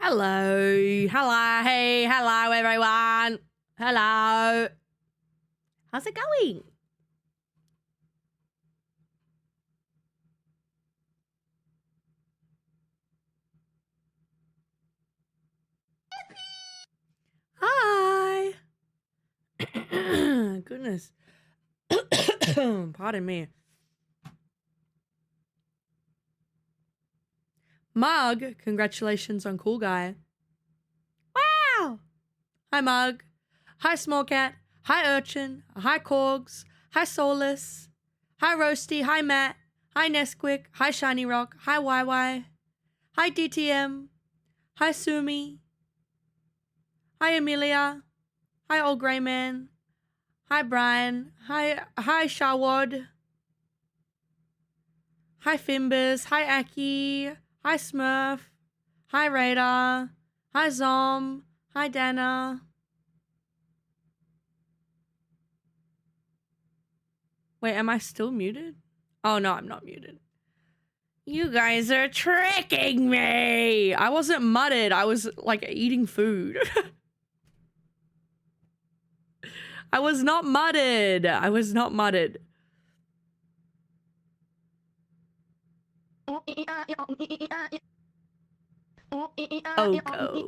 Hello. Hello. Hey, hello, everyone. Hello. How's it going? Hi. Goodness. Pardon me. Mug, congratulations on Cool Guy. Wow. Hi, Mug. Hi, Small Cat. Hi, Urchin. Hi, Corgs. Hi, Solus. Hi, Roasty. Hi, Matt. Hi, Nesquik. Hi, Shiny Rock. Hi, YY. Hi, DTM. Hi, Sumi. Hi, Amelia. Hi, Old Grey Man. Hi, Brian. Hi, Shawad. Hi, Fimbers. Hi, Aki. Hi, Smurf. Hi, Radar. Hi, Zom. Hi, Dana. Wait, am I still muted? Oh, no, I'm not muted. You guys are tricking me. I wasn't mudded. I was, like, eating food. I was not mudded. I was not mudded. Oh, go.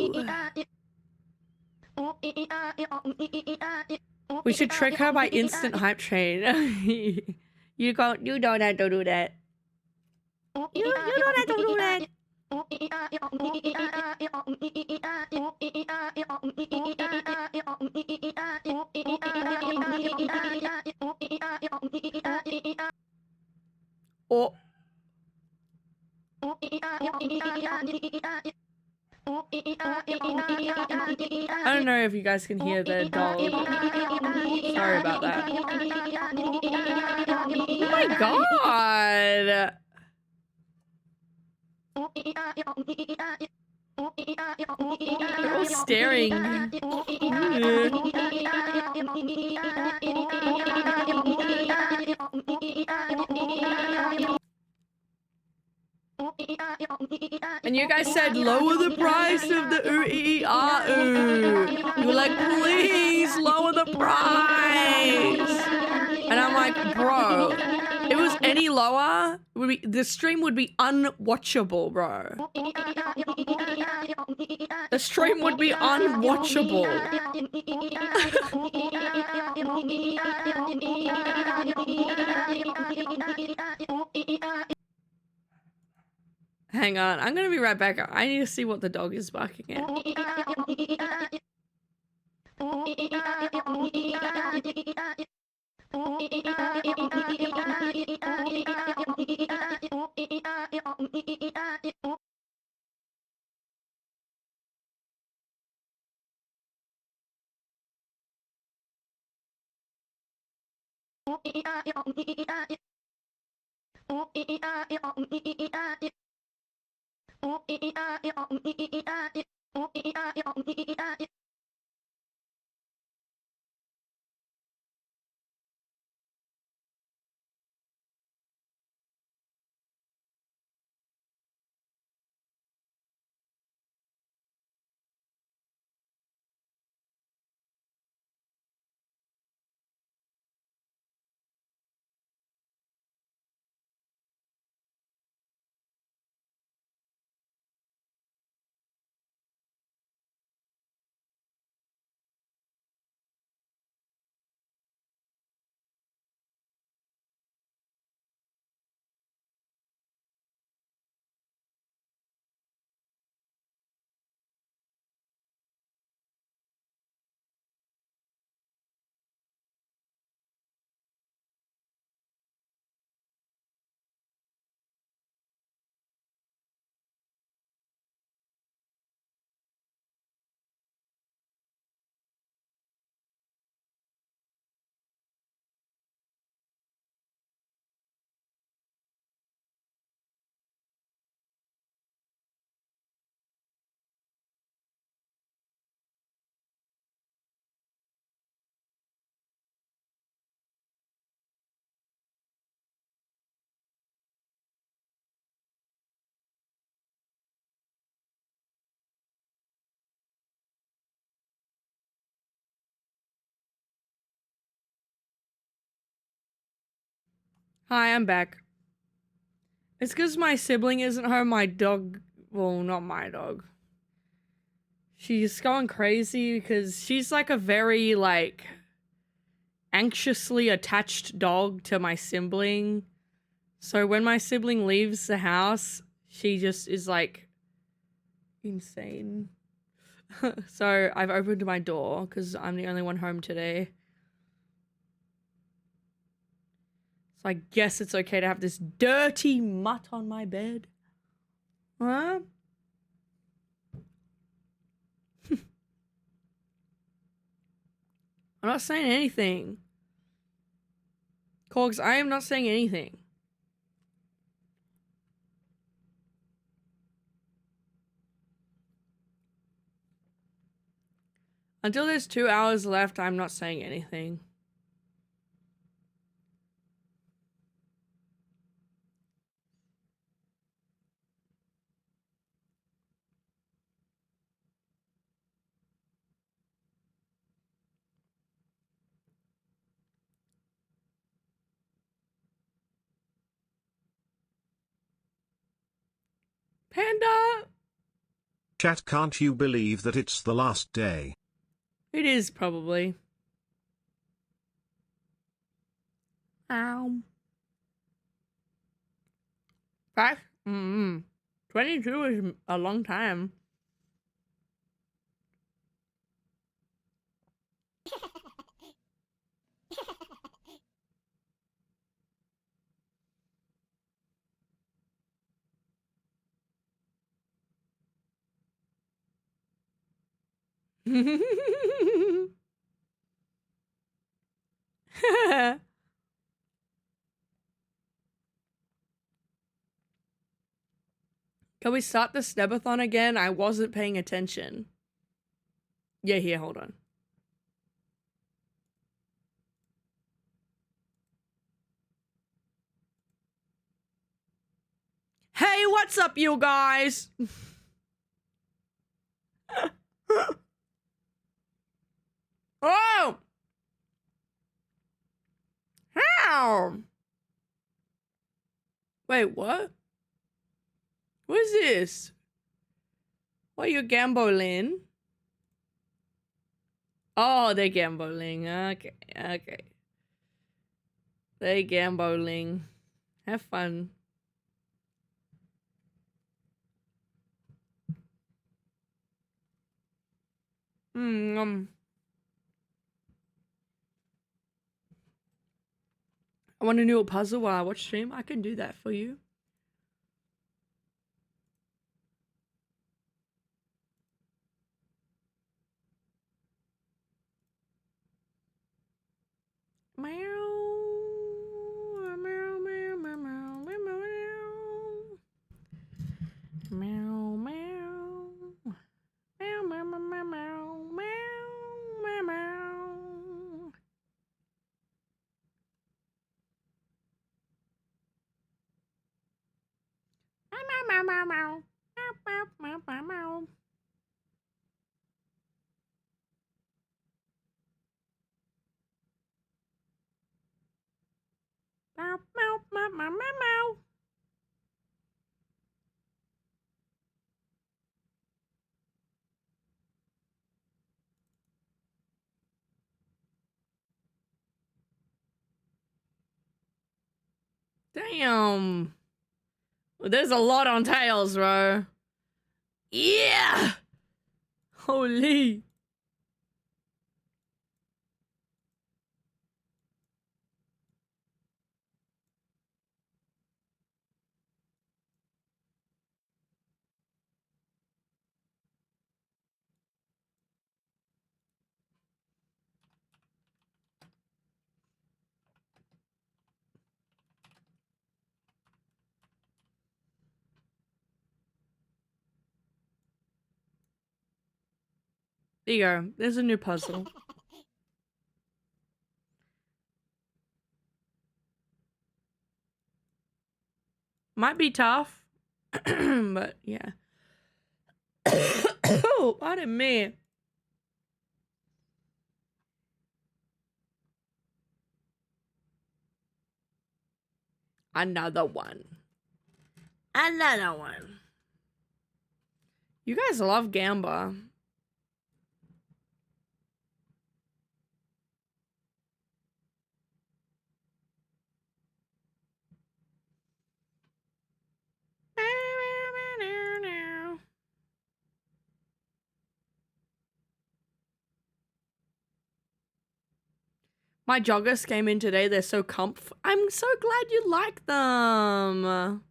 We should trick her by instant hype train. You don't have to do that. You don't have to do that. Oh. I don't know if you guys can hear the dog. Sorry about that. Oh my god! They're all staring. And you guys said lower the price of the ooh. You were like, please lower the price. And I'm like, bro, if it was any lower, the stream would be unwatchable, bro. The stream would be unwatchable. Hang on, I'm gonna be right back. I need to see what the dog is barking at. Hi, I'm back. It's because my sibling isn't home. My dog, well, not my dog. She's going crazy because she's like a very, like, anxiously attached dog to my sibling. So when my sibling leaves the house, she just is, like, insane. So I've opened my door because I'm the only one home today. So I guess it's okay to have this dirty mutt on my bed. Huh? I'm not saying anything. Cogs, I am not saying anything. Until there's 2 hours left, I'm not saying anything. Panda! Chat, can't you believe that it's the last day? It is probably. Ow. Fact? 22 is a long time. Can we start the SNEBATHON again? I wasn't paying attention. Yeah, here, hold on. Hey, what's up, you guys? Oh! How? Wait, what? What is this? What, you gambling? Oh, they're gambling. Okay, okay. They're gambling. Have fun. I want to do a puzzle while I watch stream. I can do that for you. Meow. Meow, meow, meow, meow, meow, meow. Meow, meow. Meow, meow, meow, meow, meow, meow, meow. Meow, meow, meow, meow. Meow, meow, meow, meow, meow. Meow, meow, meow, meow, meow, meow. Damn. There's a lot on tails, bro. Yeah. Holy. There you go. There's a new puzzle. Might be tough, but yeah. Oh, pardon me. Another one. Another one. You guys love Gamba. My joggers came in today. They're so comf. I'm so glad you like them.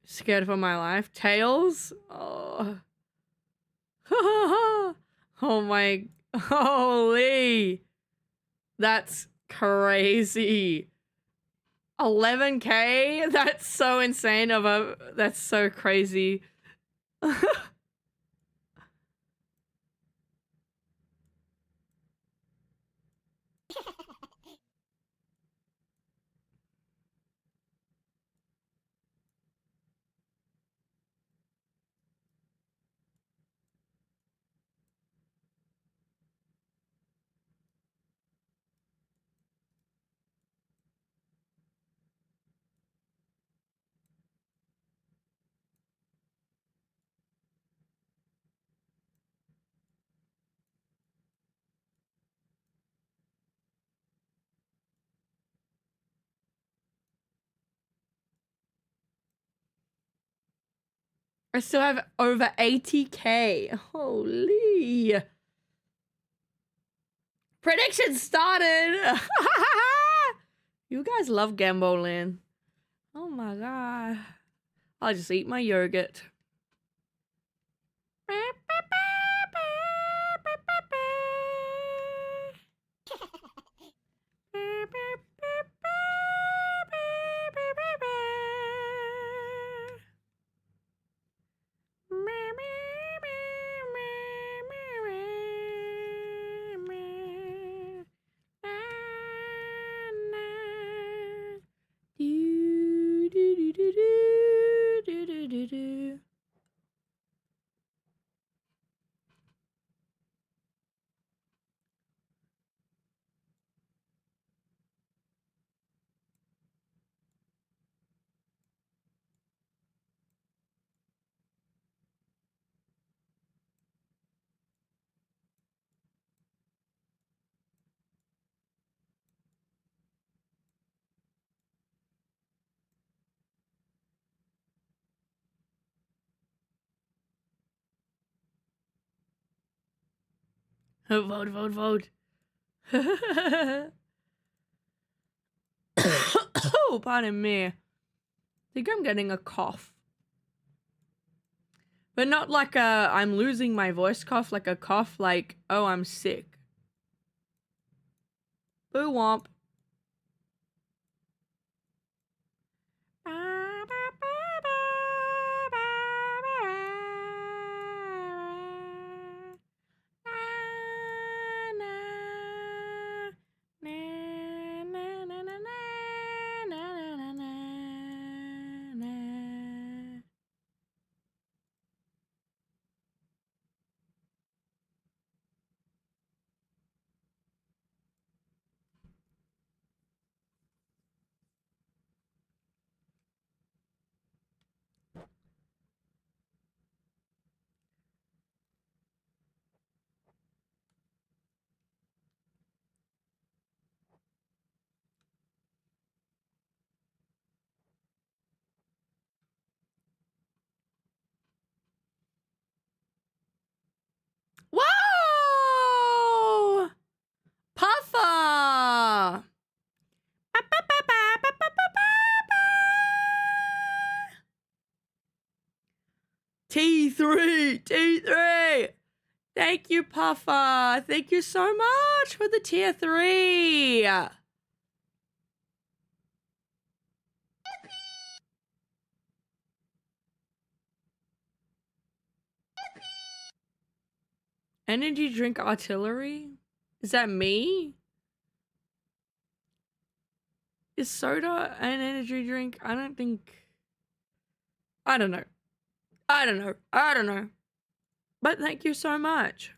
Scared for my life. Tails? Oh. Oh my. Holy. That's crazy. 11K? That's so insane of a. That's so crazy. I still have over 80K. Holy. Prediction started. You guys love Gamboland. Oh my god. I'll just eat my yogurt. Vote, vote, vote. Oh, pardon me. I think I'm getting a cough. But not like a I'm losing my voice cough, like a cough like, oh, I'm sick. Boo womp. T3. T3. Thank you, Puffer. Thank you so much for the tier 3. Energy drink artillery? Is that me? Is soda an energy drink? I don't think. I don't know. I don't know. I don't know. But thank you so much.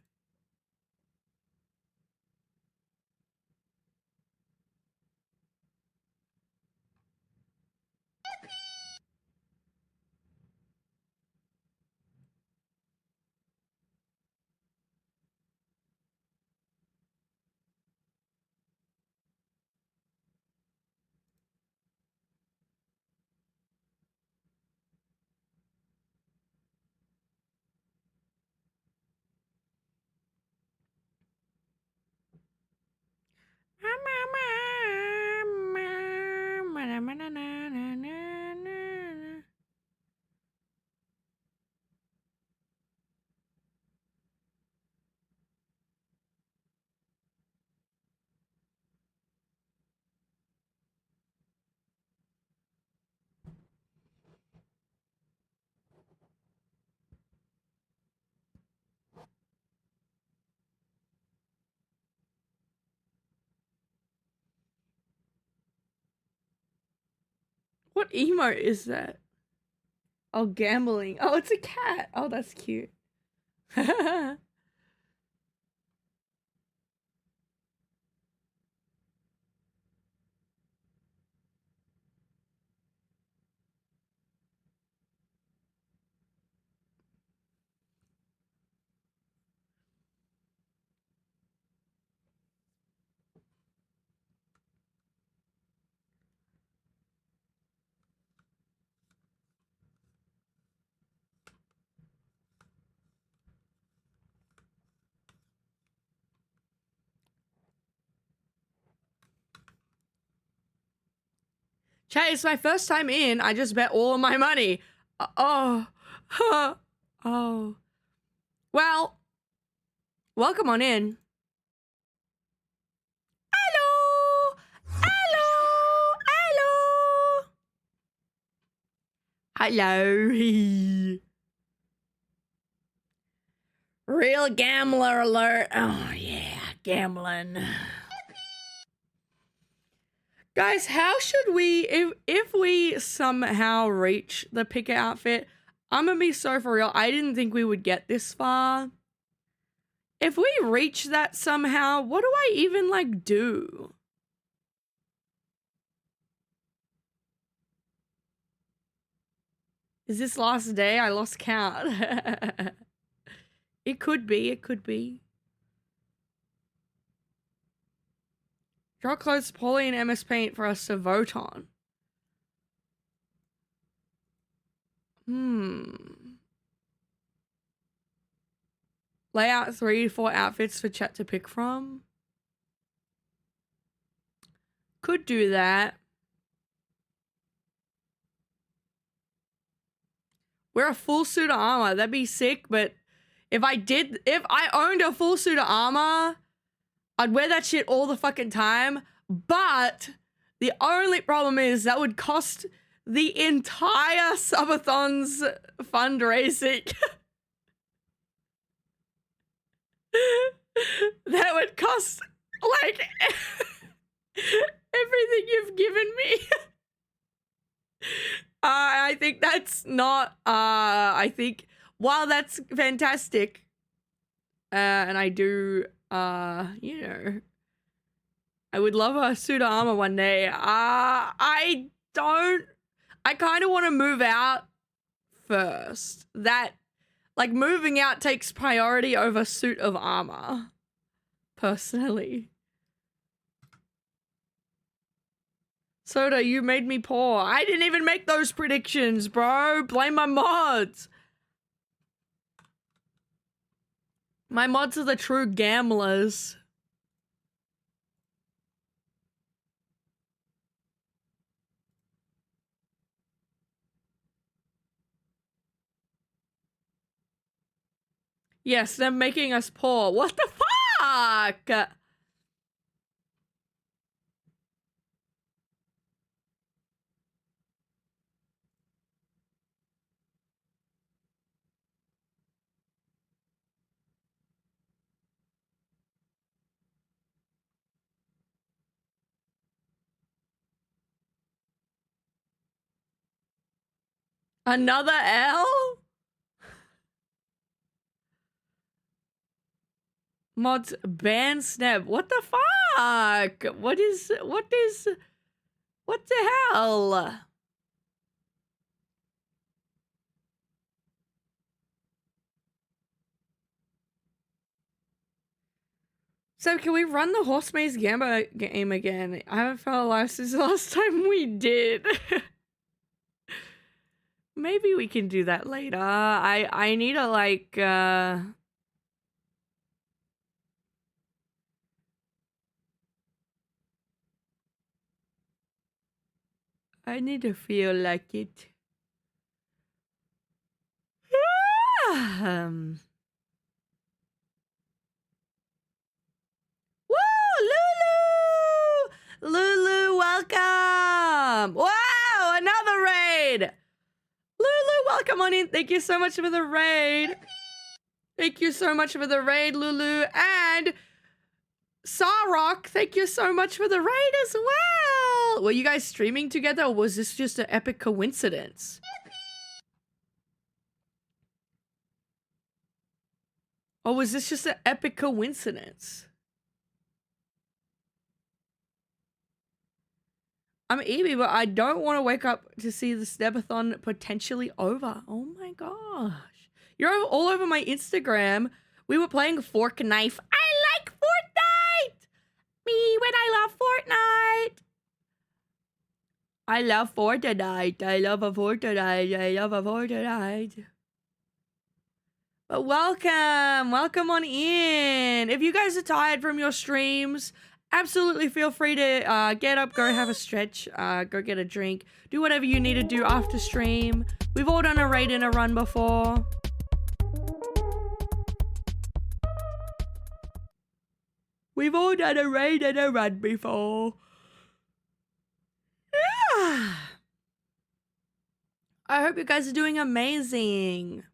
What emote is that? Oh, gambling. Oh, it's a cat. Oh, that's cute. Chat, it's my first time in. I just bet all of my money. Oh. Oh. Well, welcome on in. Hello. Hello. Hello. Hello. Real gambler alert. Oh, yeah. Gambling. Guys, how should we, if we somehow reach the picker outfit, I'm gonna be so for real, I didn't think we would get this far. If we reach that somehow, what do I even, like, do? Is this last day? I lost count. It could be, it could be. Draw clothes Paulie and MS Paint for us to vote on. Lay out 3 to 4 outfits for chat to pick from. Could do that. Wear a full suit of armor. That'd be sick, but if I owned a full suit of armor, I'd wear that shit all the fucking time. But the only problem is that would cost the entire subathon's fundraising. That would cost, like, everything you've given me. I think that's not, I think, while that's fantastic, and I do, you know, I would love a suit of armor one day. I kind of want to move out first. That, like, moving out takes priority over suit of armor, personally. Soda, you made me poor. I didn't even make those predictions, bro. Blame my mods. My mods are the true gamblers. Yes, they're making us poor. What the fuck? Another L? Mods ban Sneb. What the fuck? What the hell? So can we run the horse maze gamba game again? I haven't felt alive since the last time we did. Maybe we can do that later. I need to like I need to feel like it. Woo! Lulu! Lulu, welcome! Wow! Another raid! Lulu, welcome on in. Thank you so much for the raid. Thank you so much for the raid, Lulu. And Sarok, thank you so much for the raid as well. Were you guys streaming together or was this just an epic coincidence? Or was this just an epic coincidence? I'm Evie, but I don't want to wake up to see the SNEBATHON potentially over. Oh my gosh. You're all over my Instagram. We were playing Fork Knife. I like Fortnite! Me when I love Fortnite. I love Fortnite. I love a Fortnite. I love a Fortnite. But welcome on in. If you guys are tired from your streams, absolutely feel free to get up, go have a stretch, go get a drink, do whatever you need to do after stream. We've all done a raid and a run before. We've all done a raid and a run before. Yeah. I hope you guys are doing amazing.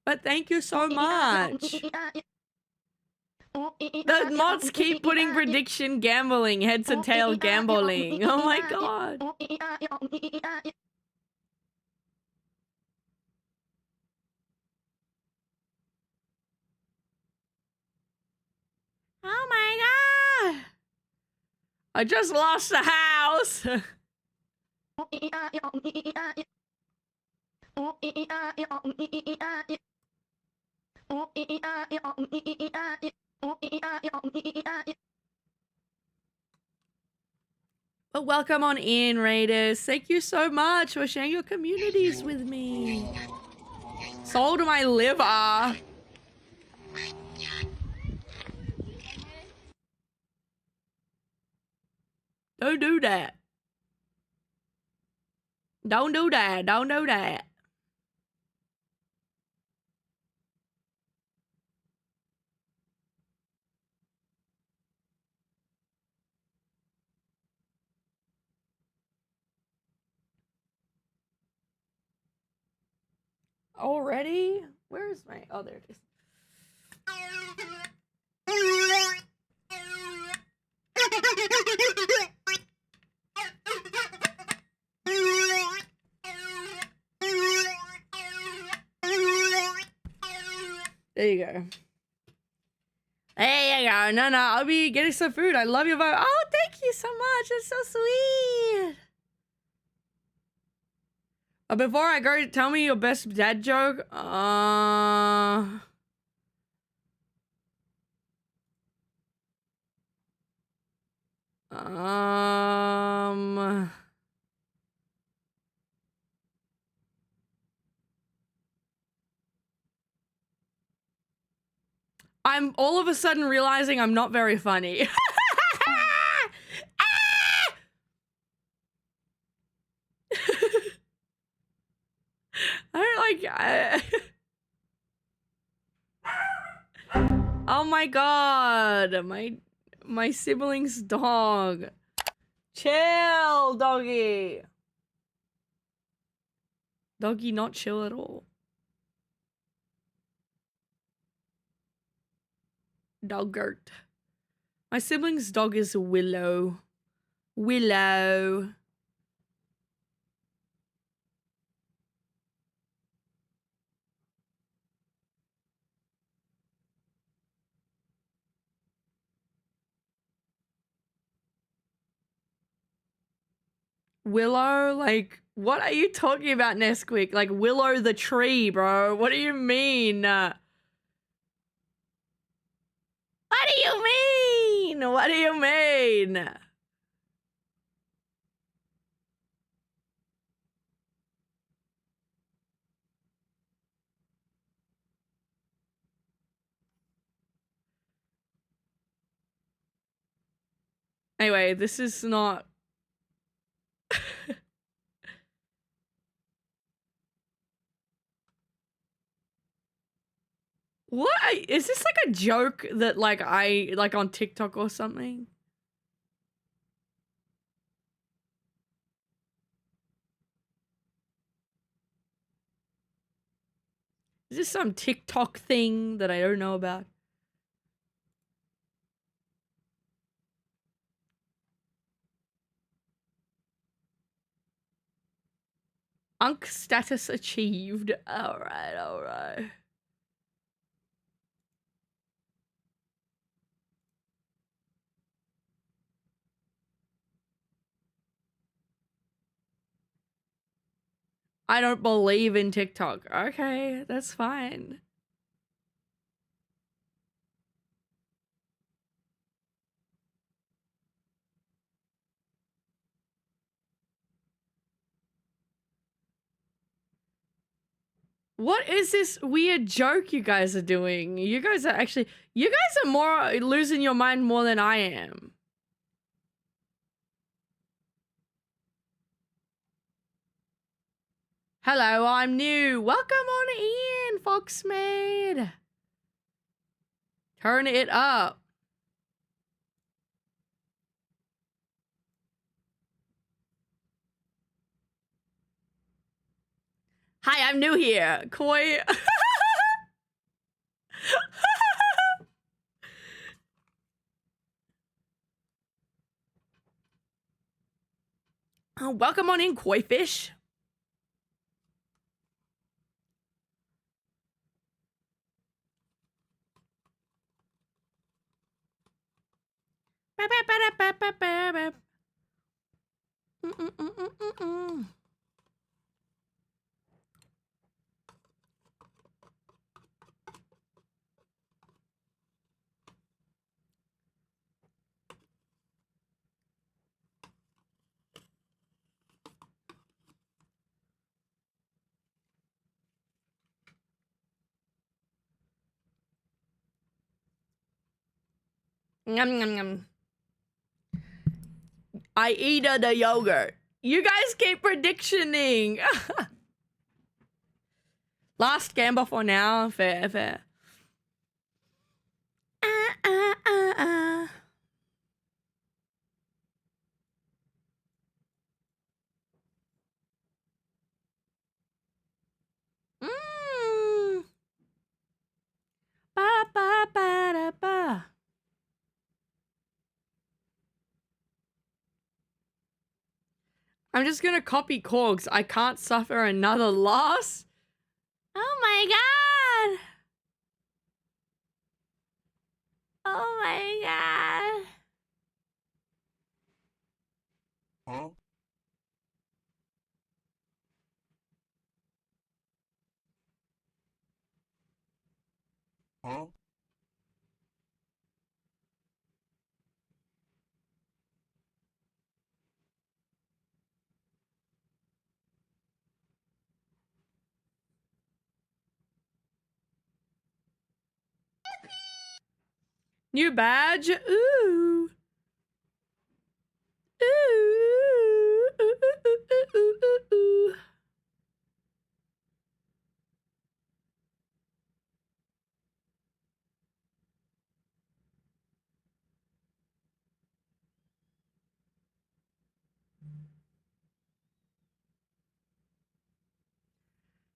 But thank you so much. The mods keep putting prediction gambling, heads and tail gambling. Oh my god. Oh my god. I just lost the house. But welcome on in, Raiders. Thank you so much for sharing your communities with me. Sold my liver. Don't do that. Don't do that. Don't do that. Already? Where is my... Oh, there it is. There you go. There you go. No, I'll be getting some food. I love your vote. Oh, thank you so much. That's so sweet. Before I go, tell me your best dad joke. I'm all of a sudden realizing I'm not very funny. I don't like... Oh my god, my sibling's dog. Chill, doggy. Doggy not chill at all. Doggart. My sibling's dog is Willow. Willow. Willow? Like, what are you talking about, Nesquik? Like, Willow the tree, bro. What do you mean? What do you mean? What do you mean? Anyway, this is not... What? Is this like a joke that like like on TikTok or something? Is this some TikTok thing that I don't know about? Unk status achieved. Alright, alright. I don't believe in TikTok. Okay, that's fine. What is this weird joke you guys are doing? You guys are more losing your mind more than I am. Hello, I'm new. Welcome on in, Foxmaid. Turn it up. Hi, I'm new here. Koi. Oh, welcome on in, Koi Fish. Yum, yum, yum. I eat the yogurt. You guys keep predictioning. Last gamble for now. Fair, fair. Ba, ba, ba, da, ba. I'm just gonna copy Corgs. I can't suffer another loss. Oh my god. Oh my god. Huh? Huh? New badge. Ooh. Ooh. Ooh, ooh, ooh, ooh, ooh, ooh.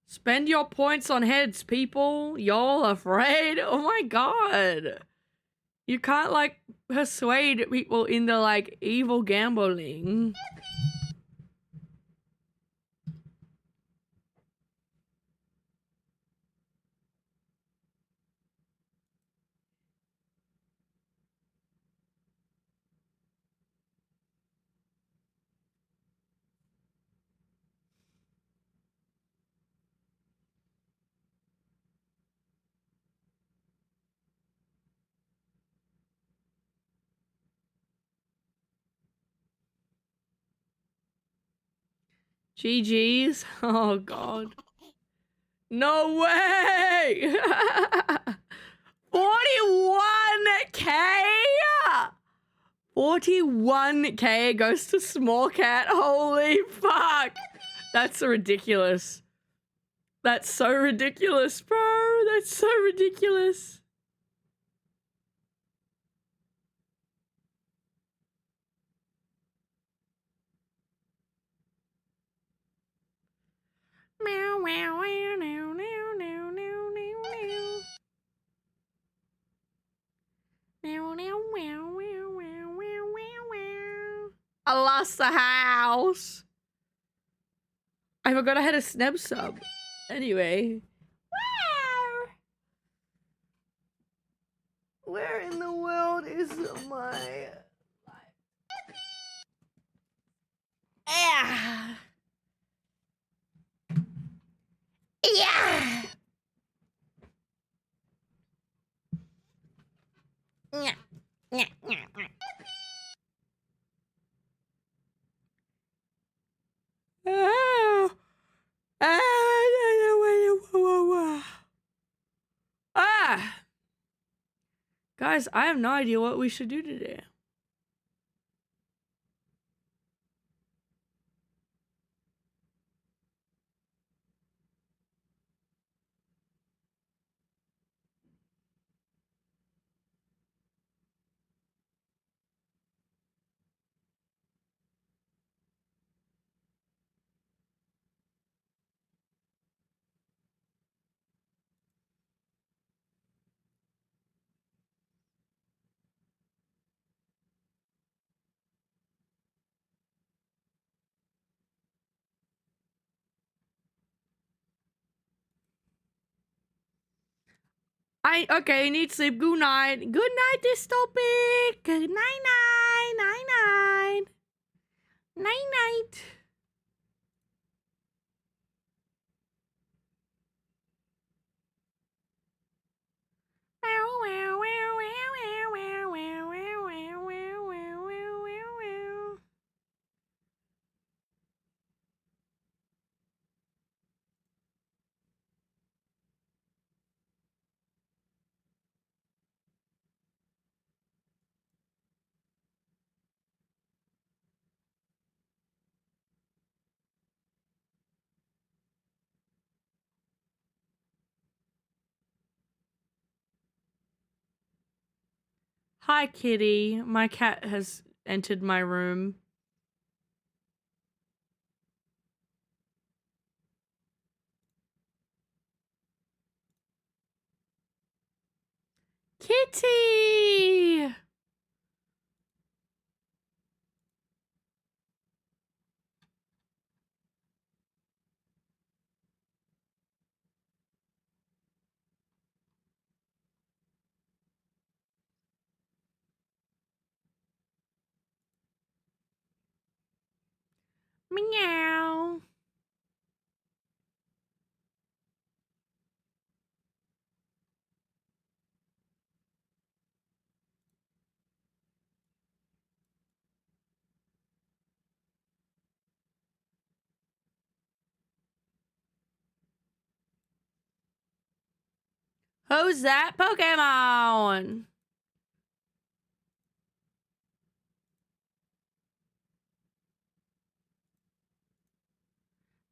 Spend your points on heads, people. Y'all afraid? Oh my god. You can't, like, persuade people into, like, evil gambling. GG's? Oh god. No way! 41k? 41k goes to Small Cat. Holy fuck. That's ridiculous. That's so ridiculous, bro. That's so ridiculous. Meow, meow, meow, meow, meow, meow, meow, meow. Meow, meow, meow, meow, meow, meow, meow. I lost the house. I forgot I had a Sneb sub. Anyway. Wow. Where in the world is my... Yeah. Yeah. Yeah. Yeah. Yeah. Oh. Ah. Guys, I have no idea what we should do today. Okay, need sleep. Good night. Good night, dystopic. Good night, night, night, night. Night, night. Hi, kitty. My cat has entered my room. Kitty! Meow. Who's that Pokemon?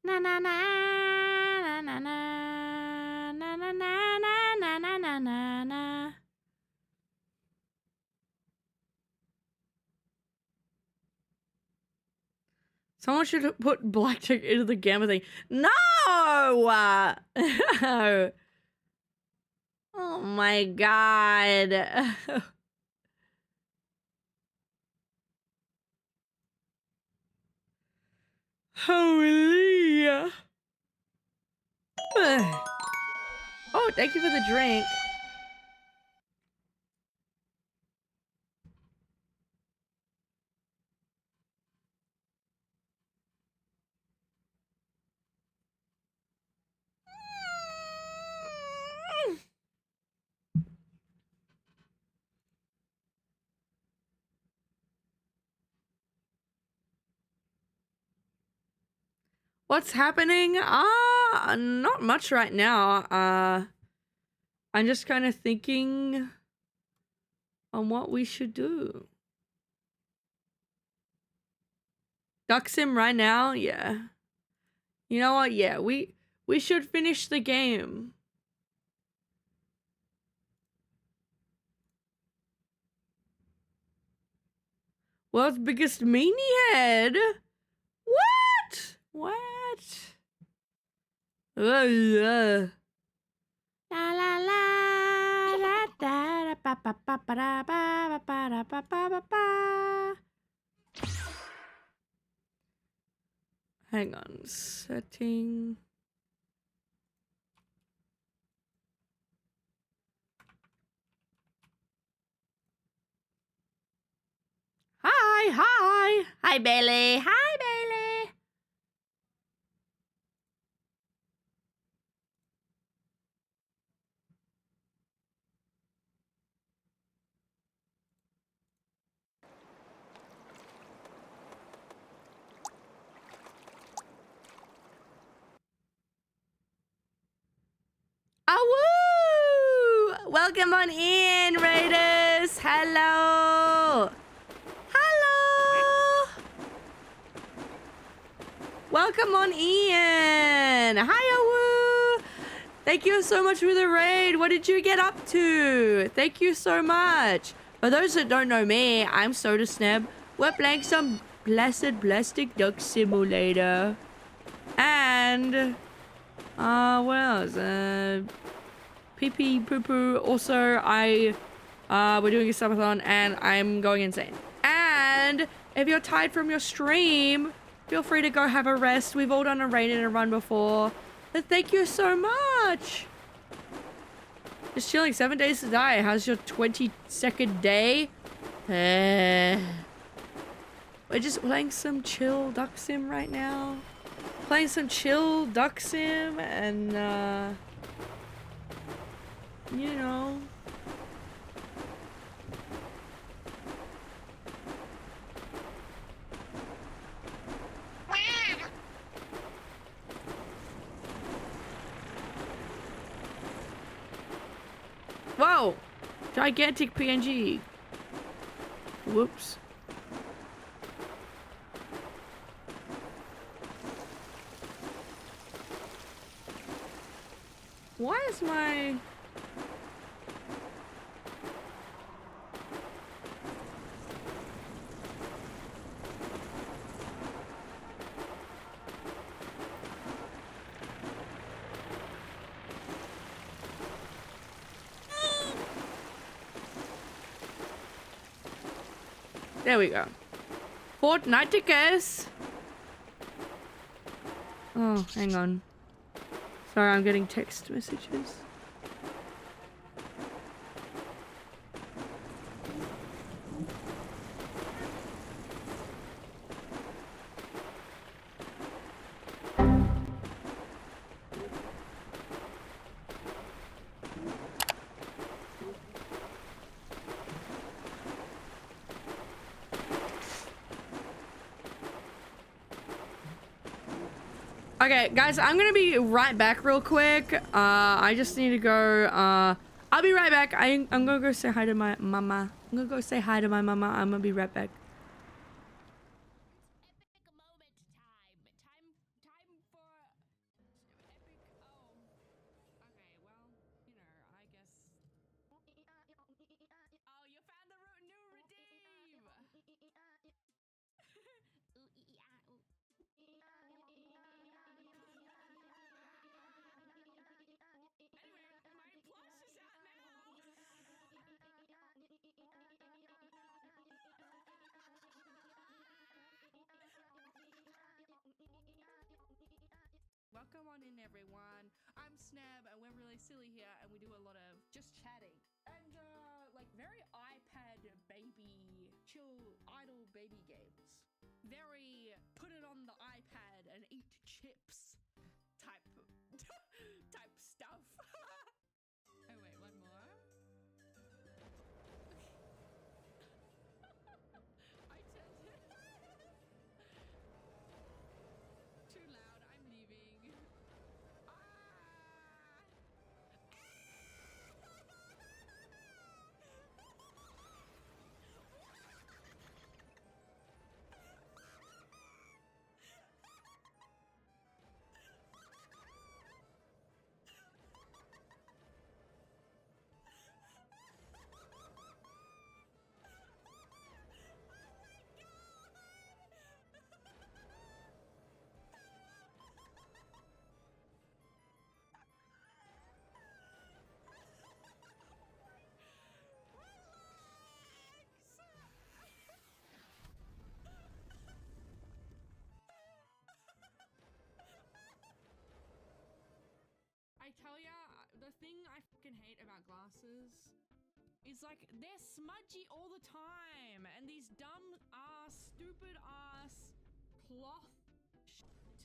Na na na na na na na na na na na na na na. Someone should put blackjack into the gamma thing. No! No! Oh my god. Holy. Oh, thank you for the drink. What's happening? Not much right now. I'm just kind of thinking on what we should do. Duck sim right now? Yeah. You know what? Yeah, we should finish the game. World's biggest meanie head? What? What? La la la la da ba ba ba ba da ba ba da ba ba ba ba. Hang on, setting. Hi, Bailey. Hi, Bailey. Awoo! Welcome on in, Raiders. Hello. Hello. Welcome on in. Hi, Awoo. Thank you so much for the raid. What did you get up to? Thank you so much. For those that don't know me, I'm Soda Sneb. We're playing some blessed plastic duck simulator. And what else? Pee pee poo poo. Also, we're doing a subathon and I'm going insane. And if you're tired from your stream, feel free to go have a rest. We've all done a raid and a run before. But thank you so much. Just chilling 7 days to die. How's your 22nd day? We're just playing some chill duck sim right now. Playing some chill duck sim and you know. Whoa! Gigantic PNG. Whoops. Why is my... There we go. Fortnite-icus. Oh, hang on. Sorry, I'm getting text messages. Okay, guys, I'm gonna be right back real quick. I just need to go, I'll be right back. I'm gonna go say hi to my mama. I'm gonna go say hi to my mama. I'm gonna be right back. afternoon, everyone. I'm Sneb, and we're really silly here, and we do a lot of just chatting. And, like, very iPad baby, chill, idle baby games. Very put it on the iPad and eat chips type stuff. Oh, wait, one more? I turned it. Too loud, I'm leaving. Ah! I tell ya, the thing I fucking hate about glasses is like they're smudgy all the time, and these dumb ass, stupid ass cloth shit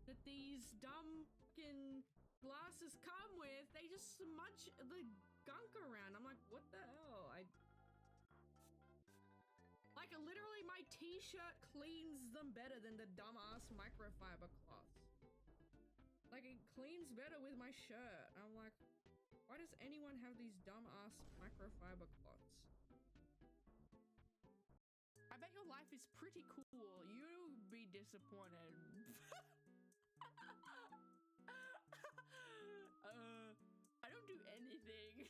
that these dumb fucking glasses come with, they just smudge the gunk around. I'm like, what the hell? Like literally my t-shirt cleans them better than the dumb ass microfiber cloths. Like, it cleans better with my shirt. I'm like, why does anyone have these dumb-ass microfiber cloths? I bet your life is pretty cool. You'll be disappointed. I don't do anything.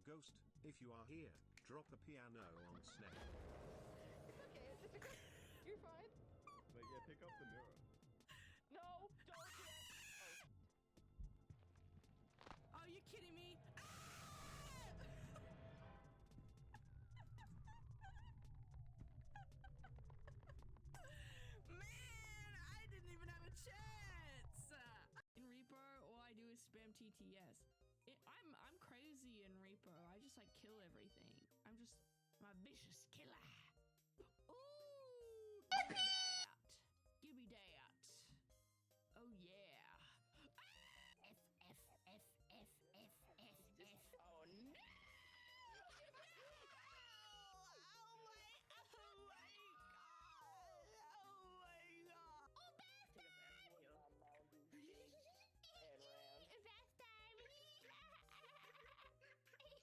Ghost, if you are here, drop a piano on Sneb. Okay, it's okay. You're fine. But yeah, pick up the mirror. No, don't do it. Oh, you kidding me? Man, I didn't even have a chance. In Reaper, all I do is spam TTS. I'm crazy in Reaper. I just like kill everything. I'm a vicious killer. Ooh, give me that. Give me that. Oh yeah. F. Oh no! Oh my god! Oh my god! Oh, bath Take a bath and round. Bath time!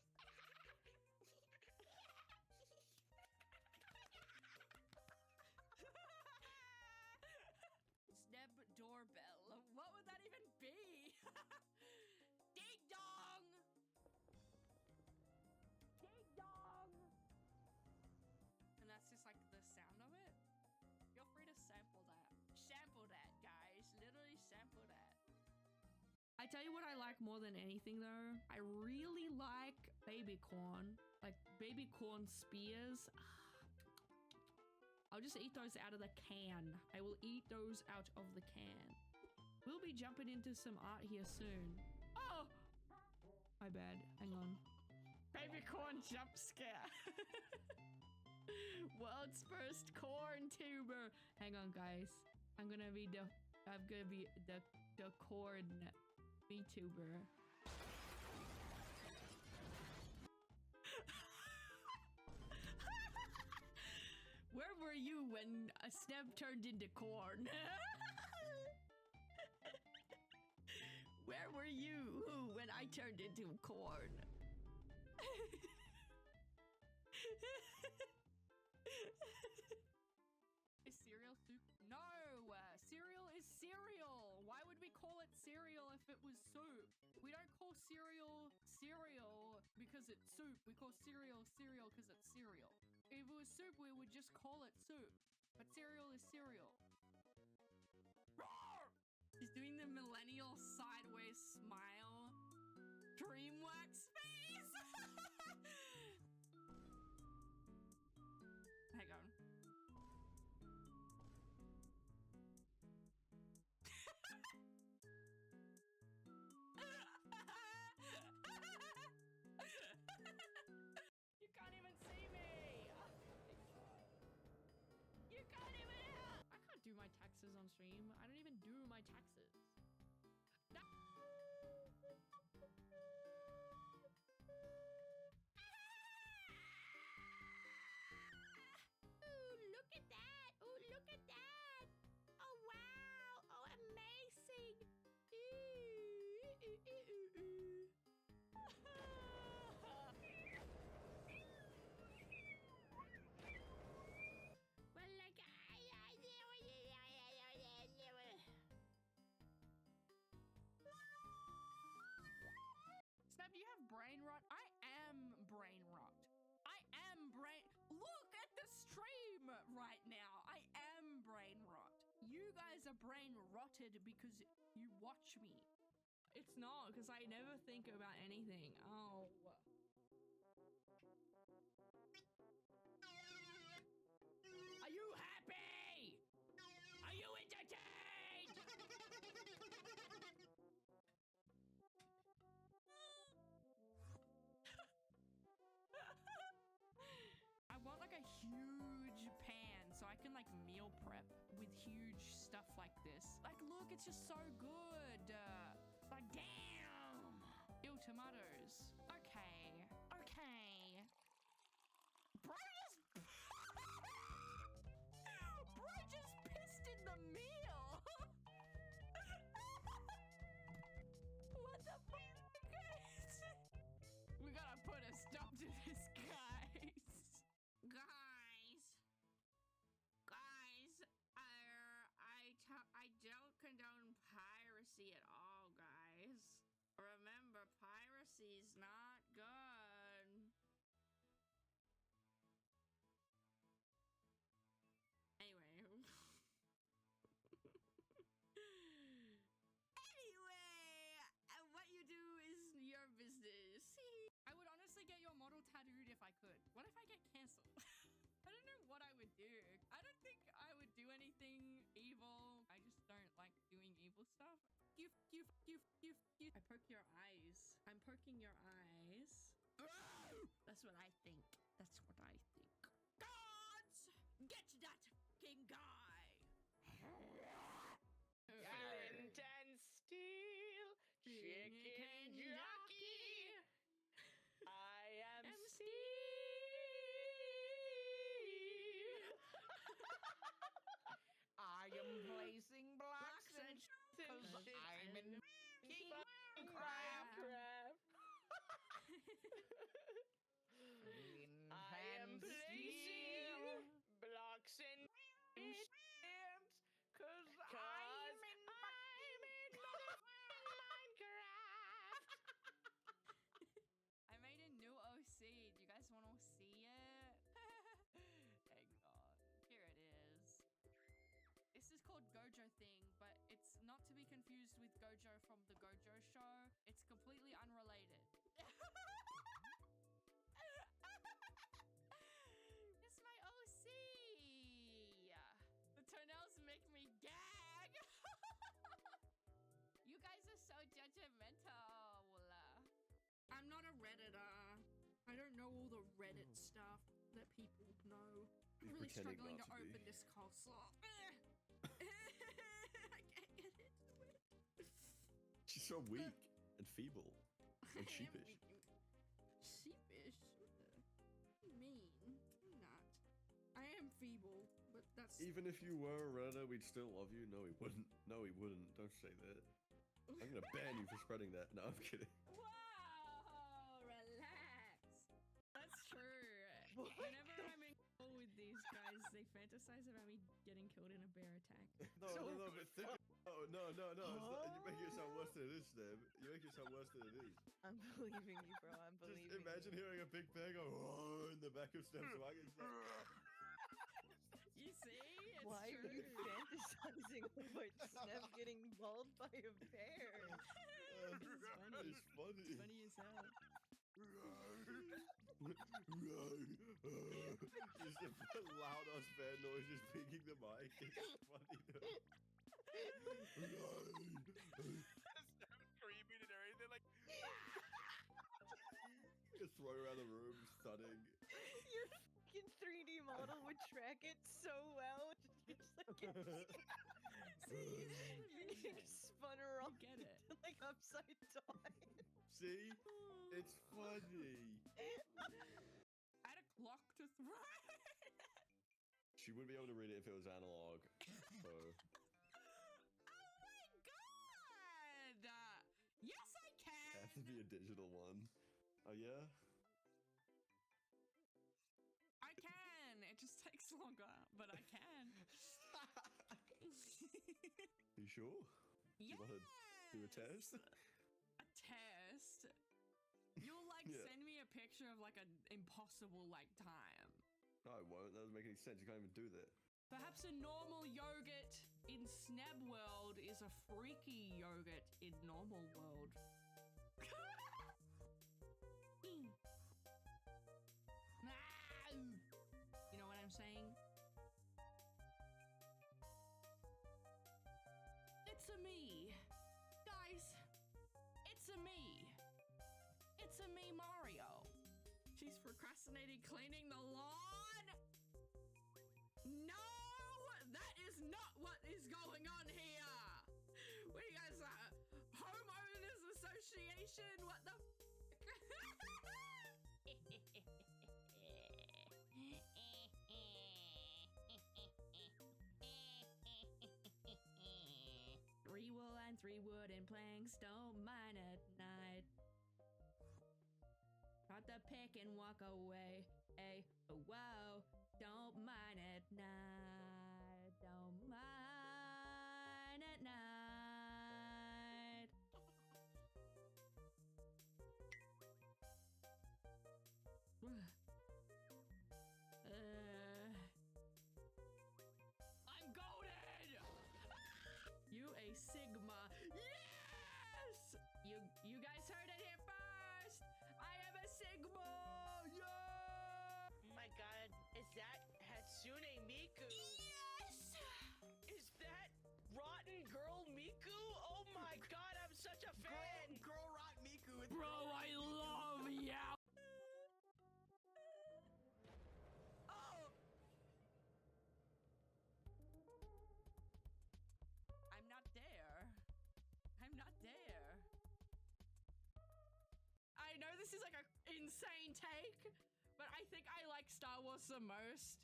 Sneb doorbell. What would that even be? Ding dong! Ding dong! And that's just like the sound of it. Feel free to sample that. Sample that, guys. Literally sample that. I tell you what I like more than anything though. I really like baby corn. Like baby corn spears. I'll just eat those out of the can. I will eat those out of the can. We'll be jumping into some art here soon. Oh! My bad. Hang on. Baby corn jump scare. World's first corn tuber. Hang on, guys. I'm gonna be the corn VTuber. Where were you when a Sneb turned into corn? Where were you when I turned into corn? Is cereal soup? No! Cereal is cereal! Why would we call it cereal if it was soup? We don't call cereal cereal because it's soup. We call cereal cereal because it's cereal. If it was soup, we would just call it soup. But cereal is cereal. Roar! He's doing the millennial sideways smile. Dreamworks face! Hang on. stream. I don't even do my taxes. Oh, look at that. Oh, look at that. Oh, wow. Oh, amazing. Well, like, Sneb, do you have brain rot? I am brain rot. I am brain. Look at the stream right now. I am brain rot. You guys are brain rotted because you watch me. It's not, because I never think about anything. Oh. Are you happy? Are you entertained? I want like a huge pan so I can like meal prep with huge stuff like this. Like, look, it's just so good. Like, damn. Ew, tomatoes. Okay. Okay. Bro just pissed in the meal. What the fuck, guys? We gotta put a stop to this, guys. Guys, I don't condone piracy at all, guys. Remember, piracy's not good. Anyway. What you do is your business. I would honestly get your model tattooed if I could. What if I get cancelled? I don't know what I would do. I don't think I would do anything evil. I just don't like doing evil stuff. You. I poke your eyes. I'm poking your eyes. That's what I think. That's what I think. Gods! Get that fucking guy! Flint and steel, chicken jockey. I am Steve. I am placing blocks and cause I'm in Crap. I am placing blocks and cause I'm in Minecraft. I made a new OC. Do you guys want to see it? Hang on. Here it is. This is called Gojo Thing, but it's not to be confused with Gojo from the Gojo show. It's completely unrelated. It's my OC. The toenails make me gag. You guys are so judgmental. I'm not a Redditor. I don't know all the Reddit stuff that people know. I'm really struggling to open this console. I can't get into it. She's so weak and feeble and sheepish. Sheepish? What do you mean? I'm not. I am feeble, but that's... Even if you were a Redditor, we'd still love you. No, he wouldn't. No, he wouldn't. Don't say that. I'm gonna ban you for spreading that. No, I'm kidding. Whoa, relax. That's true. Whenever I'm in call with these guys, they fantasize about me getting killed in a bear attack. No, but think. No, it's not. You make it sound worse than it is, Sneb. You make it sound worse than it is. I'm believing you, bro. I'm believing Just imagine you. hearing a big bear go "Whoa" in the back of Sneb's wagon. You see? It's Why true. are you fantasizing about Sneb getting mauled by a bear? It's funny. It's funny. It's funny as hell. Just a loud ass bear noise just picking the mic. It's funny though. Screaming and everything like. Just throw around the room, thudding. Your fucking 3D model would track it so well. Just like He spun around get it. like upside down. See? It's funny. I had a clock to throw. She wouldn't be able to read it if it was analog. So. Oh my god! Yes, I It has to can. be a digital one. Oh yeah? I can. It just takes longer, but I can. You sure? Yes. You want to do a test? A test. You'll like Yeah. send me a picture of like an impossible like time. No, I won't. That doesn't make any sense. You can't even do that. Perhaps a normal yogurt in Sneb world is a freaky yogurt in normal world. You know what I'm saying? It's a me. Guys, it's a me. It's a me, Mario. She's procrastinating cleaning the lawn. No, that is not what is going on here. We guys are homeowners association. What the? Three wool and 3 wooden planks don't mine at night. Got the pick and walk away. Hey, oh, whoa, don't mine at night. Don't mine at night. I'm golden! You a Sigma. Yes! You guys heard it here first! I am a Sigma! Yeah! Oh my god, is that Hatsune Miku? Yes! Is that Rotten Girl Miku? Oh my god, I'm such a fan! Girl Rot Miku. It's Bro, I love ya! Oh! I'm not there. I'm not there. I know this is like an insane take, but I think I like Star Wars the most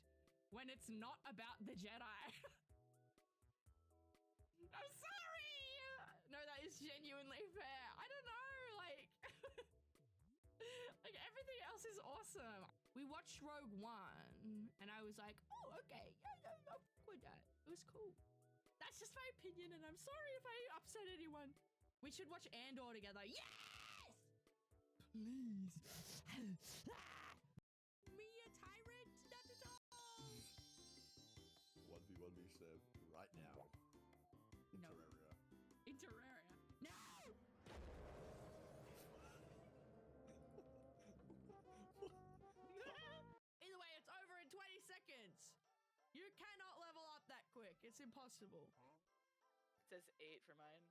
when it's not about the Jedi. I'm sorry! No, that is genuinely fair. I don't know, like... like, everything else is awesome. We watched Rogue One, and I was like, oh, okay, yeah, I'll fuck with that. It was cool. That's just my opinion, and I'm sorry if I upset anyone. We should watch Andor together. Yes! Please. Me a tyrant? Not at all. 1v1 me Sneb right now. In No. Terraria. In Terraria. No! Either way, it's over in 20 seconds. You cannot level up that quick. It's impossible. It says 8 for mine.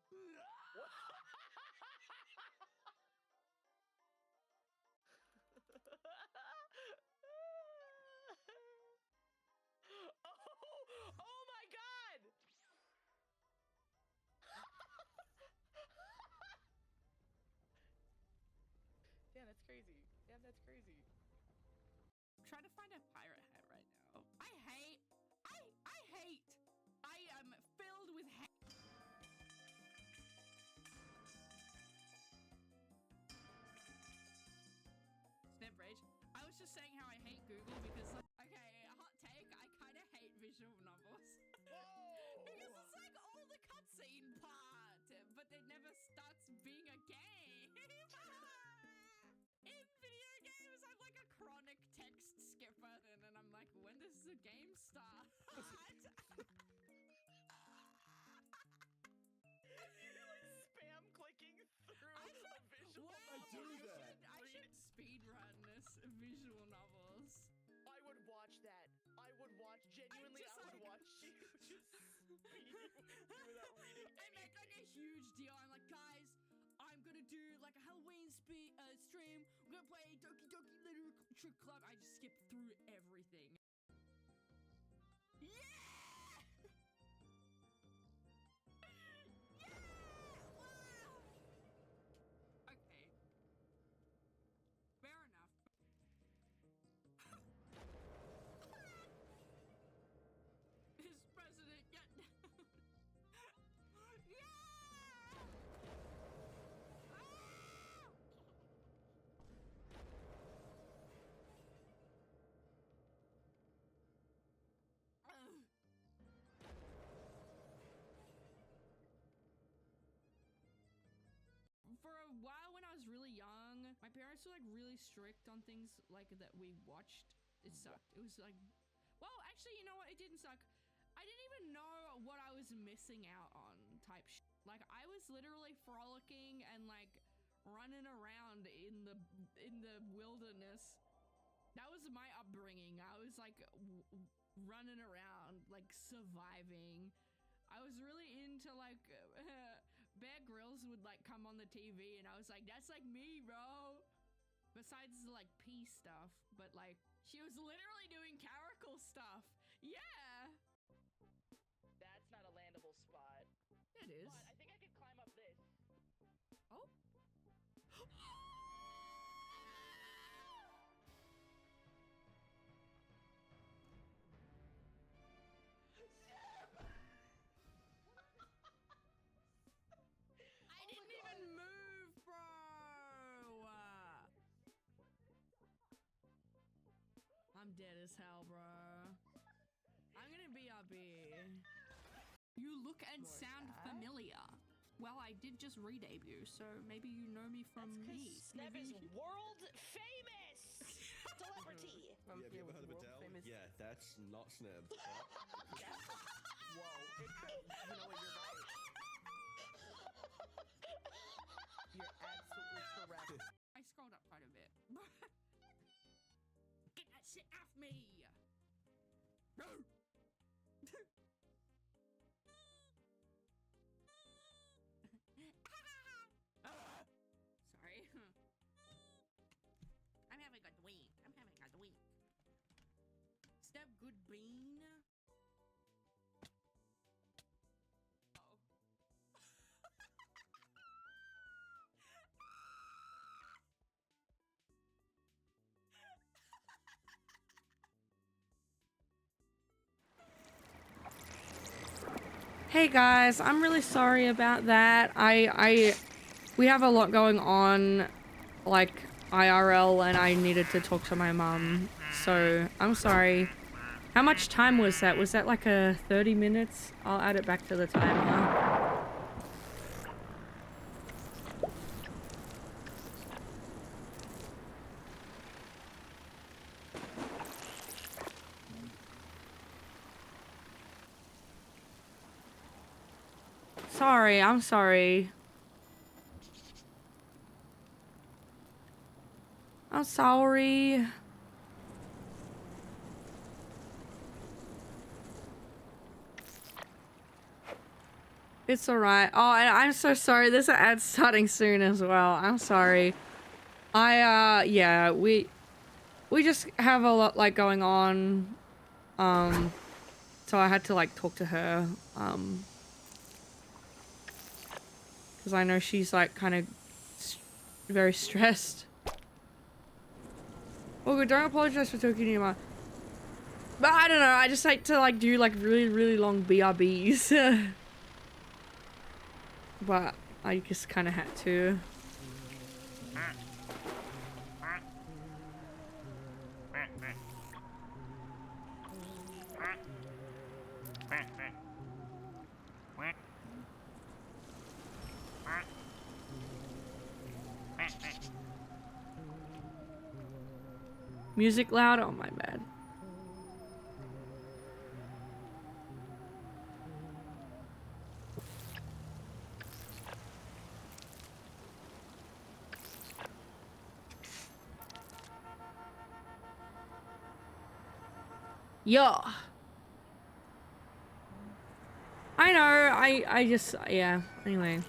Oh my god! Damn, that's crazy. Damn, that's crazy. I'm trying to find a pirate hat right now. I hate. I am filled with hate. Sneb rage. I was just saying how I hate Google because, okay, a hot take, I kind of hate visual novels. Because it's like all the cutscene part, but it never starts being a game. In video games, I'm like a chronic text skipper, and then I'm like, when does the game start? You're like spam clicking through a visual. Well, I do that. I should speedrun this visual novels. I would watch that. I would watch. Genuinely, just I would like- watch you just speed without reading I make like a huge deal. I'm like, guys, I'm gonna do like a Halloween stream. We're gonna play Doki Doki Literature Club. I just skip through everything. Yeah! young, my parents were like really strict on things like that we watched. It sucked. It was like, well, actually, you know what? It didn't suck. I didn't even know what I was missing out on type shit. Like I was literally frolicking and like running around in the wilderness. That was my upbringing. I was like running around, like surviving. I was really into like Bear Grylls would like come on the TV and I was like, that's like me, bro. Besides the like pee stuff, but like she was literally doing CARACAL stuff. Yeah. That's not a landable spot. It is. But I think I could climb up this. Oh. I didn't even move, bro. I'm dead as hell, bro. I'm gonna BRB. You look and sound familiar. Well, I did just re-debut, so maybe you know me from me. Sneb is world famous celebrity. Yeah, have you ever heard of Adele? Yeah, that's not Sneb. Whoa. You know what? You're right. You're absolutely correct. I scrolled up quite a bit. Get that shit off me! No! Sorry. I'm having a dweek. Step good bean. Oh. Hey guys, I'm really sorry about that. We have a lot going on, like IRL, and I needed to talk to my mum, so I'm sorry. How much time was that? Was that like a 30 minutes? I'll add it back to the timer. Sorry, I'm sorry. I'm sorry. It's alright. Oh, and I'm so sorry. There's an ad starting soon as well. I'm sorry. Yeah, we just have a lot, like, going on. So I had to, like, talk to her. Because I know she's, like, kind of very stressed. Oh, don't apologize for talking to your mom. But I don't know, I just like to, like, do, like, really, really long BRBs. But I just kind of had to. Music loud? Oh, my bad. Yeah. I know, I just, yeah, anyway.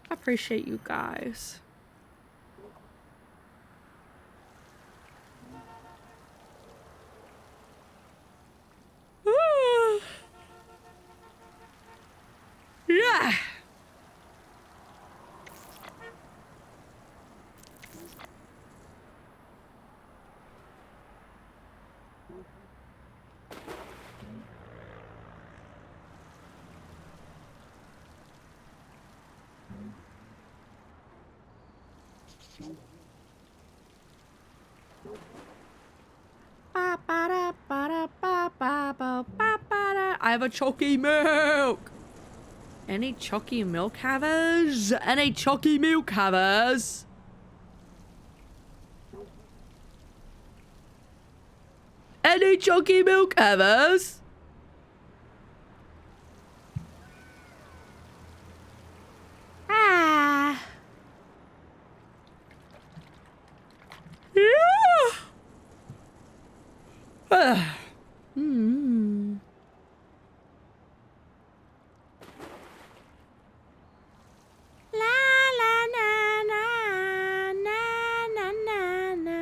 I appreciate you guys. Yeah. I have a chalky milk. Any chalky milk havers? Any chalky milk havers? Any chalky milk havers? Ah. Yeah. Hmm. La la na na na na na na.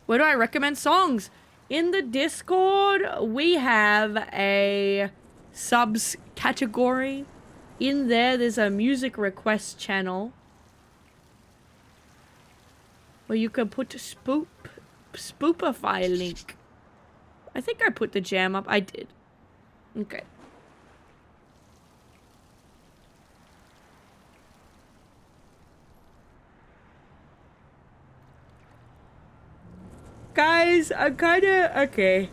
Where do I recommend songs? In the Discord, we have a subs category. In there, there's a music request channel where you can put spoopify link. I think I put the jam up. I did. Okay. Guys, I'm kinda... Okay.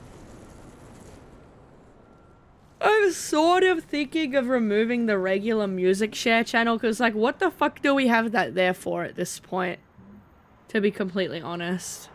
I'm sort of thinking of removing the regular music share channel because, like, what the fuck do we have that there for at this point? To be completely honest.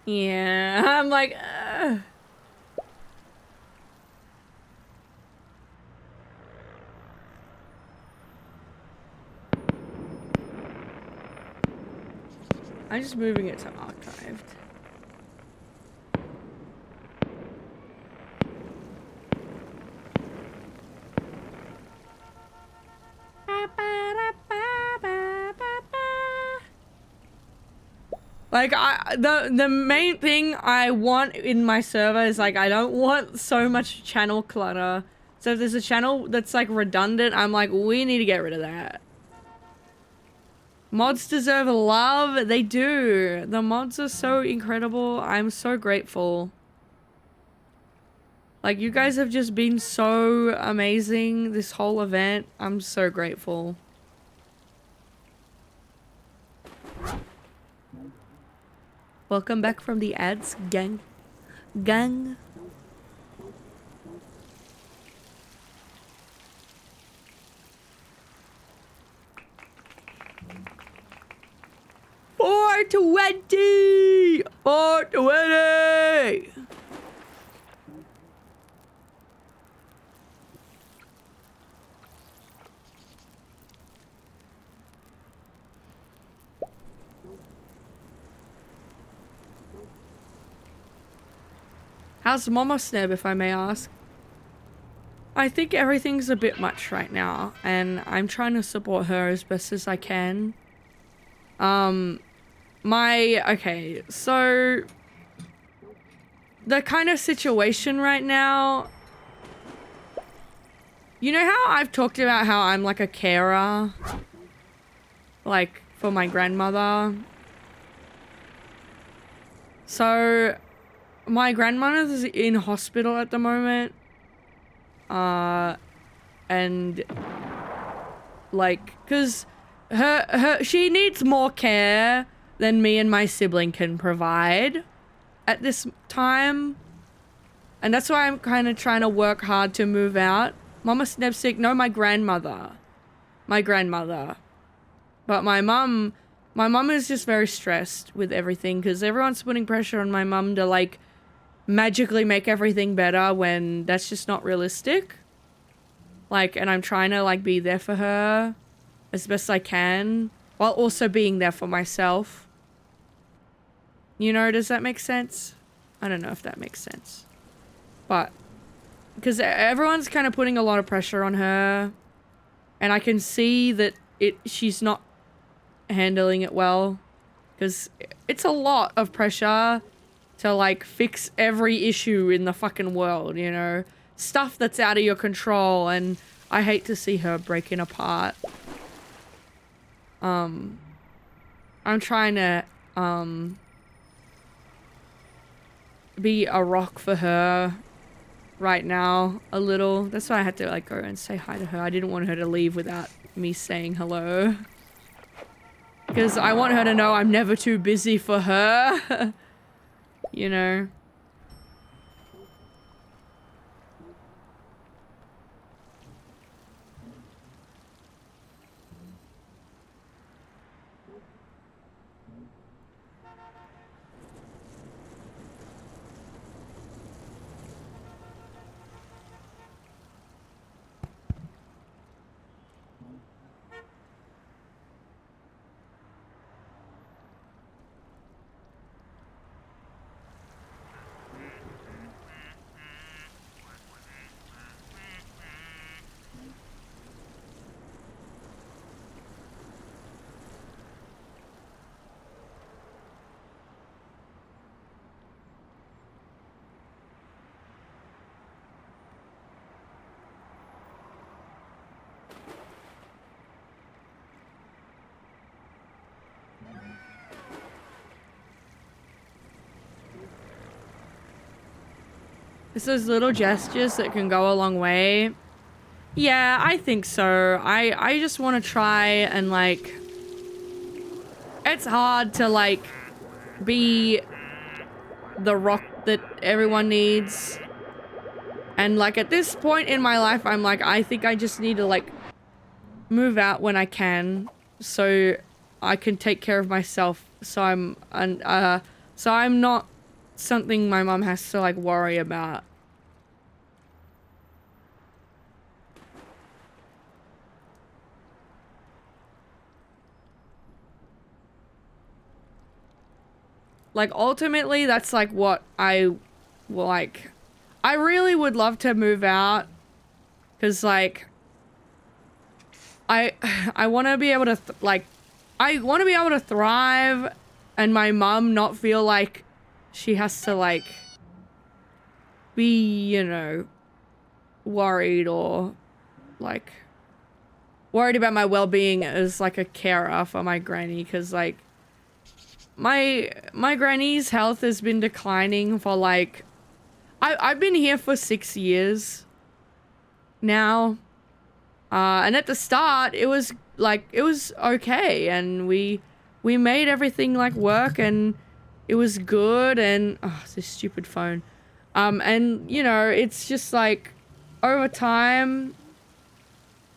Yeah, I'm like, I'm just moving it to archived. Like, the main thing I want in my server is, like, I don't want so much channel clutter. So if there's a channel that's, like, redundant, I'm like, we need to get rid of that. Mods deserve love. They do. The mods are so incredible. I'm so grateful. Like, you guys have just been so amazing this whole event. I'm so grateful. Welcome back from the ads, gang. Gang. $420! $420! How's Mama Sneb, if I may ask? I think everything's a bit much right now, and I'm trying to support her as best as I can. Okay, so the kind of situation right now, you know how I've talked about how I'm like a carer, like for my grandmother? So my grandmother's in hospital at the moment, and like, cause she needs more care than me and my sibling can provide at this time, and that's why I'm kind of trying to work hard to move out. Mama Sneb's sick. No, my grandmother, but my mum is just very stressed with everything because everyone's putting pressure on my mum to like magically make everything better when that's just not realistic. Like, and I'm trying to like be there for her as best I can while also being there for myself. You know, does that make sense? I don't know if that makes sense. But because everyone's kind of putting a lot of pressure on her, and I can see that she's not handling it well, because it's a lot of pressure to like fix every issue in the fucking world, you know? Stuff that's out of your control, and I hate to see her breaking apart. I'm trying to, be a rock for her right now a little. That's why I had to like go and say hi to her. I didn't want her to leave without me saying hello. Because I want her to know I'm never too busy for her. You know? It's those little gestures that can go a long way. Yeah, I think so. I just want to try and like... It's hard to like be the rock that everyone needs. And like at this point in my life, I'm like, I think I just need to like move out when I can so I can take care of myself. So I'm not something my mom has to like worry about. Like ultimately that's like what I like. I really would love to move out cuz like I want to be able to I want to be able to thrive and my mom not feel like she has to like be, you know, worried or like worried about my well-being as like a carer for my granny cuz like my granny's health has been declining for like I've been here for 6 years now. And at the start it was like it was okay and we made everything like work and it was good and oh, this stupid phone. And you know, it's just like over time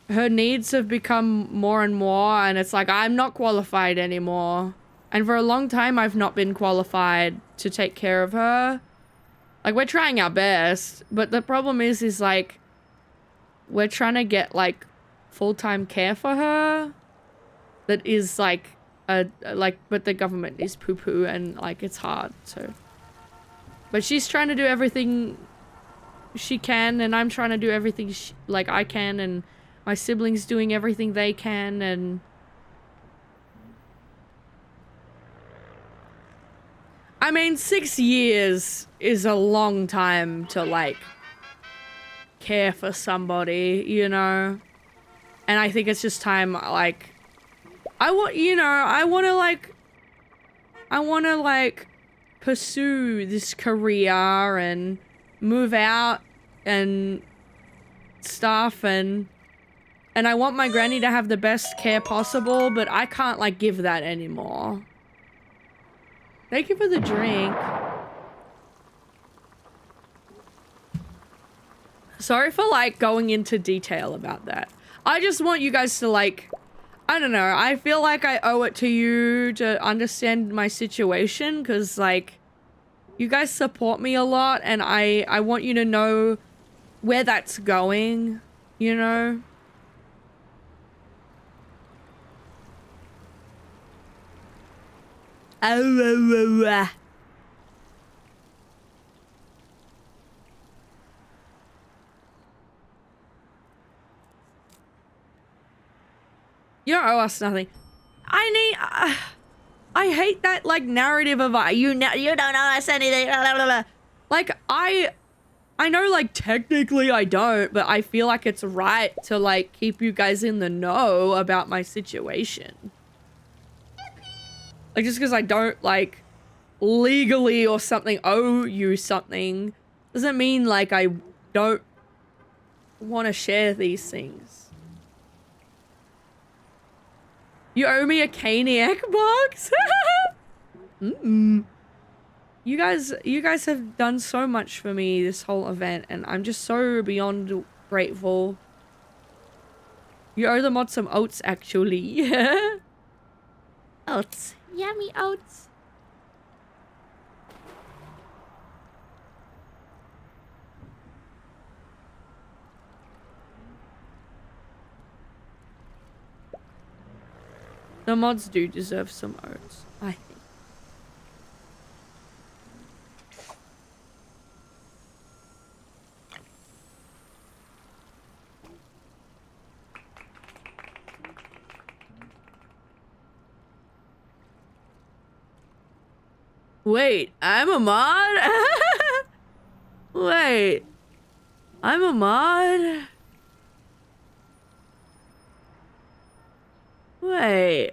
her needs have become more and more and it's like I'm not qualified anymore. And for a long time I've not been qualified to take care of her. Like we're trying our best, but the problem is like we're trying to get like full-time care for her that is like but the government is poo-poo and like it's hard. So but she's trying to do everything she can and I'm trying to do everything like I can and my siblings doing everything they can and I mean 6 years is a long time to like care for somebody, you know? And I think it's just time like I want to like pursue this career and move out and stuff and I want my granny to have the best care possible, but I can't like give that anymore. Thank you for the drink. Sorry for like going into detail about that. I just want you guys to like, I don't know, I feel like I owe it to you to understand my situation because like you guys support me a lot and I want you to know where that's going, you know? You don't owe us nothing. I hate that like narrative of you don't owe us anything. Blah, blah, blah. Like I know like technically I don't, but I feel like it's right to like keep you guys in the know about my situation. Like, just because I don't, like, legally or something owe you something doesn't mean, like, I don't want to share these things. You owe me a Caniac box? You guys have done so much for me this whole event, and I'm just so beyond grateful. You owe the mod some oats, actually. Oats. Yummy oats. The mods do deserve some oats, I think. Wait, I'm a mod? Wait. I'm a mod? Wait.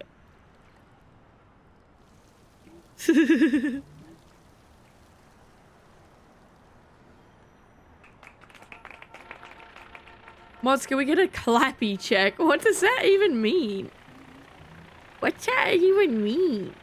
Mods, can we get a clappy check? What does that even mean? What's that even mean?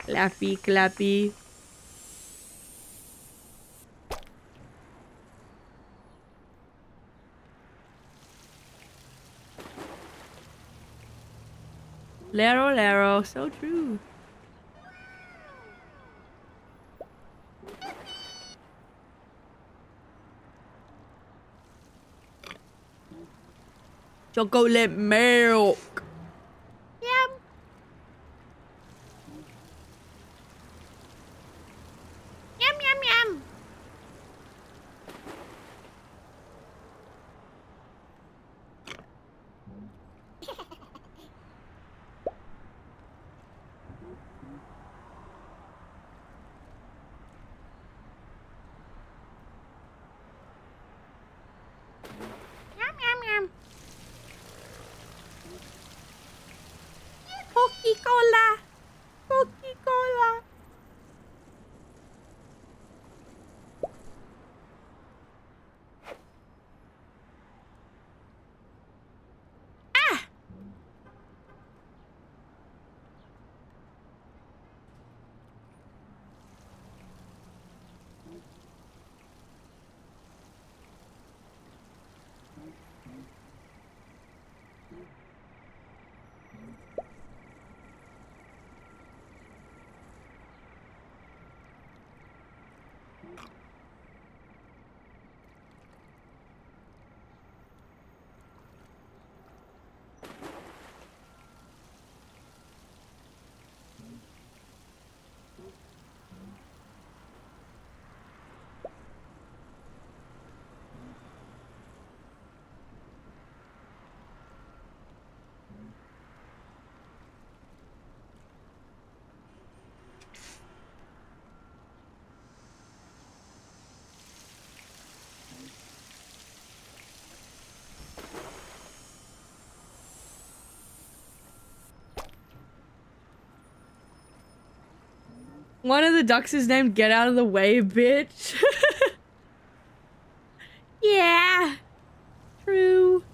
Clappy, clappy. Lero, lero, so true. Chocolate milk. Yum. Yum, yum, yum. Yum, yum, yum. Coca-Cola. Coca-Cola. Ah! One of the ducks is named Get Out of the Way, bitch. Yeah. True.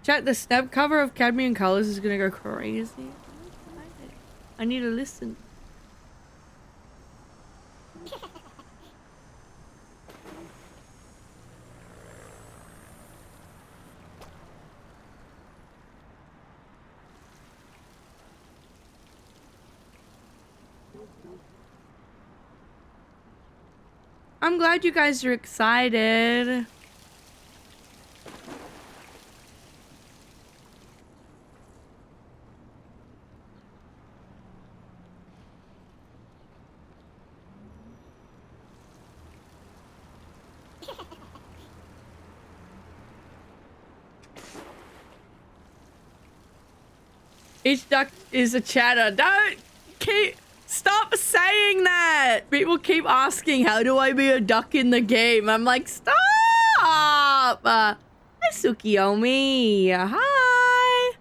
Chat, the Sneb cover of Cadmium Colors is gonna go crazy. I'm excited. I need to listen. I'm glad you guys are excited. Each duck is a chatter. Don't stop saying that. People keep asking, how do I be a duck in the game? I'm like, stop. Hi, Tsukiomi. Hi.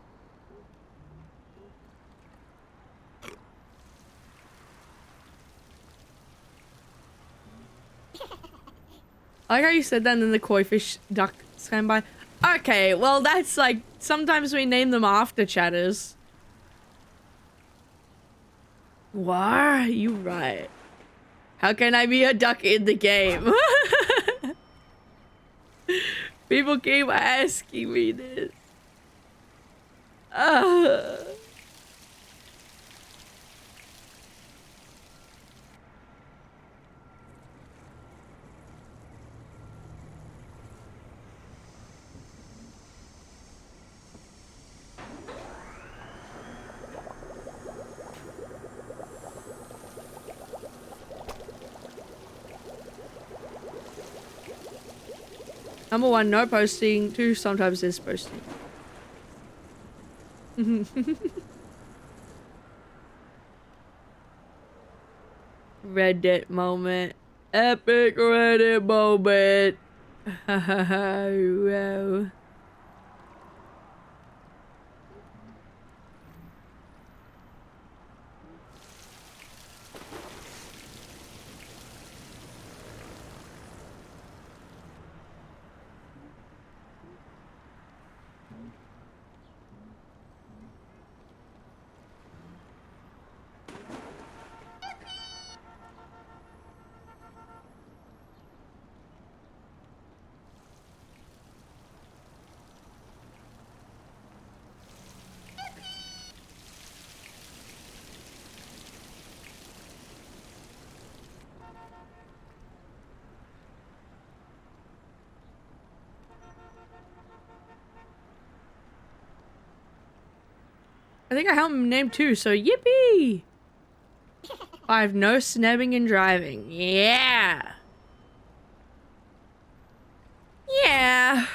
I like how you said that and then the koi fish duck swam by. Okay, well that's like, sometimes we name them after chatters. What? You right. How can I be a duck in the game? People keep asking me this. Number one, no posting. Two, sometimes is posting. Reddit moment. Epic Reddit moment. Wow. I think I helped him name two, so yippee! 5, no snebbing and driving. Yeah! Yeah!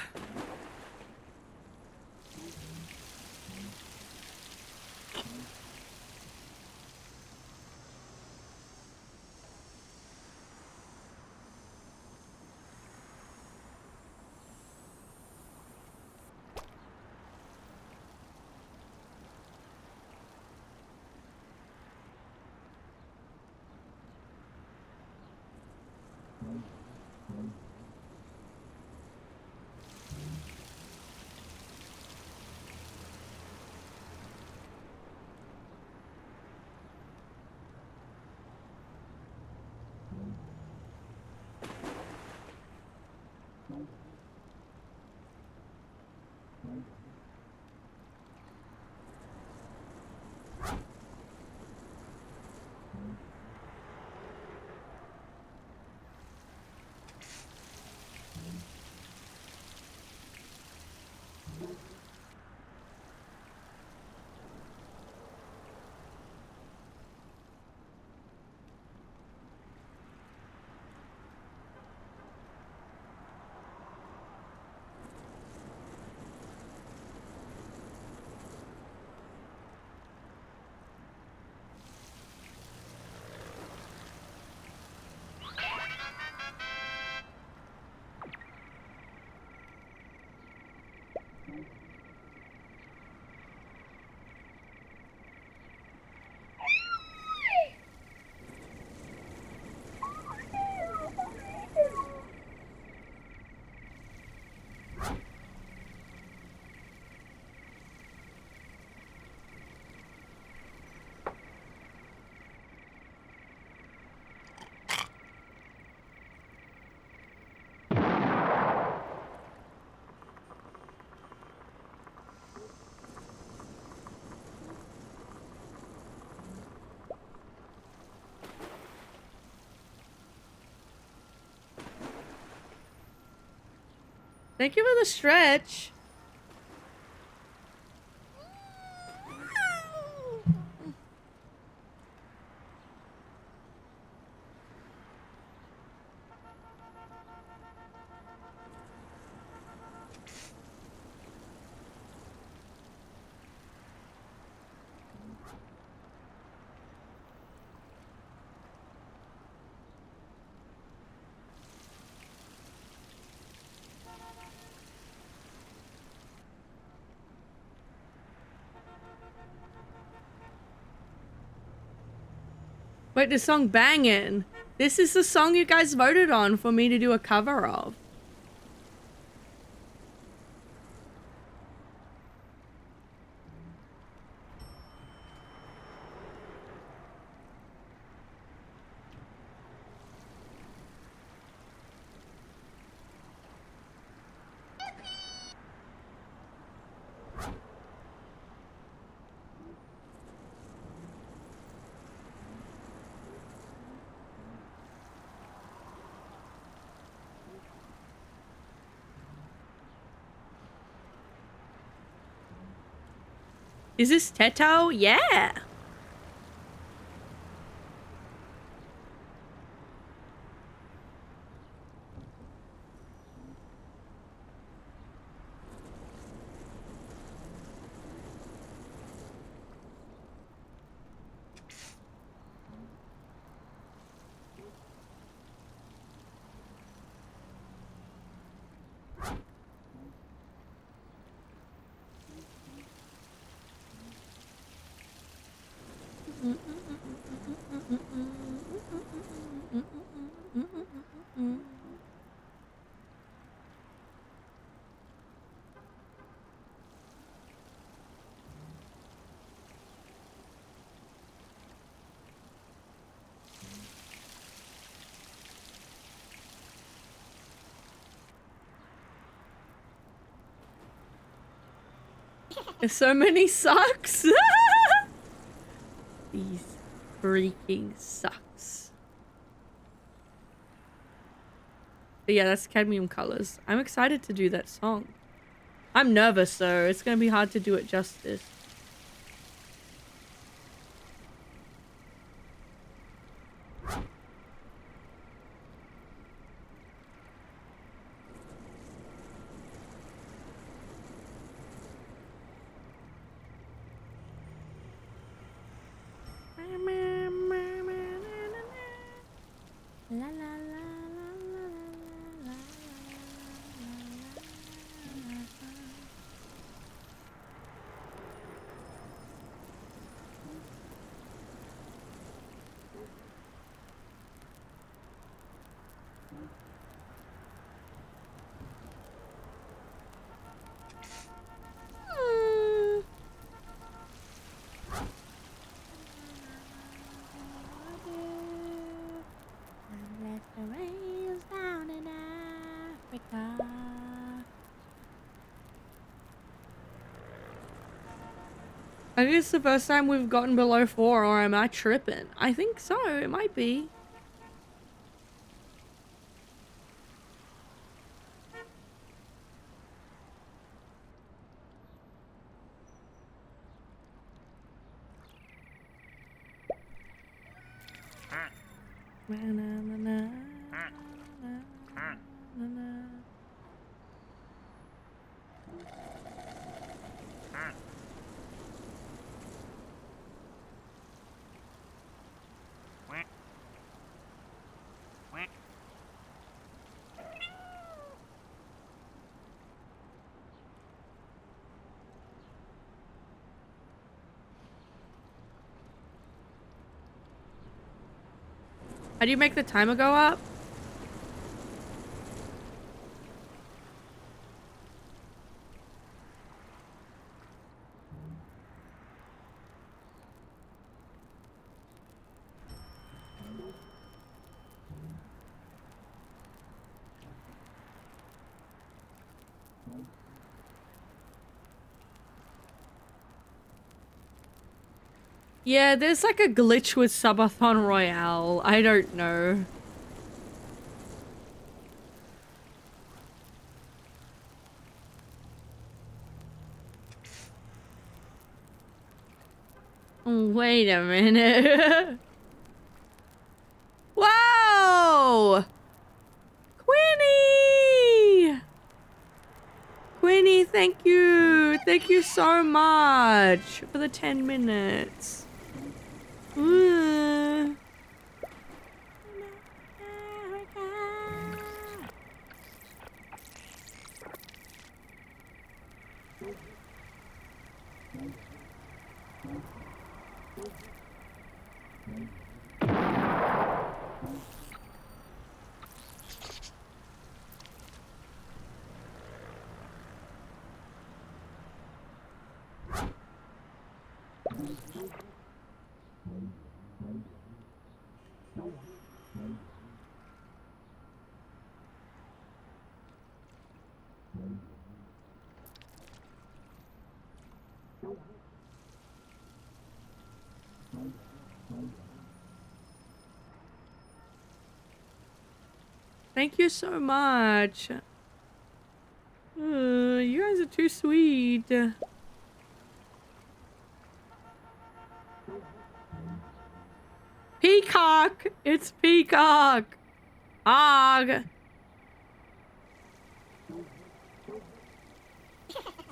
Thank you for the stretch. Wait, this song banging. This is the song you guys voted on for me to do a cover of. Is this Teto? Yeah. There's so many sucks. These freaking sucks. But yeah, that's cadmium colors. I'm excited to do that song. I'm nervous though. It's gonna be hard to do it justice. I think it's the first time we've gotten below 4, or am I tripping? I think so, it might be. How do you make the timer go up? Yeah, there's like a glitch with Subathon Royale. I don't know. Wait a minute. Whoa! Quinny! Quinny, thank you. Thank you so much for the 10 minutes. Thank you so much. You guys are too sweet. Peacock! It's Peacock! Og!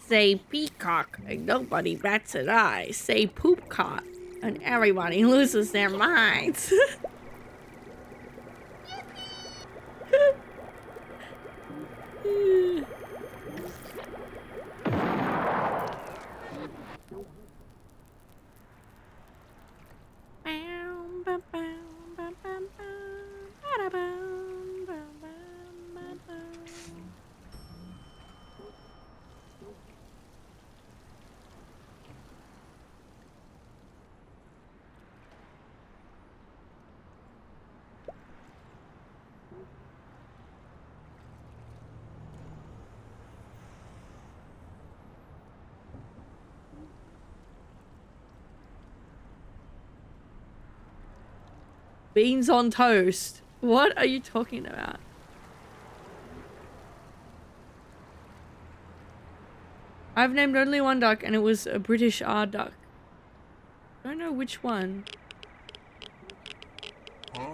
Say peacock and nobody bats an eye. Say poopcock and everybody loses their minds. Beans on toast. What are you talking about? I've named only one duck and it was a British R duck. I don't know which one. Huh?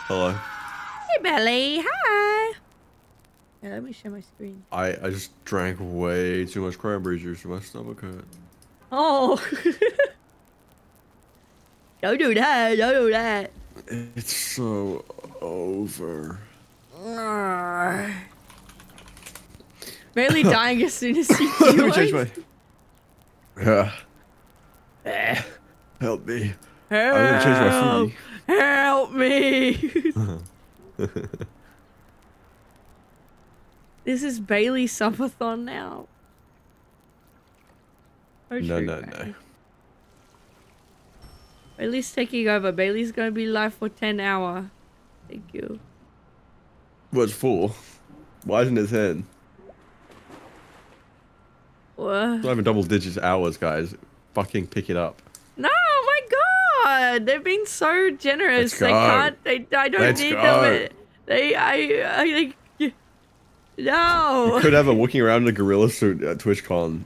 Hello. Hey Belly, hi. Yeah, let me share my screen. I just drank way too much cranberry juice and my stomach hurt. Oh. Don't do that, don't do that. It's so over. Barely dying as soon as you Let do me change it. my. Help me. I'm gonna change my food. Help me. This is Bailey subathon now. Oh, No, true, no, right. no. Bailey's taking over. Bailey's gonna be live for 10 hours. Thank you. What's 4? Why isn't it 10? What? It's not even double digits hours, guys. Fucking pick it up. No, my God! They've been so generous. Let's They go. can't. I don't Let's need go. them. No. You could have a walking around in a gorilla suit at TwitchCon.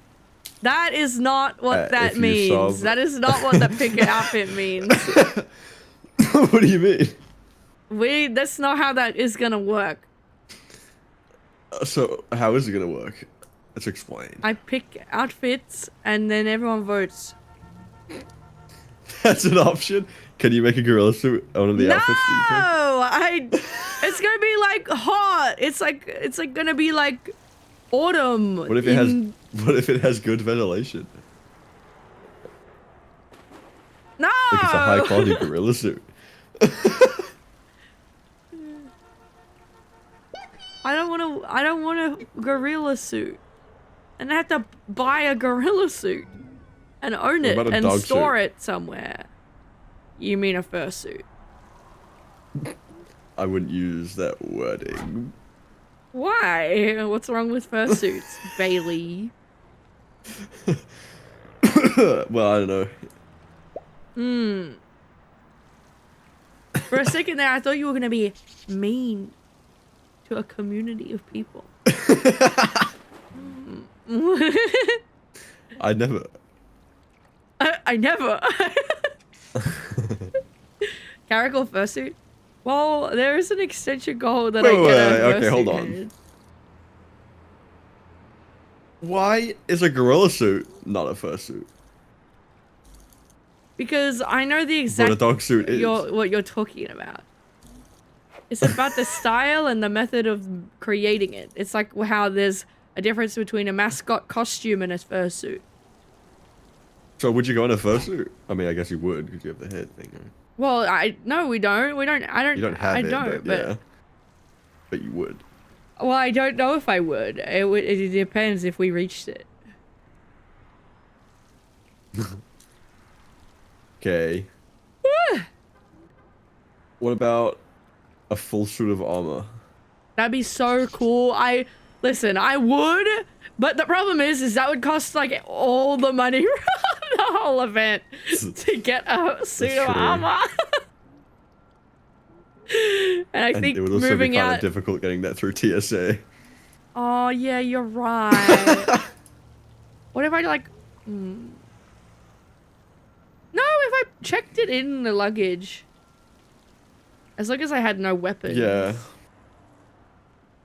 That is not what that if you means. solve- That is not what the pick outfit means. What do you mean? That's not how that is gonna work. So, how is it gonna work? Let's explain. I pick outfits and then everyone votes. That's an option? Can you make a gorilla suit one of the outfits that you pick? It's gonna be like hot. It's like gonna be like autumn. What if it has good ventilation? No. Like it's a high quality gorilla suit. I don't want a gorilla suit. And I have to buy a gorilla suit and own it about a and dog store suit? it somewhere. You mean a fursuit? I wouldn't use that wording. Why? What's wrong with fursuits, Bailey? Well, I don't know. Hmm. For a second there, I thought you were gonna be mean to a community of people. I never. I never. CARACAL fursuit? Well, there is an extension goal that I Wait, get a wait, okay, fursuit hold on. head. Why is a gorilla suit not a fursuit? Because I know the But exact a dog suit is. what you're talking about. It's about the style and the method of creating it. It's like how there's a difference between a mascot costume and a fursuit. So would you go in a fursuit? I mean, I guess you would because you have the head thing, right? Well, no, we don't. We don't. I don't. You don't have I it, don't. but yeah. But you would. Well, I don't know if I would. It depends if we reached it. Okay. What about a full suit of armor? That'd be so cool. Listen, I would, but the problem is that would cost like all the money from the whole event to get a suit of true. armor. And I think it would also be moving kind out. of difficult getting that through TSA. Oh yeah, you're right. What if I like? No, if I checked it in the luggage. As long as I had no weapons. Yeah.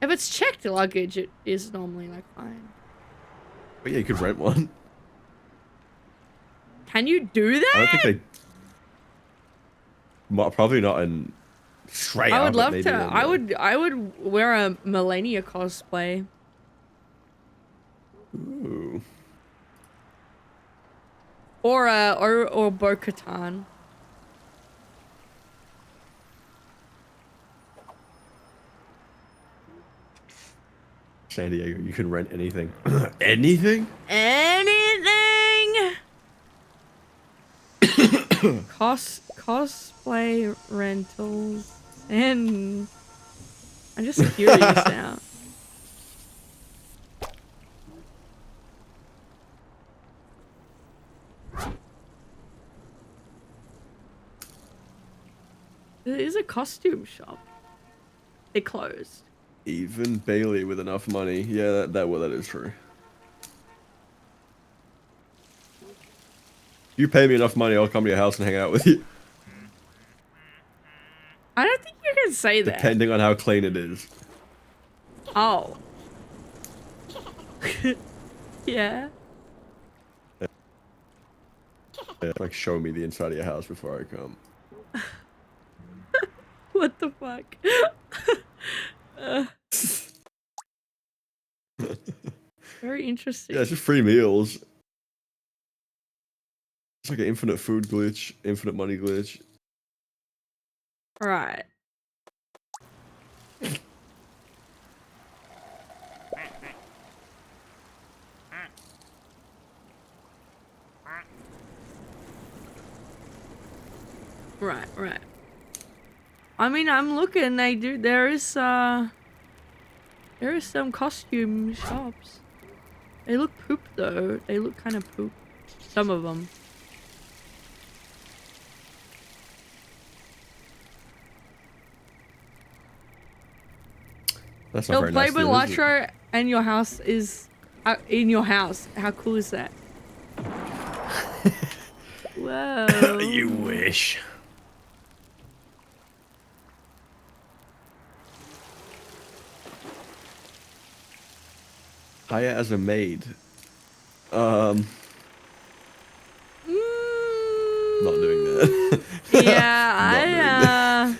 If it's checked luggage, it is normally like fine. But yeah, you could rent one. Can you do that? I don't think they. Probably not in. Straight I up, would but love maybe to. on I would wear a Melania cosplay. Ooh. Or Bo-Katan. San Diego, you can rent anything. Anything? Anything. Cosplay rentals and I'm just curious now. There is a costume shop. They closed. Even Bailey with enough money. Yeah, that is true. You pay me enough money, I'll come to your house and hang out with you. I don't think you can say that. Depending on how clean it is. Oh. Yeah. Yeah, like show me the inside of your house before I come. What the fuck? Very interesting. Yeah, it's just free meals. It's like an infinite food glitch, infinite money glitch. Right. Right. I mean, I'm looking. There is some costume shops. They look poop though. They look kind of poop. Some of them. That's not They'll very play nice. Is it? Balatro and your house is in your house. How cool is that? Whoa. You wish. Hire as a maid. Not doing that. Yeah,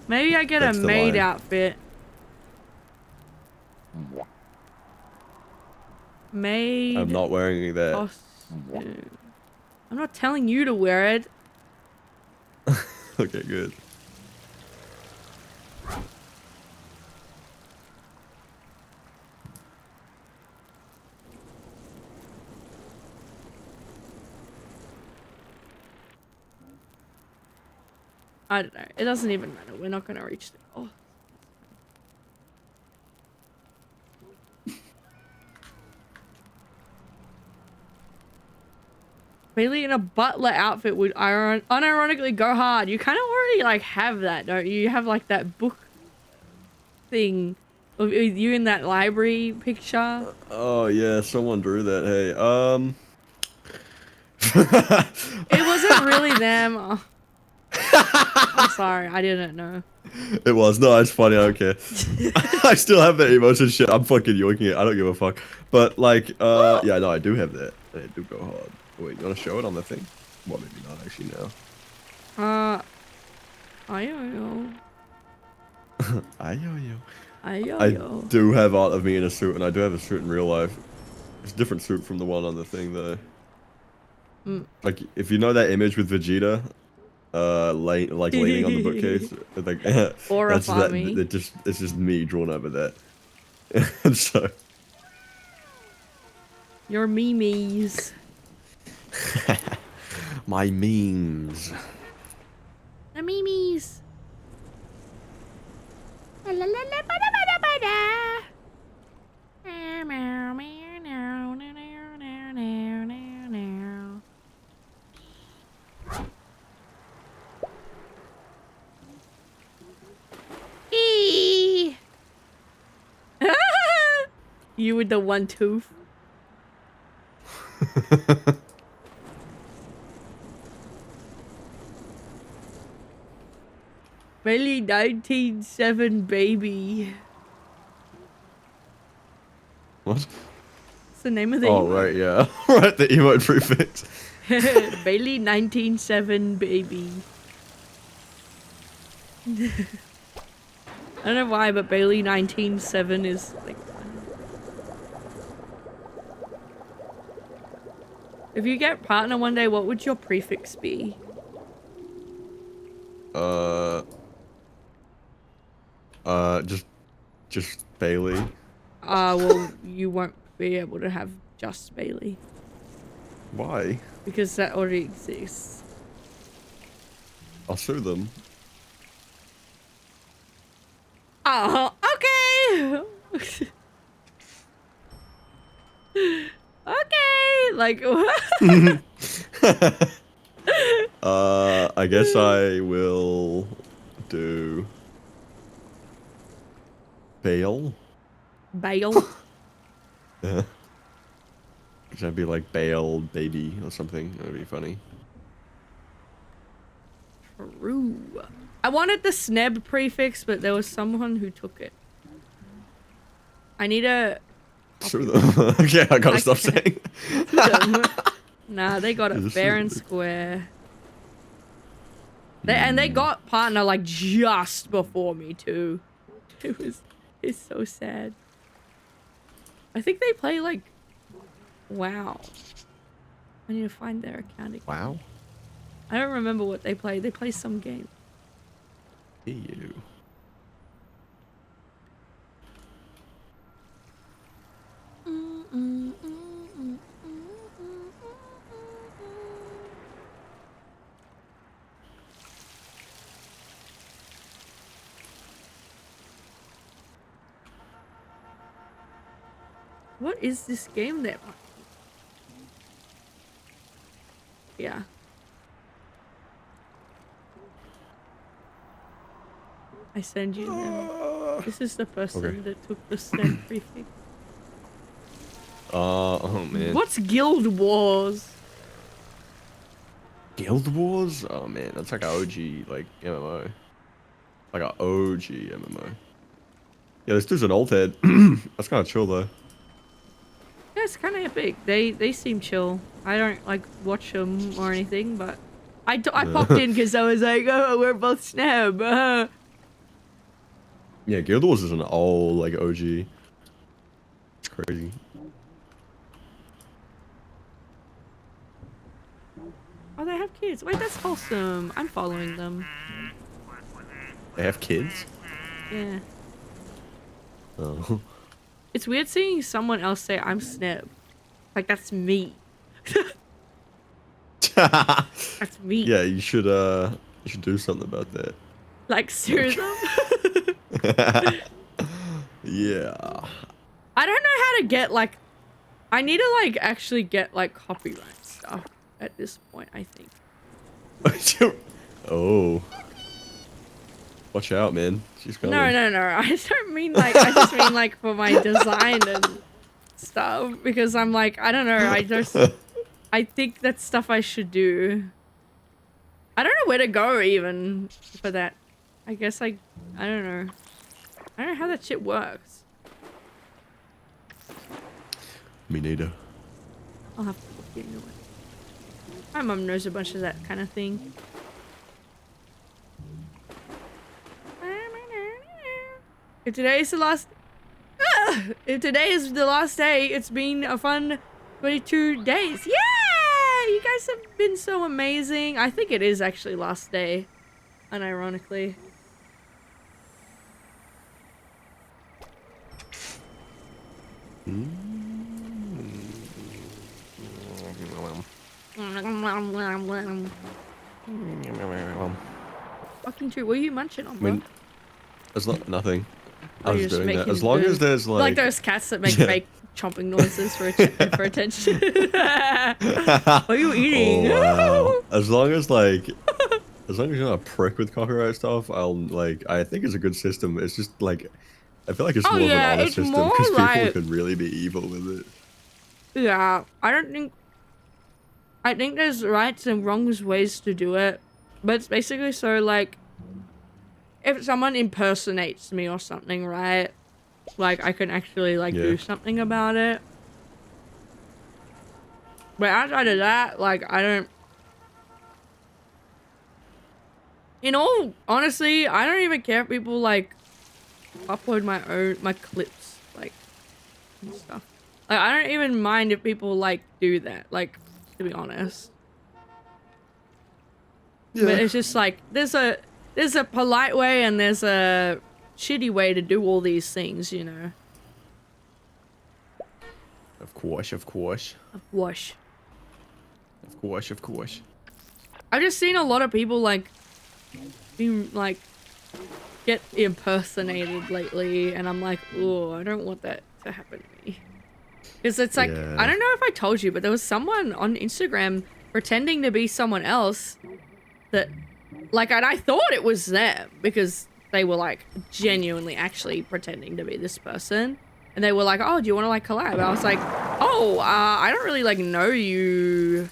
maybe I get That's a the maid line. outfit. Maid. I'm not wearing that. Costume. I'm not telling you to wear it. Okay, good. I don't know. It doesn't even matter. We're not gonna reach the goal. Bailey in a butler outfit would unironically go hard. You kind of already like have that, don't you? You have like that book thing of you in that library picture. Oh yeah, someone drew that. Hey, It wasn't really them. Oh. I'm sorry, I didn't know. It was. No, it's funny. I don't care. I still have that emotion shit. I'm fucking yoinking it. I don't give a fuck. But like, yeah, no, I do have that. They do go hard. Wait, you wanna show it on the thing? Well, maybe not actually now. I don't know. I do have art of me in a suit, and I do have a suit in real life. It's a different suit from the one on the thing, though. Like, if you know that image with Vegeta, leaning on the bookcase, like, that's that. It's just me drawn over that. And so. Your memes. My memes. The memes. You with the one tooth. Really 1907 baby. What? What's the name of the Oh, emote? right, yeah. Right, the emote prefix. Bailey 1907 baby. I don't know why, but Bailey 197 is like. If you get partner one day, what would your prefix be? Just Bailey. Well, you won't be able to have just Bailey. Why? Because that already exists. I'll sue them. Oh, okay. Okay, like what? I guess I will do bail. Bail. Yeah. That'd be like bail baby or something. That'd be funny. True. I wanted the Sneb prefix, but there was someone who took it. I need a. Sue them. Okay, I gotta stop saying. Nah, they got it Just fair sue and them. square. And they got partner like just before me too. It's so sad. I think they play like WoW. I need to find their account again. Wow. I don't remember what they play. They play some game. Ew. What is this game that? Yeah. I send you them. This is the person Okay. that took the Sneb prefix. Oh man. What's Guild Wars? Guild Wars? Oh man, that's like an OG like MMO. Like an OG MMO. Yeah, this dude's an old head. That's kind of chill though. Yeah, it's kind of epic. They seem chill. I don't like watch them or anything, but I popped in because I was like, oh, we're both Sneb. Yeah, Guild Wars is an old like OG. It's crazy. Oh, they have kids. Wait, that's wholesome. I'm following them. They have kids? Yeah. Oh. It's weird seeing someone else say I'm Sneb. Like that's me. That's me. Yeah, you should do something about that. Like seriously. Yeah. I don't know how to get like. I need to like actually get like copyright stuff. at this point, I think. Oh. Watch out, man. She's coming. No. I don't mean like, I just mean like for my design and stuff. Because I'm like, I don't know. I think that's stuff I should do. I don't know where to go even for that. I guess I don't know. I don't know how that shit works. Me neither. I'll have to look into it. My mum knows a bunch of that kind of thing. If today is the last... if today is the last day, it's been a fun 22 days. Yeah! You guys have been so amazing. I think it is actually last day. Unironically. Fucking true. What are you munching on, bro? I mean, there's nothing. Oh, I was you're just doing that. making As long food. as there's like... Like those cats that make Yeah. fake chomping noises for attention. What are you eating? Oh, wow. As long as like... As long as you're not a prick with copyright stuff, I think it's a good system. It's just like... I feel like it's Oh, more yeah, of an honest it's system more because people like- could really be evil with it. Yeah, I think there's rights and wrongs ways to do it. But it's basically so like... If someone impersonates me or something, right? Like, I can actually, like, do Yeah. something about it. But outside of that, like, I don't... In all honesty, I don't even care if people, like, upload my clips, like, and stuff. Like, I don't even mind if people, like, do that, like, to be honest. Yeah. But it's just, like, there's a polite way and there's a shitty way to do all these things, you know. Of course, of course. Wash. Of course, of course. I've just seen a lot of people like being like get impersonated lately, and I'm like, oh, I don't want that to happen to me. Because it's like, Yeah. I don't know if I told you, but there was someone on Instagram pretending to be someone else that, like, and I thought it was them because they were like genuinely actually pretending to be this person. And they were like, oh, do you want to like collab? And I was like, oh, I don't really like know you.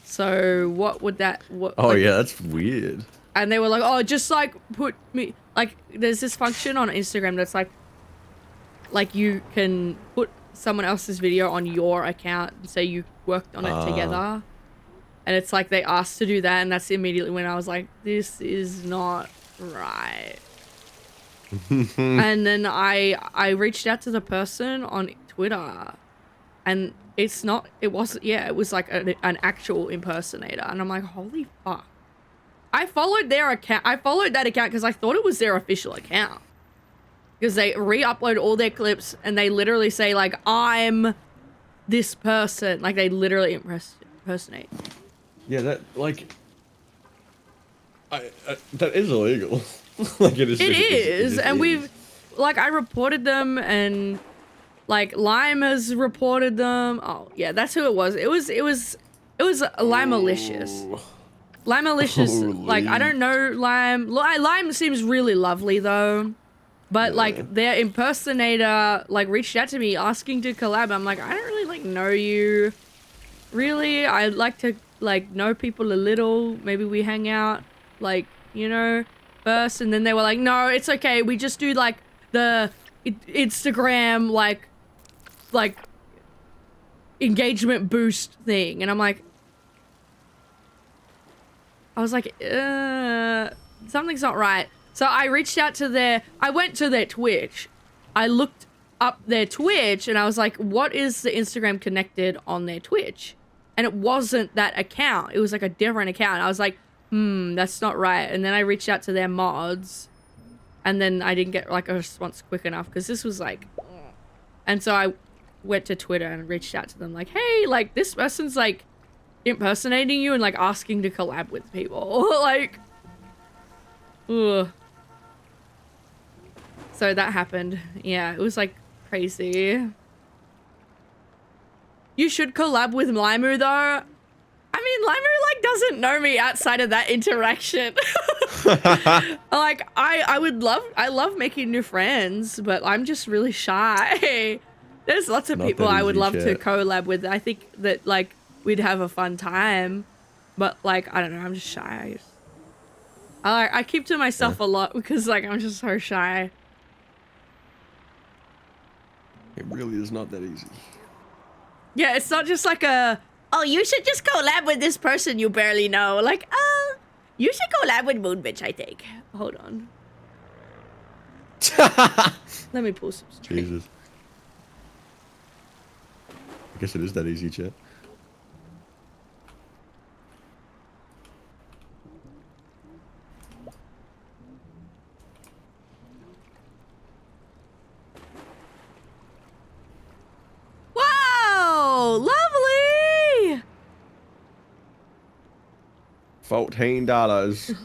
So what would that, what? Oh like, yeah, that's weird. And they were like, oh, just like put me, like there's this function on Instagram that's like you can put someone else's video on your account and say you worked on it together. And it's like they asked to do that, and that's immediately when I was like, this is not right. And then I reached out to the person on Twitter, and it was like an actual impersonator, and I'm like, holy fuck. I followed their account. I followed that account because I thought it was their official account. Because they re-upload all their clips, and they literally say like, I'm this person. Like they literally impersonate. Yeah, that like, that is illegal. Like it is. It is, and we've, like, I reported them, and like Lime has reported them. Oh yeah, that's who it was. It was Lime Malicious. Lime Malicious, like I don't know Lime. Lime seems really lovely though, but like their impersonator like reached out to me asking to collab. I'm like, I don't really like know you. Really, I'd like to like know people a little. Maybe we hang out, like, you know, first. And then they were like, no, it's okay. We just do like the Instagram like engagement boost thing. And I'm like, I was like, something's not right. So I reached out to I went to their Twitch. I looked up their Twitch and I was like, what is the Instagram connected on their Twitch? And it wasn't that account. It was like a different account. I was like, that's not right. And then I reached out to their mods, and then I didn't get like a response quick enough because this was like, and so I went to Twitter and reached out to them like, hey, like this person's like impersonating you and like asking to collab with people. Like, ugh. So that happened. Yeah, it was like crazy. You should collab with Limu though. I mean, Limer like doesn't know me outside of that interaction. Like I love making new friends, but I'm just really shy. There's lots of Not people that I would easy, love to chat. collab with. I think that like we'd have a fun time, but like I don't know, I'm just shy. I keep to myself a lot because like I'm just so shy. It really is not that easy. Yeah, it's not just like a, oh, you should just collab with this person you barely know. Like, oh, you should collab with Moon Bitch, I think. Hold on. Let me pull some strings. Jesus. I guess it is that easy, chat. Wow, lovely. $14.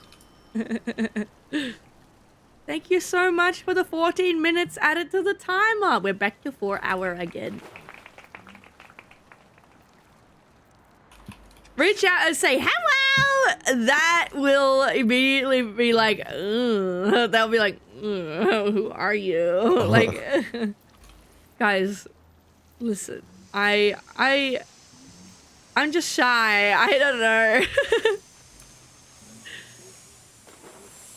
Thank you so much for the 14 minutes added to the timer. We're back to 4 hour again. Reach out and say hello. That will immediately be like, ugh. They'll be like, ugh, who are you? Like, guys, listen. I'm just shy. I don't know.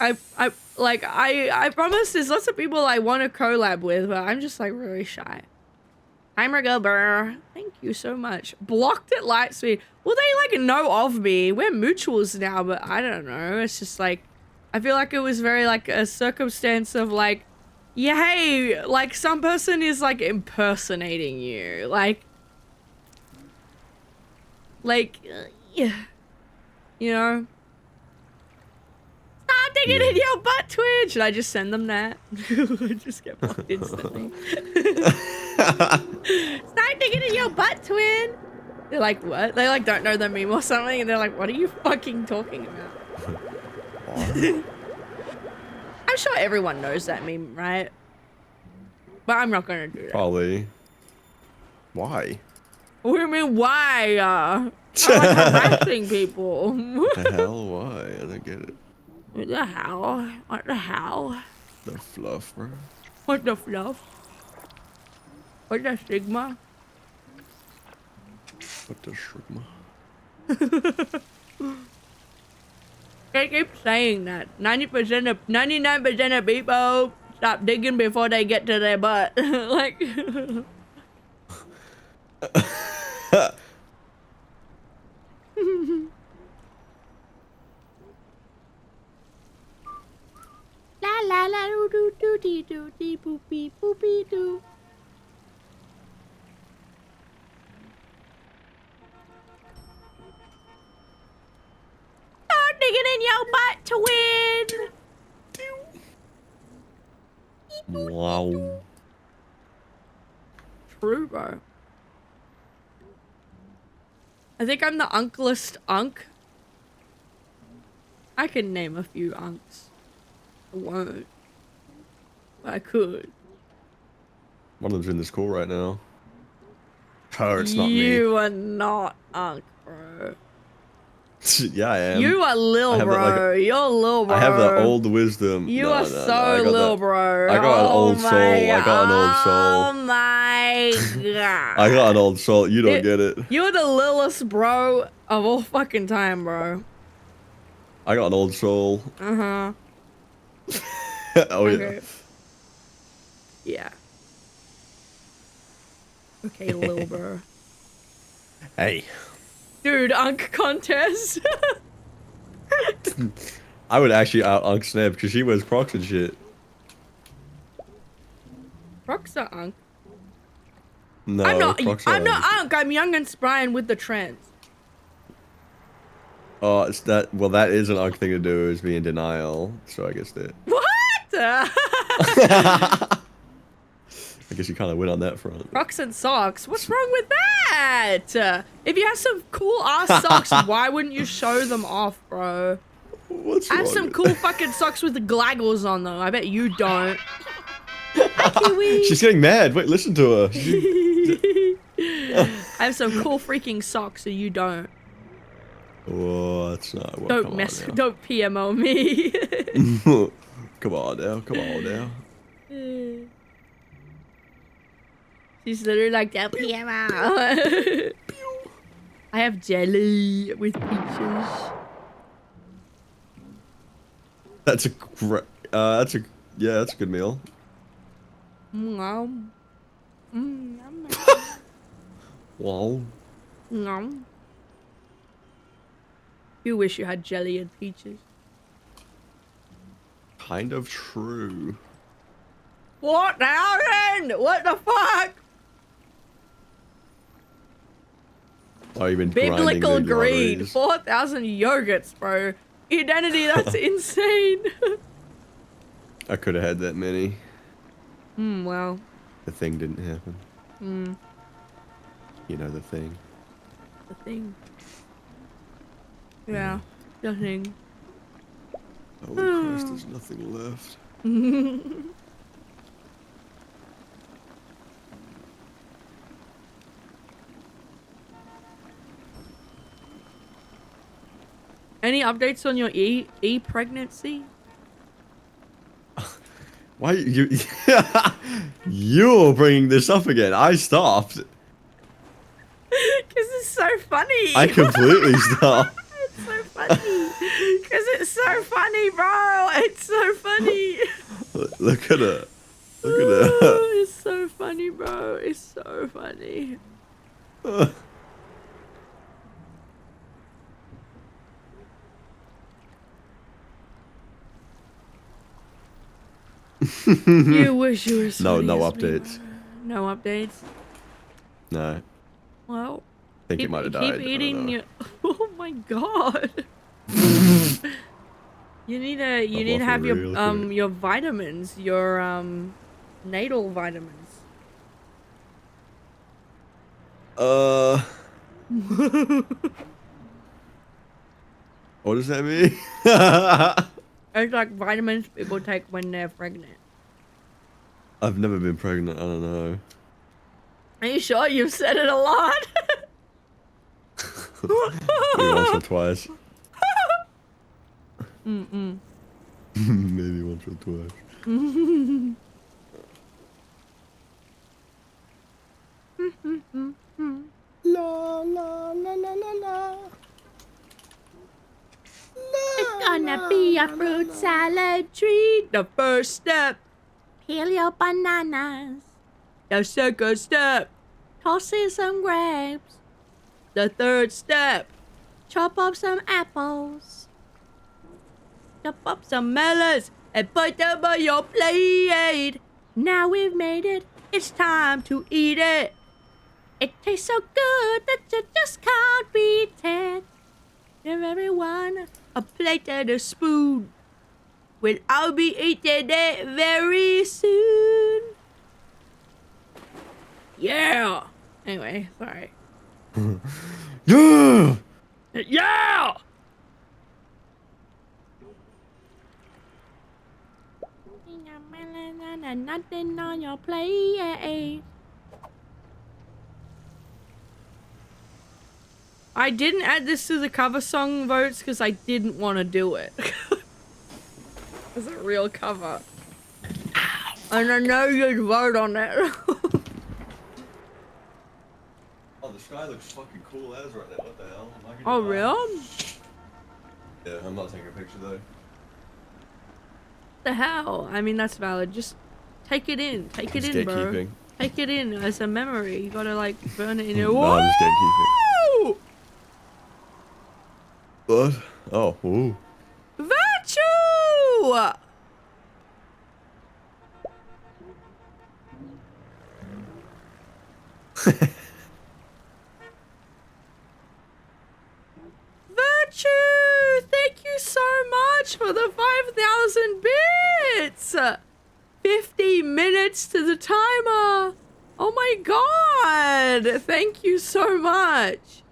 I promise there's lots of people I want to collab with, but I'm just like really shy. I'm Regober. Thank you so much. Blocked at light speed. Well, they like know of me. We're mutuals now, but I don't know. It's just like, I feel like it was very like a circumstance of like, yeah, hey, like some person is like impersonating you. Yeah, you know? Stop digging in your butt, Twitch. Should I just send them that? I just get blocked instantly. Stop digging in your butt, twin. They're like, what? They like don't know the meme or something, and they're like, what are you fucking talking about? I'm sure everyone knows that meme, right? But I'm not gonna do that. Probably. Why? What do you mean, why? I'm like harassing people. The hell? Why? I don't get it. What the hell? What the hell? The fluff, bro. What the fluff? What the stigma? What the shrigma? They keep saying that 99% of people stop digging before they get to their butt. Like, la la la doo doo doo dee doo dee boopy boopy doo. Start digging in your butt to win. Wow. True, bro. I think I'm the unklest unk. I can name a few unks. I won't. But I could. One of them's in this call right now. Oh, it's not me. You are not unk, bro. Yeah, I am. You are lil, bro. You're lil, bro. I have the old wisdom. You No, are no, so no, I got lil, that. bro. I got an old soul. I got an old Oh soul. my god. I got an old soul. You don't get it. You're the lilest bro of all fucking time, bro. I got an old soul. Uh-huh. Oh, Okay. Yeah. Okay, lil bro. yeah. Hey. Dude, unk contest. I would actually out-unk Sneb because she wears Crocs and shit. Crocs are unk. No, I'm not Crocs are unk. I'm young and spry and with the trends. Oh, it's that. Well, that is an unk thing to do. Is be in denial. So I guess that. What? I guess you kind of win on that front. Crocs and socks. What's wrong with that? If you have some cool ass socks, why wouldn't you show them off, bro? What's I have wrong some with- cool fucking socks with the glaggles on them. I bet you don't. Hi, Kiwi. She's getting mad. Wait, listen to her. I have some cool freaking socks, so you don't. Oh, that's not. Well, Don't come mess. on now. Don't PMO me. Come on now. Come on now. She's literally like, don't PMO. I have jelly with peaches. That's a great. That's a good meal. Nom. Nom. Wow. Nom. You wish you had jelly and peaches. Kind of true. What now then? What the fuck? Oh, you've been Biblical grinding the greed. arteries. 4,000 yogurts, bro. Identity, that's insane. I could have had that many. Well. The thing didn't happen. Hmm. You know the thing. The thing. Yeah. The thing. Holy Christ, there's nothing left. Any updates on your pregnancy? Why you? You're bringing this up again. I stopped. Because it's so funny. I completely stopped. It's so funny. Because it's so funny, bro. It's so funny. Look at it. Look at it. It's so funny, bro. It's so funny. You wish you were No funny as me, updates. bro. No updates. No. Well, I think it might have died. Keep eating your. Oh my god. You need to have your your vitamins, your natal vitamins. What does that mean? It's like vitamins people take when they're pregnant. I've never been pregnant. I don't know. Are you sure? You've said it a lot. Maybe once or twice. Mm-mm. Maybe once or twice. La la la la la la. It's gonna be a fruit salad treat. The first step, peel your bananas. The second step, toss in some grapes. The third step, chop up some apples. Chop up some melons and put them on your plate. Now we've made it. It's time to eat it. It tastes so good that you just can't beat it. Give everyone a plate and a spoon. Well, I'll be eating it very soon. Yeah. Anyway, sorry. Yeah. Yeah. Nothing on your plate. I didn't add this to the cover song votes because I didn't want to do it. It's a real cover. And I know you'd vote on it. Oh, the sky looks fucking cool as right now. What the hell? Oh, real? Yeah, I'm not taking a picture though. The hell? I mean, that's valid. Just take it in. Take it in, bro. Gatekeeping. Take it in as a memory. You gotta, like, burn it in your... No, I'm just gatekeeping. Woo! What? Oh, ooh. Virtue! Virtue! Thank you so much for the 5,000 bits! 50 minutes to the timer! Oh my god! Thank you so much!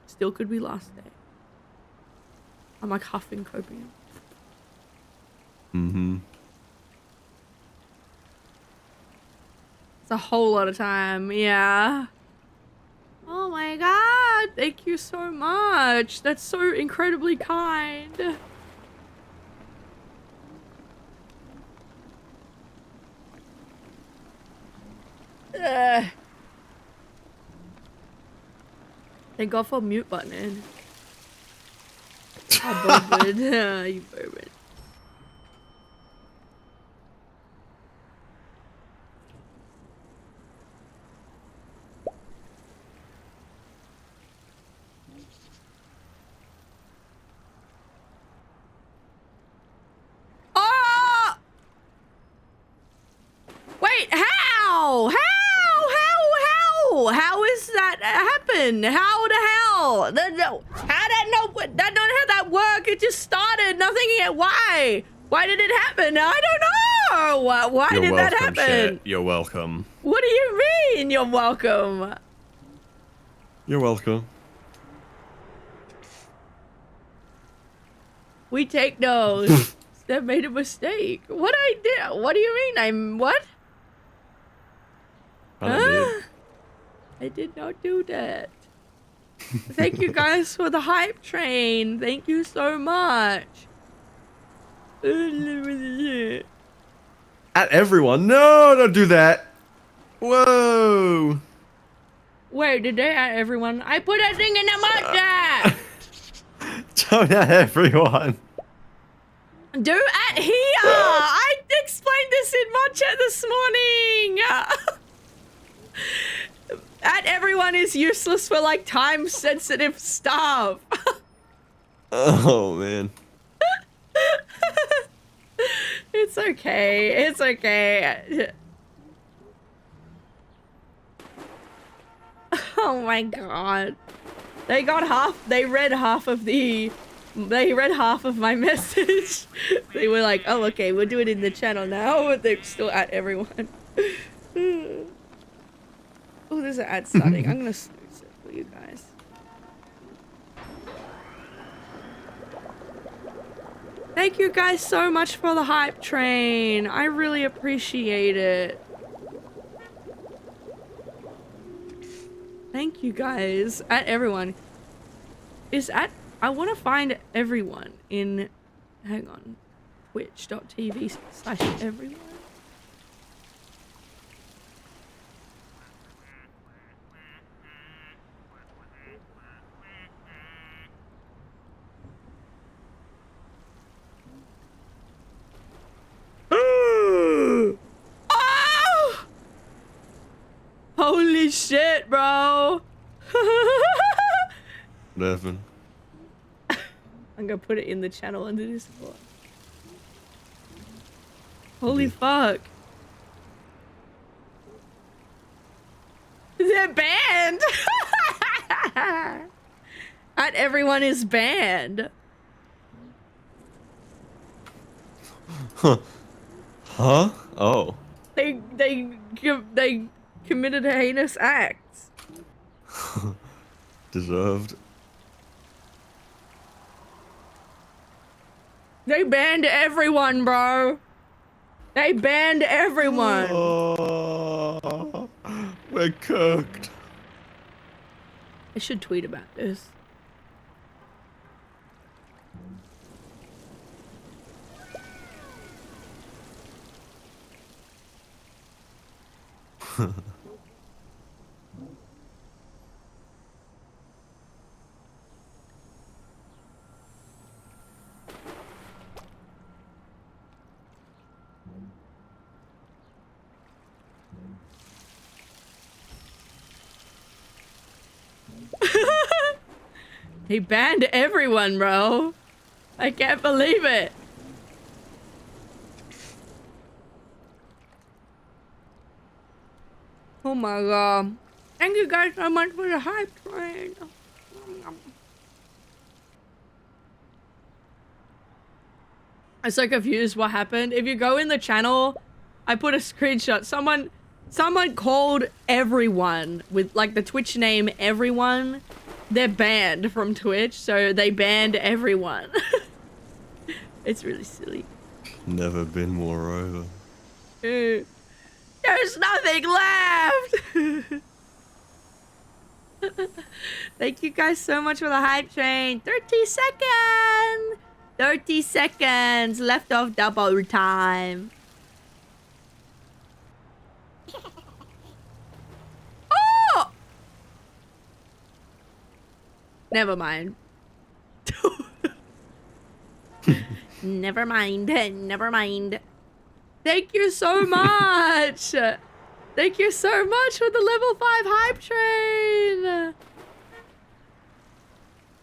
Still could be last day. I'm like huffing copium. Mm-hmm. a whole lot of time. Yeah. Oh my god. Thank you so much. That's so incredibly kind. Thank God for mute button. Oh, bourbon. You bourbon. Oh! Wait, how? How is that happen? How the hell? How that no? That don't how that work? It just started. Nothing yet. Why? Why did it happen? I don't know. Why did that happen? Chat. You're welcome. What do you mean? You're welcome. You're welcome. We take those. That made a mistake. What I did? What do you mean? I'm what? I did not do that. Thank you guys for the hype train. Thank you so much. At everyone. No, don't do that. Whoa. Where did they at everyone? I put that thing in the mud there. Don't at everyone. Do at here. I explained this in my chat this morning. At everyone is useless for like time sensitive stuff. Oh man. It's okay. It's okay. Oh my god. They read half of my message. They were like, oh okay, we'll do it in the channel now, but they're still at everyone. Oh, there's an ad starting. I'm gonna snooze it for you guys. Thank you guys so much for the hype train. I really appreciate it. Thank you guys. At everyone. I want to find everyone in, hang on, twitch.tv/everyone. Oh! Holy shit, bro. Nothing. I'm gonna put it in the channel under Discord. Holy fuck. They're banned. At everyone is banned. Huh? Oh. They committed heinous acts. Deserved. They banned everyone, bro. They banned everyone. Oh, we're cooked. I should tweet about this. He banned everyone, bro. I can't believe it. Oh my god. Thank you guys so much for the hype train. I'm so confused what happened. If you go in the channel, I put a screenshot. Someone called everyone with like the Twitch name everyone. They're banned from Twitch, so they banned everyone. It's really silly. Never been more over. There's nothing left. Thank you guys so much for the hype train. 30 seconds. 30 seconds left of double time. Oh! Never mind. Never mind. Never mind. Thank you so much. Thank you so much for the level 5 hype train.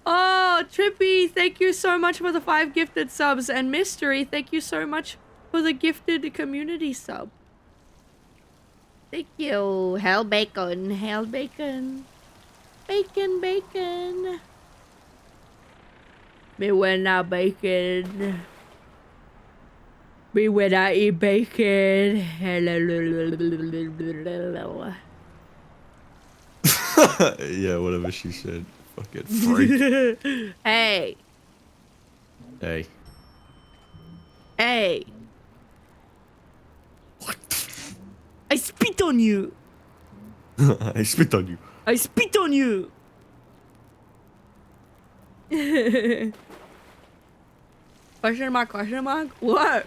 Oh, Trippy, thank you so much for the 5 gifted subs. And Mystery, thank you so much for the gifted community sub. Thank you. Hell bacon. Hell bacon. Bacon, bacon. Me when I bacon. Me when I eat bacon. Yeah, whatever she said. Fucking freak. Hey. Hey. Hey. I spit on you. I spit on you. I spit on you. Question mark, question mark? What?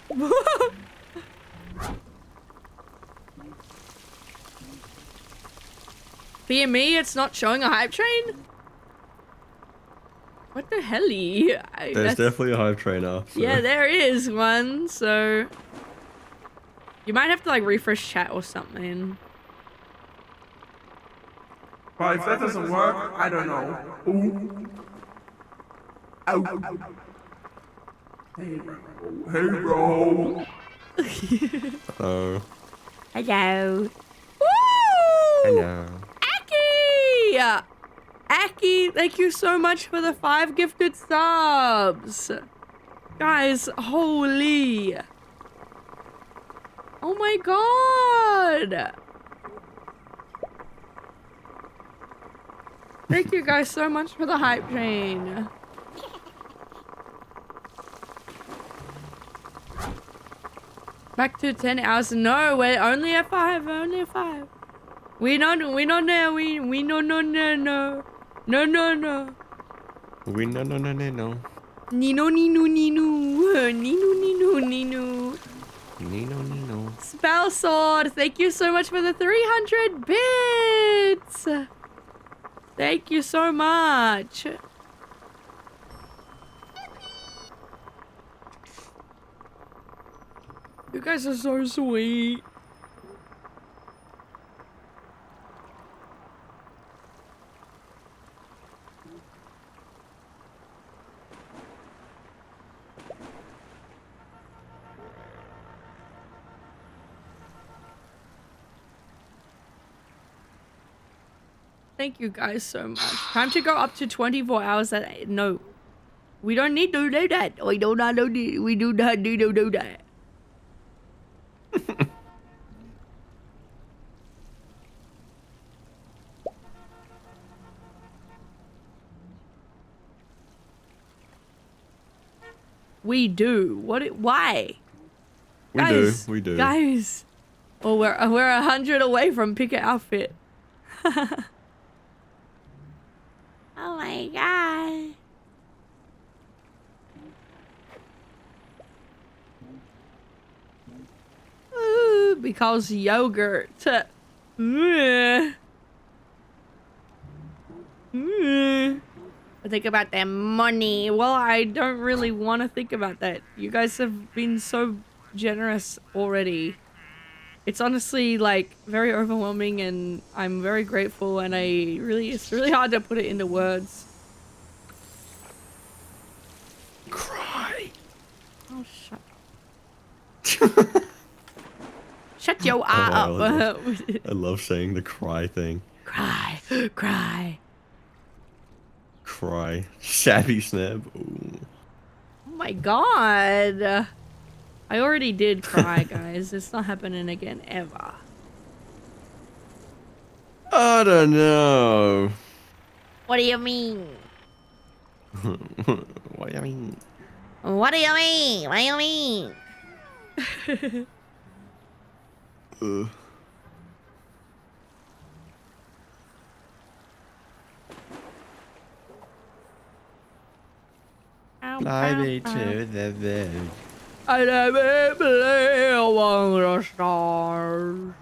For me, it's not showing a hype train? What the helly? There's definitely a hype train up. So. Yeah, there is one, so... You might have to, like, refresh chat or something. But if that doesn't work, I don't know. Ooh. Ow. Hey, bro. Hey, bro. Oh. Hello. Woo! Hello. Aki! Aki, thank you so much for the 5 gifted subs. Guys, holy. Oh my god. Thank you guys so much for the hype train. Back to 10 hours. No, we're only at 5. Only at 5. We no no. We no no no. We no no no no. No no no. We no. Nino nino nino. Nino nino nino. Nino. Spell sword. Thank you so much for the 300 bits. Thank you so much. You guys are so sweet. Thank you guys so much. Time to go up to 24 hours. No. We don't need to do that. We do not need to do that. We do. Why? We do. Guys. Well, we're 100 away from pick an outfit. Oh my god. Ooh, because yogurt. I think about that money. Well, I don't really want to think about that. You guys have been so generous already. It's honestly like very overwhelming, and I'm very grateful, and it's really hard to put it into words. Cry. Oh, shut up. Shut your eye up. I love saying the cry thing. Cry. Cry. Cry. Shabby Sneb. Ooh. Oh my god. I already did cry, guys. It's not happening again, ever. I don't know. What do you mean? What do you mean? What do you mean? What do you mean? Fly me to the moon. I never believe on the stars.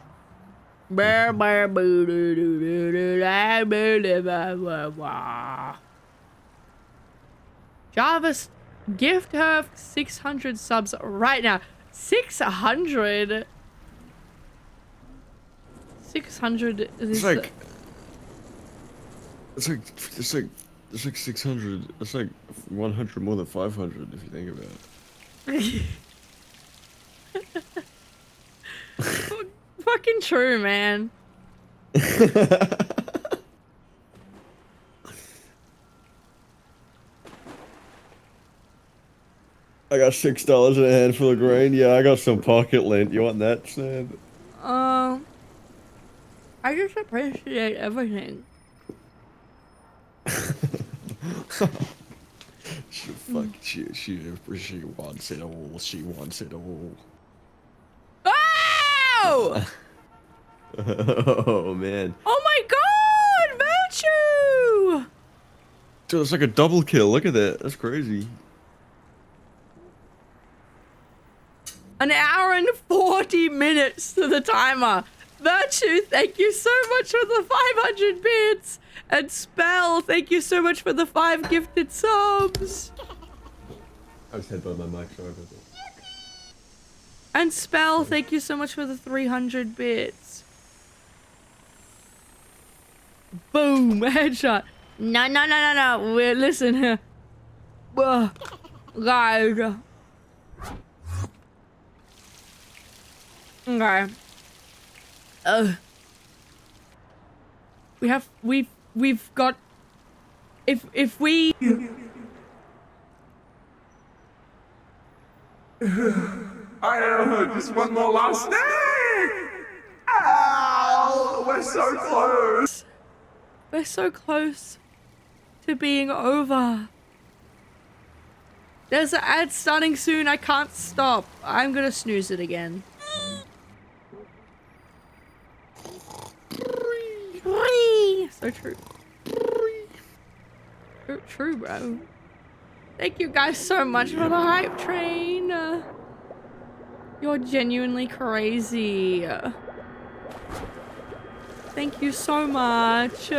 Bear, bear, boo, doo, doo, doo, doo, I believe, blah, blah, blah. Jarvis, gift her 600 subs right now. 600? 600 is It's like 600. It's like 100 more than 500 if you think about it. fucking true, man. I got $6 in a handful of grain. Yeah, I got some pocket lint. You want that, Sneb? I just appreciate everything. She wants it all. She wants it all. Oh! Oh man. Oh my god! Virtue! Dude, it's like a double kill. Look at that. That's crazy. An hour and 40 minutes to the timer. Virtue, thank you so much for the 500 bits. And Spell, thank you so much for the 5 gifted subs. I was headbutting my mic, sorry about that. And Spell, thank you so much for the 300 bits. Boom, headshot. No. Listen here. Guys. Okay. We've got. If we. Just one more last day! Ow! We're so close! We're so close to being over. There's an ad starting soon. I can't stop. I'm gonna snooze it again. So true. True, bro. Thank you guys so much for the hype train. You're genuinely crazy. Thank you so much.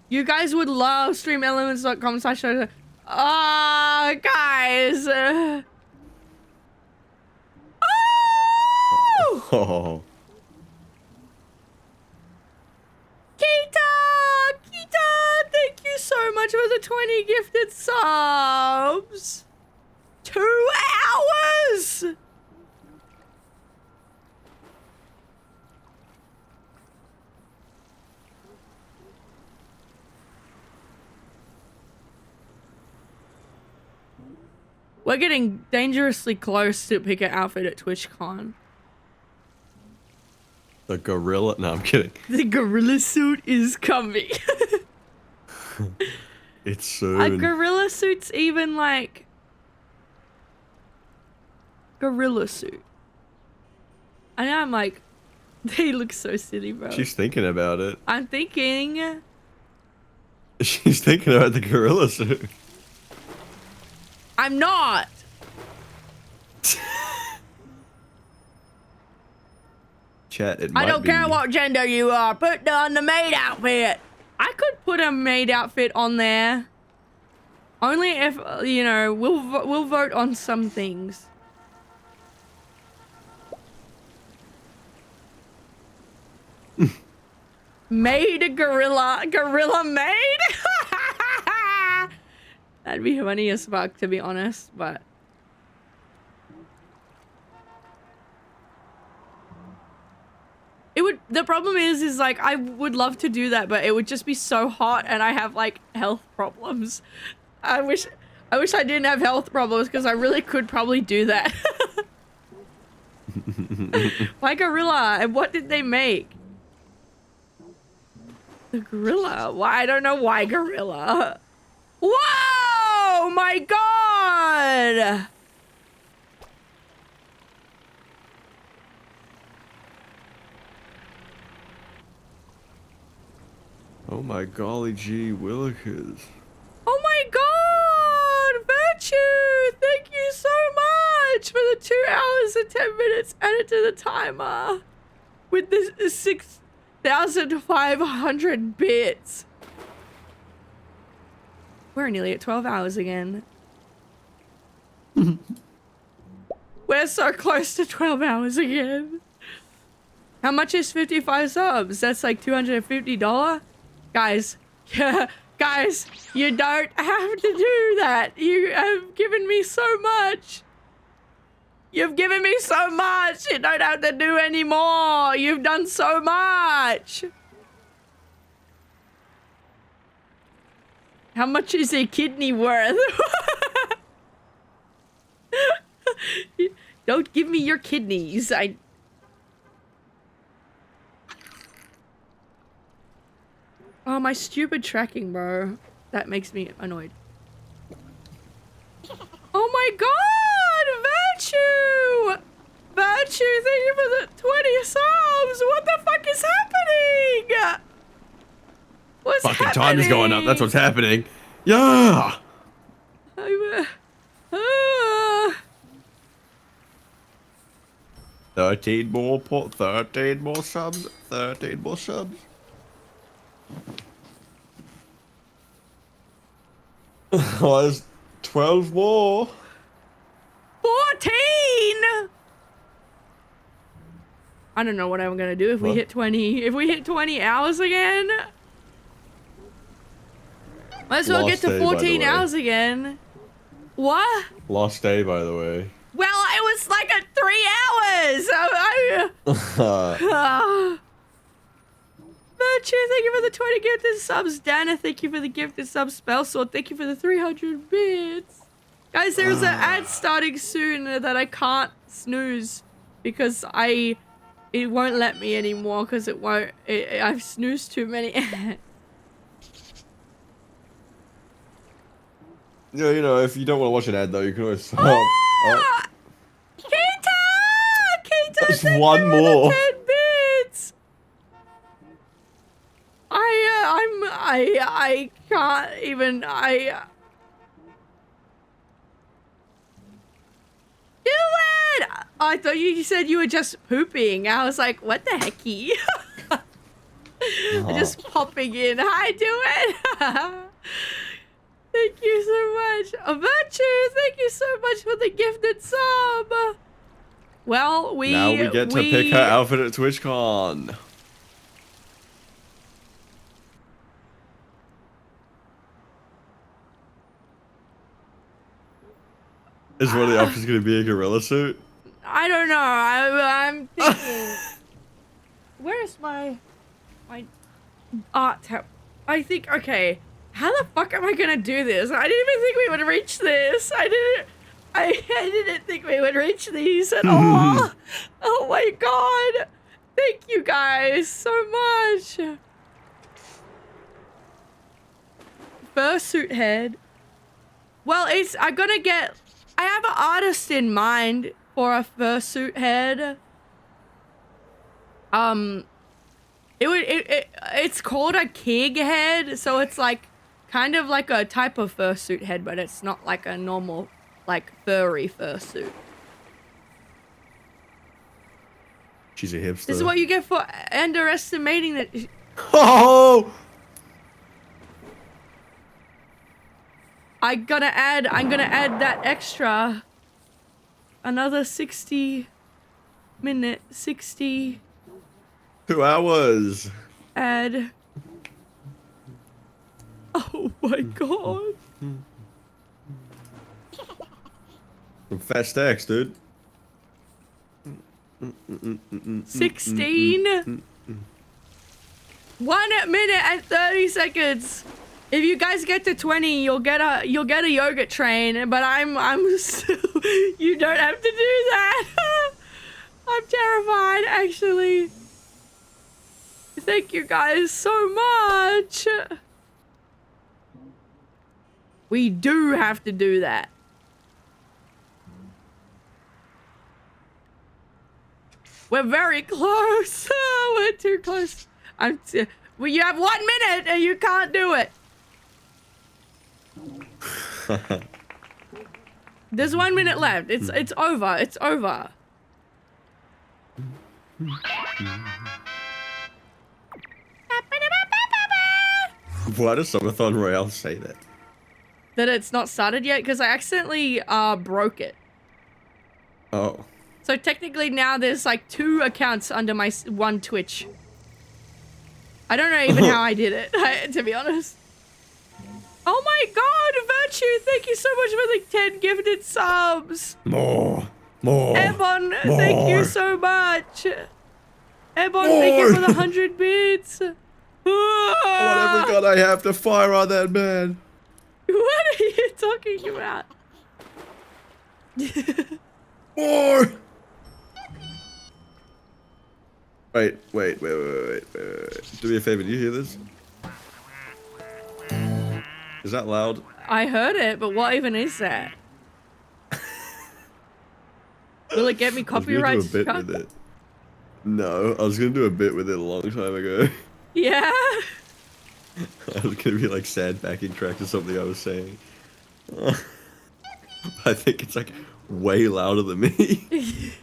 You guys would love streamelements.com/. Ah, guys. Oh. Kita, thank you so much for the 20 gifted subs. 2 hours. We're getting dangerously close to pick an outfit at TwitchCon. The gorilla? No, I'm kidding. The gorilla suit is coming. It's soon. A gorilla suit's even like... Gorilla suit. I know, I'm like... They look so silly, bro. She's thinking about it. I'm thinking... She's thinking about the gorilla suit. I'm not! Chat, it I might don't be... care what gender you are. Put on the maid outfit. I could put a maid outfit on there. Only if, you know, we'll vote on some things. Maid gorilla. Gorilla maid? That'd be funny as fuck, to be honest, but... It would, the problem is like, I would love to do that, but it would just be so hot and I have like health problems. I wish I didn't have health problems because I really could probably do that. Why gorilla? And what did they make? The gorilla? Why? I don't know why gorilla. Whoa! My God! Oh my golly gee willikers. Oh my god! Virtue! Thank you so much for the 2 hours and 10 minutes added to the timer. With the 6,500 bits. We're nearly at 12 hours again. We're so close to 12 hours again. How much is 55 subs? That's like $250? Guys, yeah, guys, you don't have to do that. You have given me so much. You've given me so much. You don't have to do any more. You've done so much. How much is a kidney worth? Don't give me your kidneys. Oh, my stupid tracking, bro. That makes me annoyed. Oh my god! Virtue! Virtue, thank you for the 20 subs! What the fuck is happening? What's Fucking happening? time is going up. That's what's happening. Yeah. 13 more subs. 13 more subs. Oh, there's 12 more. 14! I don't know what I'm gonna do if we hit 20. If we hit 20 hours again. Might as well get to 14 hours again. What? Lost day, by the way. Well, it was like at 3 hours. Virtue, thank you for the 20 gifted subs. Dana, thank you for the gifted subs. Spellsword, thank you for the 300 bits. Guys, there's an ad starting soon that I can't snooze because it won't let me anymore because it won't. I've snoozed too many ads. Yeah, you know, if you don't want to watch an ad though, you can always stop. Keita! Keita, Just thank one you more. for the 10 bits. I can't even. Do it! I thought you said you were just pooping. I was like, what the hecky? Just popping in. Hi, do it! Thank you so much. Virtue, thank you so much for the gifted sub. Well, now we get to pick her outfit at TwitchCon. Is one of the options going to be a gorilla suit? I don't know. I'm thinking. Where's my art tab? I think, okay. How the fuck am I gonna do this? I didn't even think we would reach this. I didn't think we would reach these at all. Oh my god. Thank you guys so much. Fursuit head. Well, I have an artist in mind for a fursuit head. It's called a king head, so it's like kind of like a type of fursuit head, but it's not like a normal, like, furry fursuit. She's a hipster. This is what you get for underestimating that. Oh! I'm gonna add that extra. Another 60 minute, 60. 2 hours. Add. Oh my god. Some fat stacks, dude. 16. 1 minute and 30 seconds. If you guys get to 20, you'll get a yoga train, but I'm still, you don't have to do that. I'm terrified, actually. Thank you guys so much. We do have to do that. We're very close. We're too close. Well, you have 1 minute and you can't do it. There's 1 minute left. It's over. It's over. Why does Subathon Royale say that? That it's not started yet because I accidentally broke it. Oh. So technically now there's like 2 accounts under my one Twitch. I don't know even how I did it, to be honest. Oh my god, Virtue, thank you so much for the 10 gifted subs. More. Ebon, thank you so much. Ebon, thank you for the 100 bits. Whatever gun I have to fire on that man. What are you talking about? More. Wait. Do me a favor, do you hear this? Is that loud? I heard it, but what even is that? Will it get me copyright? I was gonna do a bit with it. No, I was gonna do a bit with it a long time ago. Yeah. I was gonna be like sad backing track to something I was saying. I think it's like way louder than me.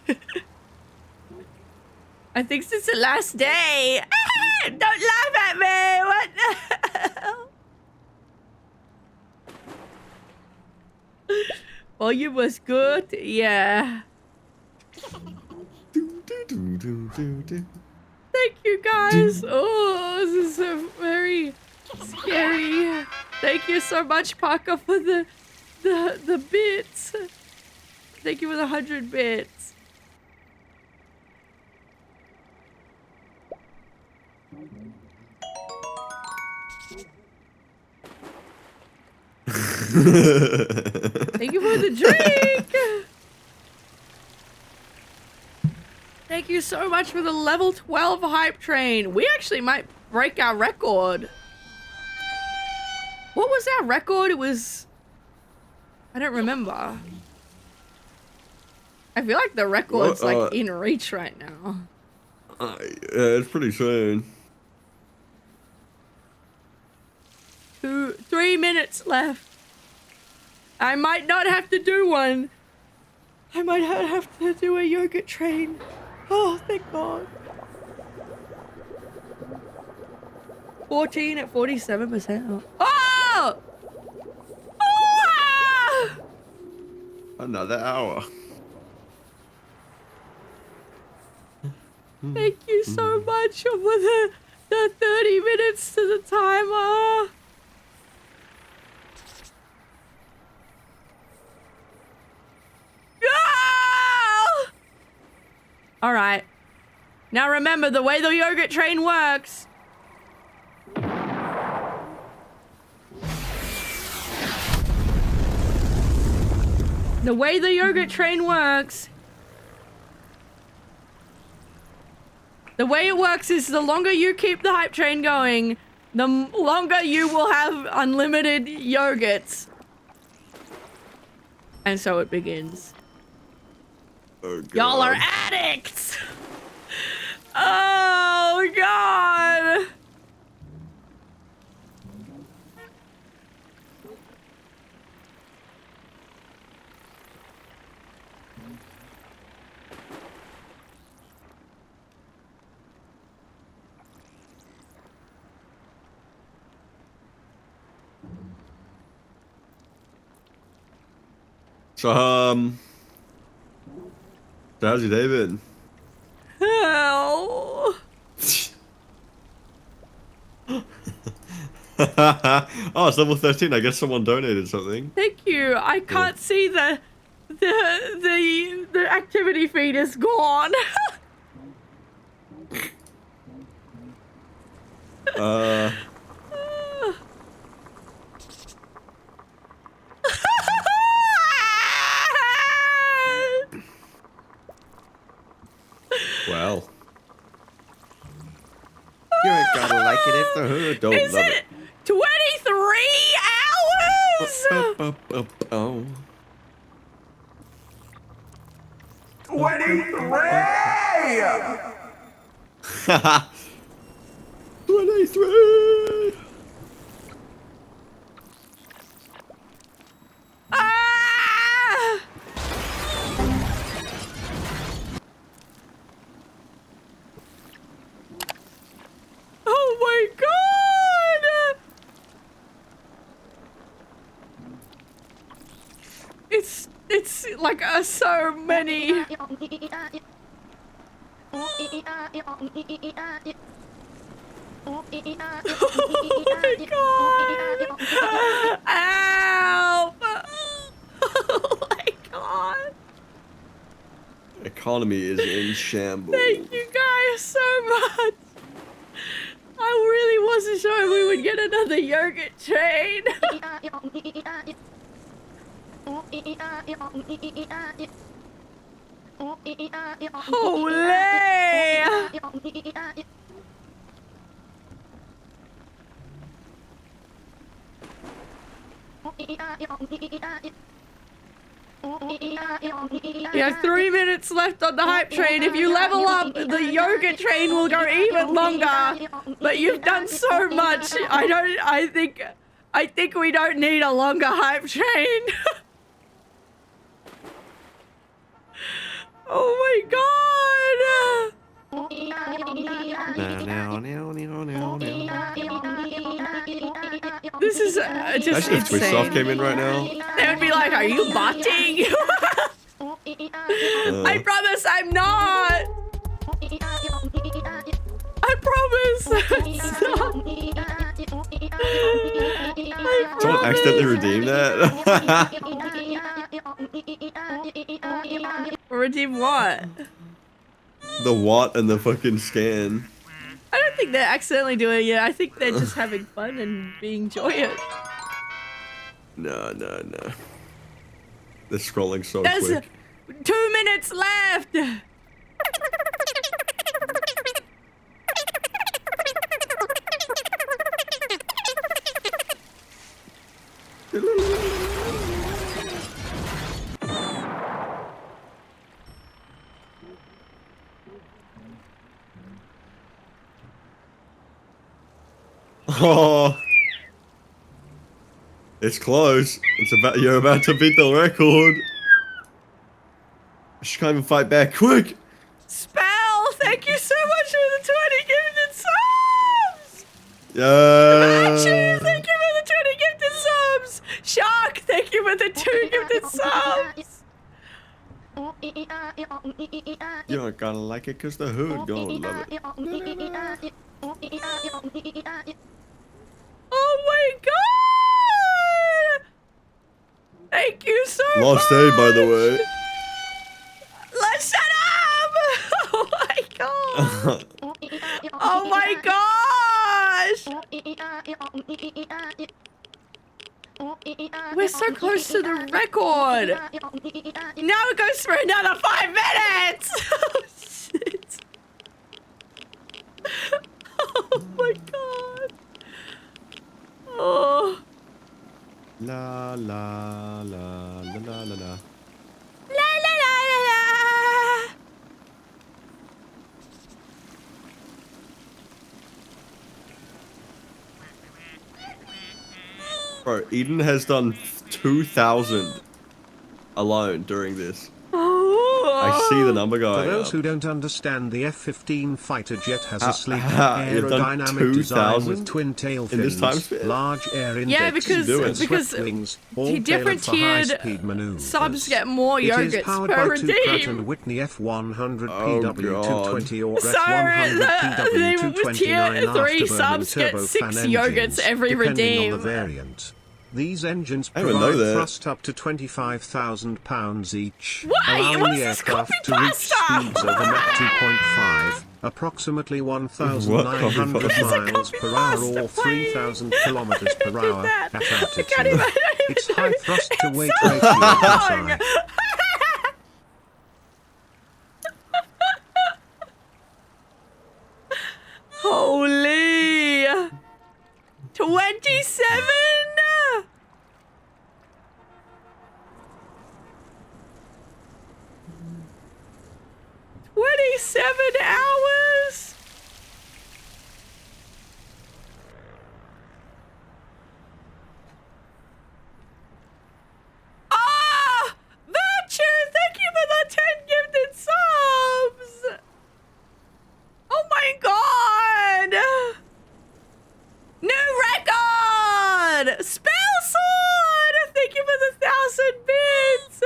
I think since the last day. Don't laugh at me. What the hell? Volume was good. Yeah. Thank you guys. Oh, this is so very scary. Thank you so much, Parker, for the bits. Thank you for the 100 bits. Thank you for the drink. Thank you so much for the level 12 hype train. We actually might break our record. What was our record? It was... I don't remember. I feel like the record's like in reach right now. Yeah, it's pretty soon. 3 minutes left. I might not have to do one. I might have to do a yogurt train. Oh, thank God. 14 at 47%. Oh! Oh! Another hour. Thank you so much for the 30 minutes to the timer. Ah! All right. Now remember, the way the yogurt train works. The way the yogurt train works. The way it works is the longer you keep the hype train going, the longer you will have unlimited yogurts. And so it begins. Oh, God. Y'all are addicts! Oh, God! So, how's your day been? Hell. Oh, it's level 13. I guess someone donated something. Thank you. I can't see the activity feed is gone. Well. You ain't gotta like it if the hood don't Is love it 23 hours? Oh. 23! 23! 23! Ah! Oh my god! It's like so many. Oh my god! Help! Oh my god! Economy is in shambles. Thank you guys so much. I really wasn't sure we would get another yogurt train. Holy! You have 3 minutes left on the hype train. If you level up, the yogurt train will go even longer. But you've done so much. I think we don't need a longer hype train. Oh my god! This is just Imagine if Twitch Soft insane. came in right now. They would be like, "Are you botting?" I promise I'm not. I promise. It's not. I Someone accidentally promise. redeemed that. Redeem what? The what and the fucking scan. I don't think they're accidentally doing it. I think they're just having fun and being joyous. No. They're scrolling so There's quick. 2 minutes left. Oh, it's close. You're about to beat the record. She can't even fight back. Quick! Spell, thank you so much for the 20 gifted subs. Cheers, thank you for the 20 gifted subs. Shark, thank you for the 2 gifted subs. You're gonna like it cause the hood gonna love it. Oh my god! Thank you so much. Lost aid, by the way. Let's shut up! Oh my god! Oh my gosh! We're so close to the record. Now it goes for another 5 minutes. Oh shit! Oh my god! Oh. La la la la la la la. La la la la la. Bro, Eden has done 2,000 alone during this. I see the number For going those up. who don't understand, the F-15 fighter jet has a sleek you've done aerodynamic design 2,000 with twin tail in this time fins, span? large air Yeah, index, because and swift wings, all different tailored for tiered high-speed maneuvers. subs get more It is yogurts powered per by two Pratt redeem. and Whitney F100 Oh, PW220 or Sorry, F100 with tier PW229 3 afterburning subs get turbofan 6 engines, yogurts every depending on the redeem. variant. These engines I didn't know provide that. thrust up to 25,000 pounds each, Why? allowing What's the this aircraft copy to reach pasta? speeds over Mach 2.5, approximately 1,900 What copy pasta? miles per hour or 3,000 kilometers per hour that. at I altitude. can't even Its high thrust to weight so ratio is long. high. Holy 27. 27 hours. god! Spell sword! Thank you for the 1,000 bits!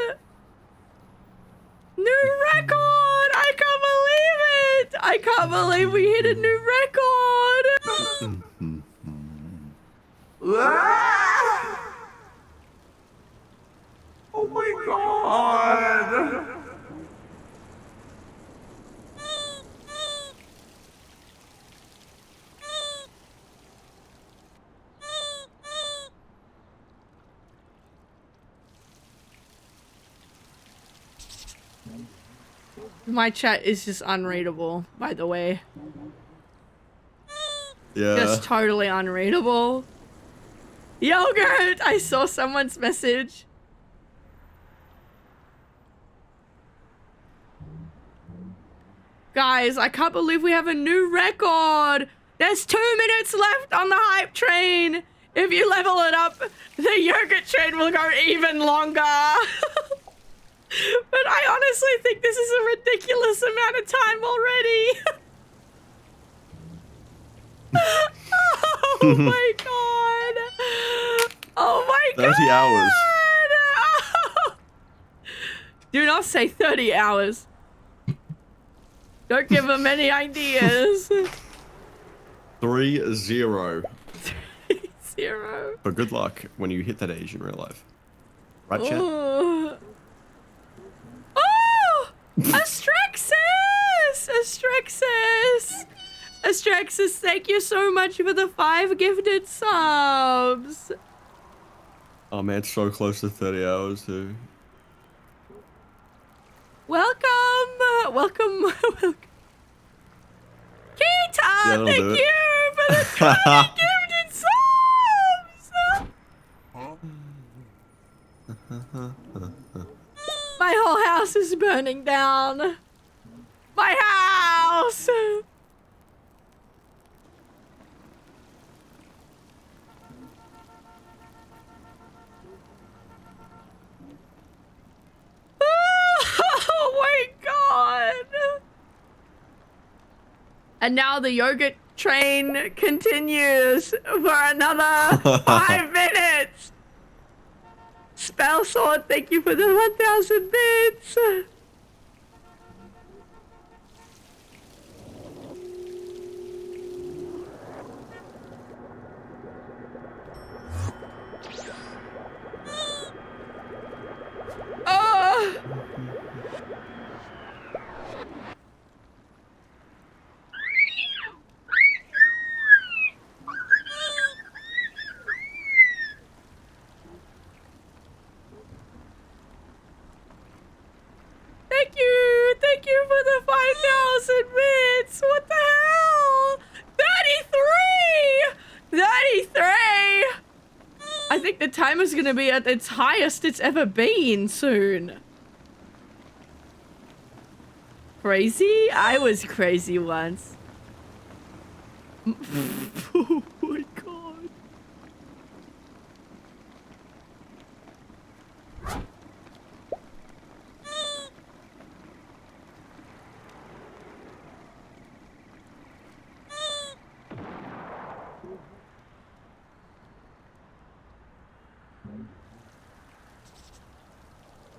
New record! I can't believe it! I can't believe we hit a new record! Oh my god! My chat is just unreadable, by the way. Yeah. Just totally unreadable. Yogurt! I saw someone's message. Guys, I can't believe we have a new record. There's 2 minutes left on the hype train. If you level it up, the yogurt train will go even longer. But I honestly think this is a ridiculous amount of time already. Oh my god. Oh my god. 30 hours. Do not say 30 hours. Don't give them any ideas. 3-0. 0. But good luck when you hit that age in real life. Right, chat? Oh! Oh! Astraxis! Astraxis! Astraxis, thank you so much for the 5 gifted subs. Oh man, it's so close to 30 hours too. Welcome! Welcome! Welcome. Kita, Yeah, thank do it. you for the 20 gifted subs! My whole house is burning down. My house! Oh my god! And now the yogurt train continues for another 5 minutes! Spell sword, thank you for the 1,000 bits! Oh! Thank you for the 5,000 bits! What the hell? 33! 33! I think the timer's gonna be at its highest it's ever been soon. Crazy? I was crazy once. Oh my god.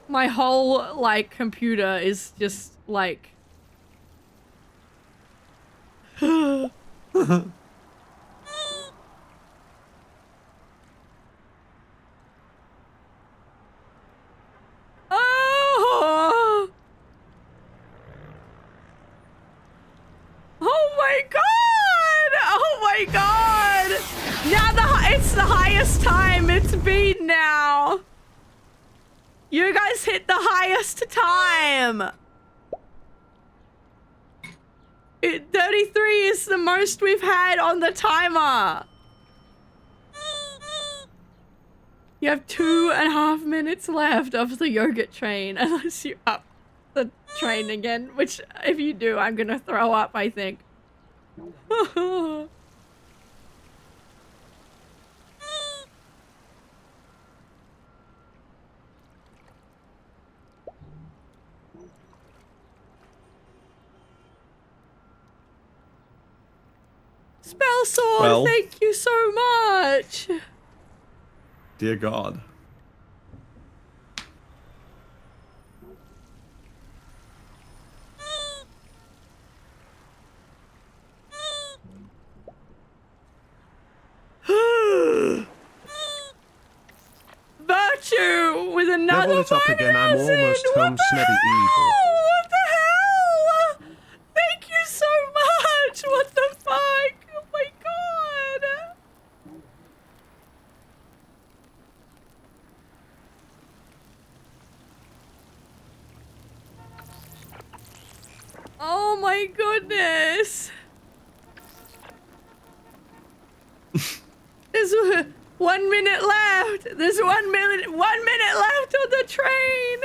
My whole, like, computer is just, like... Oh! Oh my god! Oh my god! Now it's the highest time it's been now! You guys hit the highest time! 33 is the most we've had on the timer! You have 2.5 minutes left of the yogurt train, unless you up the train again, which, if you do, I'm gonna throw up, I think. Spell sword, Well. thank you so much! Dear God. Virtue with another Level it up 5,000. again, I'm almost What home, the Snebby hell? evil. What the hell? Thank you so much. What the fuck? Oh my god. Oh my goodness. There's 1 minute left. There's 1 minute left on the train.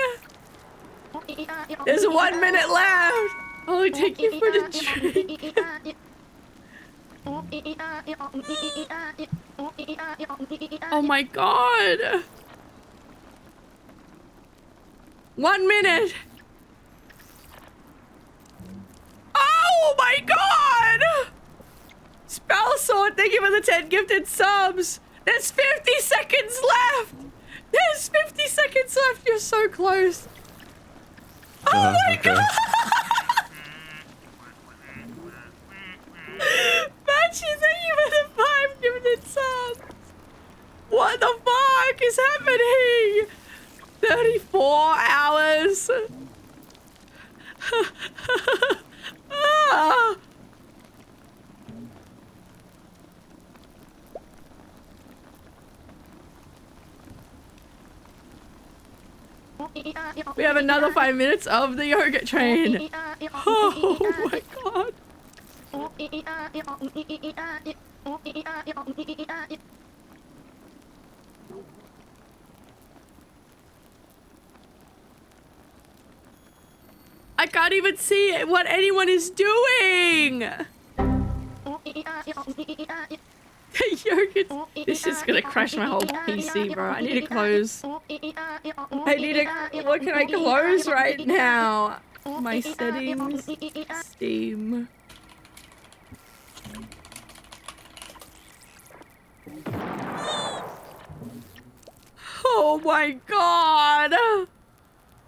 There's 1 minute left. I'll take you for the drink. Oh my god. 1 minute. Oh my god. Spell sword, thank you for the 10 gifted subs. There's 50 seconds left. There's 50 seconds left. You're so close. Oh my Okay. god. Banshee, thank you for the 5 gifted subs. What the fuck is happening? 34 hours. Ah. We have another 5 minutes of the yogurt train. Oh my god. I can't even see what anyone is doing. Yogurt. This is gonna crash my whole PC, bro. I need to close. I need to. What can I close right now? My settings. Steam. Oh my god.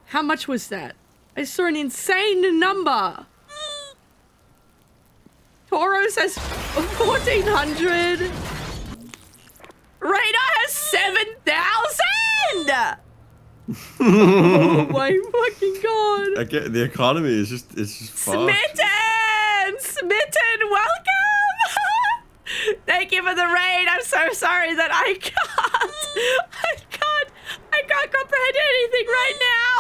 How much was that? I saw an insane number. Toro says 1,400. Radar has 7,000. Oh my fucking god. I get the economy is just fucked. Smitten, welcome. Thank you for the raid. I'm so sorry that I can't comprehend anything right now.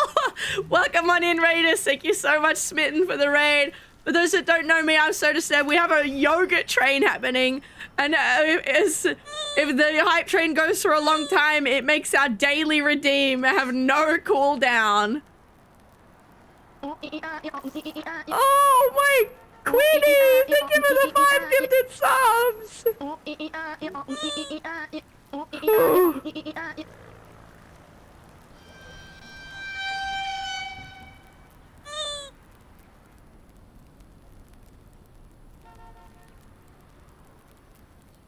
Welcome on in, raiders. Thank you so much, Smitten, for the raid. For those that don't know me, I'm SNEB. We have a yogurt train happening, and if the hype train goes for a long time, it makes our daily redeem have no cooldown. Oh my Queenie! Thank you for the 5 gifted subs.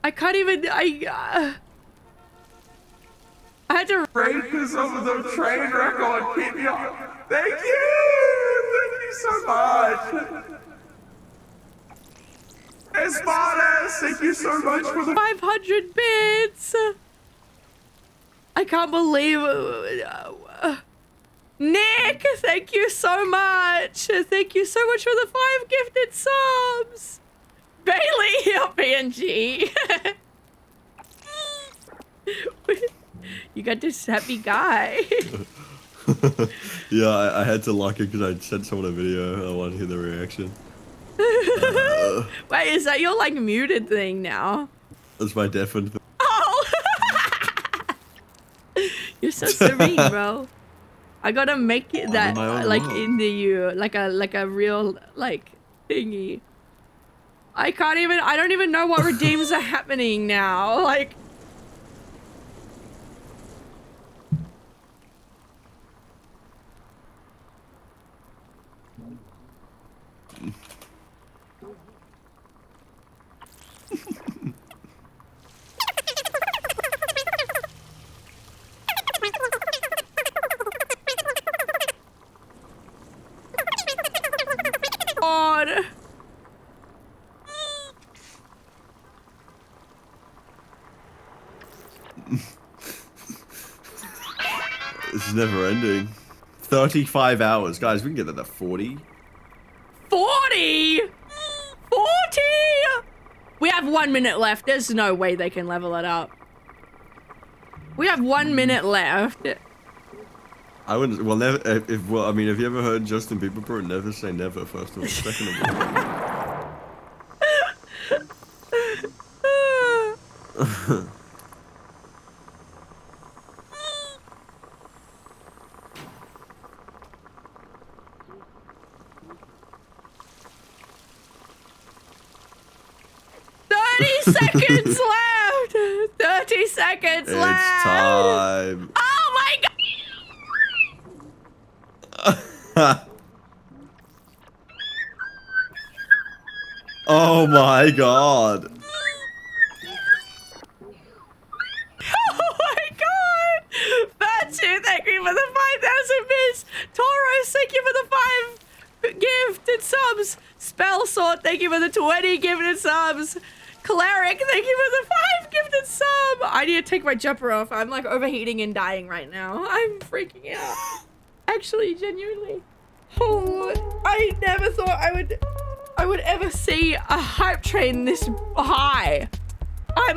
I can't even. I had to. Raid because of the train record. Keep me up. Thank you! Thank you so much! Espartas, thank you so much for the 500 bits. I can't believe. Nick, thank you so much. Thank you so much for the 5 gifted subs. Bailey, your PNG. You got this happy guy. Yeah, I had to like it because I sent someone a video and I wanted to hear the reaction. Wait, is that your like muted thing now? That's my deafened thing. Oh! You're so serene, bro. I gotta make it that my own like world. into you, like a real like thingy. I don't even know what redeems are happening now. Like. This is never ending. 35 hours. Guys, we can get that to 40. 40? 40? We have 1 minute left. There's no way they can level it up. We have 1 minute left. I wouldn't. Well, never. Well, I mean, have you ever heard Justin Bieber, bro? Never say never. First of all, second of all. 30 seconds left! 30 seconds It's left! time. Oh my god! Oh my god. Oh my god! Batu, thank you for the 5,000 bits! Tauros, thank you for the 5 gifted subs! Spell Sword, thank you for the 20 gifted subs! Cleric, thank you for the 5 gifted sub! I need to take my jumper off. I'm like overheating and dying right now. I'm freaking out. Actually, genuinely. Oh, I never thought I would ever see a hype train this high. I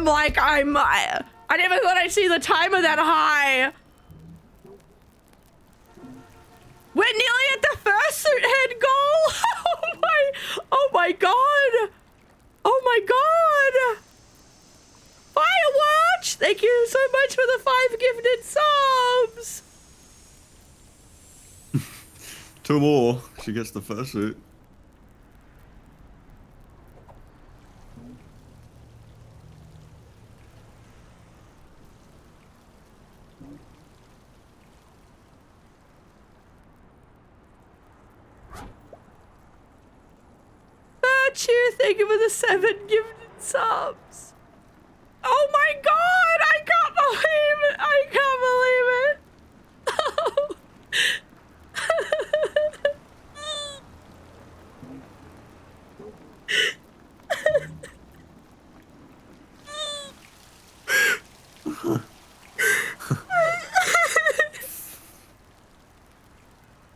never thought I'd see the timer that high. We're nearly at the first suit head goal. Oh my god. Oh my god! Firewatch! Thank you so much for the 5 gifted subs! 2 more. She gets the first suit. Thank you for the 7 gifted subs. Oh my god! I can't believe it! I can't believe it!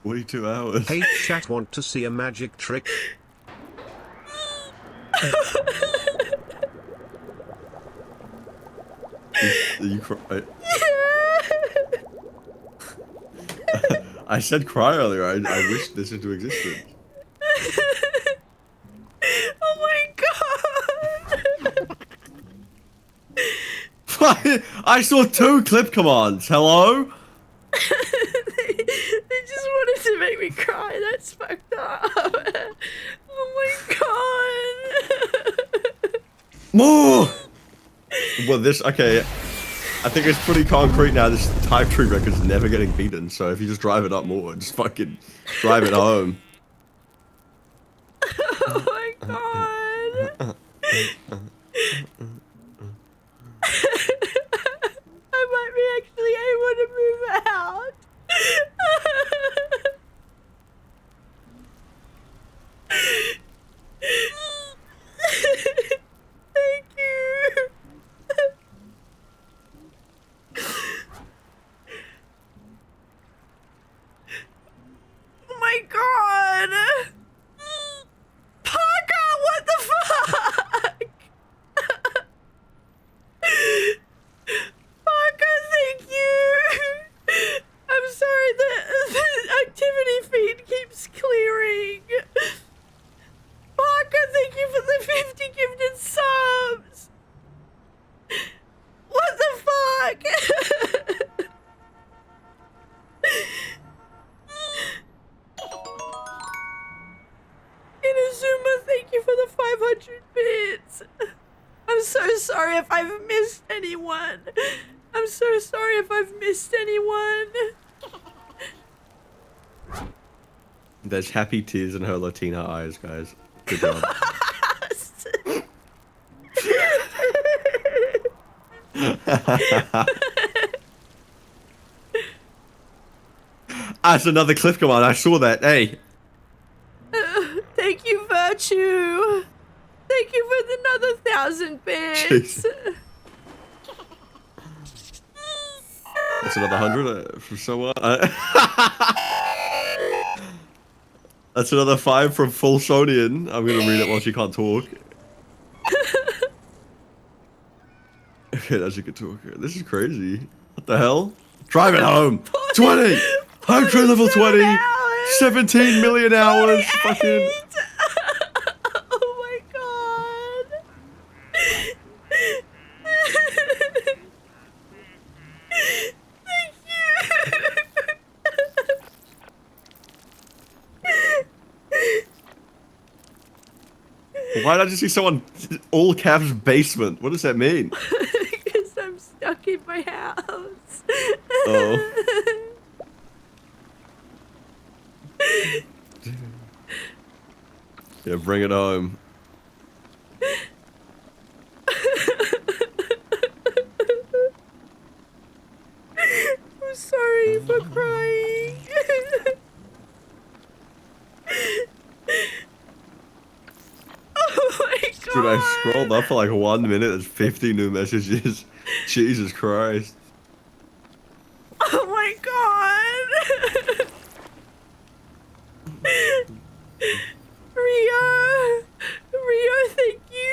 42 hours. Hey chat, want to see a magic trick? You cry. I said cry earlier. I wished this into existence. Oh my god! I saw 2 clip commands. Hello? They just wanted to make me cry. That's fucked up. Oh my god. More! Well, this, okay. I think it's pretty concrete now. This type tree record's never getting beaten. So if you just drive it up more, just fucking drive it home. Oh my god. I might be actually able to move out. Thank you. Oh my god. Parker, what the fuck? Parker, thank you. I'm sorry, the activity feed keeps clearing. Parker, thank you for the 50 gifted subs. What the fuck? Inazuma, thank you for the 500 bits. I'm so sorry if I've missed anyone. I'm so sorry if I've missed anyone. There's happy tears in her Latina eyes, guys. Good job. That's another cliff command. I saw that. Hey. Thank you, Virtue. Thank you for another 1,000 bits. Jeez. That's another 100 from someone. That's another 5 from Fulsonian. I'm gonna read it while she can't talk. Okay, now she can talk. This is crazy. What the hell? Drive it home. 20. Home train level 20. 17 million hours. Fucking. Oh my god. Thank you. Why did I just see someone all caps basement? What does that mean? Because I'm stuck in my house. Oh. Yeah, bring it home. I'm sorry for crying. Oh my god. Dude, I scrolled up for like 1 minute. There's 50 new messages. Jesus Christ. Oh my god. Rio, thank you.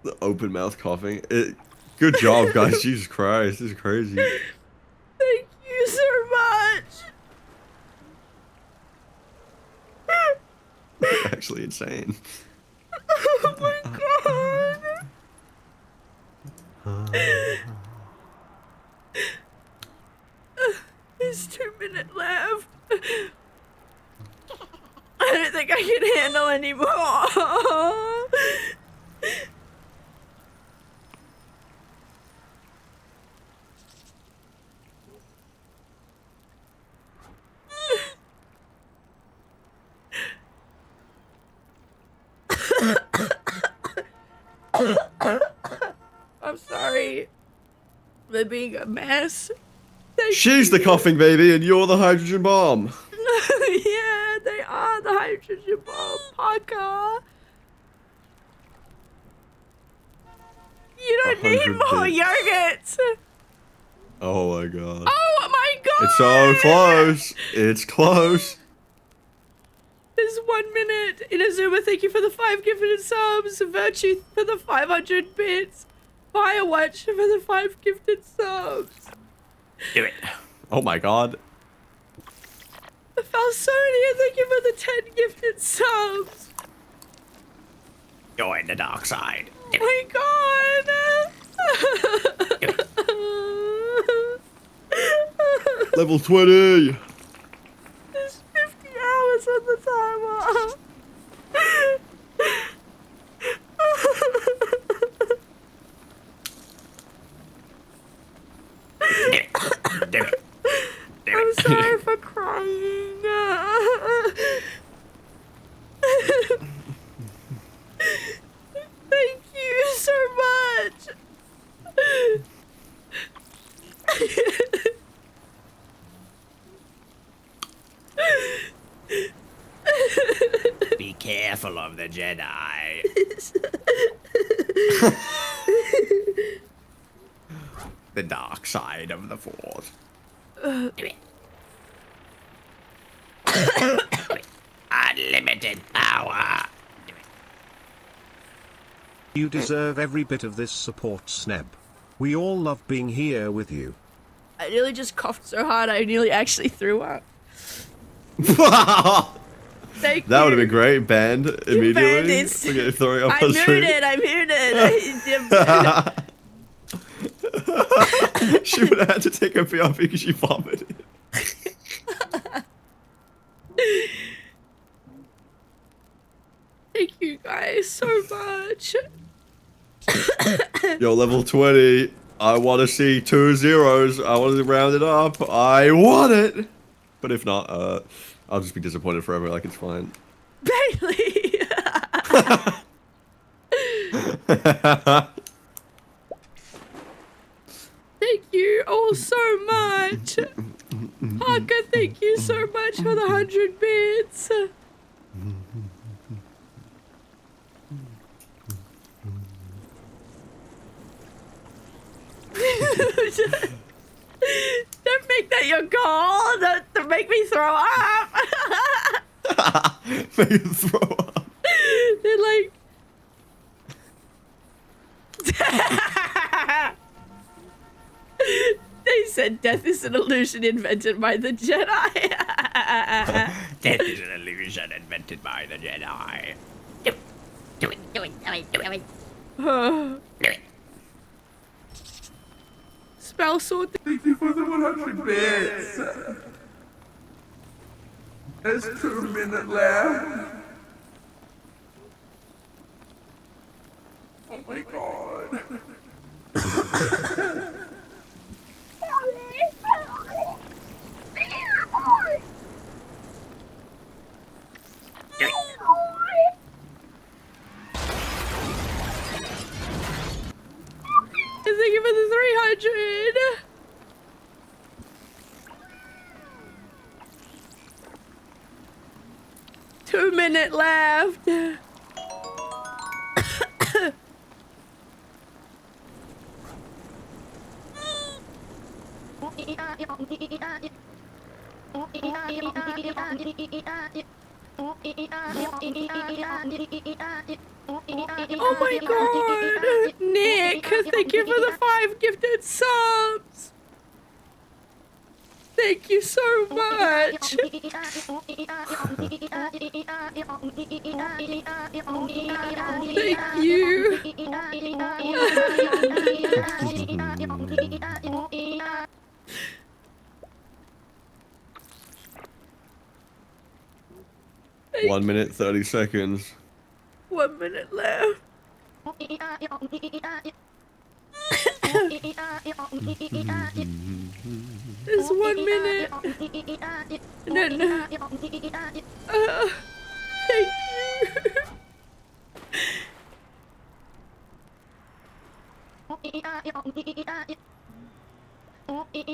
The open mouth coughing. Good job, guys. Jesus Christ. This is crazy. Thank you so much. Actually insane. Oh my god. There's 2 minutes left. I don't think I can handle anymore. I'm sorry for being a mess. She's the coughing baby and you're the hydrogen bomb. Yeah, they are the hydrogen bomb, Parker. You don't need 100 more bits. yogurt. Oh my god. Oh my god. It's so close. It's close. There's 1 minute. Inazuma, thank you for the 5 gifted subs. Virtue for the 500 bits. Firewatch for the 5 gifted subs. Do it. Oh my god. Falsonia, thank you for the 10 gifted subs. Join the dark side. Oh my god. Level 20. There's 50 hours on the timer. I'm sorry for crying. Thank you so much. Be careful of the Jedi. The dark side of the Force. Do it. Unlimited power. Do it. You deserve every bit of this support, Sneb. We all love being here with you. I nearly just coughed so hard I nearly actually threw up. That Thank would you. have been great. Banned immediately. banned it. Okay, throwing up I on stream. muted. She would have had to take a PR because she vomited. Thank you guys so much. Yo, level 20. I want to see 2 zeros. I want to round it up. I want it. But if not, I'll just be disappointed forever. Like, it's fine. Bailey. Thank you all so much. Parker, thank you so much for the 100 bits. Don't make that your goal. Don't make me throw up. Make it throw up. They're like. They said death is an illusion invented by the Jedi. Death is an illusion invented by the Jedi. Do it, do it, do it, do it. Do it. Spell sword. Thank you for the 100 bits. There's 2 minutes left. Oh my god. Thank you for the 300. 2 minutes left. Oh my god! Nick, thank you for the 5 gifted subs! Thank you so much! Thank you! Thank 1 minute, 30 seconds. 1 minute left. There's 1 minute. And then, thank you.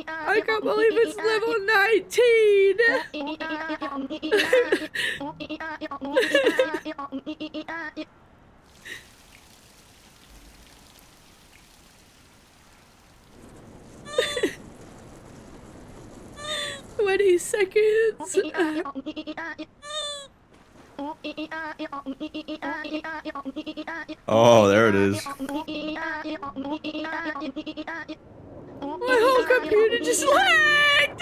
I can't believe it's level 19. 20 seconds. Oh, there it is. My whole computer just lagged.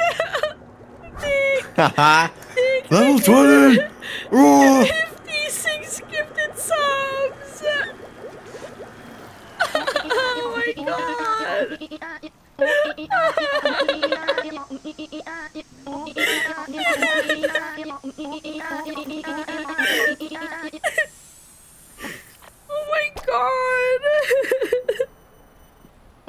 Nick, Level 20! Oh! 56 gifted subs. Oh my god. Oh my god.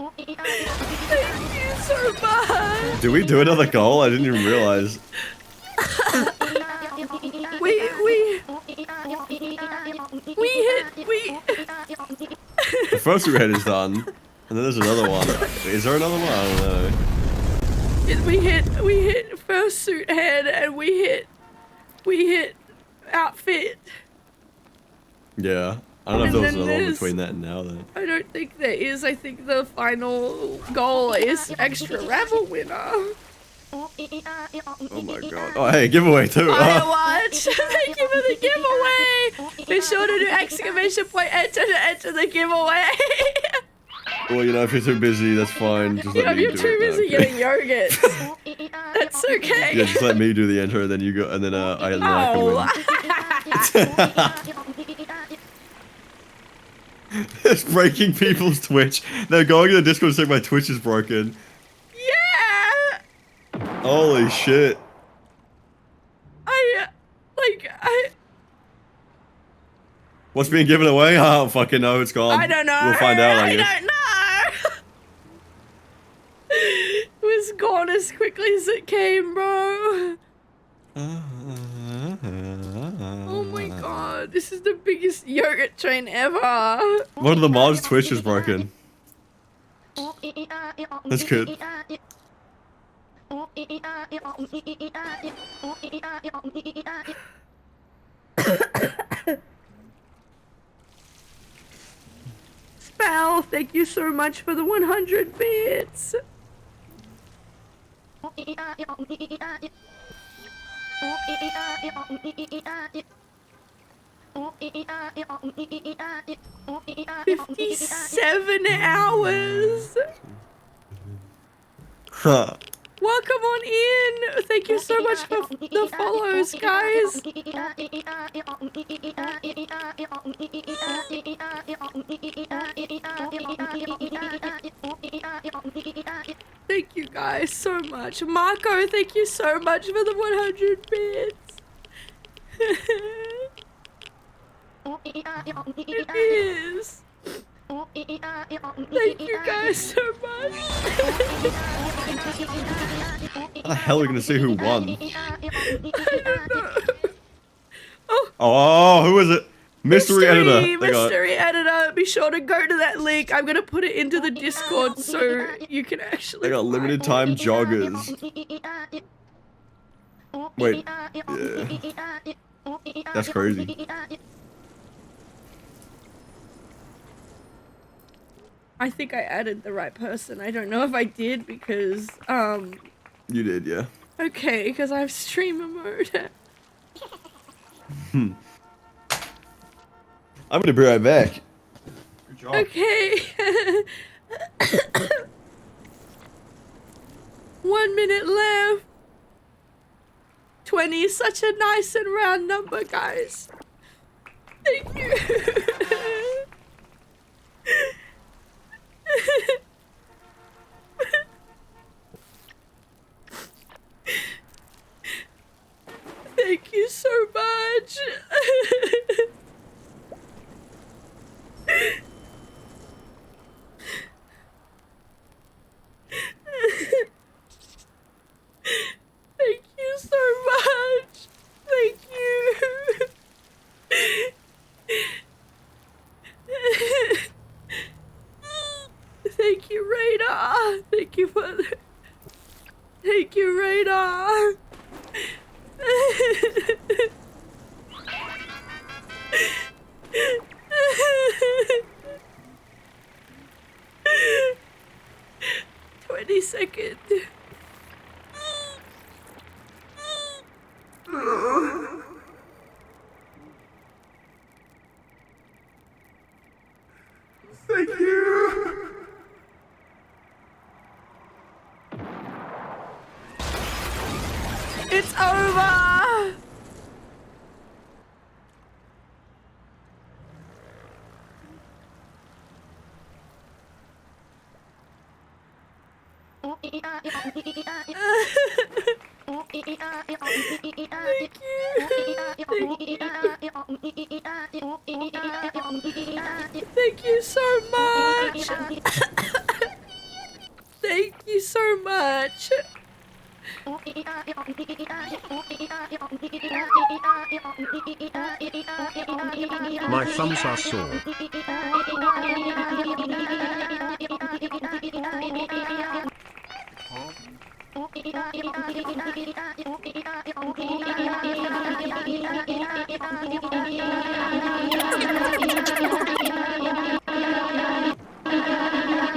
Thank you so much. Did we do another goal? I didn't even realize. The first red is done, and then there's another one. Is there another one? I don't know. We hit first suit head, and we hit outfit. Yeah. I don't know if there was another one between that and now then. I don't think there is. I think the final goal is extra ravel winner. Oh my god. Oh hey, giveaway too. Watch. Thank you for the giveaway. Be sure to do exclamation point enter to enter the giveaway. Well, you know, if you're too busy, that's fine. Just You let know, me if you're do too it. busy No. getting yogurt. That's okay. Yeah, just let me do the enter, and then you go, and then I can win. It's breaking people's Twitch. They're going to the Discord saying my Twitch is broken. Yeah. Holy shit. What's being given away? I don't fucking know. It's gone. I don't know. We'll find out, I guess. don't know. It was gone as quickly as it came, bro. Oh my god, this is the biggest yogurt train ever. One of the mobs' Twitch is broken. That's good. Spell, thank you so much for the 100 bits. $57 hours. Huh. Welcome on in. Thank you so much for the follows, guys. Thank you guys so much. Marco, thank you so much for the 100 bits. It is. Thank you guys so much. How the hell are we gonna see who won? I don't know. Oh, who is it? Mystery editor. They got- Mystery editor. Be sure to go to that link. I'm gonna put it into the Discord so you can actually. They got limited time joggers. Wait. Yeah. That's crazy. I think I added the right person. I don't know if I did because You did, yeah. okay, because I have streamer mode. I'm gonna be right back. Good job. Okay. 1 minute left. 20 is such a nice and round number, guys. Thank you. Thank you so much. Thank you so much. Thank you. Thank you, Radar. Thank you for the... Thank you, Radar. 20 seconds. Thank you. It's over. Thank you so much. Thank you so much. My thumbs are sore.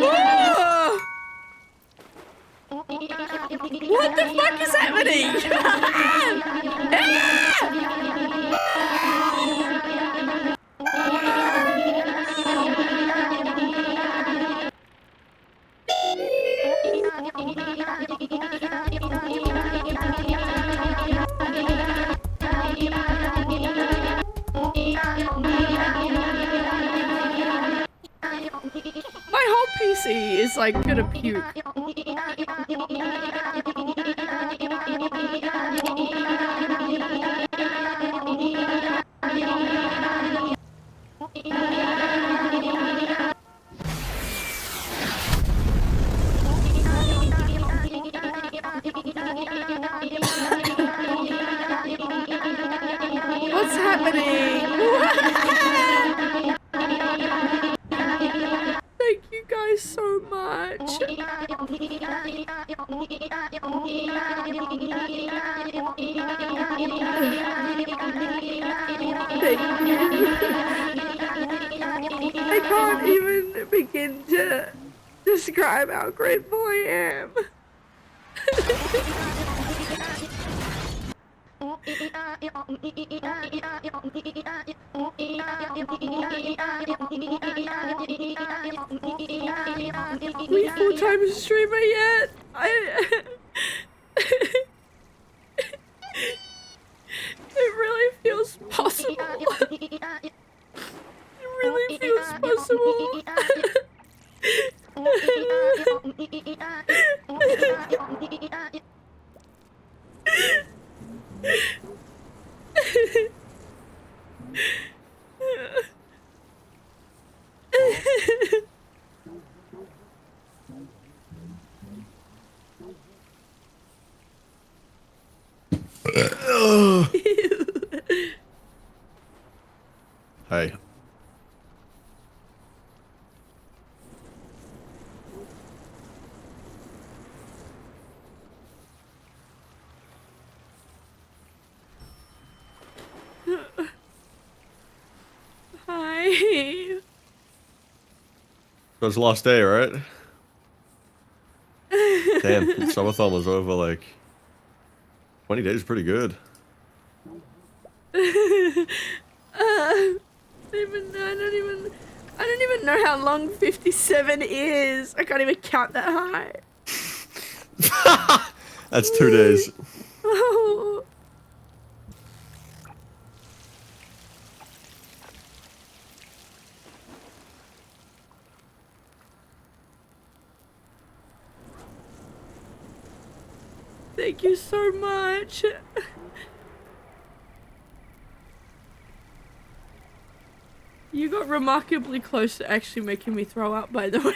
Whoa! What the fuck is happening? My whole PC is like gonna puke. What's happening? Thank you guys so much. I can't even begin to describe how grateful I am. We full-time streamer yet? It really feels possible. It really feels possible. Hey. Hi. It was the last day, right? Damn, SNEBATHON was over like 20 days, pretty good. I don't even know how long 57 is. I can't even count that high. That's 2 days. Oh. Thank you so much. You got remarkably close to actually making me throw up, by the way.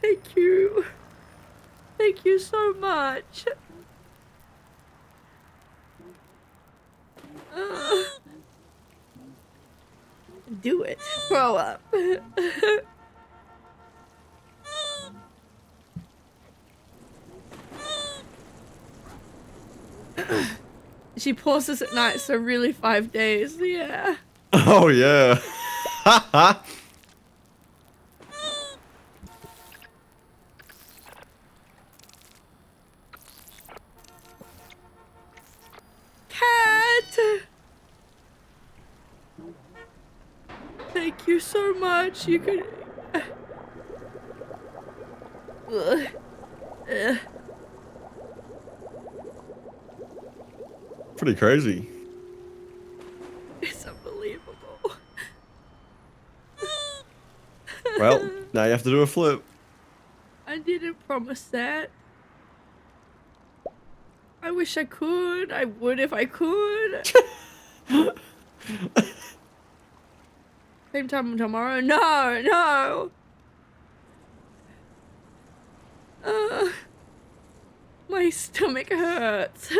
Thank you. Thank you so much. Do it. Throw up. She pauses at night, so really 5 days. Yeah. Oh, yeah. Cat! Thank you so much. You could... Ugh. Ugh. Pretty crazy. It's unbelievable. Well, now you have to do a flip. I didn't promise that. I wish I could. I would if I could. Same time tomorrow? No, no. My stomach hurts.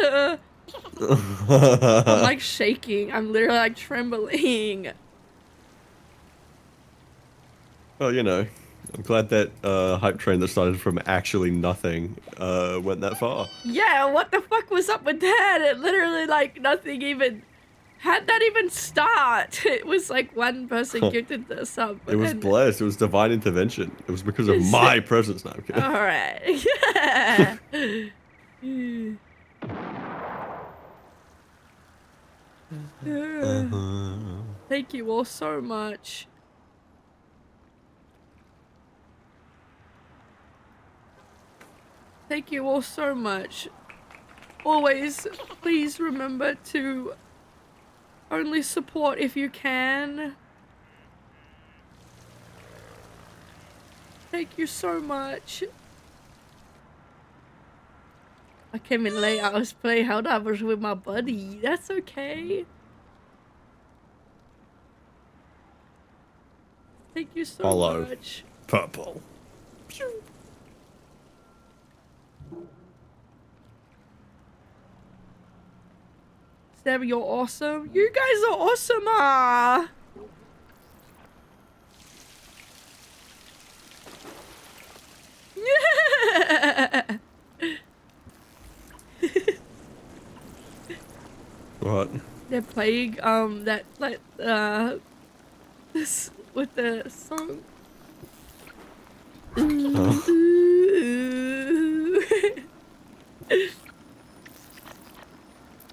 I'm like shaking. I'm literally like trembling. Well, you know, I'm glad that hype train that started from actually nothing went that far. Yeah, what the fuck was up with that? It literally like nothing even had that even start. It was like one person gifted the sub. It was blessed. It was divine intervention. It was because of my presence. No, I'm kidding. All right. Thank you all so much. Thank you all so much. Always, please remember to only support if you can. Thank you so much. I came in late. I was playing Helldivers with my buddy. That's okay. Thank you so Follow. much. Purple. Sneb, you're awesome. You guys are awesome. What? They're playing that like this with the song.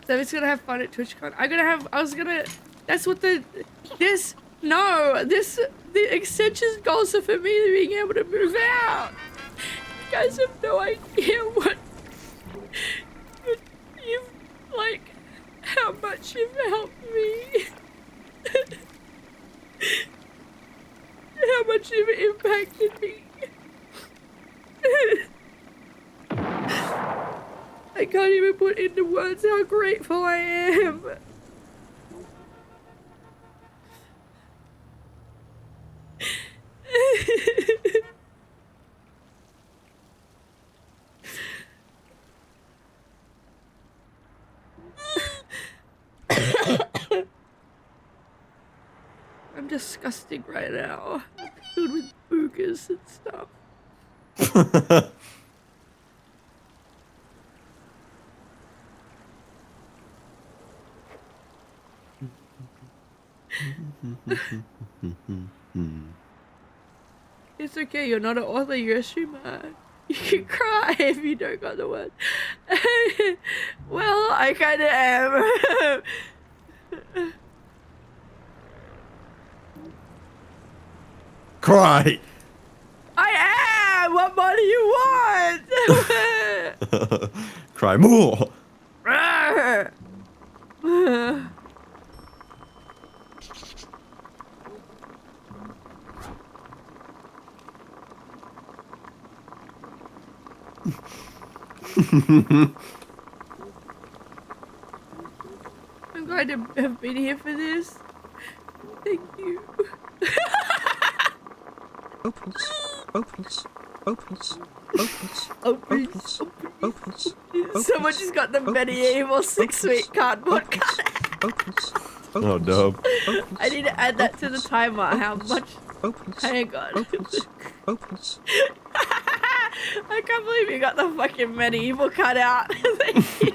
So it's gonna have fun at TwitchCon. That's what the extensions goals are for me being able to move out. You guys have no idea what you've like, how much you've helped me. How much you've impacted me. I can't even put into words how grateful I am. I'm disgusting right now. Filled with boogers and stuff. It's okay, you're not an author, you're a streamer. You can cry if you don't got the word. Well, I kinda am. Cry! I am! What more do you want? Cry more! I'm glad to have been here for this. Thank you. Opals, opals, opals, opals, Opals, opals, Someone just got the medieval 6-week cardboard cut. opals, Oh, dope. I need to add that to the timer. How much? opals, Hang on. opals, opals. I can't believe you got the fucking medieval cut out. Thank you.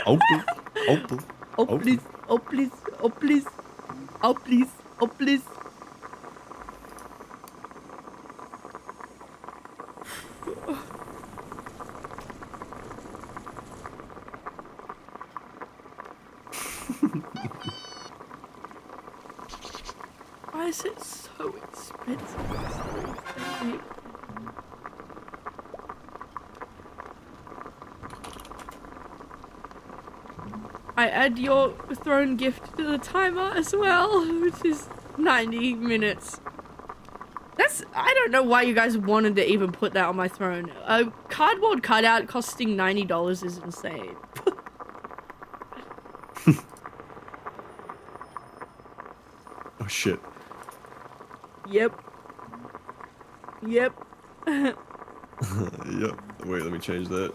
Opal, opal. Oh please, oh please, oh please, oh please, oh please. Why is it so expensive? I add your throne gift to the timer as well, which is 90 minutes. I don't know why you guys wanted to even put that on my throne. A cardboard cutout costing $90 is insane. Oh shit. Yep. Yep. Yep. Wait, let me change that.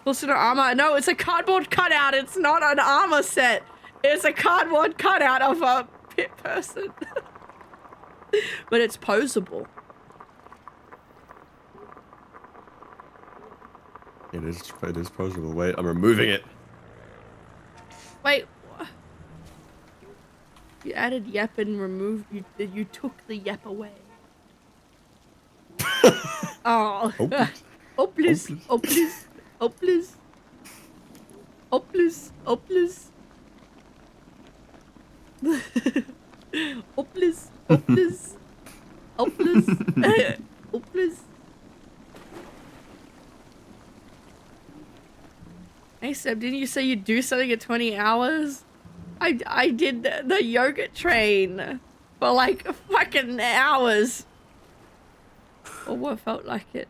Listen to armor. No, it's a cardboard cutout. It's not an armor set. It's a cardboard cutout of a pit person. But it's posable. It is posable. Wait, I'm removing it. Wait. You added yep and removed. You took the yep away. Oh. Oh, please. Oh please. Oh please. Oh please. Oh please. Oh please. Oh please. Oh please. Oh please. Hey Seb, didn't you say you'd do something at 20 hours? I did the yogurt train for like fucking hours. Or what felt like it.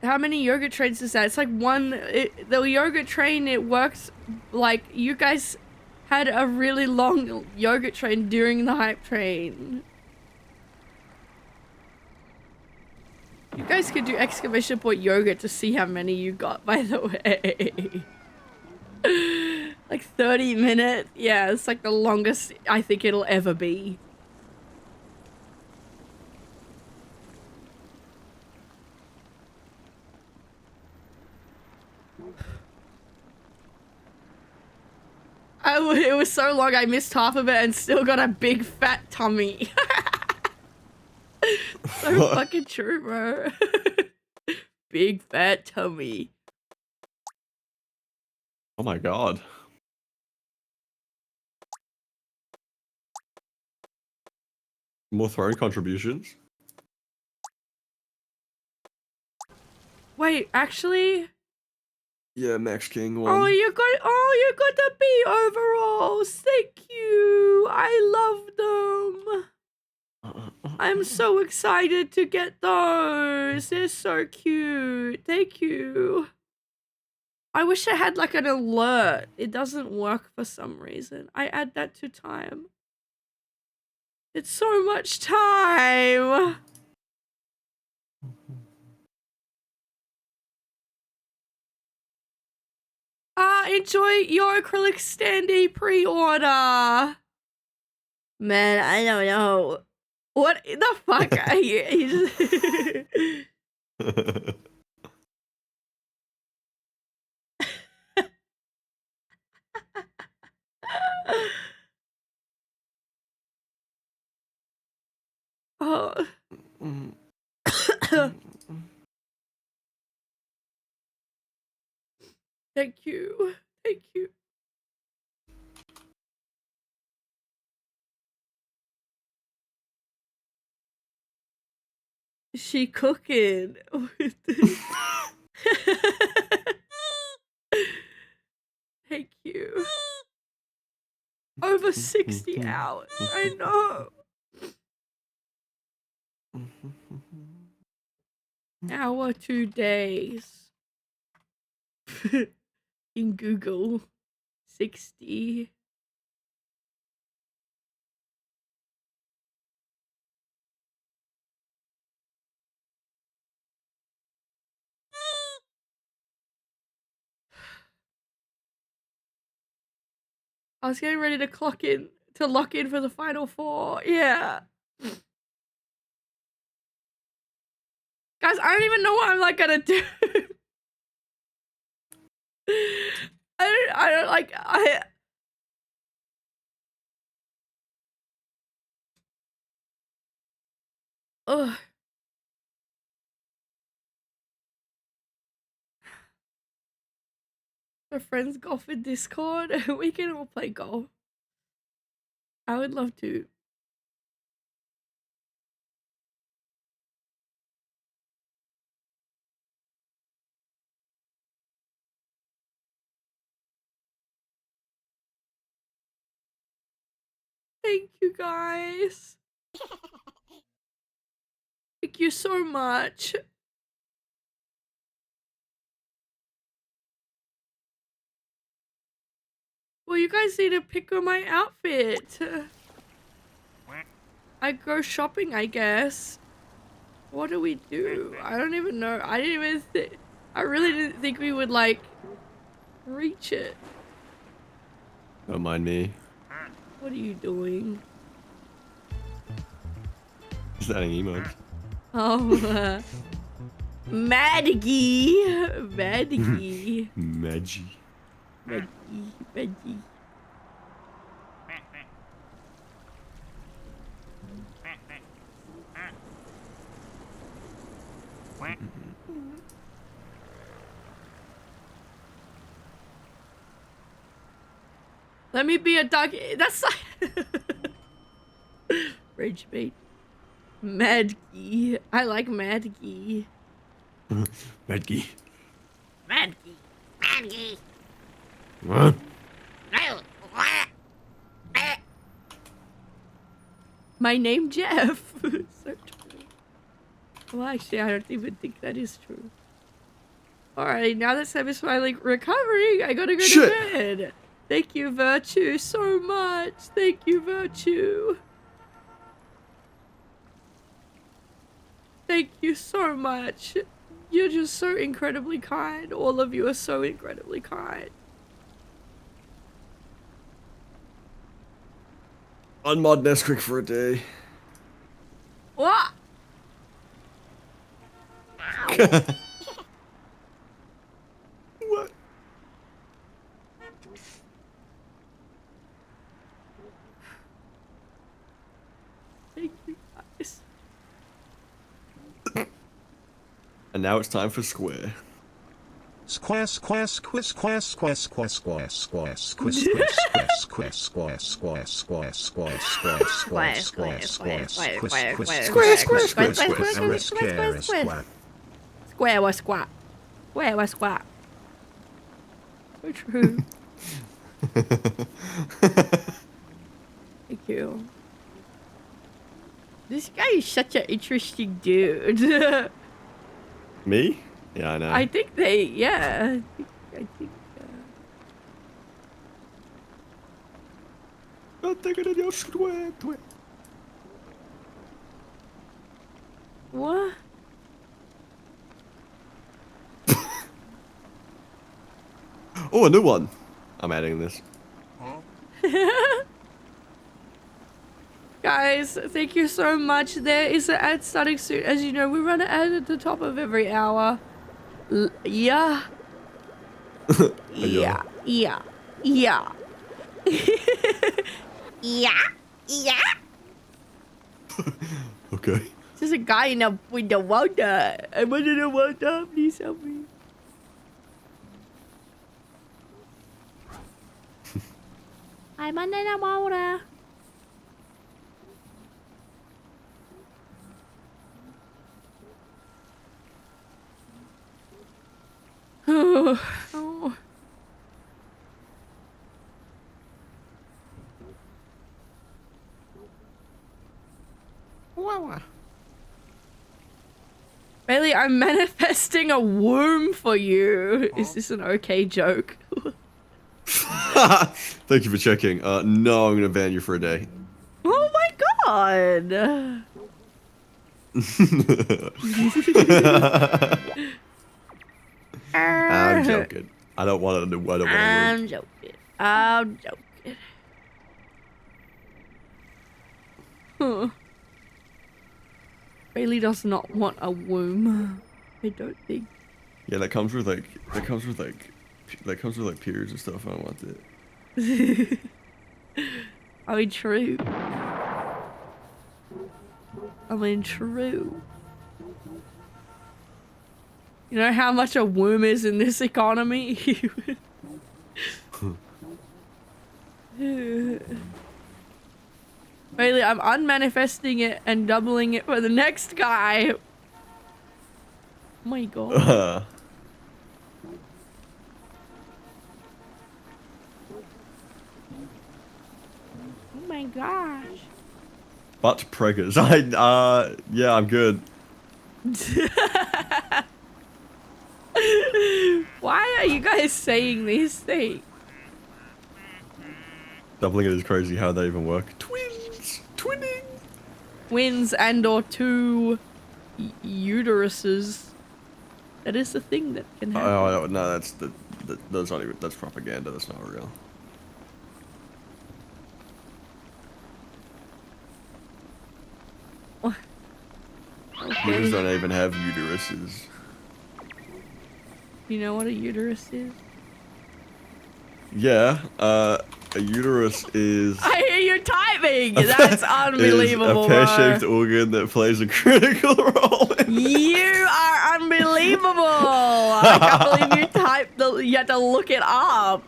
How many yogurt trains is that? It's like one. The yogurt train, it works like you guys had a really long yogurt train during the hype train. You guys could do exclamation point yogurt to see how many you got, by the way. Like 30 minutes. Yeah, it's like the longest I think it'll ever be. It was so long I missed half of it and still got a big fat tummy. So What? fucking true, bro. Big fat tummy. Oh my god. More throwing contributions? Wait, actually? Yeah, Max King won. Oh, you got the B overalls. Thank you. I love them. I'm so excited to get those. They're so cute. Thank you. I wish I had like an alert. It doesn't work for some reason. I add that to time. It's so much time. Enjoy your acrylic standee pre-order. Man, I don't know. What the fuck? He just... Oh. Thank you. Thank you. She cooking. Thank you. Over 60 hours. I know. Hour 2 days. In Google. 60. I was getting ready to lock in for the final 4. Yeah. Guys, I don't even know what I'm like gonna do. I don't like ugh. My friends golf in Discord. We can all play golf. I would love to. Thank you guys. Thank you so much. Well, you guys need to pick on my outfit. I go shopping, I guess. What do we do? I don't even know. I didn't even think. I really didn't think we would, like, reach it. Don't mind me. What are you doing? Just adding emotes. Oh, Madgie. Madgie. Maggie. Maggie. Let me be a dog. That's rage bait. Madgie. I like Madgie. Maggie. Madgie. Madgie. What? No. My name Jeff. So true. Well, actually, I don't even think that is true. Alright, now that Sneb is finally recovering, I gotta go to bed. Thank you, Virtue, so much. Thank you, Virtue. Thank you so much. You're just so incredibly kind. All of you are so incredibly kind. Unmod Nesquik for a day. What? What? Thank you, guys. And now it's time for Square. Square, square, square, square, square, square, square, square, square, square, square, square, square, square, square, square, square, square, square, square. Square was squat. Square was squat. So true. Thank you. This guy is such an interesting dude. Me? Yeah, I know. I think they, yeah. I think what? Oh, a new one. I'm adding this. Guys, thank you so much. There is an ad starting soon. As you know, we run an ad at the top of every hour. Yeah. Yeah. Yeah. Yeah. Yeah. Yeah. Okay. There's a guy in the with the water. I'm under the water. Please help me. I'm under the water. Oh. Bailey, I'm manifesting a womb for you. Is this an okay joke? Thank you for checking. No, I'm gonna ban you for a day. Oh my god. I'm joking. I don't want to do. I don't want to. I'm joking. I'm joking. Huh. Bailey does not want a womb. I don't think. Yeah, that comes with like periods and stuff. I don't want it. I mean, true. I mean, true. You know how much a womb is in this economy? Bailey, I'm unmanifesting it and doubling it for the next guy. Oh my god. Oh my gosh. Butt preggers. Yeah, I'm good. Why are you guys saying these things? Doubling it is crazy. How they even work? Twins, twinning. Twins and or two uteruses. That is the thing that can happen. Oh no, that's not even. That's propaganda. That's not real. Humans don't even have uteruses. You know what a uterus is? Yeah, a uterus is. I hear you typing! That's unbelievable, is a pear-shaped organ that plays a critical role in You are unbelievable! I can't believe you typed you had to look it up.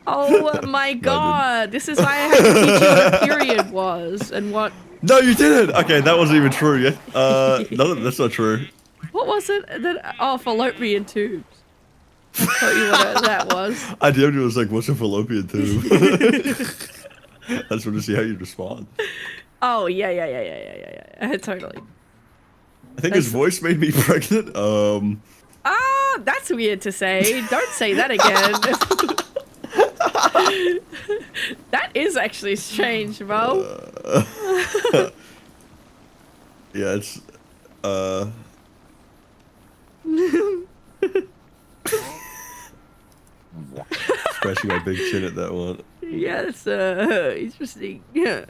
Oh my god, this is why I had to teach you what a period was and what... No, you didn't! Okay, that wasn't even true yet. No, that's not true. What was it? Oh, fallopian tubes. I told you what that was. I DM'd you, was like, what's a fallopian tube? I just want to see how you'd respond. Oh, yeah. Totally. I think his voice made me pregnant. Ah, that's weird to say. Don't say that again. That is actually strange, bro. Yeah, it's scratching my big chin at that one. Yeah, that's interesting. Yeah.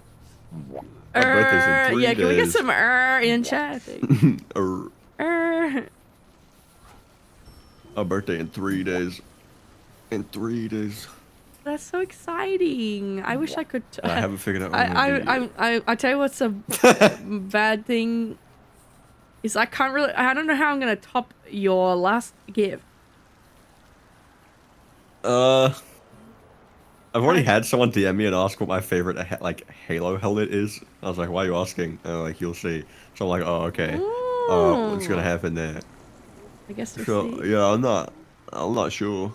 My birthday's in 3 yeah, can we get days. some in chat? I think. My birthday in 3 days. In 3 days. That's so exciting. I wish I could. And I haven't figured out what I'm gonna do I tell you what's a bad thing is I don't know how I'm gonna top your last gift. I've already had someone DM me and ask what my favorite like Halo helmet is. I was like, why are you asking? And they're like, you'll see. So I'm like, oh, okay. What's gonna happen there? I guess we'll So see. yeah, I'm not sure.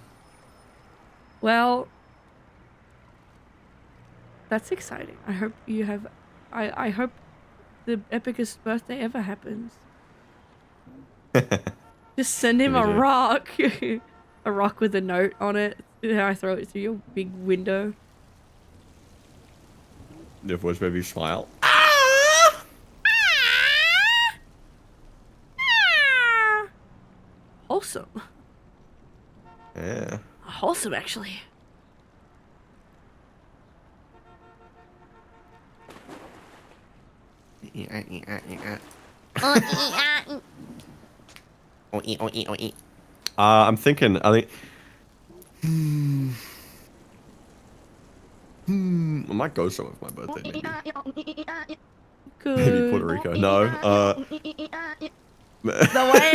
Well, that's exciting. I hope you have. I hope the epicest birthday ever happens. Just send him Me a too. rock. A rock with a note on it. And I throw it through your big window. Your voice made me smile. Wholesome. Yeah. Wholesome, actually. I'm thinking. I think. I might go somewhere for my birthday. Maybe. Good. Maybe Puerto Rico. No. The way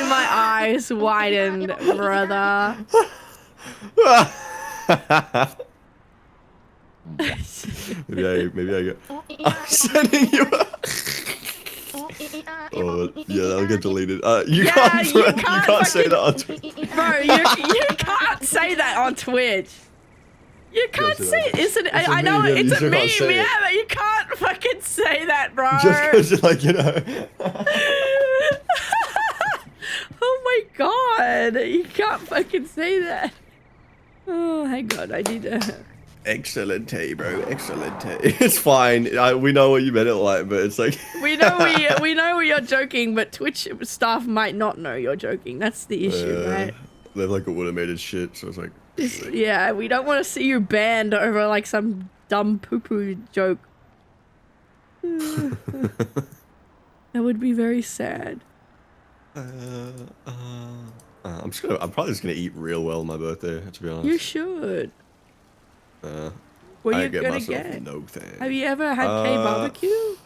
my eyes widened, brother. maybe I get. I'm sending you. Oh yeah, that'll get deleted. You can't say that on Twitch. Bro, you can't say that on Twitch. You can't say it. Isn't it? I know meme, it's a you meme, can't say it. yeah, but you can't fucking say that, bro. Just because, like, you know. Oh my god, you can't fucking say that. Oh, hang on, I need to. Excellent, bro. Excellent. It's fine. We know what you meant it like, but it's like. we know you're joking, but Twitch staff might not know you're joking. That's the issue, right? They're like automated shit, so it's like. Yeah, we don't want to see you banned over like some dumb poo-poo joke. That would be very sad. I'm probably just gonna eat real well on my birthday, to be honest. You should. What are I you get gonna myself get? no thanks. Have you ever had K barbecue?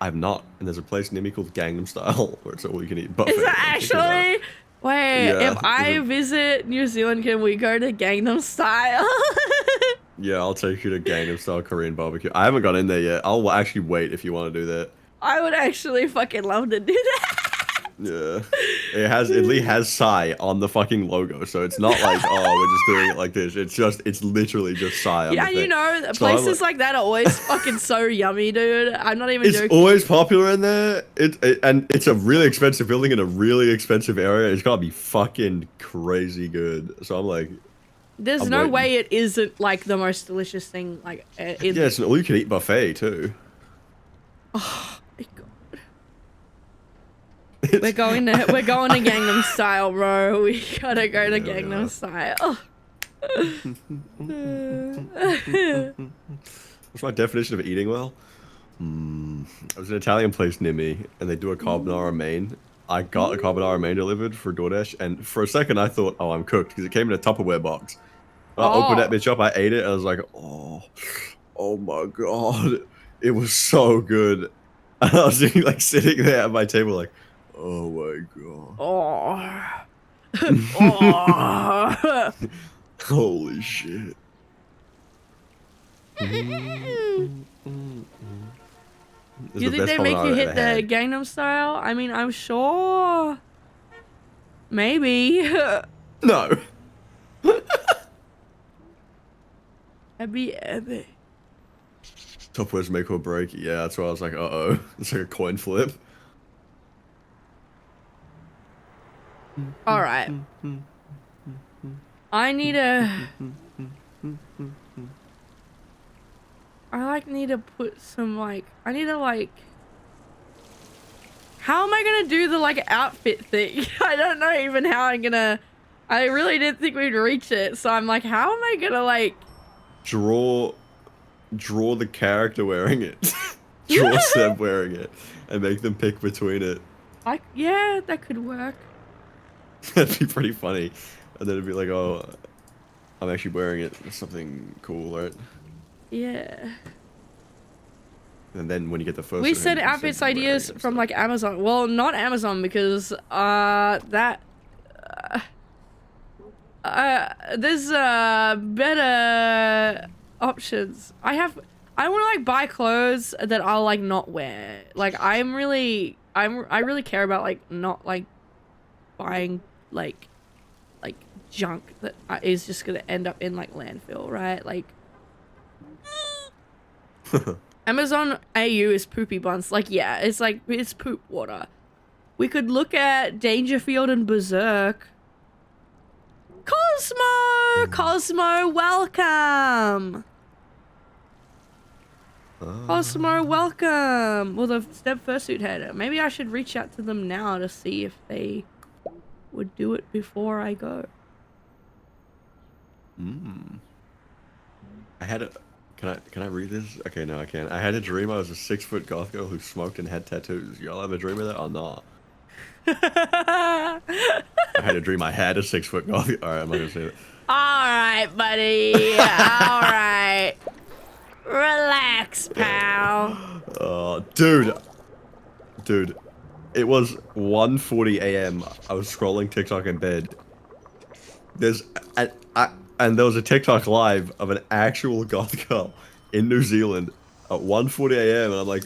I've not, and there's a place near me called Gangnam Style where it's all you can eat buffet. Is it actually? Wait, Yeah, if I visit New Zealand, can we go to Gangnam Style? Yeah, I'll take you to Gangnam Style Korean barbecue. I haven't got in there yet. I'll actually wait if you want to do that. I would actually fucking love to do that. Yeah, it has Psy on the fucking logo, so it's not like, oh, we're just doing it like this. It's literally just Psy on Yeah, the you thing. know, So places like that are always fucking so yummy, dude. I'm not even It's joking. always popular in there. And it's a really expensive building in a really expensive area. It's gotta be fucking crazy good. So I'm like, There's I'm no waiting. way it isn't like the most delicious thing. Like, yeah, it's an all-you-can-eat buffet too. Oh my god. We're going to Gangnam Style, bro. We gotta go to Gangnam Style. What's my definition of eating well? I was in an Italian place near me, and they do a carbonara main. I got a carbonara main delivered for DoorDash, and for a second I thought, oh, I'm cooked, because it came in a Tupperware box. I opened that bitch up, I ate it, and I was like, oh my god, it was so good. And I was like sitting there at my table, like, oh my god, holy shit. Do you think they make you hit the Gangnam Style? I mean, I'm sure. Maybe. No. That'd be epic. Tupperware's make or break. Yeah, that's why I was like, uh-oh. It's like a coin flip. All right. I need a. I like need to put some like. I need to like. How am I gonna do the like outfit thing? I don't know even how I'm gonna. I really didn't think we'd reach it, so I'm like, how am I gonna like draw the character wearing it. Draw Sneb wearing it and make them pick between it. Yeah, that could work. That'd be pretty funny. And then it'd be like, oh, I'm actually wearing it. It's something cool, right? Yeah. And then when you get the first We one, sent you can outfits send them ideas wearing it from and like Amazon. Well, not Amazon because there's better options. I want to like buy clothes that I'll like not wear. Like I really care about like not like buying like junk that is just gonna end up in like landfill, right? Like Amazon AU is poopy buns. Like yeah, it's like it's poop water. We could look at Dangerfield and Berserk. Cosmo, welcome. Cosmo, welcome. Well, the Sneb fursuit header. Maybe I should reach out to them now to see if they would do it before I go. I had a... Can I read this? Okay, no, I can't. I had a dream I was a 6-foot goth girl who smoked and had tattoos. Y'all have a dream of that or not? I had a dream I had a 6-foot goth... Alright, I'm not gonna say that. Alright, buddy. Alright. Relax, pal. Dude. It was 1:40 a.m. I was scrolling TikTok in bed. And there was a TikTok live of an actual goth girl in New Zealand at 1:40 a.m. and I'm like,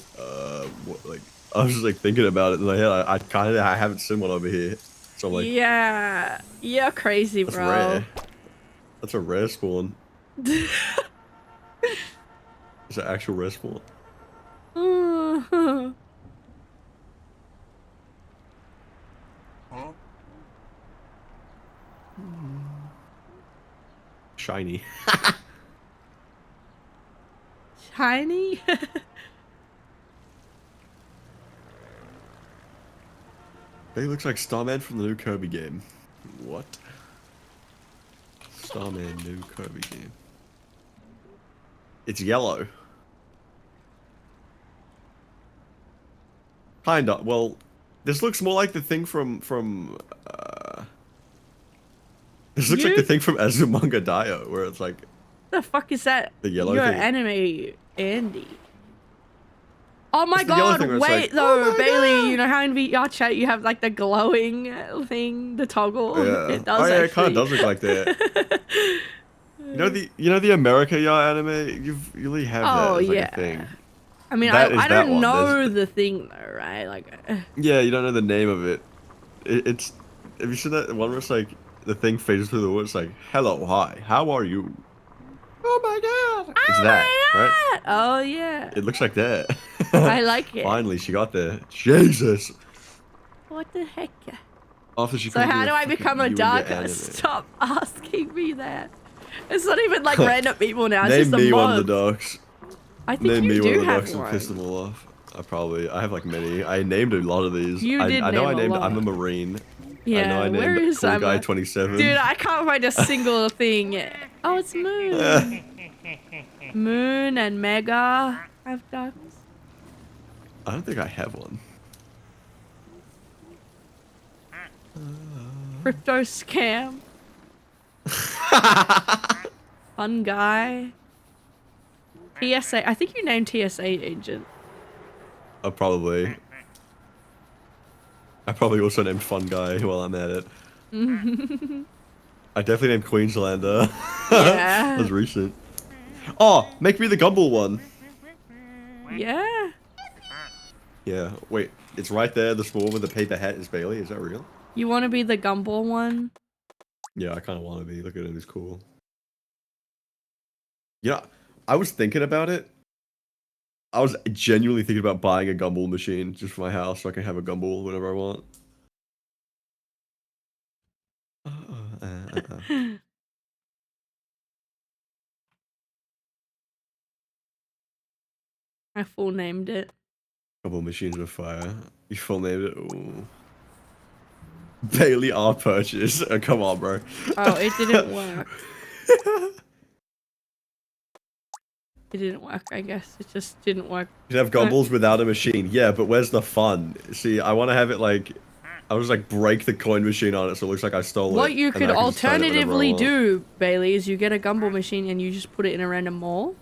what, like, I was just like thinking about it in my head. I haven't seen one over here, so I'm like, yeah, you're crazy, that's bro. rare. That's a rare spawn. It's an actual rare spawn. Shiny. Shiny? He looks like Starman from the new Kirby game. What? Starman new Kirby game. It's yellow. Kinda. Well, this looks more like the thing from this looks like the thing from Azumanga Daioh, where it's like... The fuck is that? The yellow Your thing. anime, Andy. Oh my It's the yellow god, thing where it's wait like, though, "Oh my Bailey, God." you know how in VR chat you have like the glowing thing, the toggle? Yeah. It does yeah, actually. it kind of does look like that. You know the America Yacht anime? You really have that as like a thing. I mean, That is I that don't one. know the thing though, right? Like, Yeah, you don't know the name of it. It's... Have you seen that one where it's like, the thing fades through the woods, it's like, hello, hi, how are you? Oh my god! It's that, right? Oh yeah. It looks like that. I like it. Finally, she got there. Jesus! What the heck? After she So couldn't how be do I fucking become a you and your darker? anime. Stop asking me that. It's not even like random people now. It's Name just a me mod. one of the dogs. I think Name you me one do of the have dogs and one. piss them all off. I have like many. I named a lot of these. You did I know I name a named. lot. I'm a Marine. Yeah, I know I where named is Cool Guy Emma? 27. Dude, I can't find a single thing. Oh, it's Moon. Moon and Mega have ducks. I don't think I have one. Crypto scam. Fun guy. TSA. I think you named TSA agent. Probably. I probably also named Fun Guy while I'm at it. I definitely named Queenslander. Yeah. That's recent. Oh, make me the Gumball one. Yeah. Yeah, wait. It's right there. The small one with the paper hat is Bailey. Is that real? You want to be the Gumball one? Yeah, I kind of want to be. Look at him. He's cool. Yeah, I was thinking about it. I was genuinely thinking about buying a Gumball machine just for my house so I can have a Gumball whenever I want. I full named it. Couple machines of fire. You full named it. Ooh. Bailey R purchase. Come on, bro. Oh, it didn't work. It didn't work, I guess. It just didn't work. You can have gumballs without a machine. Yeah, but where's the fun? See, I want to have it like... I was like break the coin machine on it so it looks like I stole it. What you and could then I can just turn it whenever I alternatively want. do, Bailey, is you get a gumball machine and you just put it in a random mall.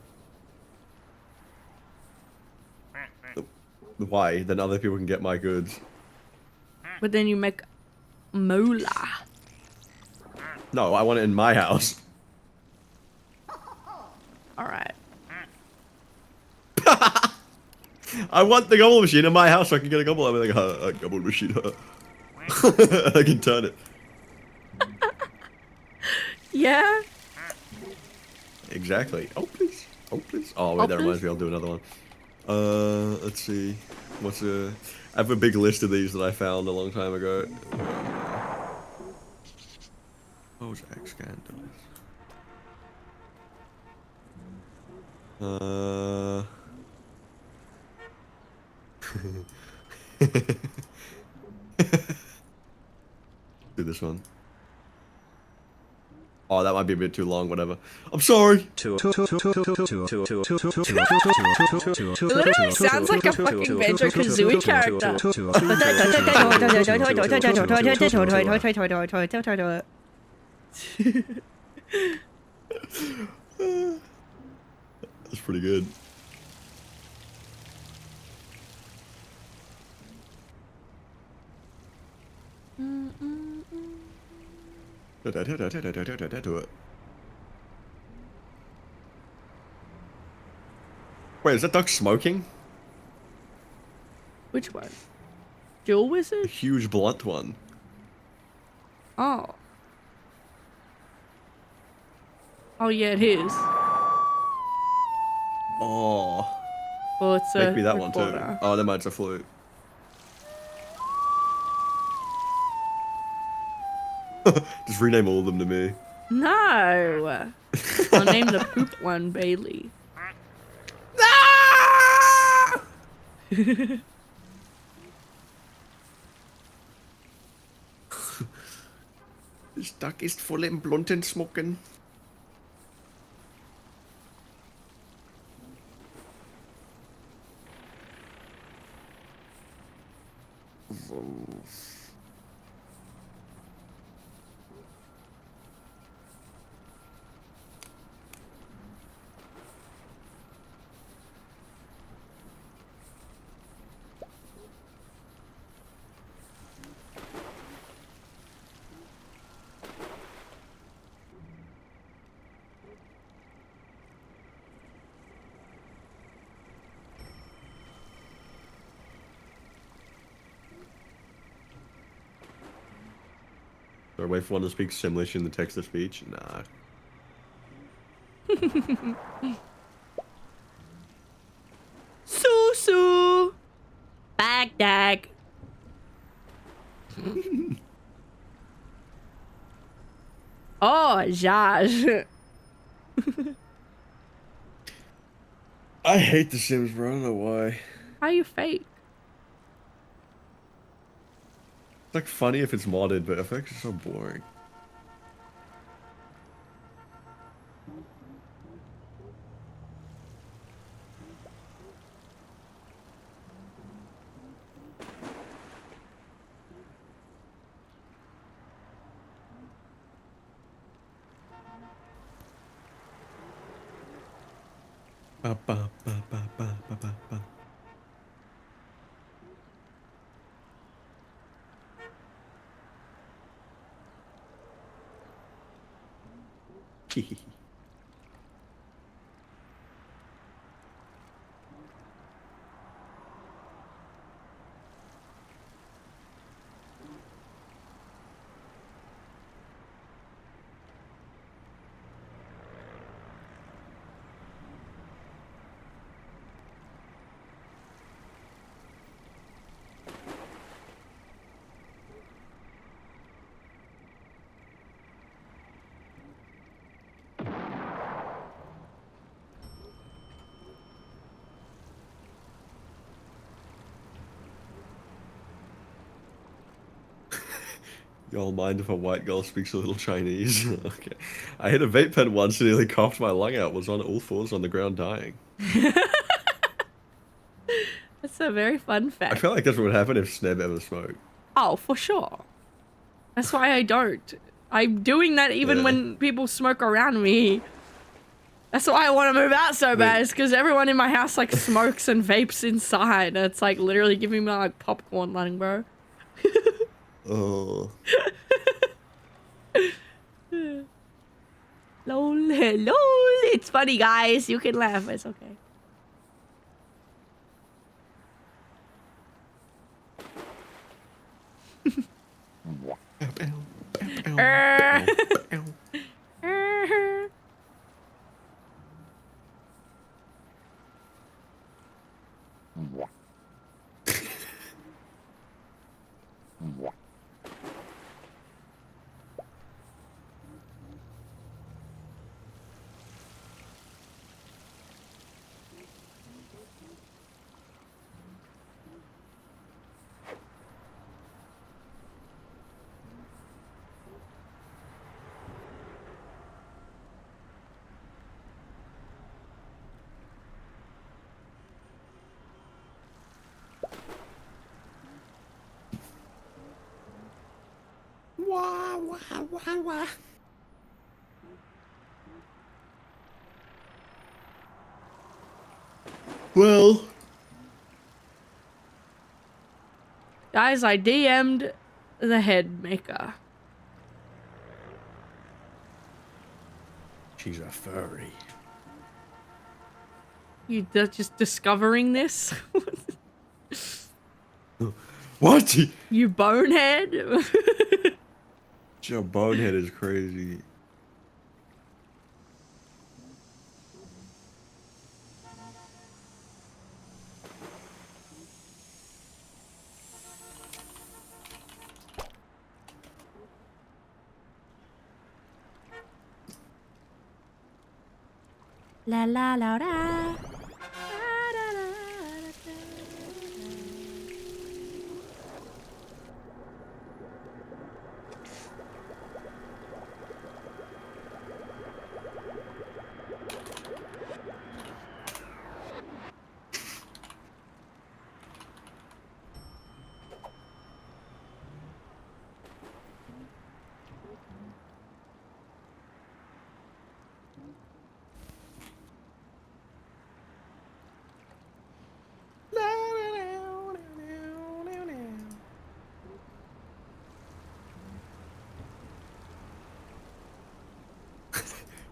Why? Then other people can get my goods. But then you make moolah. No, I want it in my house. Alright. I want the gumball machine in my house so I can get a gumball. I'm like, a gumball machine. I can turn it. Yeah? Exactly. Oh, please. Oh, please. Oh, wait, Oh, that reminds please. me. I'll do another one. Let's see. What's a... I have a big list of these that I found a long time ago. What was X scandalous? Do this one. Oh, that might be a bit too long, whatever. I'm sorry! It literally sounds like a fucking Banjo-Kazooie character. That's pretty good. Wait, is that duck smoking? Which one? Dual A Wizard? huge blunt one. Oh. Oh yeah, it is. Oh. Well, it's a Make me that one too. recorder. Oh, never mind, it's a flute. Just rename all of them to me. No. I'll name the poop one Bailey. Das Duck ist voll im blunten Smoken. Or wait for one to speak Simlish in the text to speech? Nah. Susu. Bagdag. Oh, Jaj. I hate The Sims, bro. I don't know why. How you fake? It's like funny if it's modded, but FX is so boring. Ba, ba, ba, ba, ba, ba, ba, ba. Y'all mind if a white girl speaks a little Chinese? Okay. I hit a vape pen once and nearly coughed my lung out. Was on all fours on the ground dying. That's a very fun I fact. feel like that's what would happen if Sneb ever smoked. Oh, for sure. That's why I don't. I'm doing that even Yeah. when people smoke around me. That's why I want to move out so bad. It's because everyone in my house like smokes and vapes inside. It's like literally giving me like popcorn letting, bro. Oh. Lol, lol. It's funny, guys. You can laugh. It's okay. Wah, wah, wah, wah. Well, Guys, I DM'd the head maker. she's a furry. You just discovering this? What? You bonehead? Your bonehead is crazy. La la la la.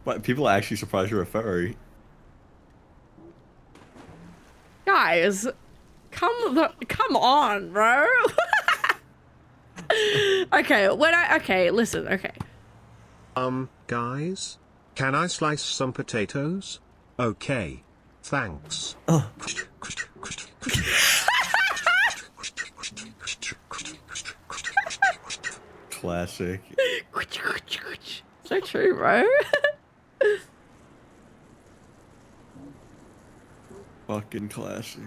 But people are actually surprised you're a furry. Guys, come on, bro. Okay, listen, okay. Guys? Can I slice some potatoes? Okay. Thanks. Classic. So true, bro. Fucking classic.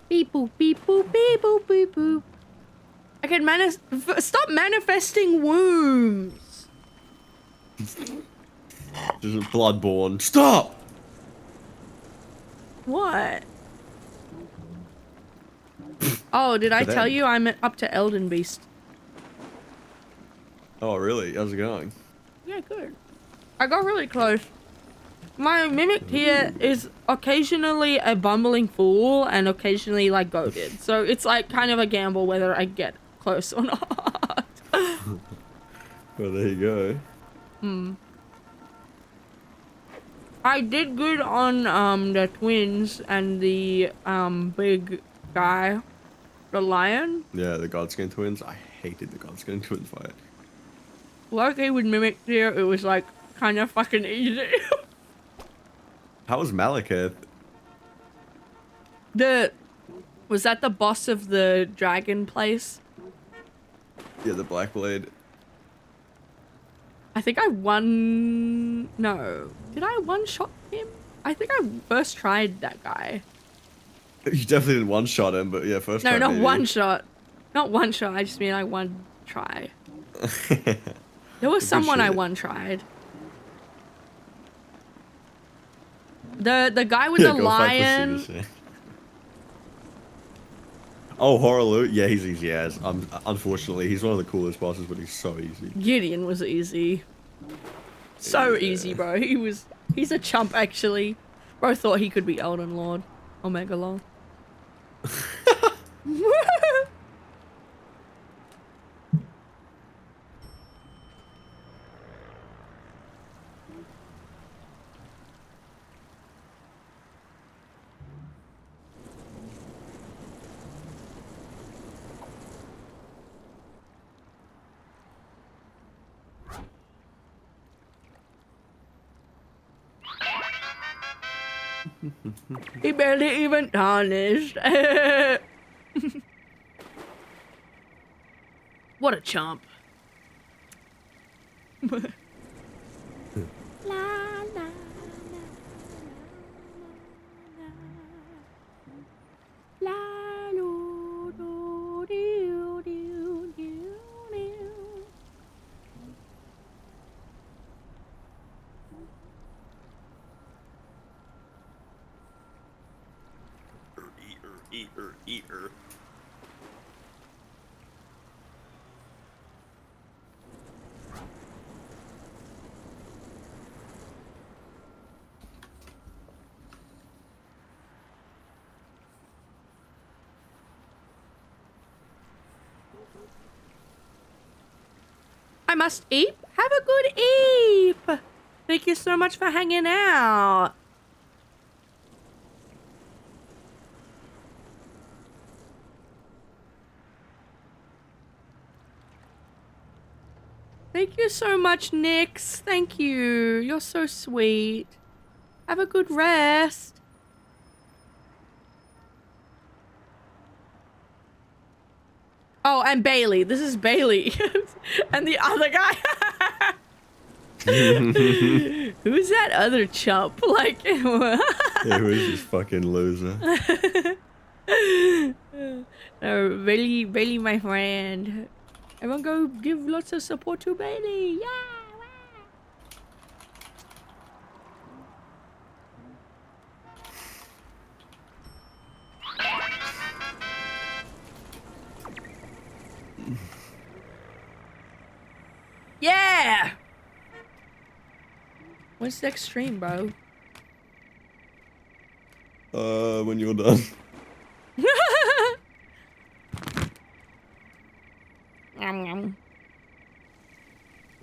Beep boop, beep boop, beep boop, beep boop. I can stop manifesting wombs. This is bloodborne. Stop! What? Oh, did I tell you I'm up to Elden Beast? Oh, really? How's it going? Yeah, good. I got really close. My mimic here is occasionally a bumbling fool and occasionally like goaded. So it's like kind of a gamble whether I get close or not. Well, there you go. I did good on the twins and the big guy, the lion. Yeah, the Godskin twins. I hated the Godskin twin fight. Like with Mimic Deer, it was like kind of fucking easy. How was Malekith? Was that the boss of the dragon place? Yeah, the Black Blade. I think I won. No, did I one shot him? I think I first tried that guy. You definitely didn't one shot him, but yeah, first No, try not maybe. one shot. Not one shot. I just mean I one try. There was Good someone I shit. one tried. The guy with Yeah, the go fight for lion. Caesar. Oh, Horaloo? Yeah, he's easy as. Unfortunately, he's one of the coolest bosses, but he's so easy. Gideon was easy. So Yeah. easy, bro. He's a chump actually. Bro thought he could be Elden Lord. Omega Lord. He barely even tarnished. What a chump. Eater. I must eat. Have a good eep. Thank you so much for hanging out. Thank you so much, Nix. Thank you. You're so sweet. Have a good rest. Oh, and Bailey. This is Bailey. And the other guy. Who's that other chump? Like, Yeah, who is this fucking loser? Bailey, Bailey, my friend. Everyone go give lots of support to Bailey. Yeah. Yeah. When's the next stream, bro? When you're done. Nom, nom.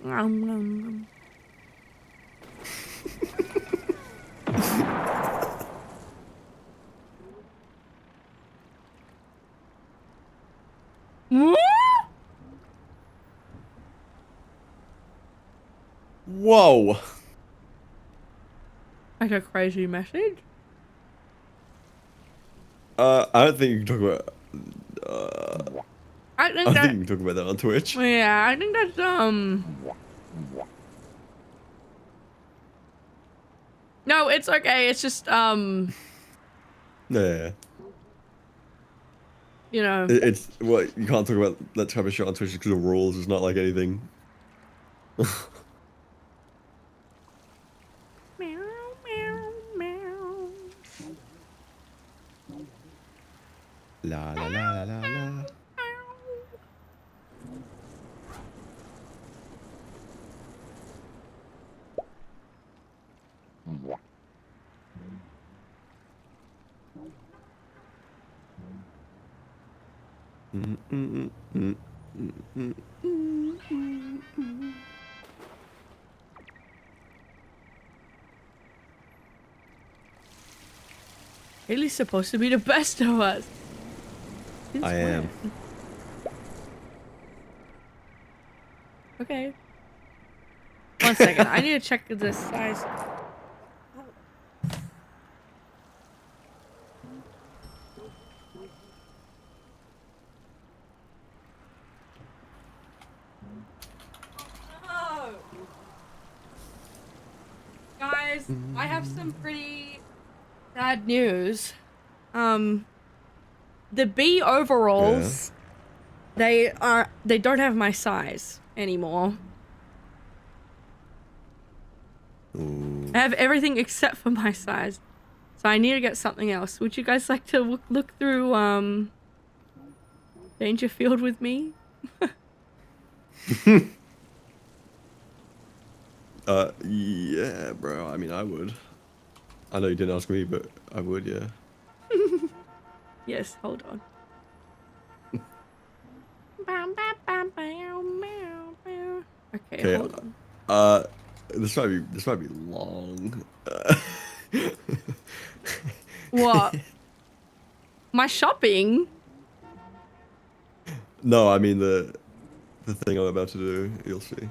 Nom, nom, nom. Whoa! Like a crazy message? I don't think you can talk about. I I think don't that. think you can talk about that on Twitch. Yeah, I think that's No, it's okay. It's just Yeah. you know. It's what you can't talk about that type of shit on Twitch because of rules. It's not like anything. Meow, meow, meow. La la la la la la. Haley's supposed to be the best of us. Since I am. when? Okay. 1 second. I need to check the size. Oh, no. Guys, I have some pretty sad news. The B overalls, they don't have my size anymore. Ooh. I have everything except for my size. So I need to get something else. Would you guys like to look through Dangerfield with me? Yeah, bro. I mean, I would. I know you didn't ask me, but I would, yeah. Yes, hold on. Okay, hold on. This might be long. What? My shopping? No, I mean the thing I'm about to do. You'll see.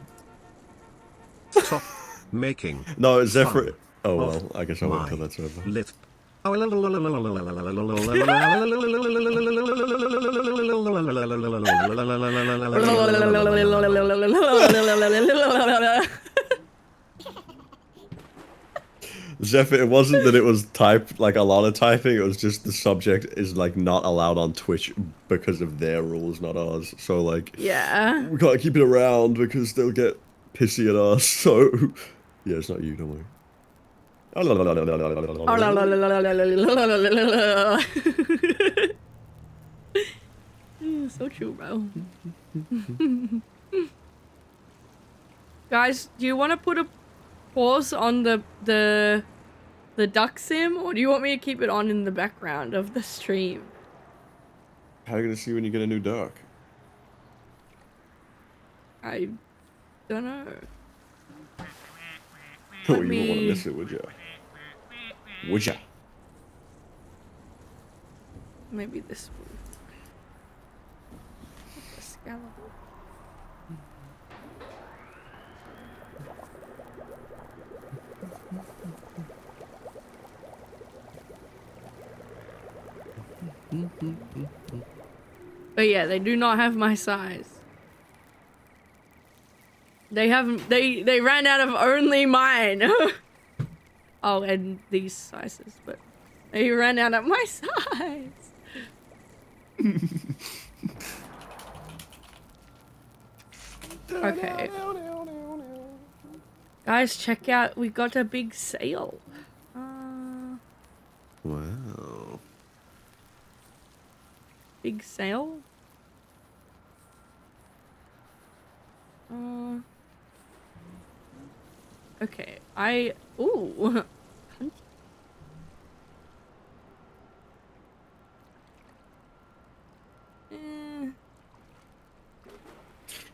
Stop making. No, Zephyr. fun Oh of well, I guess I won't my until that's over. Lit. Zephyr, it wasn't that it was typed like a lot of typing. It was just the subject is like not allowed on Twitch because of their rules, not ours. So like, Yeah. we can't keep it around because they'll get pissy at us. So yeah, it's not you, don't worry. So true, bro. Guys, do you want to put a pause on the duck sim, or do you want me to keep it on in the background of the stream? How are you gonna see when you get a new duck? I don't know. Oh, Let you me- wouldn't want to miss it, would ya? Would ya? Maybe this one. The scallop. But yeah, they do not have my size. They haven't. They ran out of only mine. Oh, and these sizes, but they ran out of my size. Okay. Guys, check out. We got a big sale. Wow. Big sale. Okay. Ooh.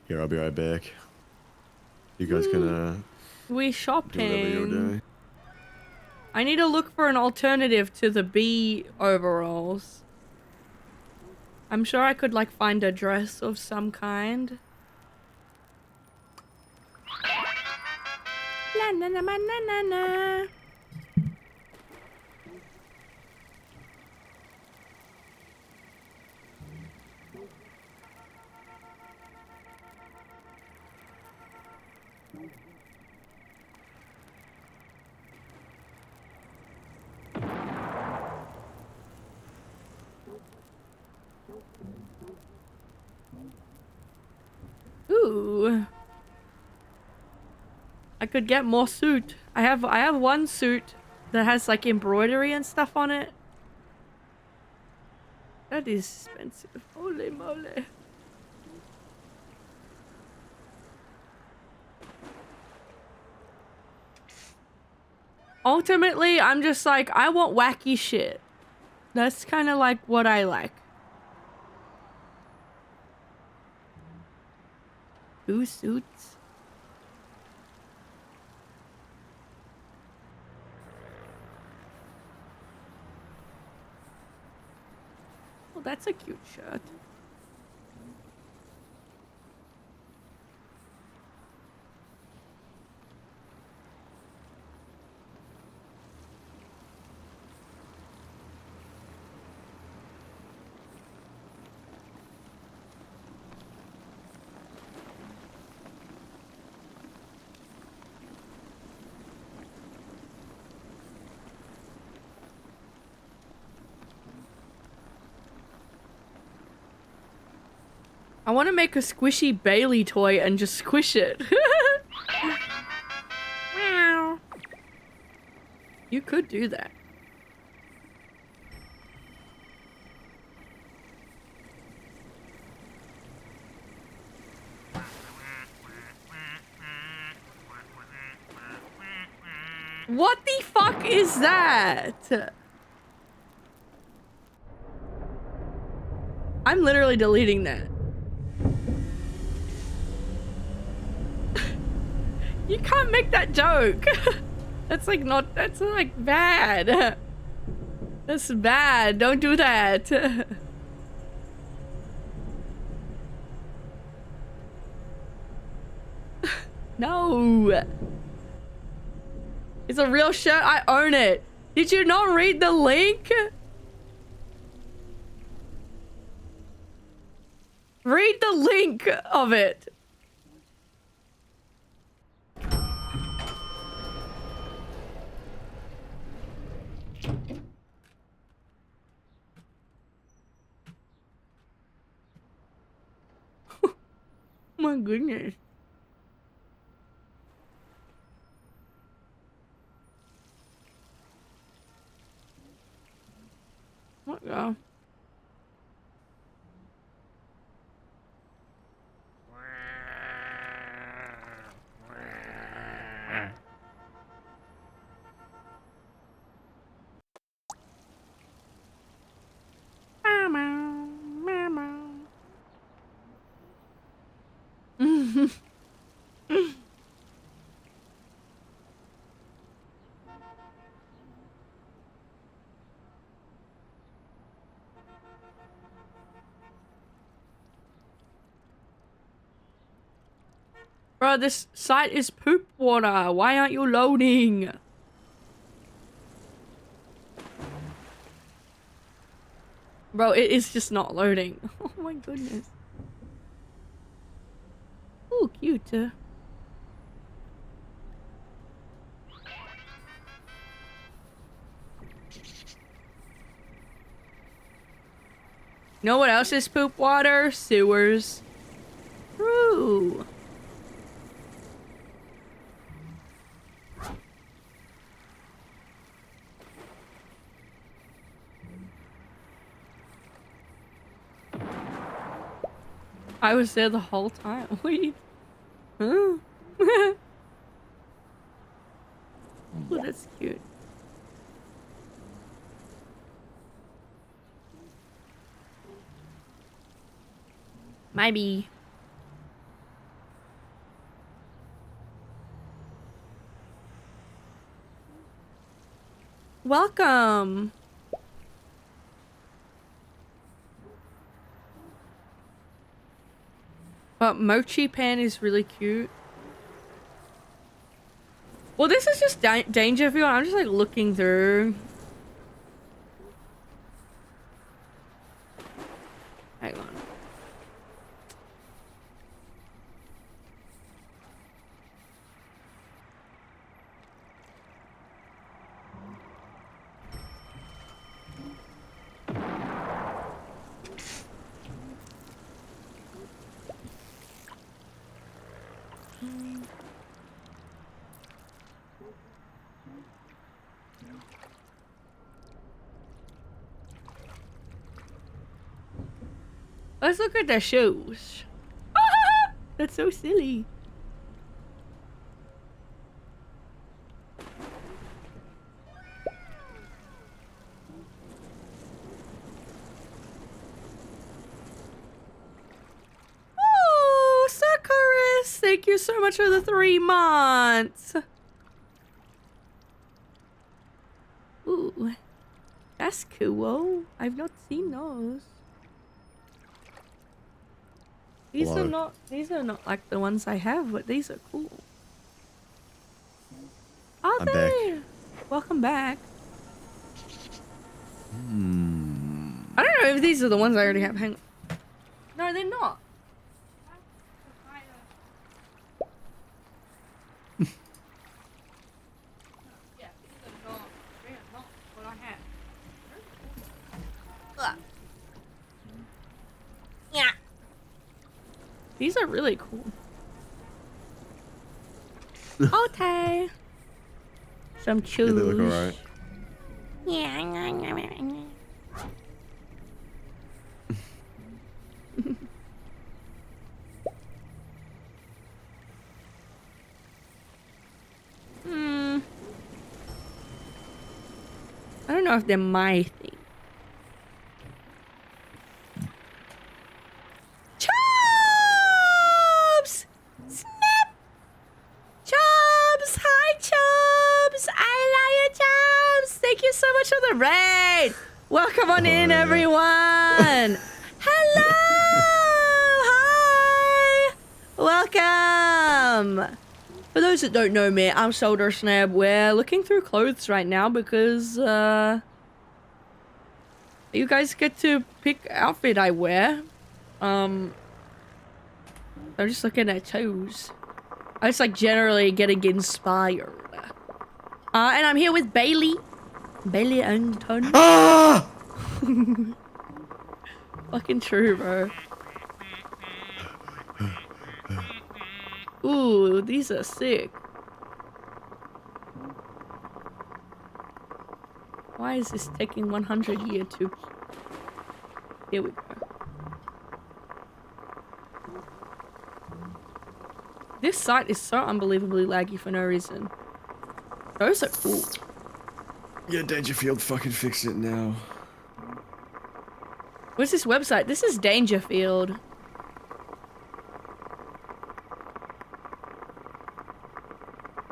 Here, I'll be right back. You guys can We do whatever you're shopping. doing. I need to look for an alternative to the B overalls. I'm sure I could like find a dress of some kind. La na na na na na na. Ooh. I could get more suit. I have one suit that has like embroidery and stuff on it. That is expensive. Holy moly. Ultimately, I'm just like, I want wacky shit. That's kind of like what I like. 2 suits. Oh, that's a cute shirt. I want to make a squishy Bailey toy and just squish it. Meow. You could do that. What the fuck is that? I'm literally deleting that. You can't make that joke. That's like not, that's like bad. That's bad. Don't do that. No. It's a real shirt. I own it. Did you not read the link? Read the link of it. My goodness. What the? Bro, this site is poop water. Why aren't you loading? Bro, it is just not loading. Oh my goodness. Ooh, cute. You know what else is poop water? Sewers. True. I was there the whole time. Wait. Huh? Oh, that's cute. Maybe. Welcome. But Mochi Pan is really cute. Well, this is just danger view. I'm just like looking through. Hang on. Let's look at their shoes. That's so silly. Oh, Sakaris! Thank you so much for the 3 months. Ooh, that's cool. I've not seen those. These are Hello. not like the ones I have, but these are cool. Are I'm they? back. Welcome back. I don't know if these are the ones I already have. Hang on. No, they're not. Yeah, these are not. They are not what I have. Yeah. These are really cool. Okay. Some Yeah, chews. they look alright. I don't know if they're my thing. Chubs! Snap! Chubs! Hi, Chubs! I love you, Chubs! Thank you so much for the raid! Welcome on in, yeah. everyone! Hello! Hi! Welcome! For those that don't know me, I'm Soldier Sneb. We're looking through clothes right now because, you guys get to pick outfit I wear. I'm just looking at toes. I just like generally getting inspired. And I'm here with Bailey. Bailey and Tony. Ah! Fucking true, bro. Ooh, these are sick. Why is this taking 100 years to... Here we go. This site is so unbelievably laggy for no reason. Those are cool. Yeah, Dangerfield fucking fixed it now. What's this website? This is Dangerfield.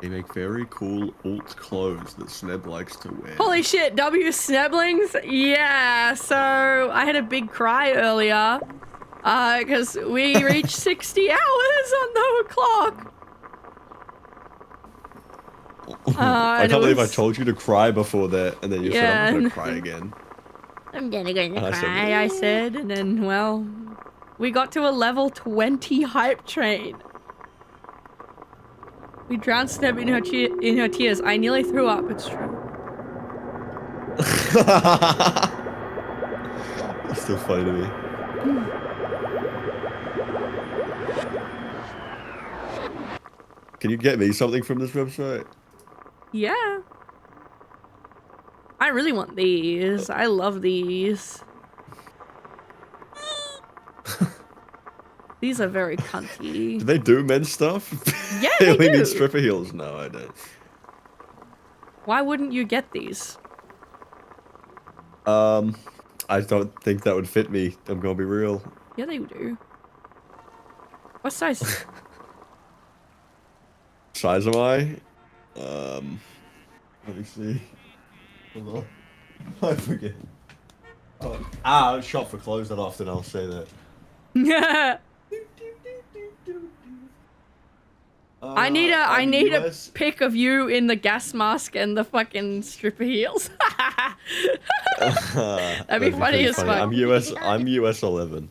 They make very cool alt clothes that Sneb likes to wear. Holy shit, W Sneblings? Yeah, so I had a big cry earlier. Because we reached 60 hours on the clock. I can't believe I told you to cry before that, and then you said I'm gonna Yeah. cry again. I'm gonna And I said, cry, I said, and then, well, we got to a level 20 hype train. We drowned Sneb in her tears. I nearly threw up, it's true. It's still funny to me. Can you get me something from this website? Yeah. I really want these. I love these. These are very cunty. Do they do men's stuff? Yeah, They they only do. need stripper heels. No, I don't. Why wouldn't you get these? I don't think that would fit me. I'm gonna be real. Yeah, they do. What size? Size am I? Let me see. Hold on. I forget. Oh, I don't shop for clothes that often, I'll say that. Yeah. I need a US pic of you in the gas mask and the fucking stripper heels. That'd be funny pretty as fuck. I'm US 11.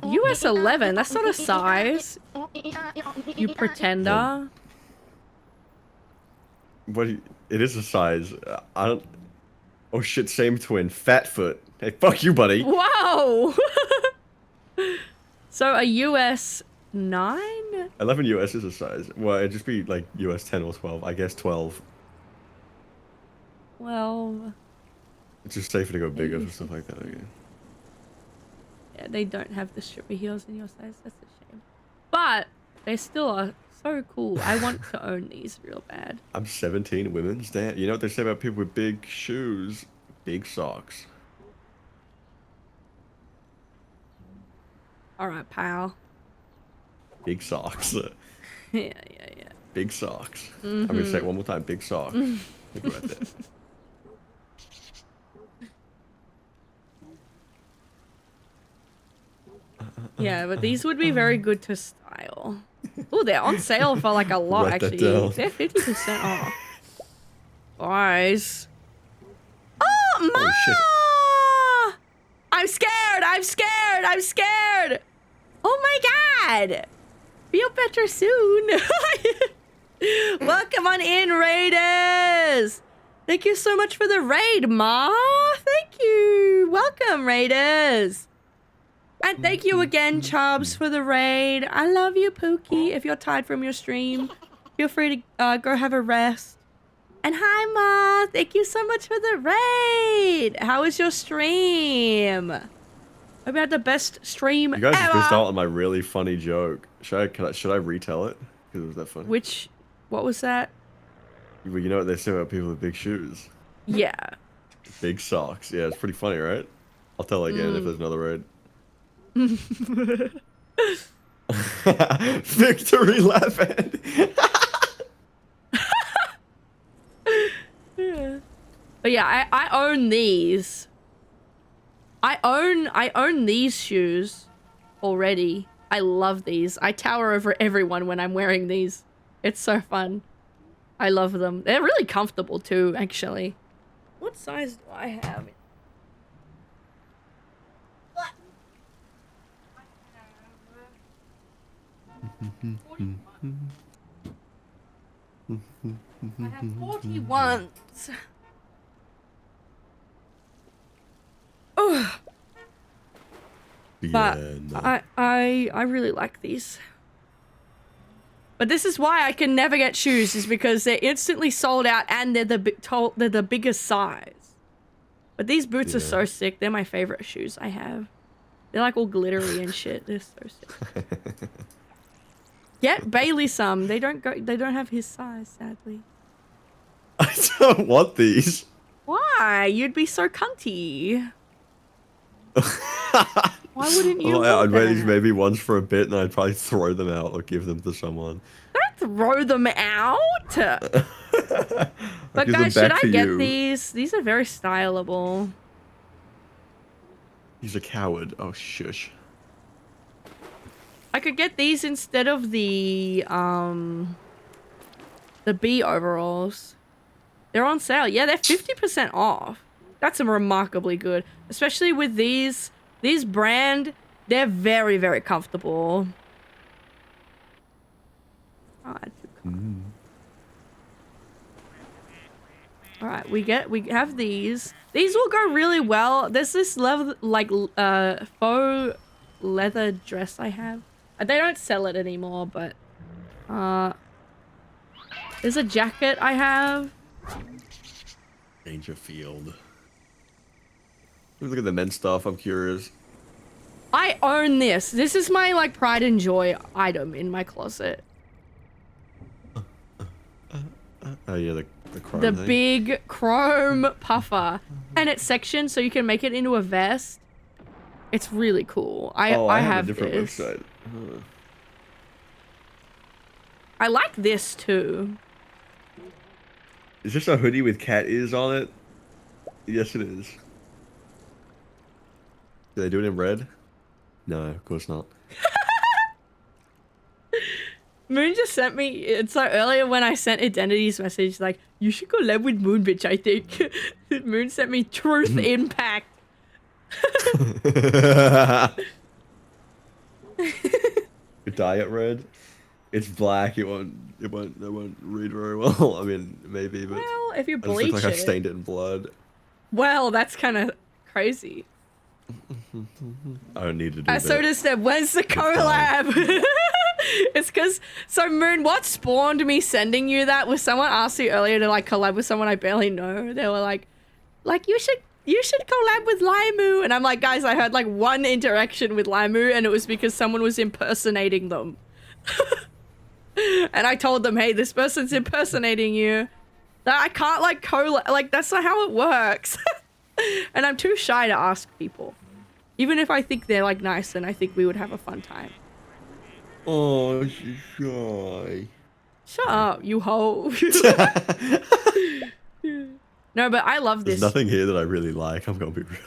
US 11. That's not a size. You pretender. What? It is a size. I don't. Oh shit! Same twin. Fat foot. Hey, fuck you, buddy. Whoa. So a US 9? 11 US is a size. Well, it'd just be like US 10 or 12. I guess 12. Well, It's just safer to go bigger for stuff like that. Again. yeah, they don't have the stripper heels in your size. That's a shame. But they still are so cool. I want to own these real bad. I'm 17. Women's dance. You know what they say about people with big shoes? Big socks. All right, pal. Big socks. Yeah. Big socks. I'm gonna say it one more time. Big socks. Look right there. Yeah, but these would be very good to style. Oh, they're on sale for like a lot, Write that actually. down. They're 50% off. Guys. Oh, Ma! Holy shit. I'm scared! I'm scared! I'm scared! Oh my god! Feel better soon. Welcome on in, Raiders! Thank you so much for the raid, Ma! Thank you! Welcome, Raiders! And thank you again, Chubbs, for the raid. I love you, Pookie. If you're tired from your stream, feel free to go have a rest. And hi, Ma. Thank you so much for the raid. How was your stream? Hope you had the best stream You guys ever. just missed out on my really funny joke. Should I retell it? Because it was that funny. What was that? Well, you know what they say about people with big shoes? Yeah. Big socks. Yeah, it's pretty funny, right? I'll tell it again if there's another raid. Victory lap end. But yeah, I own these. I own these shoes already. I love these. I tower over everyone when I'm wearing these. It's so fun. I love them. They're really comfortable too, actually. What size do I have? I have 41. Ugh. But no. I really like these. But this is why I can never get shoes, is because they're instantly sold out and they're the biggest size. But these boots are so sick. They're my favorite shoes I have. They're like all glittery and shit. They're so sick. Get Bailey some. They don't have his size, sadly. I don't want these. Why? You'd be so cunty. Why wouldn't you? I'd wear these that? maybe once for a bit, and I'd probably throw them out or give them to someone. Don't throw them out. But give guys, them should back I to get you. these? These are very stylable. He's a coward. Oh shush. I could get these instead of the bee overalls. They're on sale. Yeah, they're 50% off. That's remarkably good. Especially with these brand, they're very, very comfortable. All right, we have these. These will go really well. There's this leather, like faux leather dress I have. They don't sell it anymore, but there's a jacket I have. Dangerfield. Look at the men's stuff. I'm curious. I own this. This is my like pride and joy item in my closet. Oh yeah, the chrome The thing. big chrome puffer, and it's sectioned so you can make it into a vest. It's really cool. I have a different this. website. Huh. I like this too. Is this a hoodie with cat ears on it? Yes, it is. Do they do it in red? No, of course not. Moon just sent me, it's so earlier when I sent Identity's message, like, you should collab with Moon, bitch, I think. Moon sent me Truth Impact. Diet red? It's black, it won't read very well. I mean, maybe, but Well, if you I just bleach look like it. I stained it in blood. Well, that's kind of crazy. I don't need to do that. So does Sneb. Where's the collab? It's because, so Moon, what spawned me sending you that was someone asked you earlier to like collab with someone I barely know. They were like you should collab with Limu. And I'm like, guys, I heard like one interaction with Limu and it was because someone was impersonating them. And I told them, hey, this person's impersonating you. That I can't like collab, like that's not how it works. And I'm too shy to ask people. Even if I think they're like nice and I think we would have a fun time. Oh, she's shy. Shut up, you hoe. No, but I love There's this. nothing here that I really like, I'm gonna be real.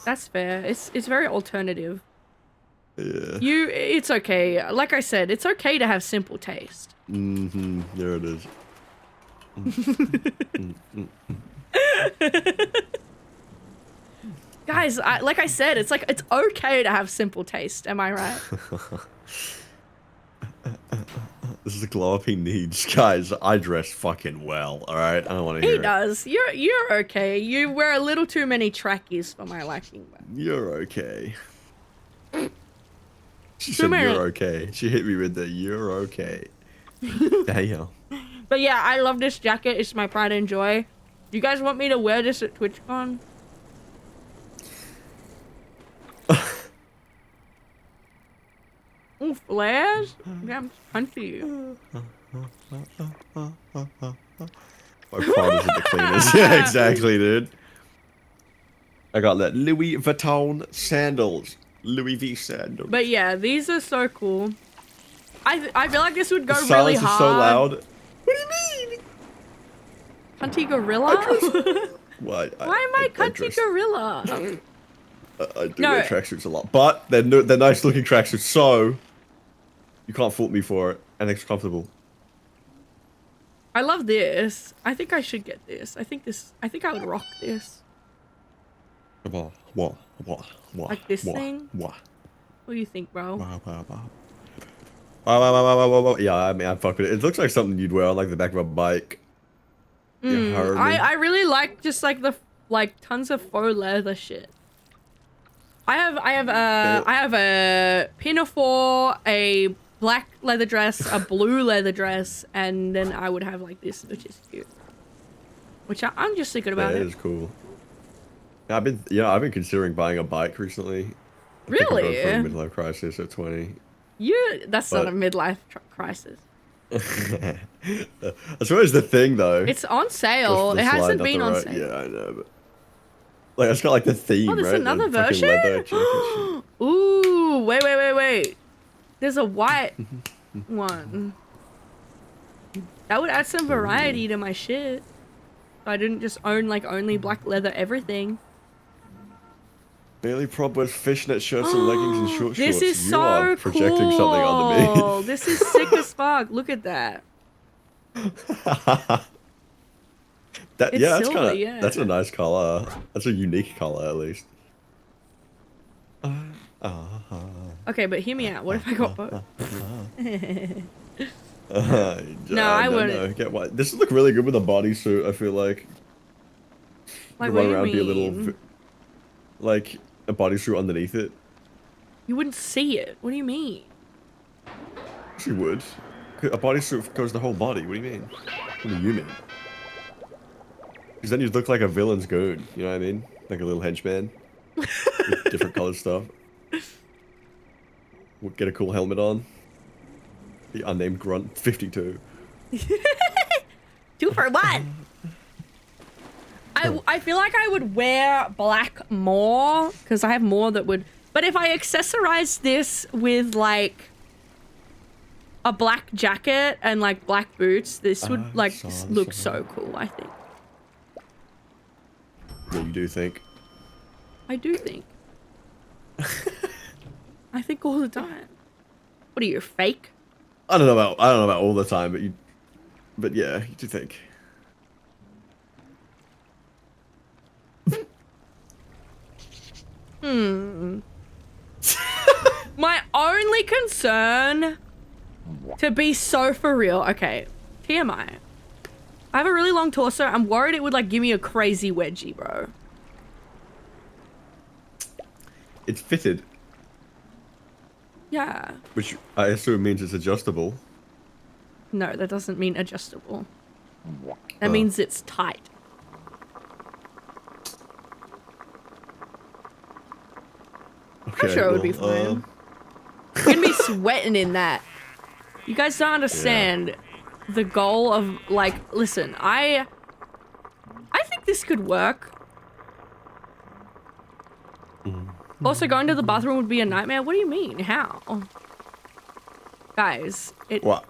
That's fair. It's very alternative. Yeah. It's okay. Like I said, it's okay to have simple taste. Mm-hmm. There it is. Guys, like I said, it's like, it's okay to have simple taste. Am I right? This is the glow up he needs. Guys, I dress fucking well, alright? I don't want to hear He does. You're okay. You wear a little too many trackies for my liking. But... You're okay. She Too said many. you're okay. She hit me with the you're okay. Damn. But yeah, I love this jacket. It's my pride and joy. Do you guys want me to wear this at TwitchCon? Ooh, flares? Damn, punchy. My part isn't the cleanest. Yeah, exactly, dude. I got that Louis Vuitton sandals. Louis V sandals. But yeah, these are so cool. I feel like this would go The really silence hard. is so loud. What do you mean? Cunty gorilla? Why Why am I cunty dress- gorilla? I do No. wear tracksuits a lot, but they're nice looking tracksuits, so you can't fault me for it, and it's comfortable. I love this. I think I should get this. I think I would rock this. What? Like this thing? What? What do you think, bro? Yeah, I mean, I fuck with it. It looks like something you'd wear on like the back of a bike. You heard me? I really like just like the tons of faux leather shit. I have a pinafore, a black leather dress, a blue leather dress, and then I would have like this, which is cute. Which I'm just thinking about Yeah, it. it is cool. I've been considering buying a bike recently. I think I'm Really? going through a midlife crisis at 20. That's not a midlife crisis. That's always the thing, though. It's on sale. The It slide hasn't up been the on right- sale. Yeah, I know, but like it's got like the theme, Oh, there's right? another The fucking version? leather jacket shit. Ooh, wait. There's a white one. That would add some variety to my shit. So I didn't just own like only black leather everything. Bailey Prob wears fishnet shirts and leggings and short shorts. This is You so are projecting cool. something onto me. This is sick as fuck. Look at that. That It's yeah, that's silver, kind of yeah. that's a nice color. That's a unique color, at least. Okay, but hear me out. What if I got both? No, I no, wouldn't. No. Get what? This would look really good with a bodysuit. I feel like. Like, You what run do around, you be a little, mean? like a bodysuit underneath it. You wouldn't see it. What do you mean? She would. A bodysuit goes the whole body. What do you mean? What do you mean? Because then you'd look like a villain's goon. You know what I mean? Like a little henchman. With different colored stuff. Would get a cool helmet on. The unnamed grunt 52. 2 for 1. I feel like I would wear black more because I have more that would. But if I accessorize this with like a black jacket and like black boots, this would like look so cool. I think. Yeah, you do think. I do think. I think all the time. What are you, fake? I don't know about all the time, but yeah, you do think. My only concern, to be so for real, okay, TMI. I have a really long torso. I'm worried it would like give me a crazy wedgie, bro. It's fitted, Yeah. which I assume means it's adjustable. No, that doesn't mean adjustable. That Oh. means it's tight. Okay, I'm sure it would be well, fine. You're gonna be sweating in that. You guys don't understand the goal of like. Listen, I think this could work. Also, going to the bathroom would be a nightmare. What do you mean? How? Guys, What?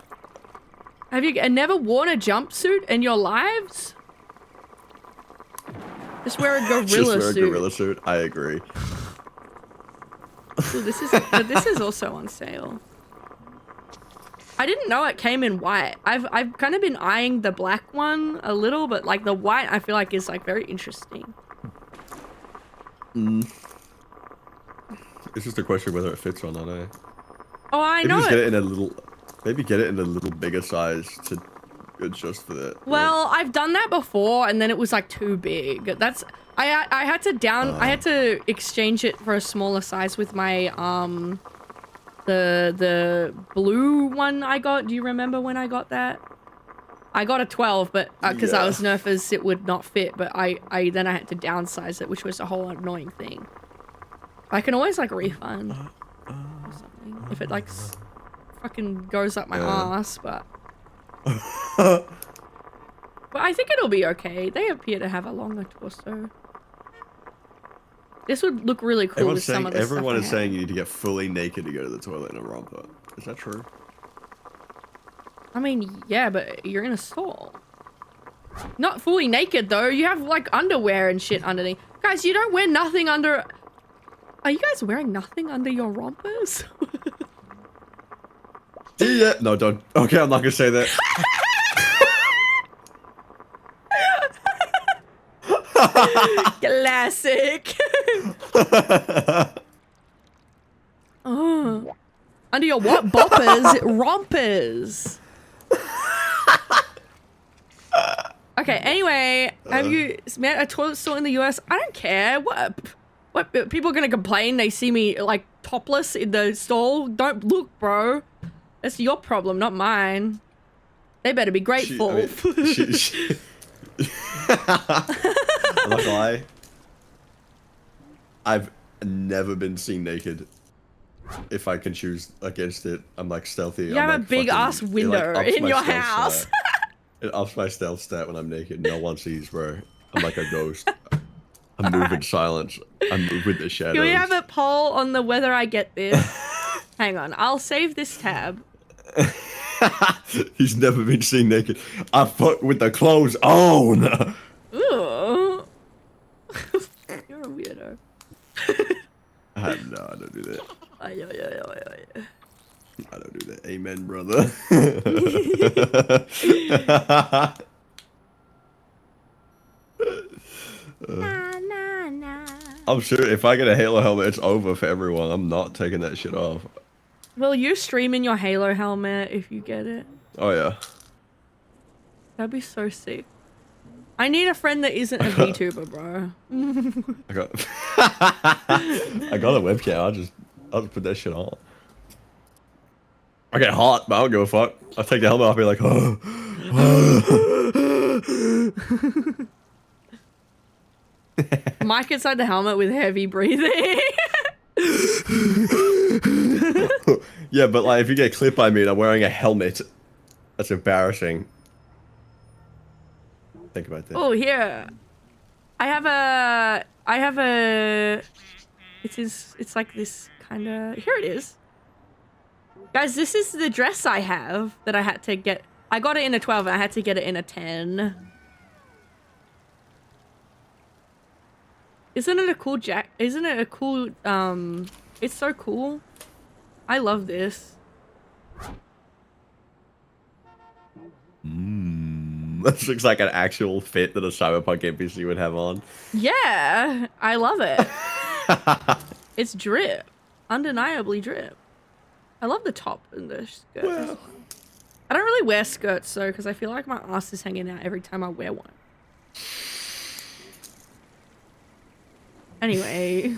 have you never worn a jumpsuit in your lives? Just wear a gorilla Just wear a suit. gorilla suit. I agree. Ooh, this is also on sale. I didn't know it came in white. I've kind of been eyeing the black one a little, but like the white I feel like is like very interesting. It's just a question of whether it fits or not, eh? Oh, I Maybe know just it. get it in a little, maybe get it in a little bigger size to adjust for that. Well, I've done that before, and then it was like too big. That's I had to exchange it for a smaller size with my the blue one I got. Do you remember when I got that? I got a 12, but because I was nervous it would not fit. But then I had to downsize it, which was a whole annoying thing. I can always like refund or something if it like fucking goes up my ass, but. But I think it'll be okay. They appear to have a longer torso. This would look really cool with some of the Everyone stuff is saying you need to get fully naked to go to the toilet in a romper. Is that true? I mean, yeah, but you're in a stall. Not fully naked though. You have like underwear and shit underneath. Guys, you don't wear nothing under. Are you guys wearing nothing under your rompers? Yeah. No, don't. Okay, I'm not gonna say that. Classic. Oh. Under your what? Boppers? Rompers. Okay, anyway, have you met a toilet stall in the US? I don't care. What people are gonna complain they see me like topless in the stall? Don't look, bro. That's your problem, not mine. They better be grateful. I'm not gonna lie. I've never been seen naked. If I can choose against it, I'm like stealthy. You have a big ass window in your house. It ups my stealth stat when I'm naked. No one sees, bro. I'm like a ghost. I move in silence. I move with the shadows. Can we have a poll on the whether I get this? Hang on, I'll save this tab. He's never been seen naked. I fuck with the clothes on. Ooh. You're a weirdo. No, I don't do that. I don't do that. Amen, brother. I'm sure if I get a Halo helmet, it's over for everyone. I'm not taking that shit off. Will you stream in your Halo helmet if you get it? Oh, yeah. That'd be so sick. I need a friend that isn't a VTuber, bro. I got I got a webcam. I'll just put that shit on. I get hot, but I don't give a fuck. I'll take the helmet off and be like, oh. Mike inside the helmet with heavy breathing. Yeah, but like if you get clipped by me and I'm wearing a helmet, that's embarrassing. Think about that. Oh, here. I have a it's like this kind of, here it is. Guys, this is the dress I have that I had to get. I got it in a 12 and I had to get it in a 10. Isn't it a cool isn't it a cool, it's so cool. I love this. This looks like an actual fit that a Cyberpunk NPC would have on. Yeah, I love it. It's drip. Undeniably drip. I love the top and the skirt. Well. I don't really wear skirts though, because I feel like my ass is hanging out every time I wear one. Anyway.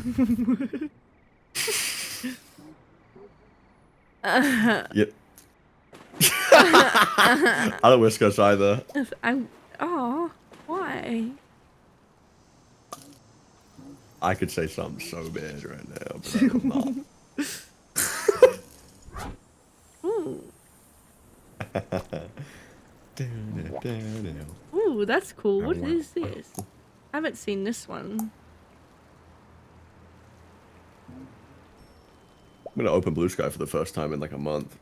Yep. I don't wear skirts either. Oh, why? I could say something so bad right now, but I will not. Ooh, that's cool. What is this? I haven't seen this one. I'm gonna open Blue Sky for the first time in like a month.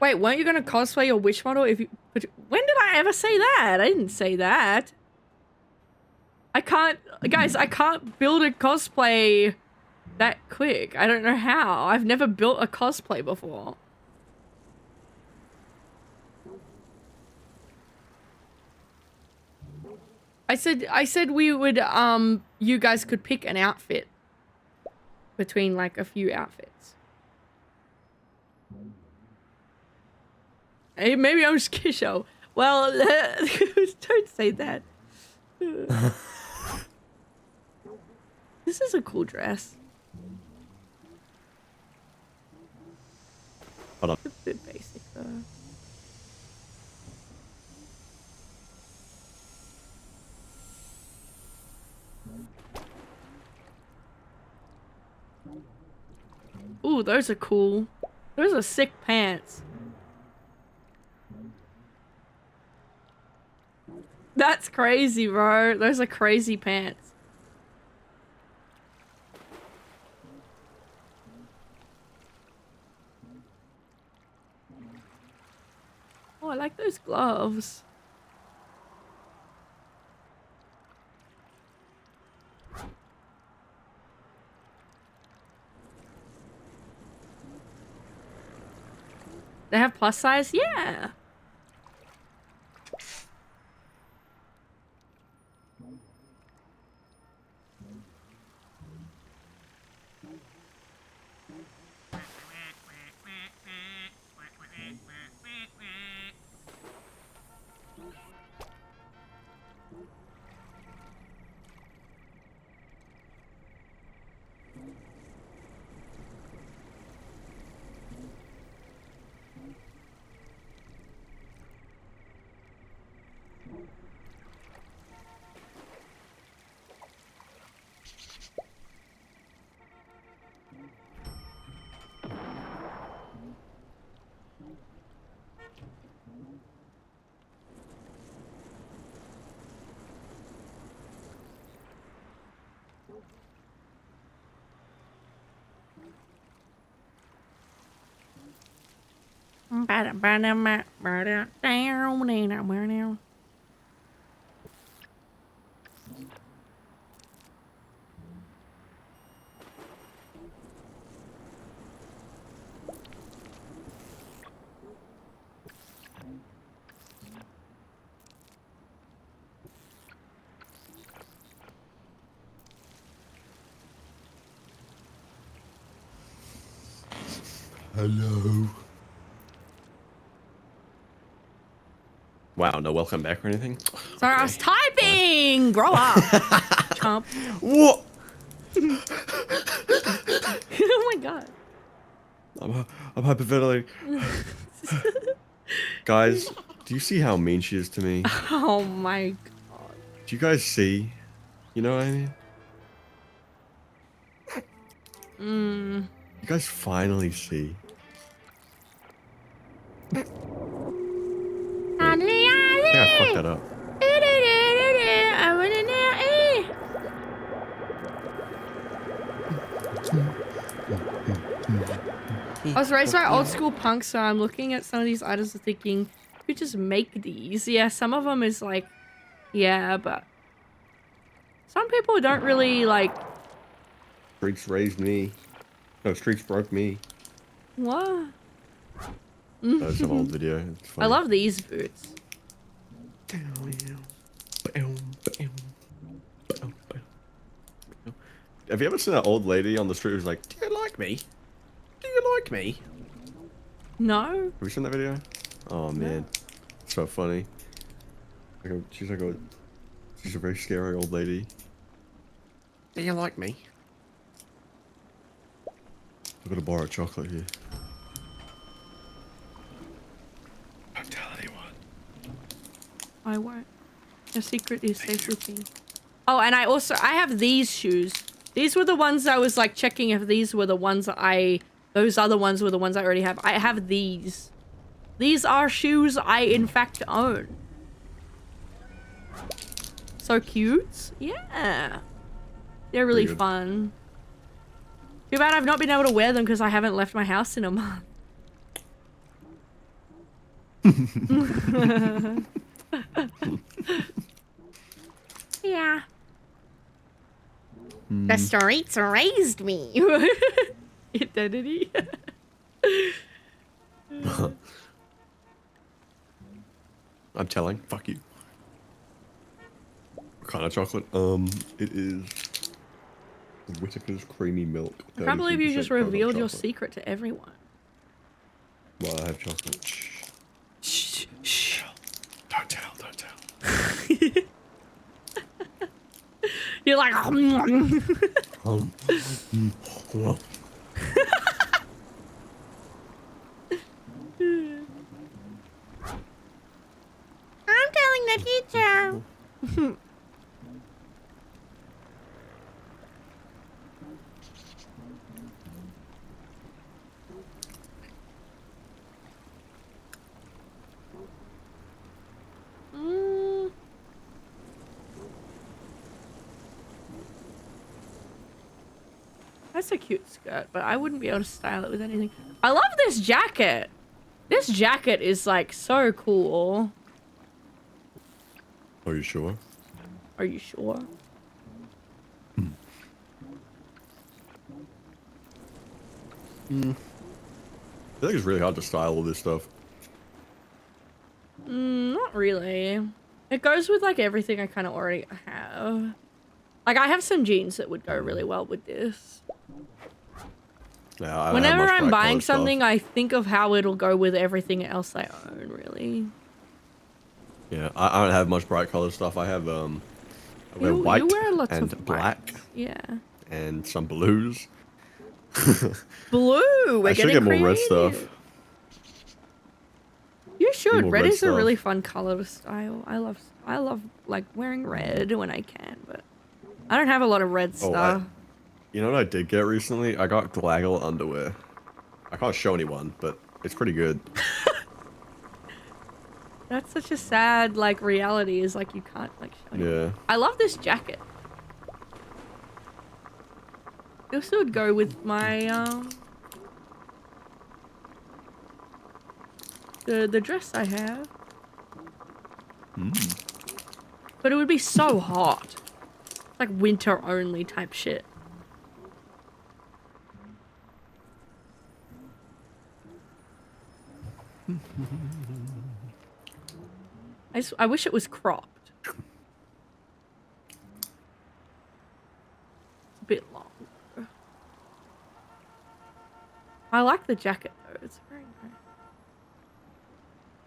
Wait, weren't you gonna cosplay your witch model if you... When did I ever say that? I didn't say that. I can't... Guys, I can't build a cosplay that quick. I don't know how. I've never built a cosplay before. I said we would, you guys could pick an outfit between like a few outfits. Hey, maybe I'm Skisho. Well, don't say that. This is a cool dress. Hold on. It's a bit basic though. Ooh, those are cool. Those are sick pants. That's crazy, bro. Those are crazy pants. Oh, I like those gloves. They have plus size? Yeah. Hello. Wow, no welcome back or anything? Sorry, I was typing! Grow up. Chomp. What? Oh my god. I'm hyperventilating. Guys, do you see how mean she is to me? Oh my god. Do you guys see? You know what I mean? You guys finally see. I think I fucked that up. I was raised by old school punk, so I'm looking at some of these items and thinking, you could just make these. Yeah, some of them is like, yeah, but some people don't really like. Streaks raised me. No, Streaks broke me. What? That's an old video. It's funny. I love these boots. Have you ever seen that old lady on the street who's like, "Do you like me? Do you like me?" No. Have you seen that video? Oh man, it's so funny. She's a very scary old lady. Do you like me? I'm gonna borrow chocolate here. Don't tell anyone. I won't. Your secret is safe with me. Oh, and I have these shoes. These were the ones I was like checking if these were the ones that those other ones were the ones I already have. I have these. These are shoes I in fact own. So cute. Yeah. They're really fun. Too bad I've not been able to wear them because I haven't left my house in a month. Yeah. The streets raised me. Identity. I'm telling. Fuck you. What kind of chocolate? It is Whittaker's creamy milk. I can't believe you just 32% caramel revealed your chocolate. secret to everyone. Well, I have chocolate. Shh. Shh, shh. Don't tell. Don't tell. You're like, I'm telling the teacher. That's a cute skirt, but I wouldn't be able to style it with anything. I love this jacket. This jacket is like so cool. Are you sure? Are you sure? I think it's really hard to style all this stuff. Not really. It goes with like everything I kind of already have. Like I have some jeans that would go really well with this. Yeah, I don't have Whenever much I'm bright buying colored stuff. something, I think of how it'll go with everything else I own, really. Yeah, I don't have much bright colored stuff. I have I wear You white wear lots and of black whites. Yeah. and some blues. Blue! We're I should getting get more red creative. stuff. You should. more Red red is a really stuff. fun color to style. I love like wearing red when I can, but I don't have a lot of red Oh, stuff. You know what I did get recently? I got Glaggle underwear. I can't show anyone, but it's pretty good. That's such a sad like reality. Is like you can't like show anyone. Yeah. I love this jacket. This would go with my the dress I have. But it would be so hot. Like winter only type shit. I wish it was cropped. A bit long. I like the jacket though. It's very nice.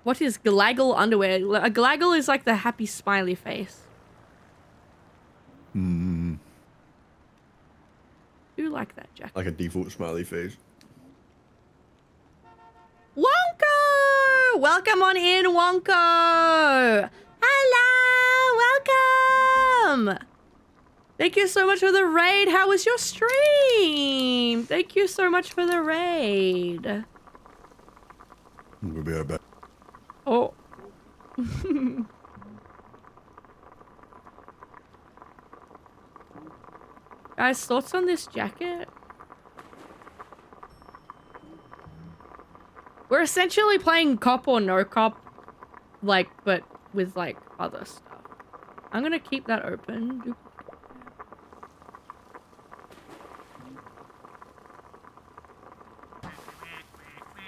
What is glaggle underwear? A glaggle is like the happy smiley face. Hmm. I do like that jacket. Like a default smiley face. Wonko! Welcome on in, Wonko! Hello! Welcome! Thank you so much for the raid. How was your stream? Thank you so much for the raid. We'll be right back. Oh. Guys, thoughts on this jacket? We're essentially playing cop or no cop, like, but with, like, other stuff. I'm gonna keep that open.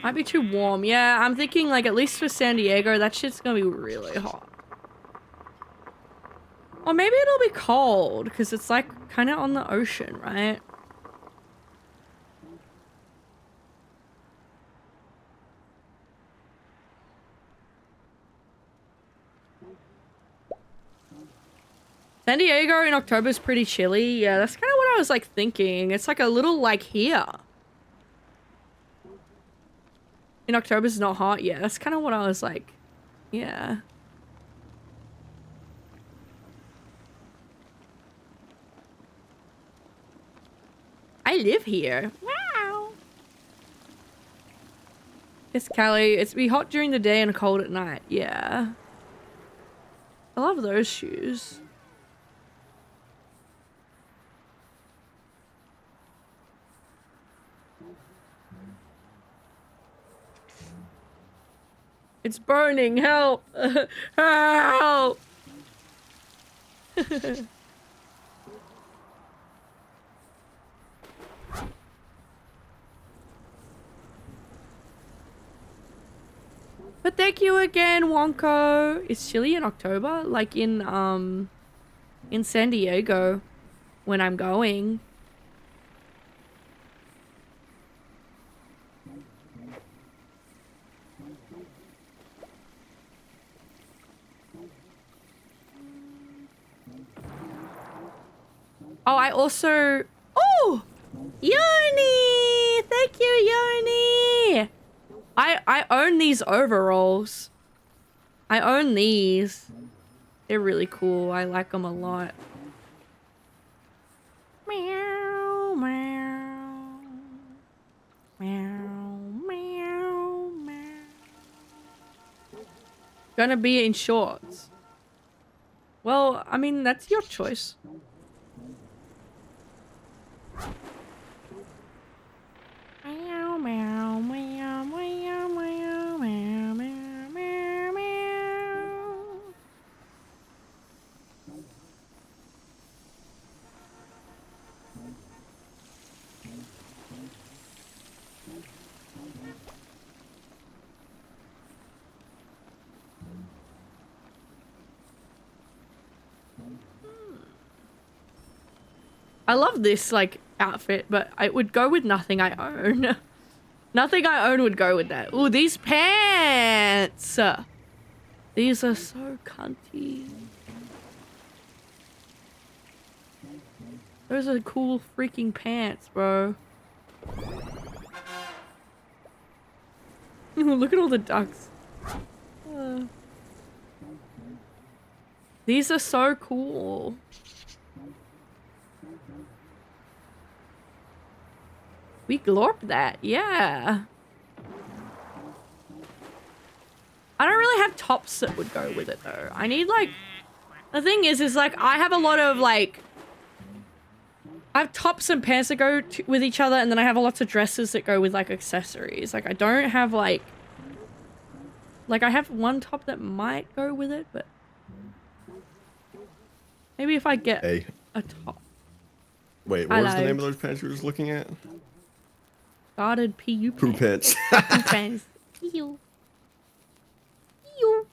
Might be too warm. Yeah, I'm thinking, like, at least for San Diego, that shit's gonna be really hot. Or maybe it'll be cold, because it's, like, kind of on the ocean, right? San Diego in October is pretty chilly. Yeah, that's kind of what I was, like, thinking. It's, like, a little, like, here. In October is not hot. Yeah, that's kind of what I was, like, yeah. I live here. Wow. It's Cali. It's be hot during the day and cold at night. Yeah. I love those shoes. It's burning. Help. Help. But thank you again, Wonko. It's chilly in October, like in San Diego, when I'm going. Oh, I also... Oh! Yoni! Thank you, Yoni! I own these overalls. I own these. They're really cool. I like them a lot. Meow, meow. Meow, meow, meow. Gonna be in shorts. Well, I mean, that's your choice. Meow, meow, meow, meow, meow, meow, meow, meow, meow. I love this, like, outfit, but it would go with nothing I own. Nothing I own would go with that. Ooh, these pants! These are so cunty. Those are cool freaking pants, bro. Look at all the ducks. These are so cool. We glorped that, yeah. I don't really have tops that would go with it though. I need like, the thing is like I have a lot of like, I have tops and pants that go with each other, and then I have lots of dresses that go with like accessories. Like I don't have like I have one top that might go with it, but maybe if I get a top. Wait, what was the name of those pants you were just looking at? Started PU Poo pants. Poo pants. PU. PU.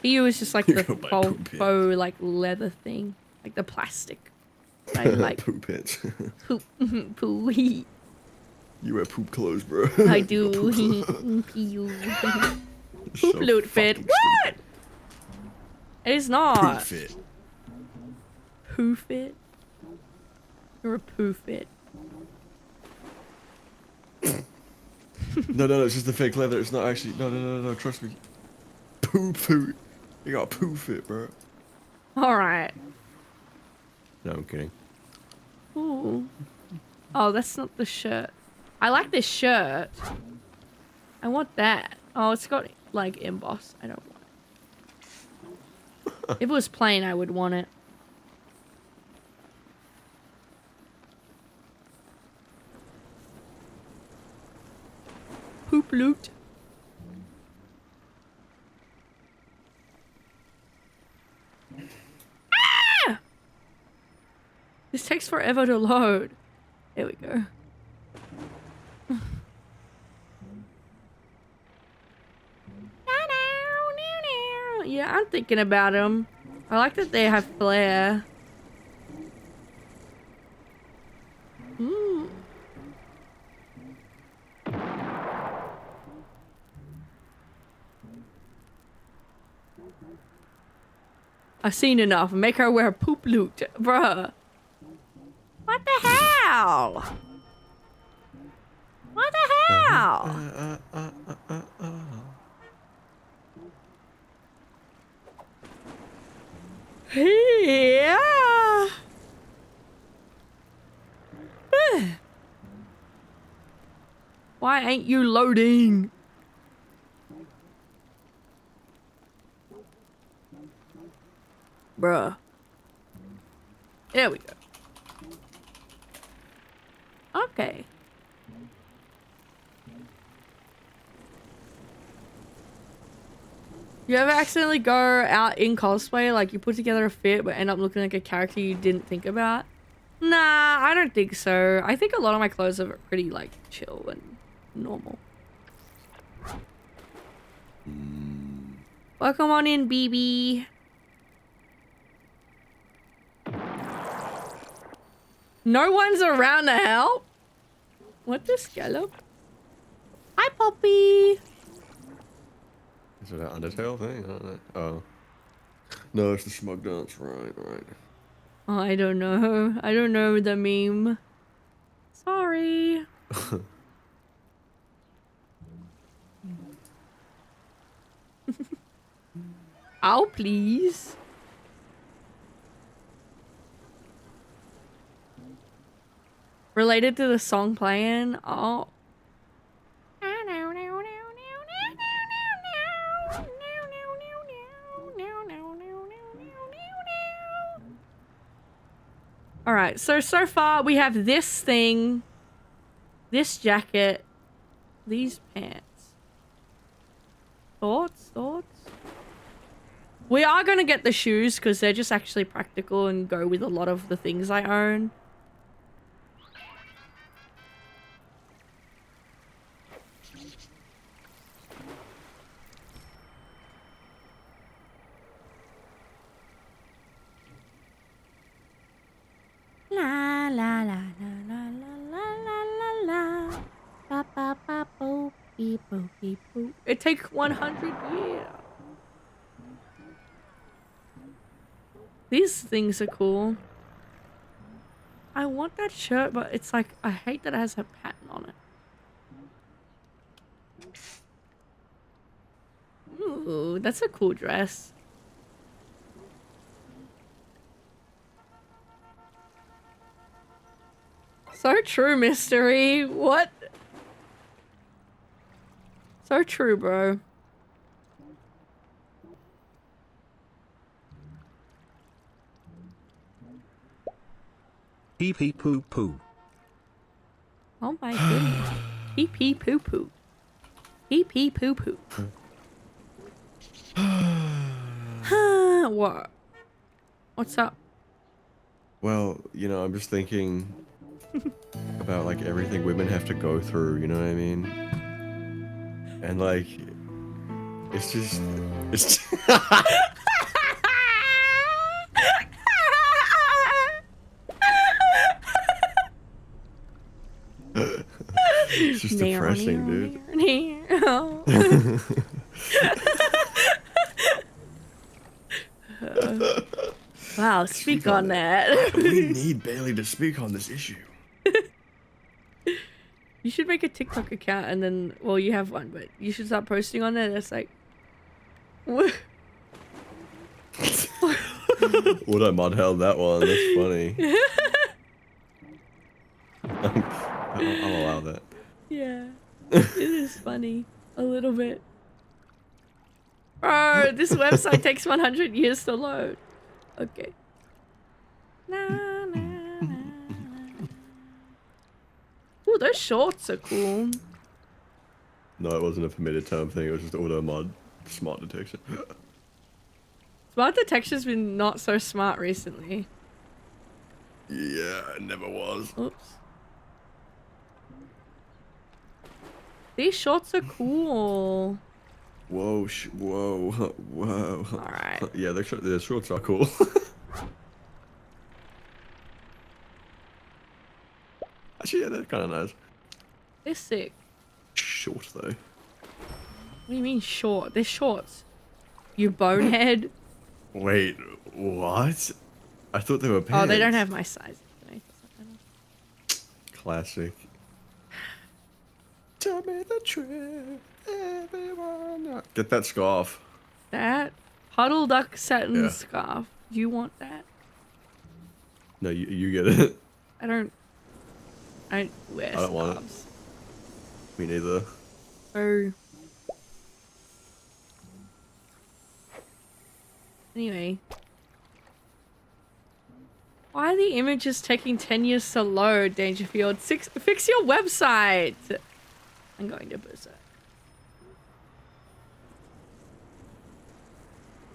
PU is just like the faux like leather thing. Like the plastic. I like poo pants. Poop. Poo. You wear poop clothes, bro. I do. PU. Poop loot fit. What? It is not. Poo fit. Poo fit? You're a poo fit. No, it's just the fake leather. It's not actually. No, trust me. Poo. You got a poo fit, bro. Alright. No, I'm kidding. Ooh. Oh, that's not the shirt. I like this shirt. I want that. Oh, it's got, like, emboss. I don't want it. If it was plain, I would want it. Poop loot. Ah! This takes forever to load. There we go. Yeah, I'm thinking about them. I like that they have flair. Ooh. I've seen enough. Make her wear poop loot. Bruh. What the hell? What the hell? Yeah. Why ain't you loading? Bruh. There we go. Okay. You ever accidentally go out in cosplay, like you put together a fit but end up looking like a character you didn't think about? Nah, I don't think so. I think a lot of my clothes are pretty like chill and normal. Welcome on in, BB. No one's around to help? What the scallop? Hi, Poppy. Is it an Undertale thing? I don't know. Oh. No, it's the smug dance. Right. Oh, I don't know. I don't know the meme. Sorry. Oh, please. Related to the song playing? Oh. Alright, so far we have this thing, this jacket, these pants. Thoughts? We are gonna get the shoes because they're just actually practical and go with a lot of the things I own. La la la la la la la la la. Ba ba ba bo beep bo beep boo. It takes 100 years. These things are cool. I want that shirt, but it's like I hate that it has a pattern on it. Ooh, that's a cool dress. So true, mystery. What? So true, bro. Pee pee poo poo. Oh my goodness. Pee pee poo poo. Pee pee poo poo. What? What's up? Well, you know, I'm just thinking about like everything women have to go through, you know what I mean? And like, it's just it's just depressing, dude. Wow, speak on that. We need Bailey to speak on this issue. You should make a TikTok account and then, well, you have one, but you should start posting on there. That's like, what? Would I mod held that one? That's funny. I'll allow that. Yeah, it is funny a little bit. Oh, this website takes 100 years to load. Okay. Na, na, na, na. Ooh, those shorts are cool. No, it wasn't a permitted term thing. It was just auto mod smart detection. Smart detection's been not so smart recently. Yeah, it never was. Oops. These shorts are cool. Whoa, whoa, whoa. Alright. Yeah, the shorts are cool. Actually, yeah, they're kind of nice. They're sick. Short, though. What do you mean short? They're shorts. You bonehead. Wait, what? I thought they were pants. Oh, they don't have my size. Classic. Tell me the truth, everyone. Get that scarf. That puddle duck satin Yeah. scarf. Do you want that? No, you get it. I don't wear I don't want it. scarves. Me neither. Oh. Anyway. Why are the images taking 10 years to load, Dangerfield? Fix your website! I'm going to berserk.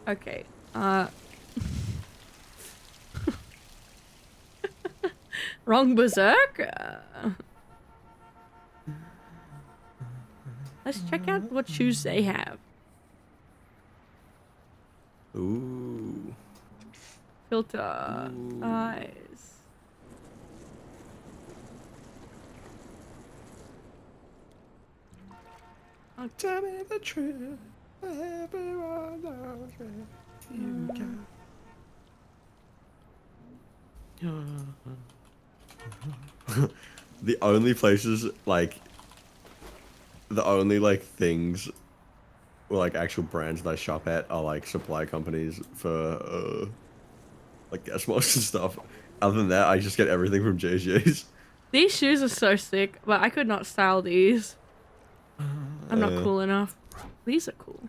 Okay, wrong berserk? Let's check out what shoes they have. Ooh. Filter. Nice. Tell me the truth. Everyone knows it. You go. The only places, like, the only, like, things, or, like, actual brands that I shop at are, like, supply companies for, like, gas masks and stuff. Other than that, I just get everything from JJ's. These shoes are so sick, but I could not style these. I'm not cool enough. These are cool.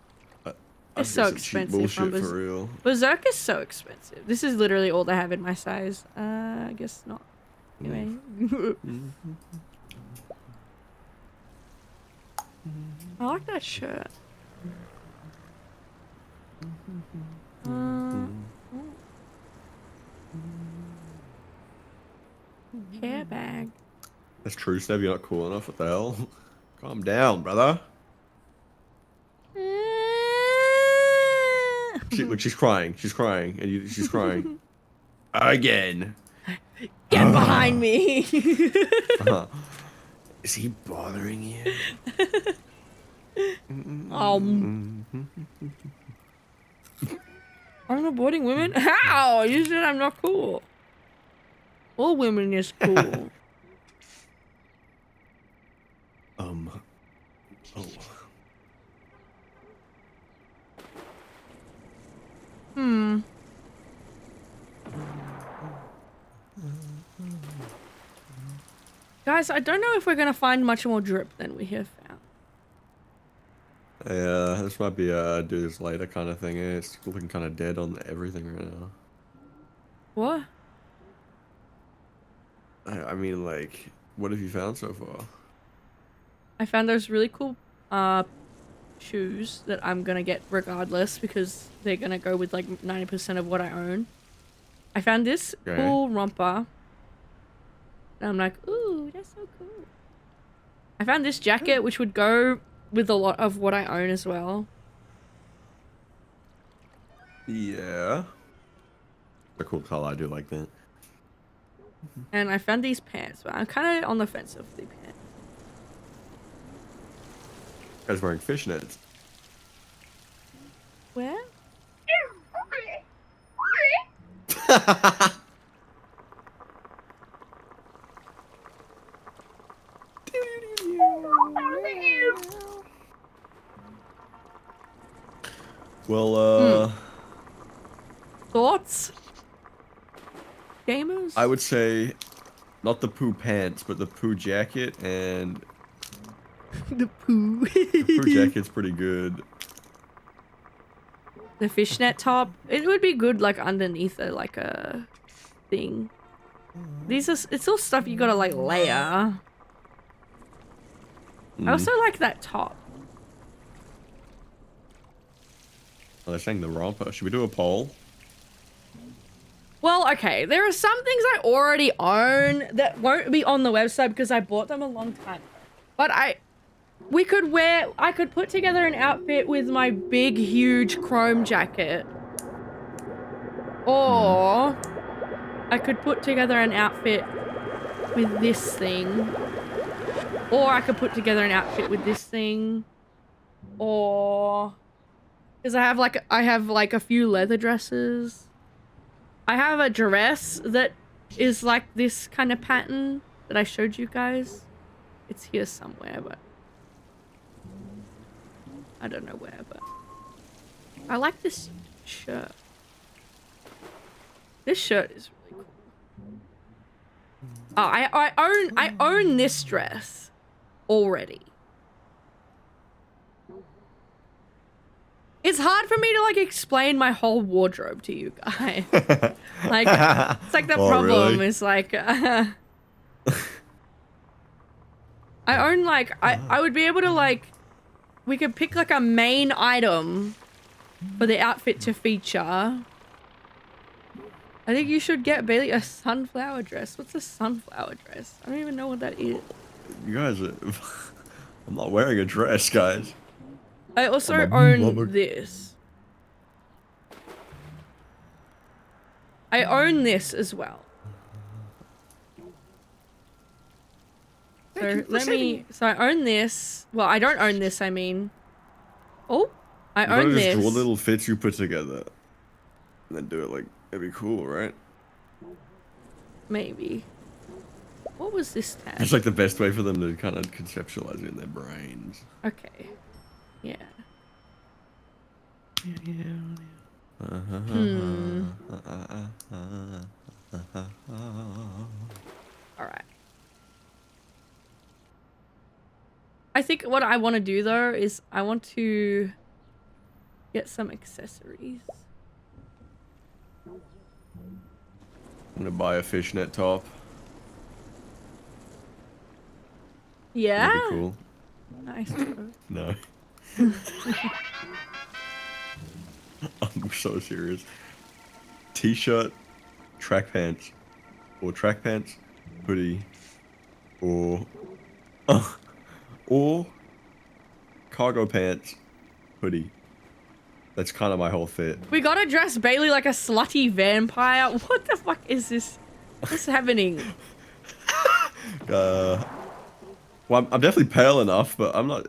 It's so expensive. Bullshit for real. Berserk is so expensive. This is literally all they have in my size. I guess not. Anyway. I like that shirt. Hair bag. That's true, Sneb. You're not cool enough. What the hell? Calm down, brother. Look, she's crying. She's crying, and she's crying again. Get behind me. Is he bothering you? I'm avoiding women. How? You said I'm not cool. All women is cool. Oh. Guys, I don't know if we're gonna find much more drip than we have found. Yeah, this might be a do this later kind of thing. It's looking kind of dead on everything right now. What? I mean, like, what have you found so far? I found those really cool shoes that I'm gonna get regardless because they're gonna go with like 90% of what I own. I found this cool romper. And I'm like, ooh, that's so cool. I found this jacket which would go with a lot of what I own as well. Yeah. A cool color, I do like that. And I found these pants, but I'm kind of on the fence of the pants. Guy's wearing fishnets. Where? Well, Thoughts? Gamers? I would say not the poo pants, but the poo jacket, and the poo. the poo jacket's pretty good. The fishnet top. It would be good like underneath a like a thing. These are it's all stuff you gotta like layer. I also like that top. Oh, they're saying the romper. Should we do a poll? Well, okay, there are some things I already own that won't be on the website because I bought them a long time ago. But I could put together an outfit with my big, huge chrome jacket. Or I could put together an outfit with this thing. Or I could put together an outfit with this thing. Or... because I have like a few leather dresses. I have a dress that is like this kind of pattern that I showed you guys. It's here somewhere, but I don't know where, but I like this shirt. This shirt is really cool. Oh, I own this dress already. It's hard for me to like explain my whole wardrobe to you guys. Like, it's like the problem is like, I own like, I would be able to like, we could pick like a main item for the outfit to feature. I think you should get Bailey a sunflower dress. What's a sunflower dress? I don't even know what that is. You guys are... I'm not wearing a dress, guys. I also own this. I own this as well. So let me. So I own this. Well, I don't own this. I mean. Oh, I You gotta own just this. draw little fits you put together, and then do it like it'd be cool, right? Maybe. What was this tag? It's like the best way for them to kind of conceptualize it in their brains. Okay. Yeah. All right. I think what I want to do though is I want to get some accessories. I'm gonna buy a fishnet top. Yeah. That'd be cool. Nice. No. I'm so serious. T-shirt, track pants, or track pants, hoodie, or cargo pants, hoodie. That's kind of my whole fit. We gotta dress Bailey like a slutty vampire. What the fuck is this? What's happening? Well, I'm definitely pale enough, but I'm not.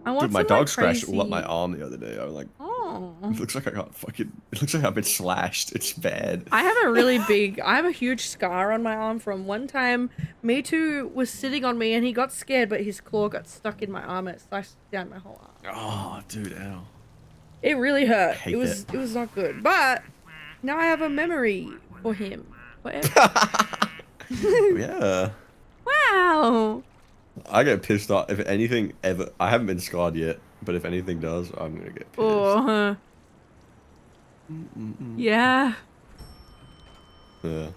I want Dude, my some, dog like, scratched all up crazy- my arm the other day. I was like, Oh. it looks like I got fucking. It looks like I've been slashed. It's bad. I have a huge scar on my arm from one time Me Too was sitting on me and he got scared, but his claw got stuck in my arm and it slashed down my whole arm. Oh, dude, ow. It really hurt. hate It was not good. But now I have a memory for him. Forever. Yeah. Wow. I get pissed off if anything ever. I haven't been scarred yet, but if anything does, I'm gonna get pissed. Oh. Yeah. Yeah.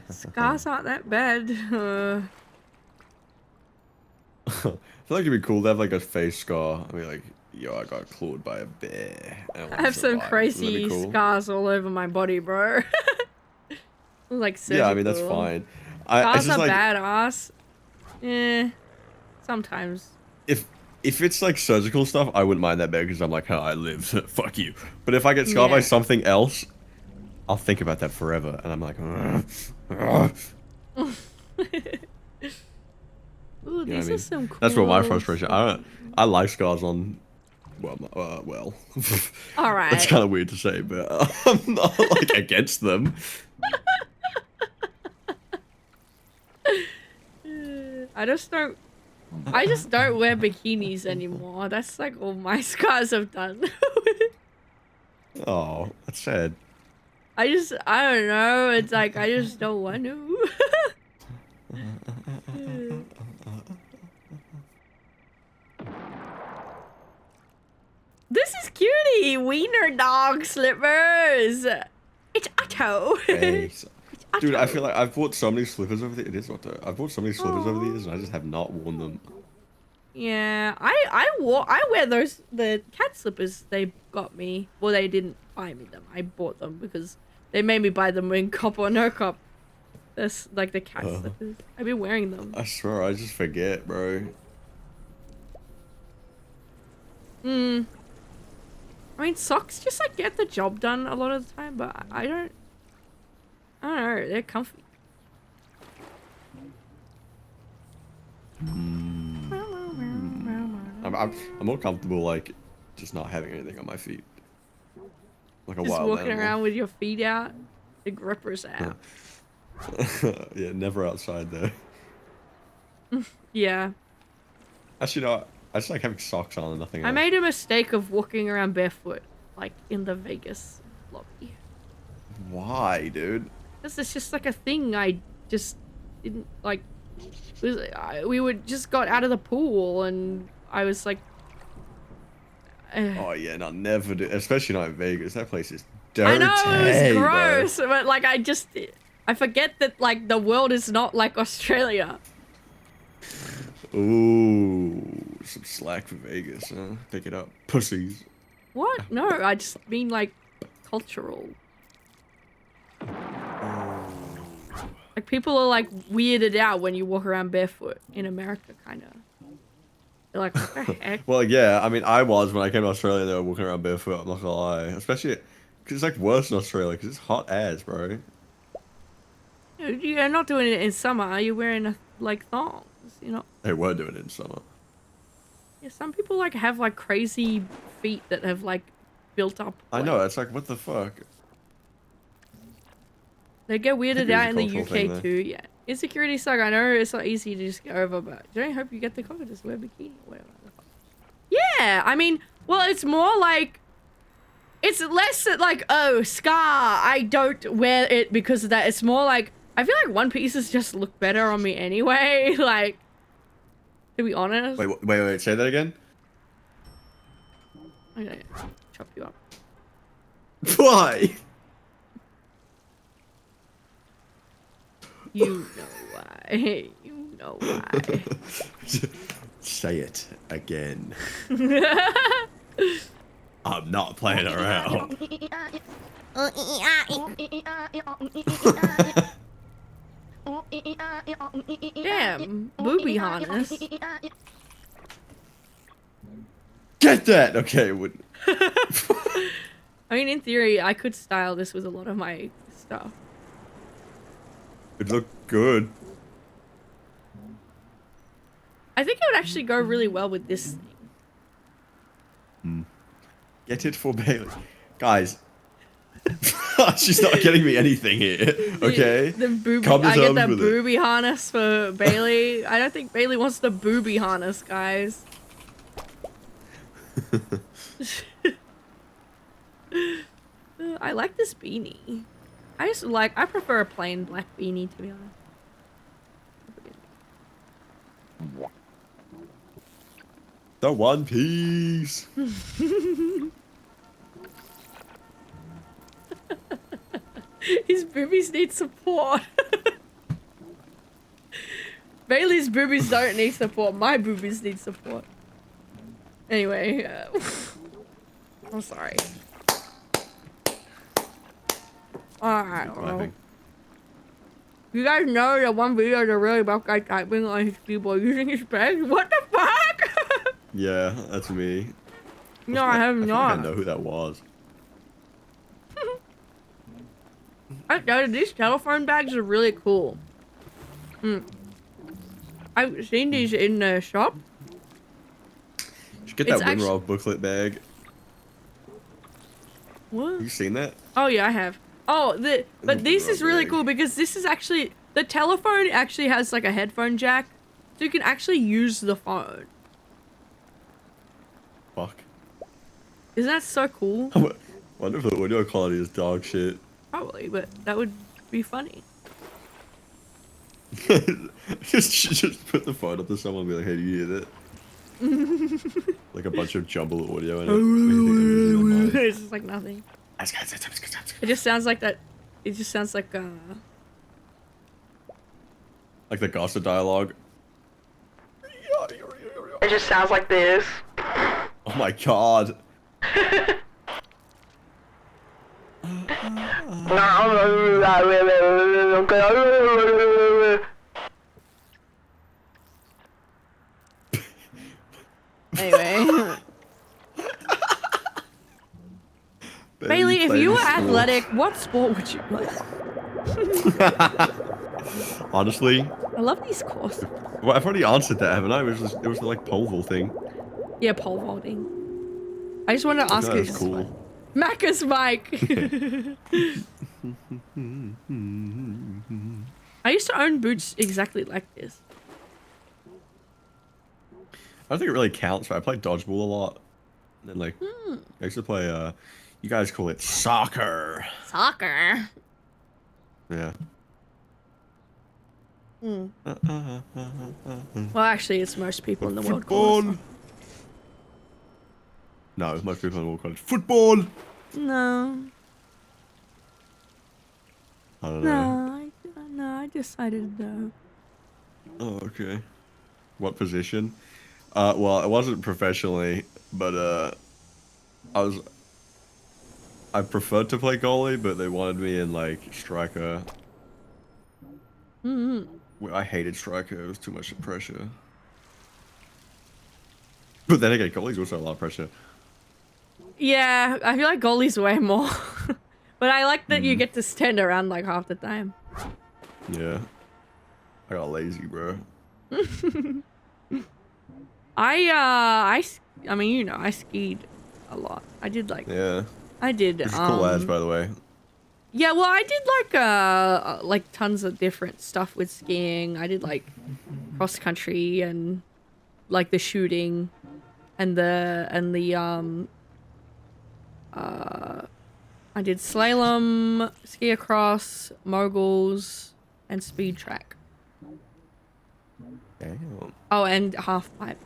Scars aren't that bad. I feel like it'd be cool to have like a face scar. I mean, like, yo, I got clawed by a bear. And I have some survived. Wouldn't that be crazy cool? scars all over my body, bro. Like surgical. Yeah, I mean that's fine. It's Scars just are like badass. Eh, sometimes. if it's like surgical stuff, I wouldn't mind that bad because I'm like, oh, I lived. Fuck you. But if I get scarred by Yeah. something else, I'll think about that forever, and I'm like, Ooh, You know what I these mean? are some cool. That's what my frustration. I like scars on. Well. All right. That's kind of weird to say, but I'm not like against them. I just don't wear bikinis anymore. That's like all my scars have done. Oh, that's sad. I don't know. It's like I just don't want to. This is cutie. Wiener dog slippers. It's Otto. Hey, dude, I Otto. feel like I've bought so many slippers over the. It is Otto. I've bought so many slippers over the years, and I just have not worn them. Yeah, I wear the cat slippers they got me. Well, they didn't buy me them. I bought them because they made me buy them in cop or no cop. That's like the cat slippers. I've been wearing them. I swear, I just forget, bro. I mean, socks just like get the job done a lot of the time, but I don't know. They're comfy. I'm more comfortable like just not having anything on my feet. Like a Just wild walking animal. around with your feet out, the grippers out. Yeah, never outside though. Yeah. Actually, no, I just like having socks on and nothing else. I made a mistake of walking around barefoot, like in the Vegas lobby. Why, dude? Because it's just like a thing I just didn't like. We would just got out of the pool and I was like. Oh yeah, no, never do. Especially not in Vegas. That place is dirty. I know it was bro. gross, but like I forget that like the world is not like Australia. Ooh, some slack for Vegas, huh? Pick it up, pussies. What? No, I just mean like cultural. Like, people are, like, weirded out when you walk around barefoot in America, kind of. They're like, what the heck? Well, yeah, I mean, I was when I came to Australia. They were walking around barefoot. I'm not gonna lie, especially because it's like worse in Australia because it's hot as, bro. You're not doing it in summer. Are you wearing, like, thongs? You know? They were doing it in summer. Yeah, some people, like, have, like, crazy feet that have, like, built up. I know. It's like, what the fuck? They get weirded out in the cultural thing, UK though. too, yeah. Insecurity suck. I know it's not easy to just get over, but don't hope you get the cover. Just wear a bikini or whatever. Yeah, I mean, well, it's more like, it's less like, oh, scar, I don't wear it because of that. It's more like, I feel like one pieces just look better on me anyway. Like, to be honest. Wait, say that again? I'm gonna chop you up. Why? You know why. You know why. Say it again. I'm not playing around. Damn, booby harness. Get that! Okay. I mean, in theory, I could style this with a lot of my stuff. It looked good. I think it would actually go really well with this thing. Get it for Bailey. Guys. She's not getting me anything here. Okay? The booby, Come to I get terms that with it. booby harness for Bailey. I don't think Bailey wants the booby harness, guys. I like this beanie. I prefer a plain black beanie, to be honest. The One Piece. His boobies need support. Bailey's boobies don't need support. My boobies need support. Anyway, I'm sorry. Alright, well. You guys know that one video is really about guy typing on his keyboard using his pen? What the fuck? Yeah, that's me. No, I have I not. think I know who that was. These telephone bags are really cool. I've seen these in the shop. You should get that It's Winroll booklet bag. What? Have you seen that? Oh yeah, I have. Oh, but this is really cool because this is actually, the telephone actually has like a headphone jack, so you can actually use the phone. Fuck. Isn't that so cool? I wonder if the audio quality is dog shit. Probably, but that would be funny. just put the phone up to someone and be like, hey, do you hear that? Like a bunch of jumble audio in it. It's just like nothing. It just sounds like that. It just sounds like Like the gossip dialogue. It just sounds like this. Oh my god. Anyway. Bailey, if you were athletic, what sport would you play? Honestly, I love these courses. well, I've already answered that, haven't I? It was the like pole vault thing. Yeah, pole vaulting. I just wanted to ask you. That's cool. Macca's Mike. I used to own boots exactly like this. I don't think it really counts, but I play dodgeball a lot. And then like, I used to play, you guys call it soccer. Soccer. Yeah. Well, actually, it's most people in the world Football. call it No, most people in the world call it football. soccer. No. I don't know. No, I decided no. Oh, okay. What position? Well, it wasn't professionally, but I preferred to play goalie, but they wanted me in like striker. I hated striker. It was too much pressure. But then again, goalie's also a lot of pressure. Yeah, I feel like goalie's way more. But I like that you get to stand around like half the time. Yeah. I got lazy, bro. I mean, you know, I skied a lot. I did like. Yeah. I did. Which is cool ads, by the way. Yeah, well, I did like tons of different stuff with skiing. I did like cross country and like the shooting, and I did slalom, ski across, moguls, and speed track. Damn. Oh, and half pipe.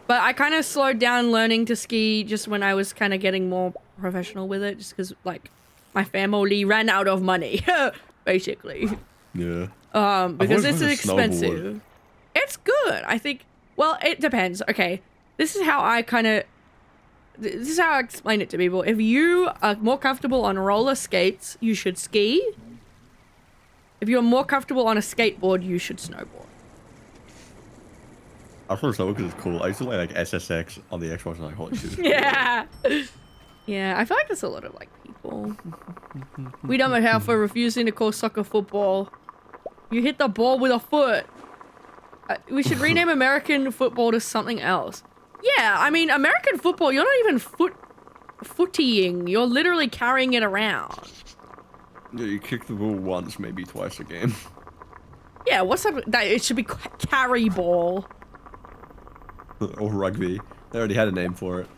But I kind of slowed down learning to ski just when I was kind of getting more professional with it, just because like my family ran out of money, basically. Yeah. Because it's expensive. It's good, I think. Well, it depends. Okay, this is how I explain it to people. If you are more comfortable on roller skates, you should ski. If you're more comfortable on a skateboard, you should snowboard. I thought snowboard because it's cool. I used to play like SSX on the Xbox and like, holy shit. Yeah. Yeah, I feel like there's a lot of like people. We don't know how for refusing to call soccer football. You hit the ball with a foot. We should rename American football to something else. Yeah, I mean, American football, you're not even footying. You're literally carrying it around. Yeah, you kick the ball once, maybe twice a game. Yeah, what's up? It should be carry ball. Or rugby. They already had a name for it.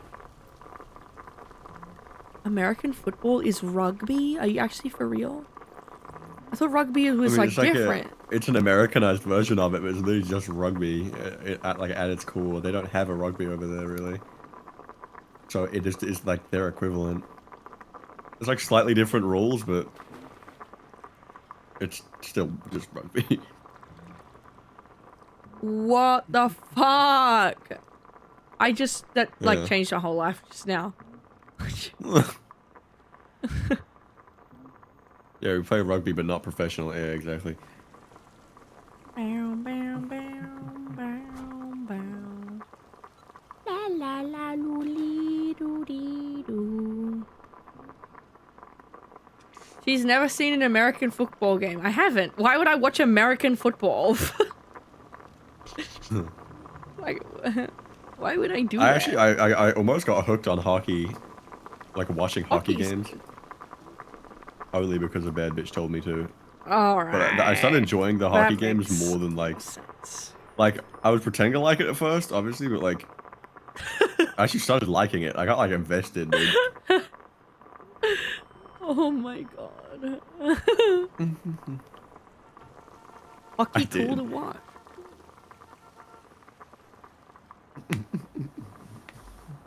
American football is rugby? Are you actually for real? I thought rugby was I mean, like different. It's an Americanized version of it, but it's literally just rugby at its core. They don't have a rugby over there, really. So it just is like their equivalent. It's like slightly different rules, but it's still just rugby. What the fuck? That like changed my whole life just now. Yeah, we play rugby, but not professional. Yeah, exactly. Bow, bow, bow, bow, bow. La la la loo lee doo dee doo. She's never seen an American football game. I haven't. Why would I watch American football? Like, why would I do that? I almost got hooked on hockey, like watching hockey games. Only because a bad bitch told me to. Alright. But I started enjoying the hockey games more than like I was pretending to like it at first, obviously, but like I actually started liking it. I got like invested, dude. Oh my god. Hockey cool to watch.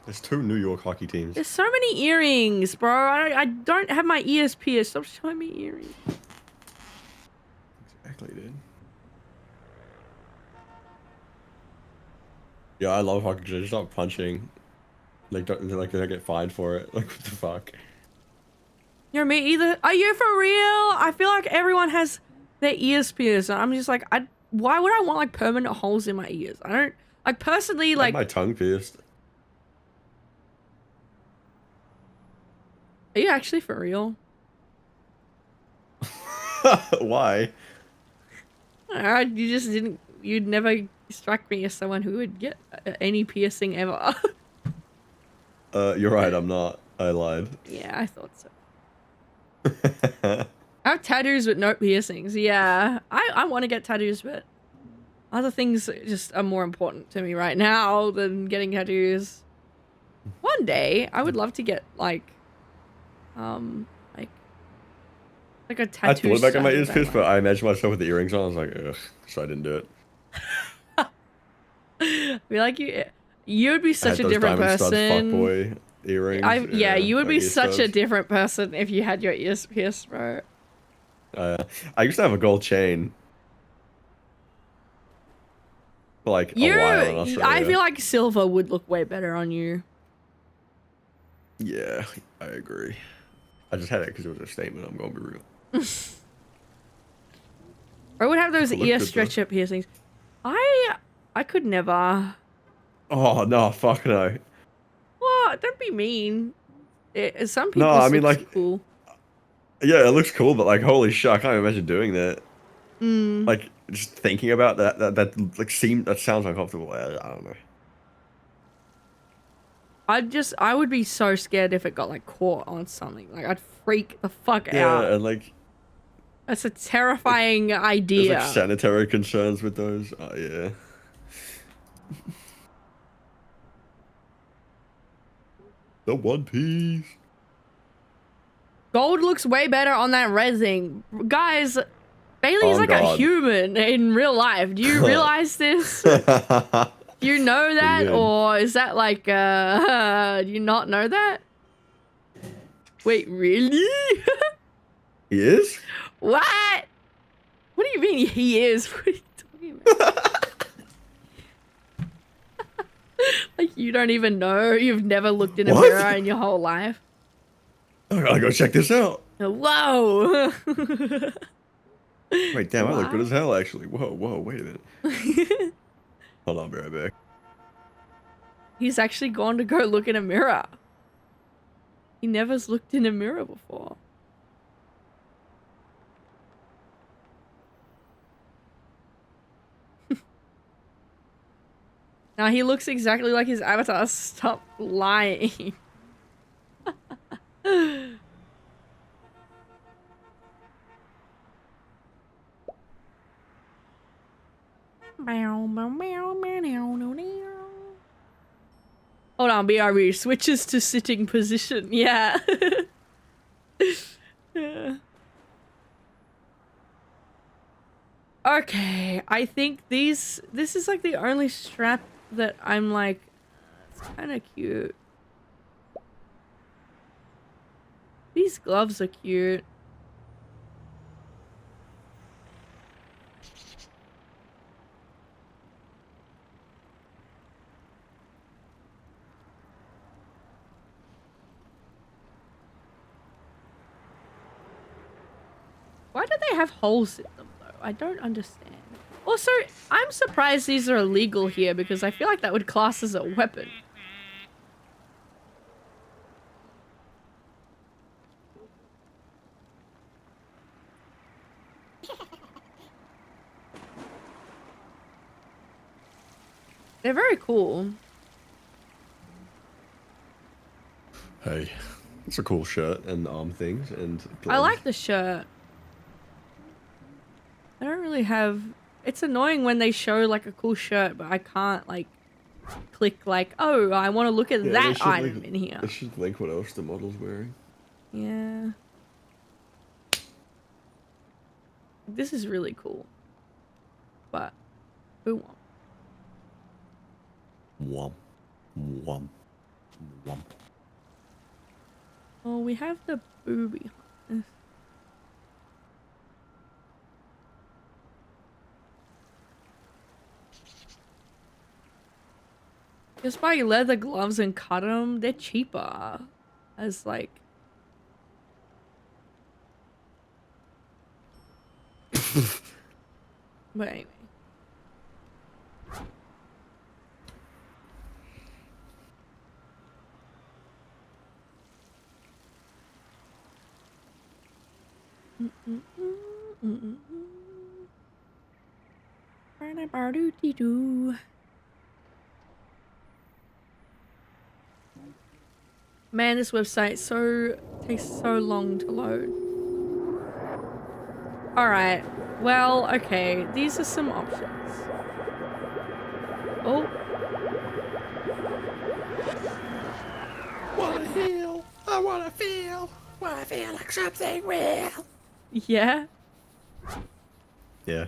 There's 2 New York hockey teams. There's so many earrings, bro. I don't have my ears pierced. Stop showing me earrings. Exactly, dude. Yeah, I love hockey because I just stop punching. Like, don't get fined for it. Like, what the fuck? You're me either. Are you for real? I feel like everyone has their ears pierced. I'm just like, why would I want like permanent holes in my ears? I don't, like personally, like. I had my tongue pierced. Are you actually for real? Why? You just didn't. You'd never struck me as someone who would get any piercing ever. You're right. I'm not. I lied. Yeah, I thought so. I have tattoos but no piercings. Yeah, I want to get tattoos, but other things just are more important to me right now than getting tattoos. One day, I would love to get like a tattoo. I thought about getting my ears pierced, but I imagined myself with the earrings on. I was like, ugh, so I didn't do it. I feel like you would be such a different person. Fuckboy earrings. Yeah, you would be such a different person if you had your ears pierced, bro. I used to have a gold chain. For like a while in Australia. I feel like silver would look way better on you. Yeah, I agree. I just had it because it was a statement. I'm going to be real. I would have those It looked ear good, though. stretcher piercings. I could never. Oh no, fuck no. What? Don't be mean. Some people No, I mean looks like, cool. yeah, it looks cool, but like, holy shit, I can't imagine doing that. Mm. Like, just thinking about that like that sounds uncomfortable. I don't know. I would be so scared if it got like caught on something. Like I'd freak the fuck Yeah, out. and like, That's a terrifying there's idea. like sanitary concerns with those. Oh yeah. The One Piece. Gold looks way better on that resin. Guys, Bailey's Oh, like a God. human in real life. Do you realize this? Do you know that? mean? Or is that like, do you not know that? Wait, really? He is? What? What do you mean he is? What are you talking about? Like you don't even know? You've never looked in a What? mirror in your whole life? I gotta go check this out. Whoa! Wait, damn, I look good Wow. as hell, actually. Whoa, wait a minute. Hold on, I'll be right back. He's actually gone to go look in a mirror. He never's looked in a mirror before. Now he looks exactly like his avatar. Stop lying. Hold on, BRB switches to sitting position. Yeah. Yeah. Okay, I think this is like the only strap that I'm like, it's kind of cute. These gloves are cute. Why do they have holes in them though? I don't understand. Also, I'm surprised these are illegal here because I feel like that would class as a weapon. They're very cool. Hey, it's a cool shirt and arm things and I gloves. like the shirt. I don't really have... It's annoying when they show like a cool shirt, but I can't like click like, oh, I want to look at Yeah, they that should, item like, in here. They should link what else the model's wearing. Yeah. This is really cool. But who won't? Womp. Womp. Womp. Oh, we have the booby. Just buy leather gloves and cut them. They're cheaper. As like... But anyway. Man, this website takes so long to load. Alright. Well, okay. These are some options. Oh. Wanna heal? I wanna feel like something real. Yeah. Yeah.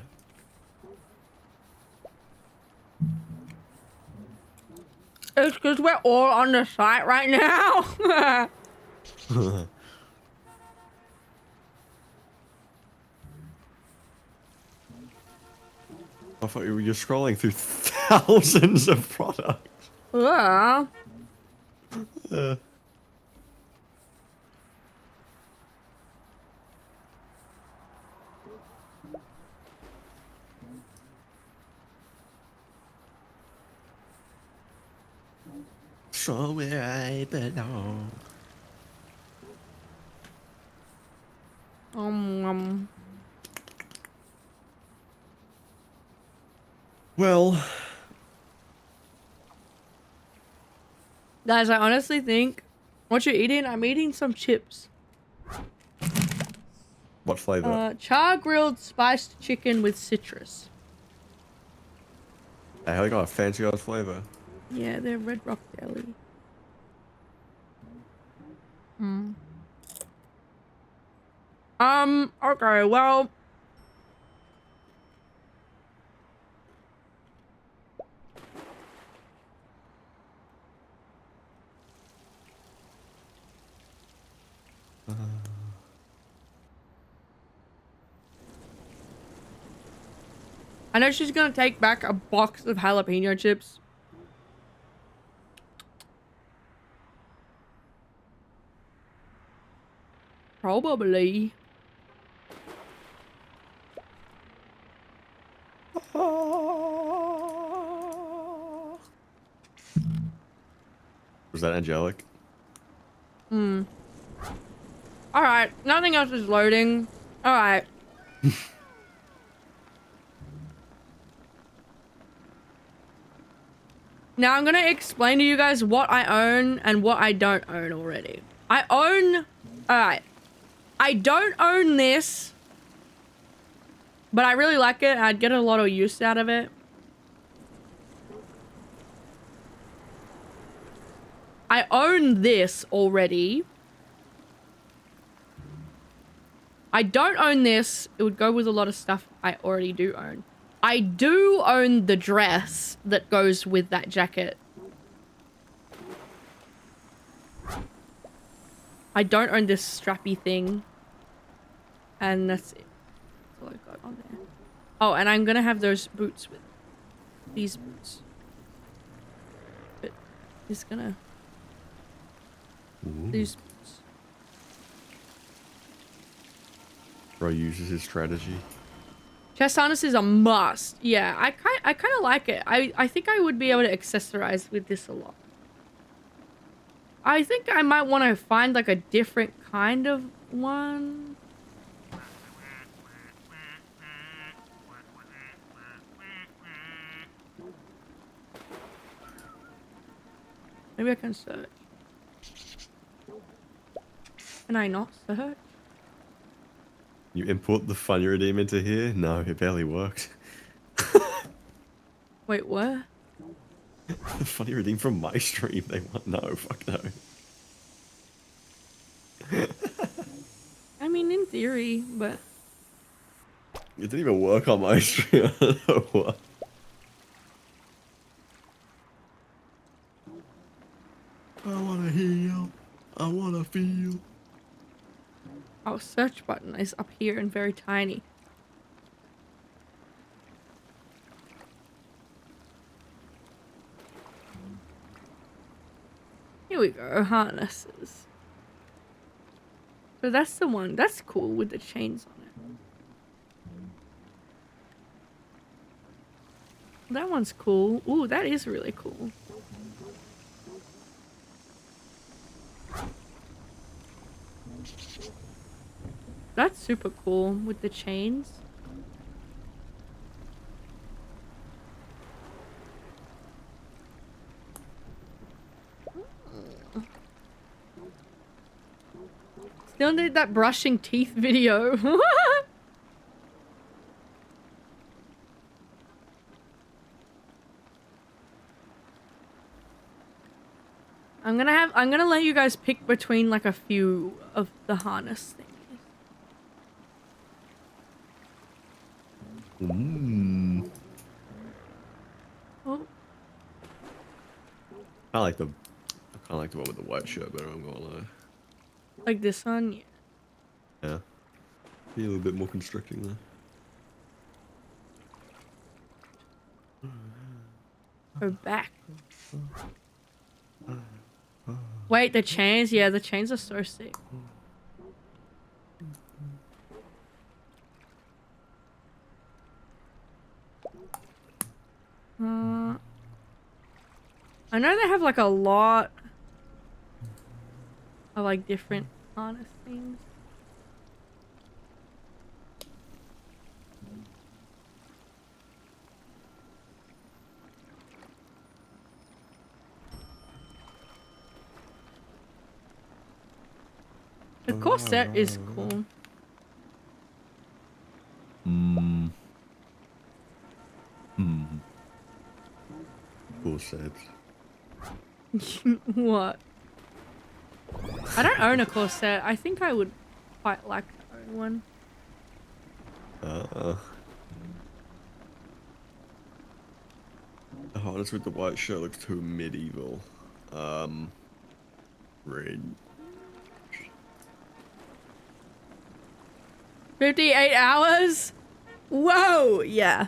It's because we're all on the site right now. I thought you were just scrolling through thousands of products. Yeah. Uh, 'cause, 'cause we're all on the site right now. Oh, Uh, 'cause we're scrolling through thousands of products. 'cause we're all on the site right now. Yeah. 'Cause we're scrolling through thousands of products. Uh. I thought you were just scrolling through thousands of products. So where I belong. Um. Well, Guys, I honestly think what you're eating, I'm eating some chips. what flavor? Char grilled spiced chicken with citrus. Hey, they got a fancy ass flavor. Yeah, they're Red Rock Deli. Hmm. Okay, well. I know she's gonna take back a box of jalapeno chips. Probably. Was that angelic? Hmm. Alright, nothing else is loading. Alright. Now I'm gonna explain to you guys what I own and what I don't own already. I own... Alright. I don't own this. But I really like it. I'd get a lot of use out of it. I own this already. I don't own this. It would go with a lot of stuff I already do own. I do own the dress that goes with that jacket. I don't own this strappy thing. And that's it. That's all I got on there. Oh, and I'm gonna have those boots with these boots. But he's gonna... These boots. Bro uses his strategy. Chest harness is a must. Yeah, I kind of like it. I think I would be able to accessorize with this a lot. I think I might want to find like a different kind of one. Maybe I can search. Can I not search? You import the funny redeem into here? No, it barely worked. Wait, what? The funny redeem from my stream, they want no, fuck no. I mean, in theory, but... It didn't even work on my stream, I don't know what. I wanna heal. I wanna feel. Our search button is up here and very tiny. Here we go, harnesses. So that's the one. That's cool with the chains on it. That one's cool. Ooh, that is really cool. That's super cool with the chains. Still need that brushing teeth video. I'm gonna let you guys pick between like a few of the harness things. Oh, I like the one with the white shirt better, I'm gonna lie. like this one? Yeah. Yeah. Be a little bit more constricting there. Go back. Wait, the chains? Yeah, the chains are so sick. I'm I know they have like a lot of like different harness things. The corset is cool. Corset. What? I don't own a corset. I think I would quite like to own one. The harness with the white shirt looks too medieval. Red. 58 hours? Whoa, yeah.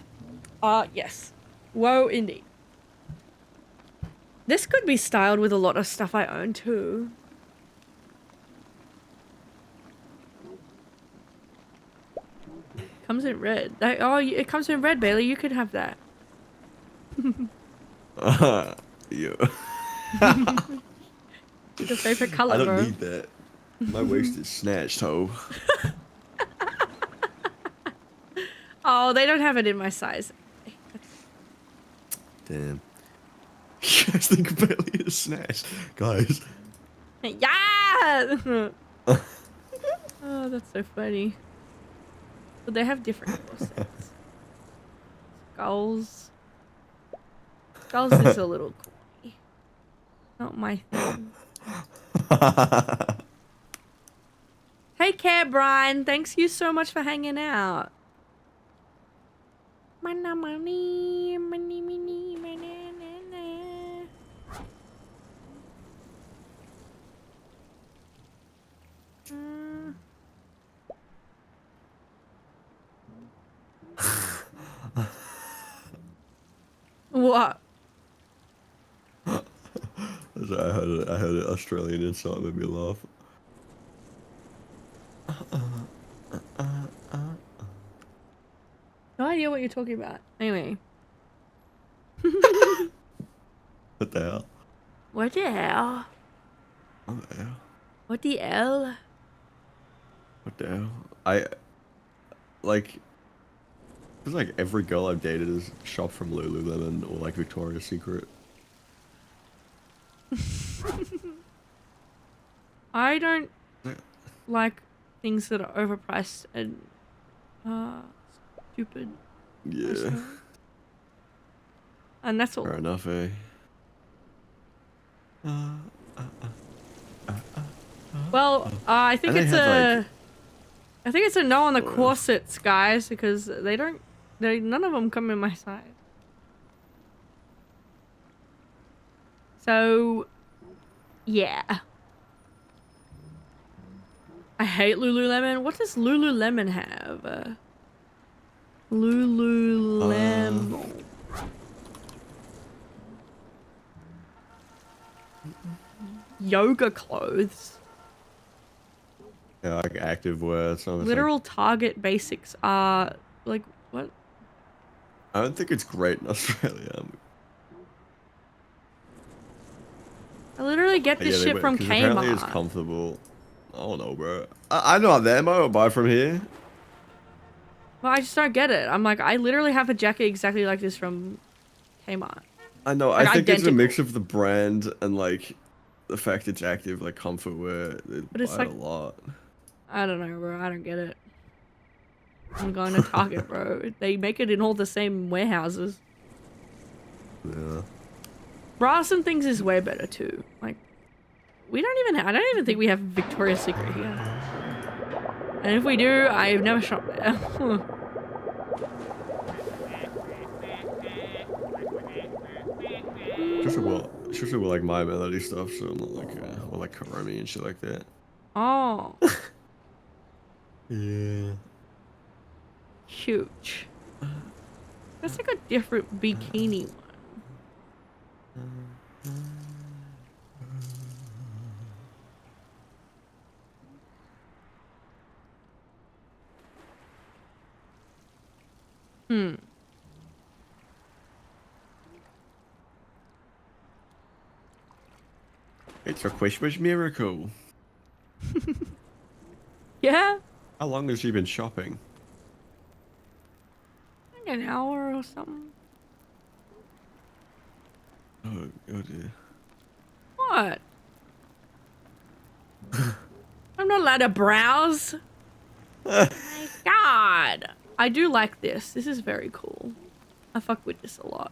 Yes. Whoa, indeed. This could be styled with a lot of stuff I own too. Comes in red. It comes in red, Bailey. You could have that. Yeah. Your favorite color, I don't bro. need that. My waist is snatched, ho. Oh, they don't have it in my size. Damn. You guys think Bailey is snatched? Guys. Yeah! Oh, that's so funny. But they have different corsets. Skulls. Skulls is a little corny. Not my thing. Take care, Brian. Thanks you so much for hanging out. Money, money, money, money, money. What? I heard an Australian insult made me laugh. No idea what you're talking about. Anyway. What the hell? What the hell? What the hell? What the hell? What the hell? Like, it's like every girl I've dated has shopped from Lululemon or like Victoria's Secret. I don't like things that are overpriced and stupid. Yeah. Personally. And that's all. Fair enough, eh? Well, I think And it's they have, like- I think it's a no on the corsets, guys, because none of them come in my size. So, yeah. I hate Lululemon. What does Lululemon have? Lululemon. Yoga clothes. Yeah, like active wear. So it's Literal like, Target basics are like what? I don't think it's great in Australia. I literally get this shit from Apparently it's Kmart. comfortable. I don't know, bro. I'm not there, Mo. I'll buy from here. Well, I just don't get it. I'm like, I literally have a jacket exactly like this from Kmart. I know. Like, I think it's a identical. mix of the brand and like the fact it's active, like comfort wear. But it's buy like- a lot. I don't know, bro. I don't get it. I'm going to Target, bro. They make it in all the same warehouses. Yeah. Bras and things is way better too. Like, I don't even think we have Victoria's Secret here. And if we do, I've never shopped there. Especially with like My Melody stuff, so I'm not like or like Karomi and shit like that. Oh, Yeah. huge. That's like a different bikini one. It's a Christmas miracle. Yeah, How long has she been shopping? like an hour or something. Oh, oh dear. What? I'm not allowed to browse. My God. I do like this. This is very cool. I fuck with this a lot.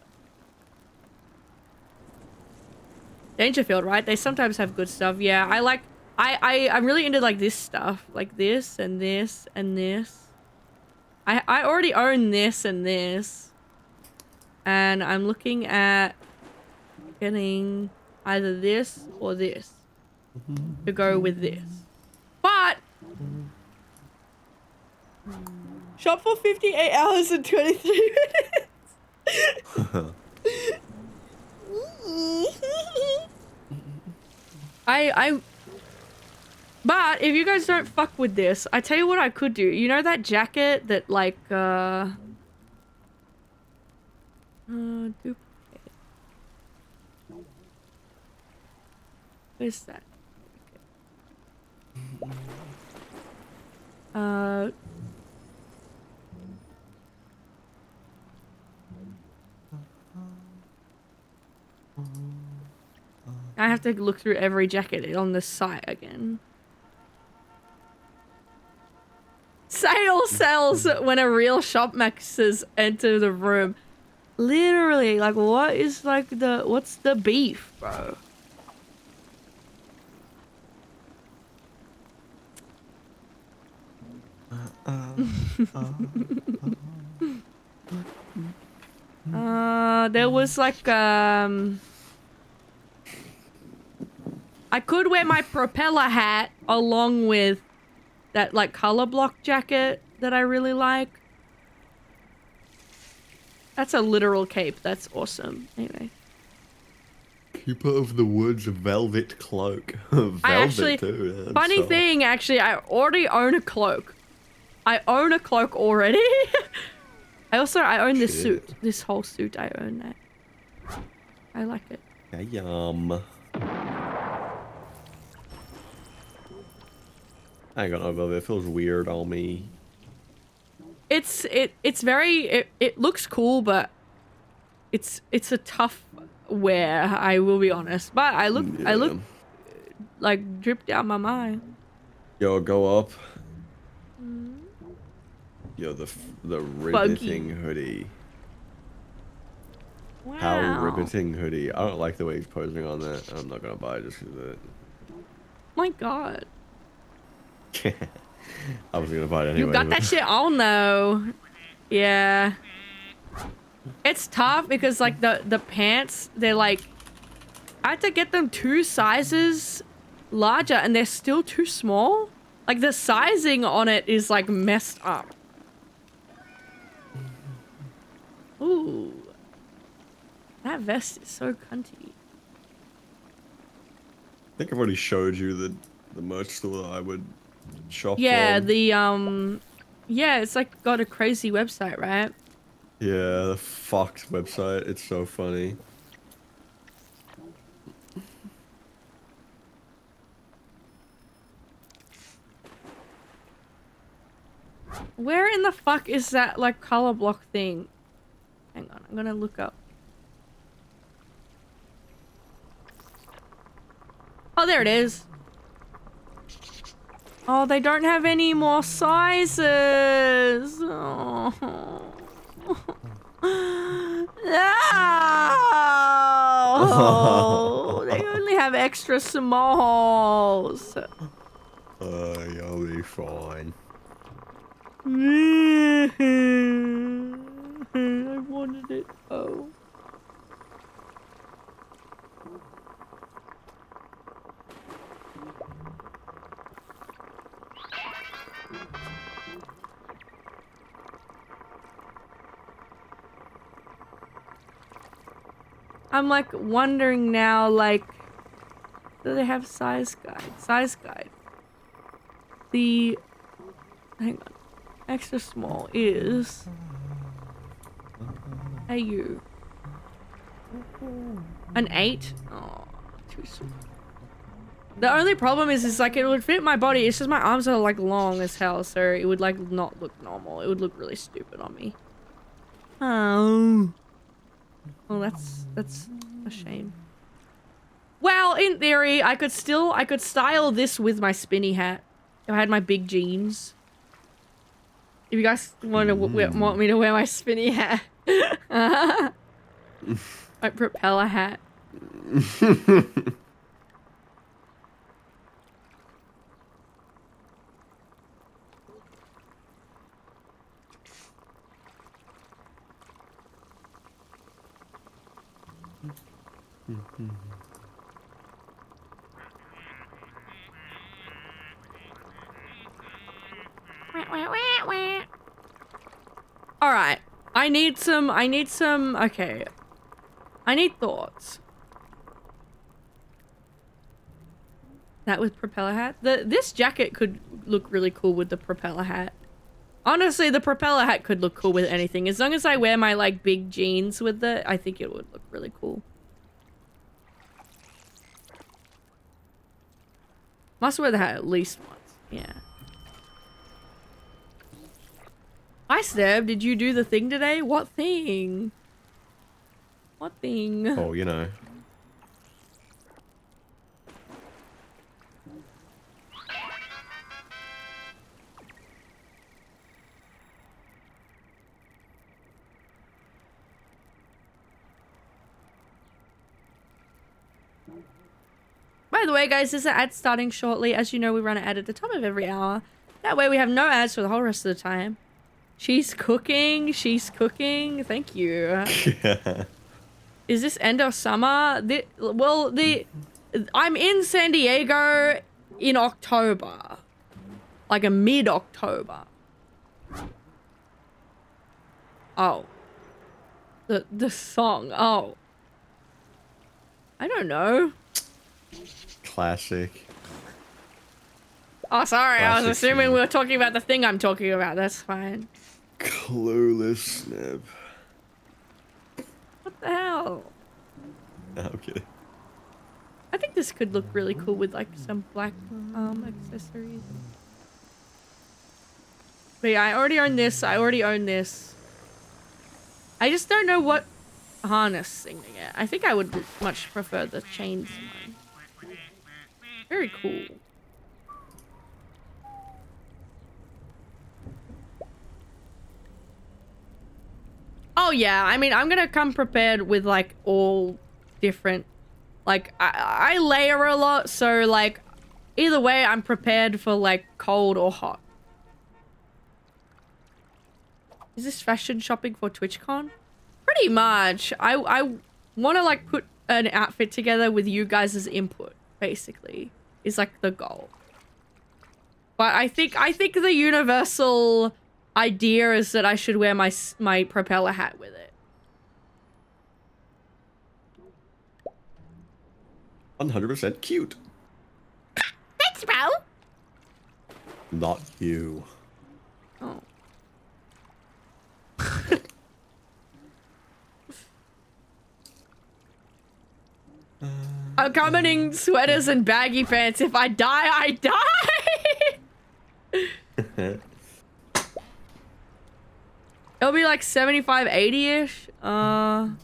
Dangerfield, right? They sometimes have good stuff. Yeah, I like... I'm really into like this stuff. Like this and this and this. I already own this and this. And I'm looking at getting either this or this to go with this. But shop for 58 hours and 23 minutes. But if you guys don't fuck with this, I tell you what I could do. You know that jacket that like duplicate. Where's that? I have to look through every jacket on the site again. Sale sells when a real shop maxes enter the room. Literally, like, what is like what's the beef, bro? There was like I could wear my propeller hat along with that like color block jacket that I really like. That's a literal cape. That's awesome. Anyway. Keeper of the Woods velvet cloak. Velvet too. Yeah, funny thing, actually, I already own a cloak. I own a cloak already. I own this suit. This whole suit, I own that. I like it. Yeah, yum. I ain't got no velvet. It feels weird on me. It's very it looks cool, but it's a tough wear. I will be honest, but I look like dripped down my mind. Yo, go up. Yo, the riveting hoodie. Wow. How riveting hoodie. I don't like the way he's posing on that. I'm not gonna buy it just because of it. My God. I was gonna buy it anyway. You got that shit on though. Yeah. It's tough because like the pants, they're like, I had to get them 2 sizes larger and they're still too small. Like the sizing on it is like messed up. Ooh. That vest is so cunty. I think I've already showed you the merch store that I would shop Yeah, from. yeah, it's like got a crazy website, right? Yeah, the fucked website. It's so funny. Where in the fuck is that like color block thing? Hang on, I'm gonna look up. Oh, there it is. Oh, they don't have any more sizes. Oh. No! They only have extra smalls. You'll be fine. I wanted it. Oh. I'm like wondering now, like, do they have size guide? Size guide. The, hang on, extra small is AU. An 8? Oh, too small. The only problem is like it would fit my body. It's just my arms are like long as hell, so it would like not look normal. It would look really stupid on me. Oh. Well, that's a shame. Well, in theory, I could style this with my spinny hat if I had my big jeans. If you guys want me to wear my spinny hat, my propeller hat. All right. I need some, okay. I need thoughts. That with propeller hat? This jacket could look really cool with the propeller hat. Honestly, the propeller hat could look cool with anything. As long as I wear my, like, big jeans with it, I think it would look really cool. Must wear the hat at least once. Yeah. Hi, Sneb. Did you do the thing today? What thing? What thing? Oh, you know. By the way, guys, there's an ad starting shortly. As you know, we run an ad at the top of every hour. That way we have no ads for the whole rest of the time. She's cooking. She's cooking. Thank you. Yeah. Is this end of summer? I'm in San Diego in October. Like a mid-October. Oh. The song. Oh. I don't know. Classic. Oh, sorry. I was Classic assuming Sneb. we were talking about the thing I'm talking about. That's fine. Clueless Sneb. What the hell? No, I'm kidding. I think this could look really cool with like some black accessories. But yeah, I already own this. I already own this. I just don't know what harness thing to get. I think I would much prefer the chains one. Very cool. Oh yeah, I mean, I'm gonna come prepared with like all different, like I layer a lot, so like either way I'm prepared for like cold or hot. Is this fashion shopping for TwitchCon? Pretty much. I want to like put an outfit together with you guys' input, basically, is like the goal. But I think the universal idea is that I should wear my propeller hat with it. 100% cute. Thanks, bro. Not you. Oh. I'm coming in sweaters and baggy pants. If I die, I die. It'll be like 75, 80-ish. Oh,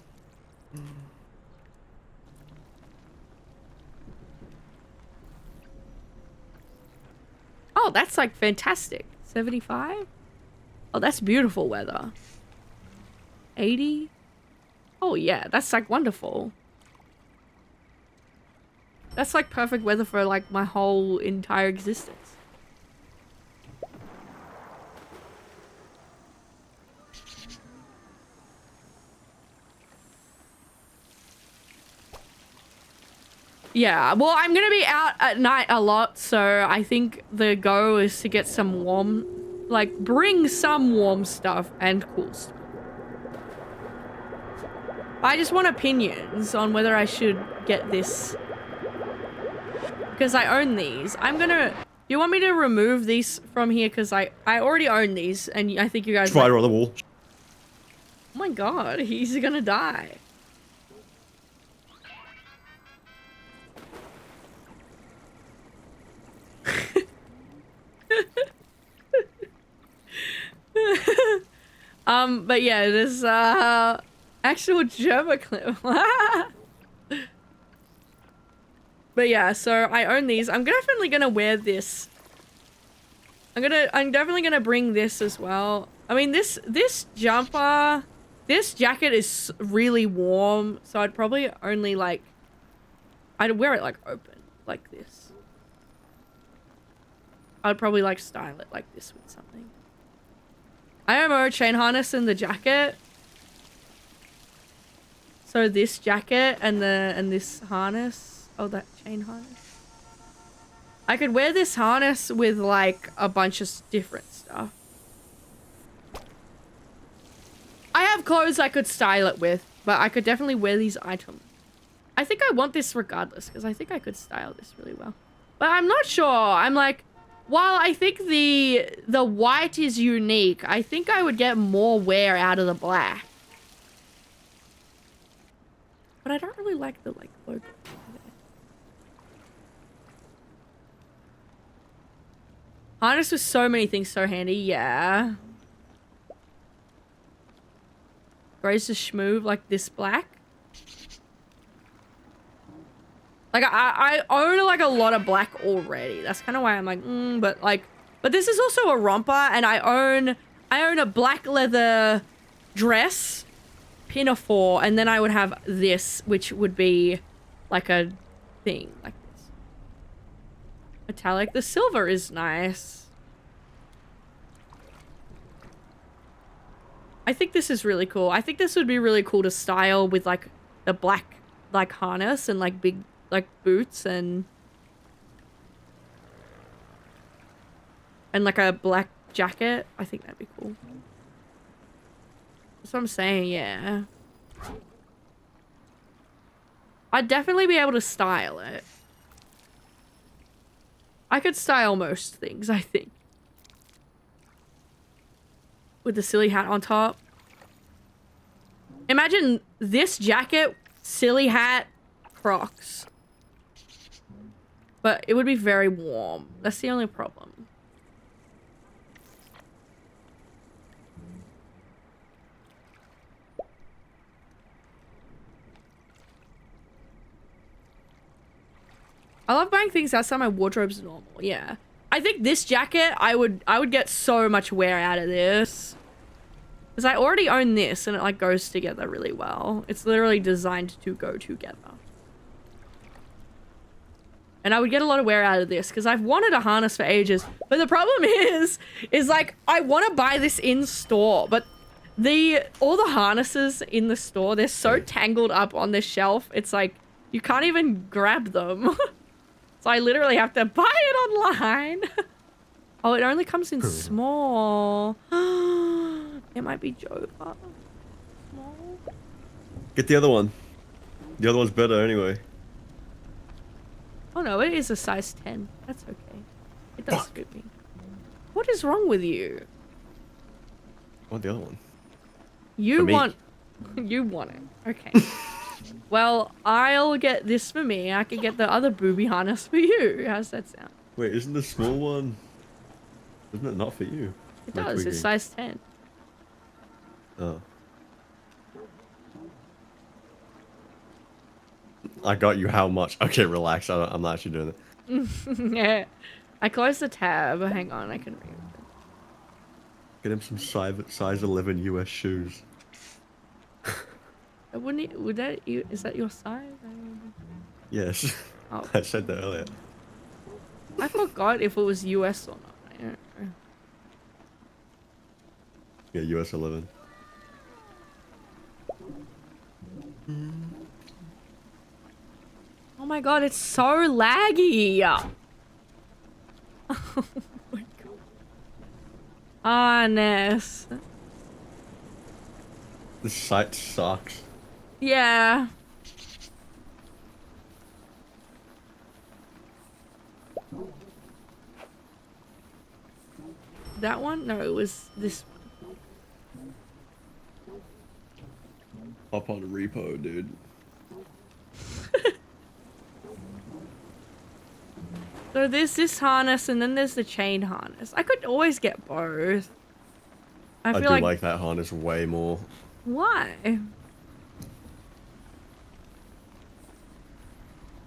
that's like fantastic. 75? Oh, that's beautiful weather. 80? Oh yeah, that's like wonderful. That's like perfect weather for like my whole entire existence. Yeah, well, I'm gonna be out at night a lot, so I think the go is to get some warm, like, bring some warm stuff and cool stuff. I just want opinions on whether I should get this. Because I own these. I'm gonna... Do you want me to remove these from here? Because I already own these, and I think you guys... Spider on the wall. Oh my god, he's gonna die. But yeah, this actual Germa clip. But yeah, so I own these. I'm definitely gonna wear this. I'm definitely gonna bring this as well. I mean, this jumper, this jacket is really warm, so I'd probably only like, I'd wear it like open, like this. I'd probably like style it like this with something. I have a chain harness in the jacket. So this jacket and this harness. Oh, that chain harness. I could wear this harness with like a bunch of different stuff. I have clothes I could style it with, but I could definitely wear these items. I think I want this regardless because I think I could style this really well. But I'm not sure. I'm like, while I think the white is unique, I think I would get more wear out of the black. But I don't really like the like logo. Harness with so many things so handy, yeah. Grace to schmoove like this black. Like I own like a lot of black already. That's kind of why I'm like, but this is also a romper, and I own a black leather dress, pinafore, and then I would have this, which would be like a thing like this. Metallic. The silver is nice. I think this is really cool. I think this would be really cool to style with like the black like harness and like big like boots and like a black jacket. I think that'd be cool. That's what I'm saying, yeah. I'd definitely be able to style it. I could style most things, I think. With the silly hat on top. Imagine this jacket, silly hat, Crocs. But it would be very warm. That's the only problem. I love buying things outside my wardrobe's normal, yeah. I think this jacket, I would get so much wear out of this. Because I already own this and it like goes together really well. It's literally designed to go together. And I would get a lot of wear out of this because I've wanted a harness for ages. But the problem is like I want to buy this in store, but all the harnesses in the store, they're so tangled up on this shelf. It's like you can't even grab them. So I literally have to buy it online. Oh, it only comes in small. It might be Joker. Small. Get the other one. The other one's better anyway. Oh no, it is a size 10. That's okay. It does fit me. What is wrong with you? I want the other one. You want it. Okay. Well, I'll get this for me. I can get the other booby harness for you. How's that sound? Wait, isn't the small one... Isn't it not for you? It does. It's size 10. Oh. I got you how much? Okay, relax. I'm not actually doing it. Yeah. I closed the tab. Hang on, I can read it. Get him some size 11 US shoes. Is that your size? I don't know. Yes. Oh. I said that earlier. I forgot if it was US or not. I don't know. Yeah, US 11. Oh my god, it's so laggy. Oh my god. Honest. The site sucks. Yeah. That one? No, it was this one. Hop on repo, dude. So there's this harness and then there's the chain harness. I could always get both. I feel do like like that harness way more. why?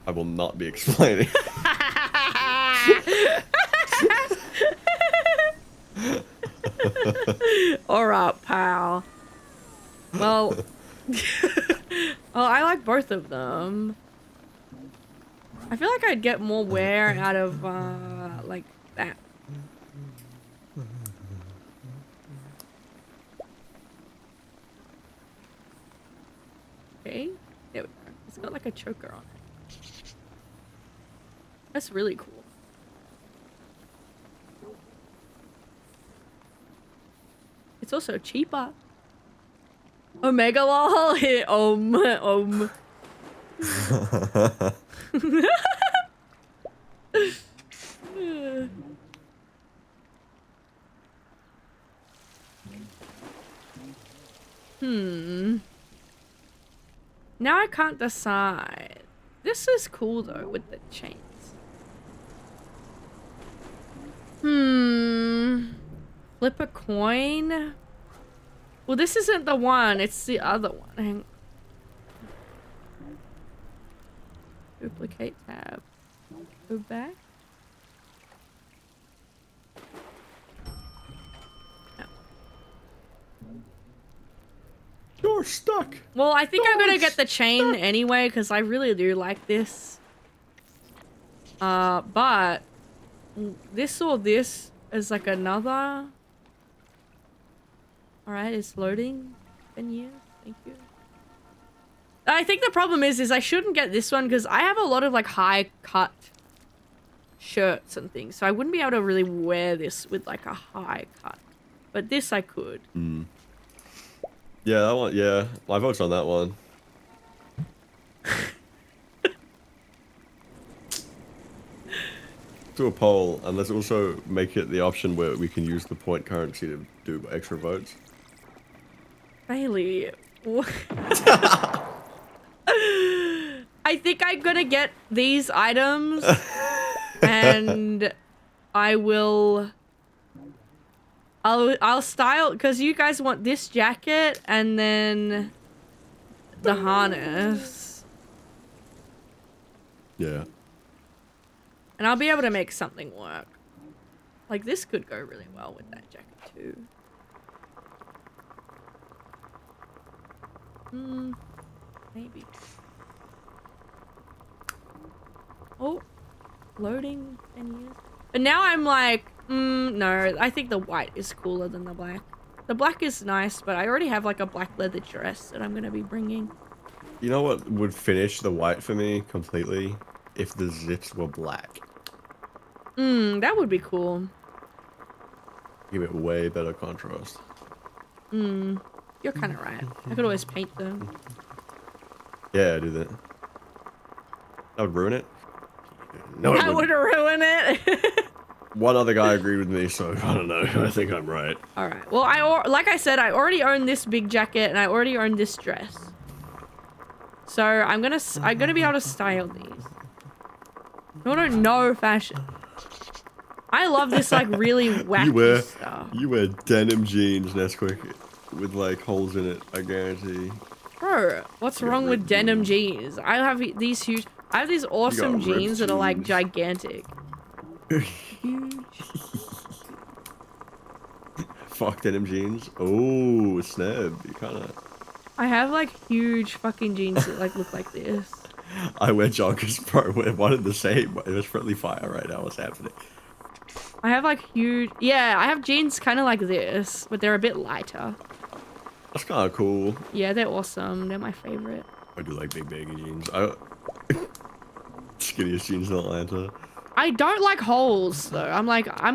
I will not be explaining. Alright, pal. Well, I like both of them. I feel like I'd get more wear out of, like that. Okay, there we go. It's got like a choker on it. That's really cool. It's also cheaper. Omega lol hit Now I can't decide. This is cool though with the chains. Flip a coin. Well, this isn't the one, it's the other one. Hang. Duplicate tab. Go back. No. You're stuck. Well, I think I'm gonna get the chain anyway, because I really do like this. But this or this is like another. Alright, it's loading. 10 years. Thank you. I think the problem is I shouldn't get this one because I have a lot of like high cut shirts and things. So I wouldn't be able to really wear this with like a high cut. But this I could. Yeah, that one. Yeah, my vote's on that one. Do a poll, and let's also make it the option where we can use the point currency to do extra votes. Bailey. I think I'm gonna get these items and I'll style because you guys want this jacket and then the harness. Yeah. And I'll be able to make something work. Like this could go really well with that jacket too. Maybe. Oh, loading 10 years. But now I'm like, no, I think the white is cooler than the black. The black is nice, but I already have like a black leather dress that I'm gonna be bringing. You know what would finish the white for me completely? If the zips were black. That would be cool. Give it way better contrast. You're kind of right. I could always paint them. Yeah, do that. That would ruin it. No, it I would ruin it. One other guy agreed with me, so I don't know. I think I'm right. All right. Well, like I said, I already own this big jacket and I already own this dress. So I'm gonna be able to style these. I don't know fashion. I love this like really wacky stuff. You wear denim jeans, Nesquik, with like holes in it. I guarantee. Bro, what's wrong with denim jeans? I have these awesome jeans that are like gigantic. Huge. Fuck denim jeans. Oh, Sneb. You kind of. I have like huge fucking jeans that like look like this. I wear joggers, bro. We're one and the same. It was friendly fire right now. What's happening? I have like huge. Yeah, I have jeans kind of like this, but they're a bit lighter. That's kind of cool. Yeah, they're awesome. They're my favorite. I do like big baggy jeans. Skinniest jeans in Atlanta. I don't like holes though. I'm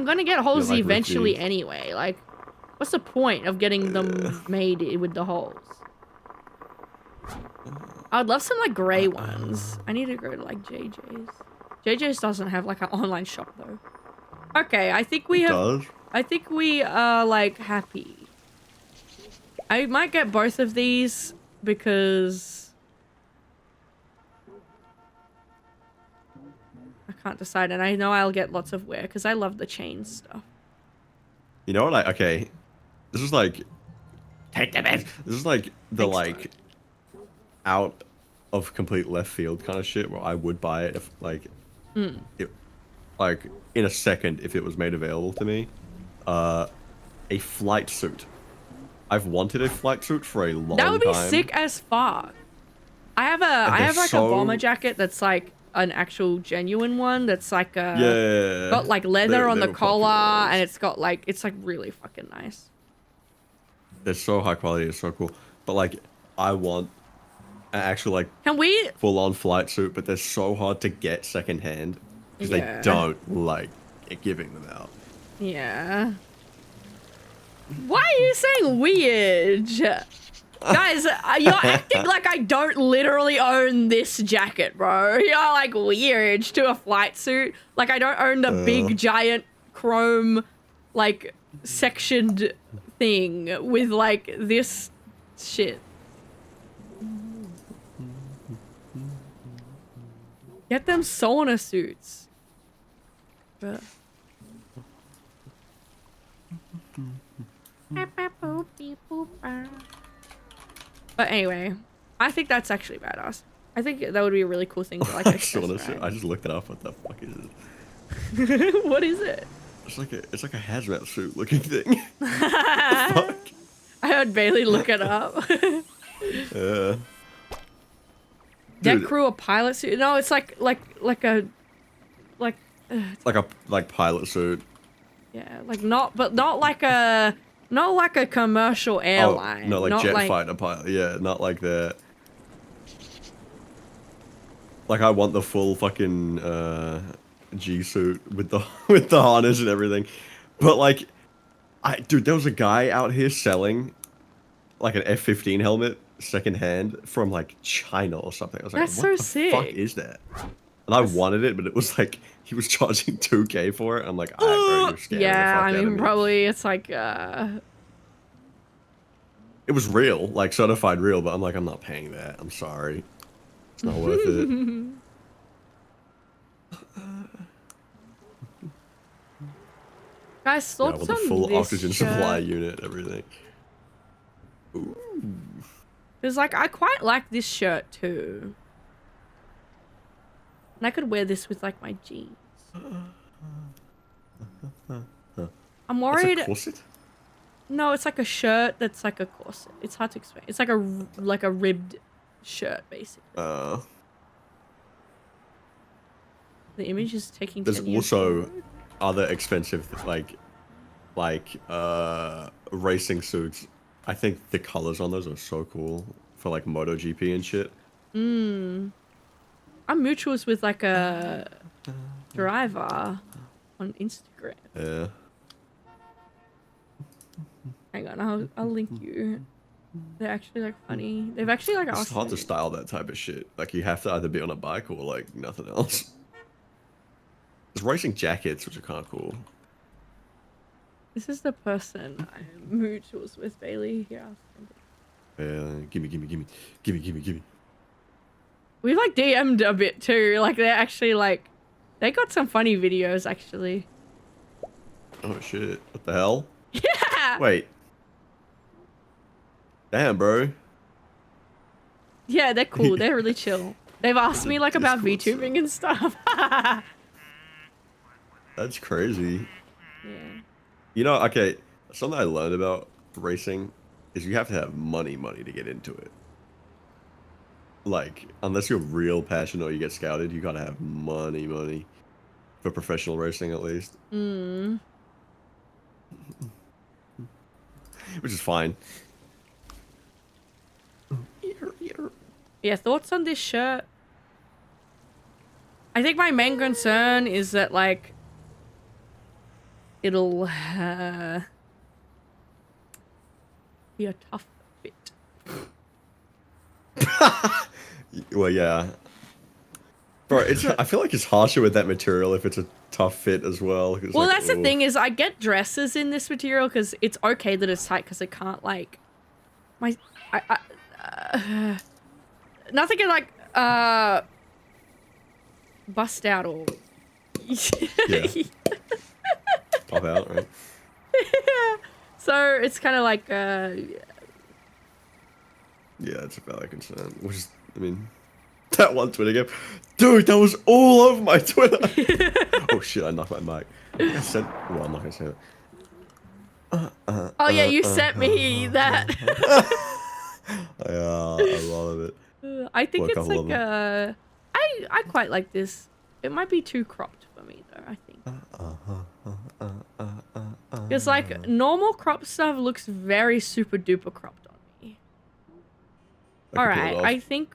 gonna get holes like eventually jeans. anyway. Like, what's the point of getting them made with the holes? I'd love some like gray ones. I need to go to like JJ's. JJ's doesn't have like an online shop though. Okay, I think we have. Does? I think we are like happy. I might get both of these because I can't decide, and I know I'll get lots of wear because I love the chain stuff. You know what? Okay. This is like Take the bed. this is like the Thanks, like out of complete left field kind of shit where I would buy it if like like in a second if it was made available to me. A flight suit. I've wanted a flight suit for a long time. That would be sick as fuck. I have like a bomber jacket that's like an actual genuine one that's like got like leather on the collar and it's got like it's like really fucking nice. They're so high quality, it's so cool. But like I want an actual like Can we full on flight suit, but they're so hard to get secondhand because Yeah. they don't like giving them out. Yeah. Why are you saying weird? Guys, you're acting like I don't literally own this jacket, bro. You're like weird to a flight suit. Like I don't own the big giant chrome like sectioned thing with like this shit. Get them sauna suits. Bruh. But anyway, I think that's actually badass. I think that would be a really cool thing to like access, I just looked it up. What the fuck is right? What is it? It's like a hazmat suit looking thing. I heard Bailey look it up. Yeah. Deck Dude. crew or pilot suit? No, it's like a Like pilot suit. yeah, like not like a commercial airline. Oh, not like not jet like, fighter pilot. Yeah, not like that. Like I want the full fucking G suit with the harness and everything. But like dude, there was a guy out here selling like an F-15 helmet secondhand from like China or something. I was like, That's what so the sick. fuck is that? And I wanted it, but it was like he was charging 2K for it. I'm like, alright, bro, you're scaring the yeah, fuck I out of mean me. probably it's like It was real, like certified real, but I'm like, I'm not paying that. I'm sorry. It's not worth it. guys, Yeah, I thoughts want the on full this oxygen shirt? supply unit, everything. Ooh. Because, like, I quite like this shirt, too. And I could wear this with, like, my jeans. I'm worried... That's a corset? No, it's like a shirt that's like a corset. It's hard to explain. It's like a ribbed shirt, basically. The image is taking There's 10 years also forward. other expensive, like racing suits. I think the colors on those are so cool for, like, MotoGP and shit. I'm mutuals with, like, a driver on Instagram. Yeah. Hang on, I'll link you. They're actually, like, funny. They've actually, like, It's asked hard to me. style that type of shit. Like, you have to either be on a bike or, like, nothing else. There's racing jackets, which are kind of cool. This is the person I'm mutuals with, Bailey. Here, I'll send it. Yeah, gimme. We've, like, DM'd a bit, too. Like, they're actually, like... They got some funny videos, actually. Oh, shit. What the hell? Yeah! Wait. Damn, bro. Yeah, they're cool. They're really chill. They've asked me, like, about Discord VTubing and stuff. That's crazy. Yeah. You know, okay, something I learned about racing is you have to have money to get into it. Like, unless you're real passionate or you get scouted, you gotta have money. For professional racing, at least. Which is fine. Yeah, thoughts on this shirt? I think my main concern is that, like, it'll be a tough fit. Well, yeah. Bro, I feel like it's harsher with that material if it's a tough fit as well. Well, that's the thing is I get dresses in this material because it's okay that it's tight because it can't, like, nothing can, like, bust out or... Yeah. Pop out, right? Yeah. So it's kind of like, Yeah, it's a valid concern. Which is, I mean, that one Twitter game. Dude, that was all over my Twitter. Oh shit, I knocked my mic. I said, well, I'm not gonna say it. oh yeah, you sent me that. I love it. I think Well, a it's couple of like I quite like this. It might be too cropped for me though, I think. Because like normal crop stuff looks very super duper cropped on me. Alright, I think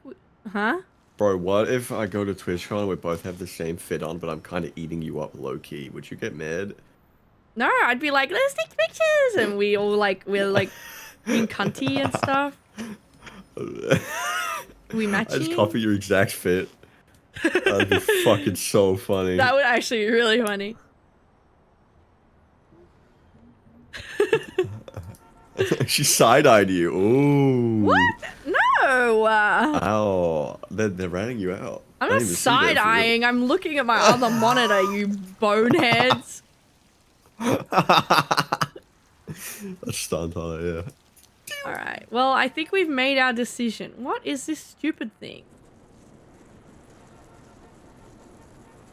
huh? Bro, what if I go to TwitchCon and we both have the same fit on, but I'm kind of eating you up low key? Would you get mad? No, I'd be like, let's take pictures, and we're like being cunty and stuff. We matching? I just copy your exact fit. That'd be fucking so funny. That would actually be really funny. She side-eyed you. Ooh. What? No. Ow. They're ratting you out. I'm not side-eyeing. I'm looking at my other monitor, you boneheads. That's stunned on it, yeah. Alright, well, I think we've made our decision. What is this stupid thing?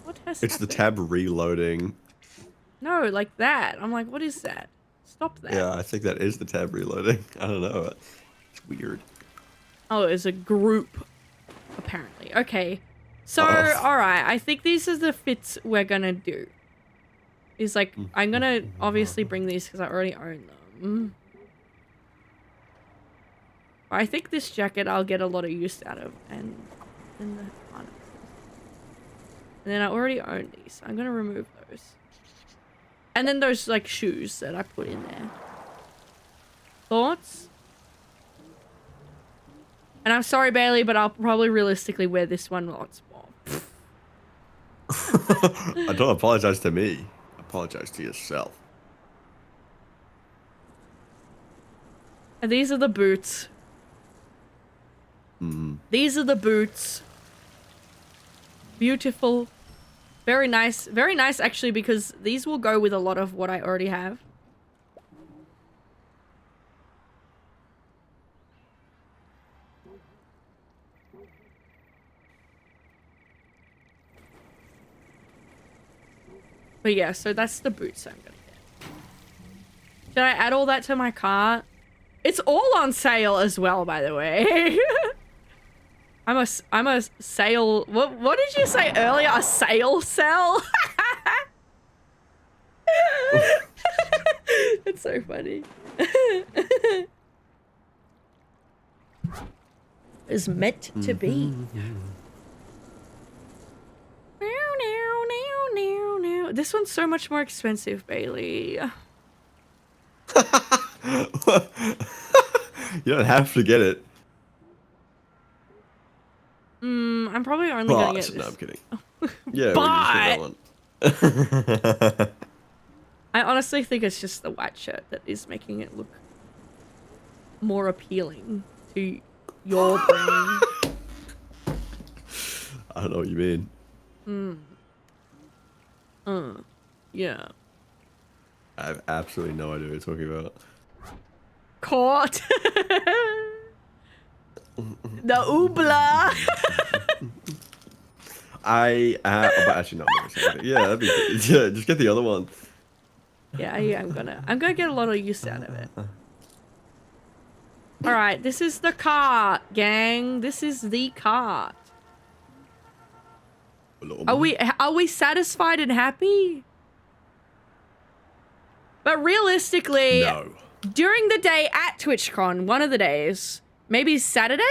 What has It's happened? the tab reloading. No, like that. I'm like, what is that? Stop that. Yeah, I think that is the tab reloading. I don't know. It's weird. Oh, it's a group, apparently. Okay. So, alright, I think these are the fits we're gonna do. Is like, I'm gonna obviously bring these because I already own them. I think this jacket I'll get a lot of use out of, and the harness. And then I already own these. So I'm gonna remove those. And then those like shoes that I put in there. Thoughts? And I'm sorry, Bailey, but I'll probably realistically wear this one lots more. I don't apologize to me. Apologize to yourself. And these are the boots. These are the boots. Beautiful. Very nice. Very nice, actually, because these will go with a lot of what I already have. But yeah, so that's the boots I'm gonna get. Should I add all that to my cart? It's all on sale as well, by the way. I'm a sale. What did you say earlier? A sale cell? It's so funny. It's meant to be. This one's so much more expensive, Bailey. You don't have to get it. I'm probably only gonna get this. No, I'm kidding. Yeah, But we just get that one. I honestly think it's just the white shirt that is making it look more appealing to your brain. I don't know what you mean. Yeah. I have absolutely no idea what you're talking about. Caught. The oobla. But actually not. Yeah, that'd be good. Yeah, just get the other one. Yeah, I'm gonna get a lot of use out of it. All right, this is the cart, gang. This is the cart. Are we satisfied and happy? But realistically, No. during the day at TwitchCon, one of the days, maybe Saturday?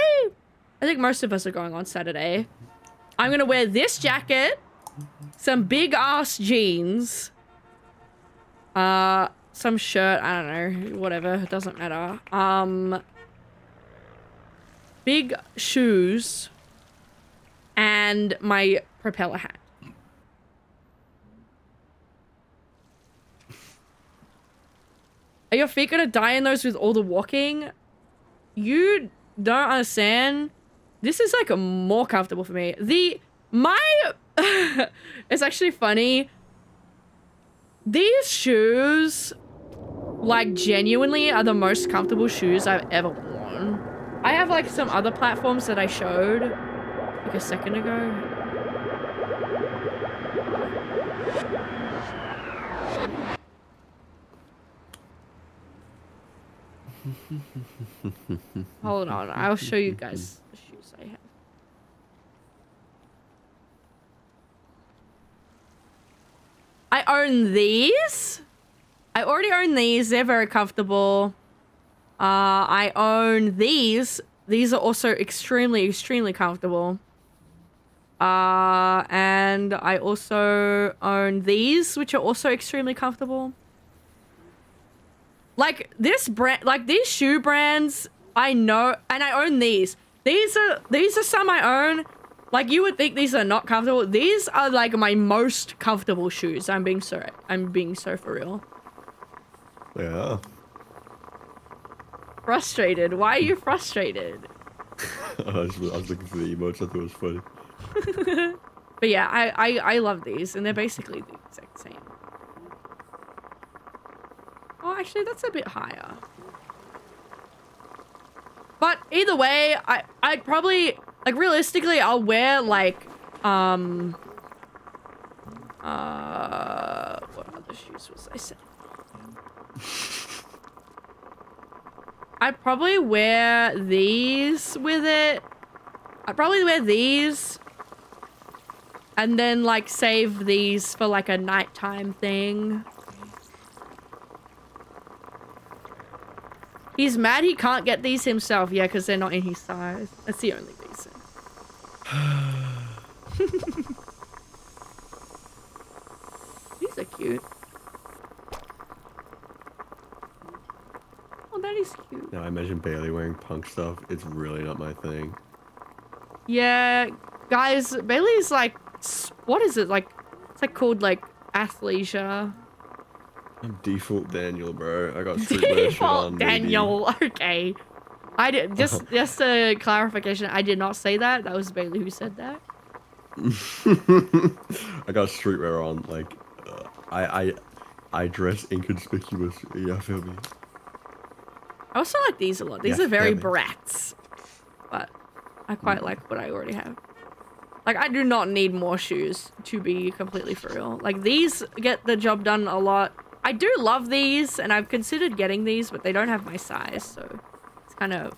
I think most of us are going on Saturday. I'm gonna wear this jacket, some big ass jeans, some shirt, I don't know, whatever, it doesn't matter. Big shoes, and my propeller hat. Are your feet gonna die in those with all the walking? You don't understand. This is like more comfortable for me. It's actually funny. These shoes like genuinely are the most comfortable shoes I've ever worn. I have like some other platforms that I showed like a second ago. Hold on, I'll show you guys the shoes I have. I own these. I already own these. They're very comfortable. I own these. These are also extremely, extremely comfortable. And I also own these, which are also extremely comfortable. Like this brand, like these shoe brands, I know, and I own these. These are some I own. Like you would think these are not comfortable. These are like my most comfortable shoes. I'm being so for real. Yeah. Frustrated. Why are you frustrated? I was looking for the emotes. I thought it was funny. But yeah, I love these, and they're basically the exact same. Oh, actually, that's a bit higher. But either way, I'd probably, like, realistically, I'll wear, like, what other shoes was I saying? I'd probably wear these with it. I'd probably wear these. And then, like, save these for, like, a nighttime thing. He's mad he can't get these himself. Yeah, because they're not in his size. That's the only reason. These are cute. Oh, that is cute. Now I imagine Bailey wearing punk stuff. It's really not my thing. Yeah, guys, Bailey's like, what is it? Like, it's like called like athleisure. I'm default Daniel, bro. I got streetwear shit on. Daniel, okay. I did just a clarification. I did not say that. That was Bailey who said that. I got streetwear on. Like, I dress inconspicuous. Yeah, feel me. I also like these a lot. These are very brats, but I quite like what I already have. Like, I do not need more shoes, to be completely for real. Like, these get the job done a lot. I do love these, and I've considered getting these, but they don't have my size, so it's kind of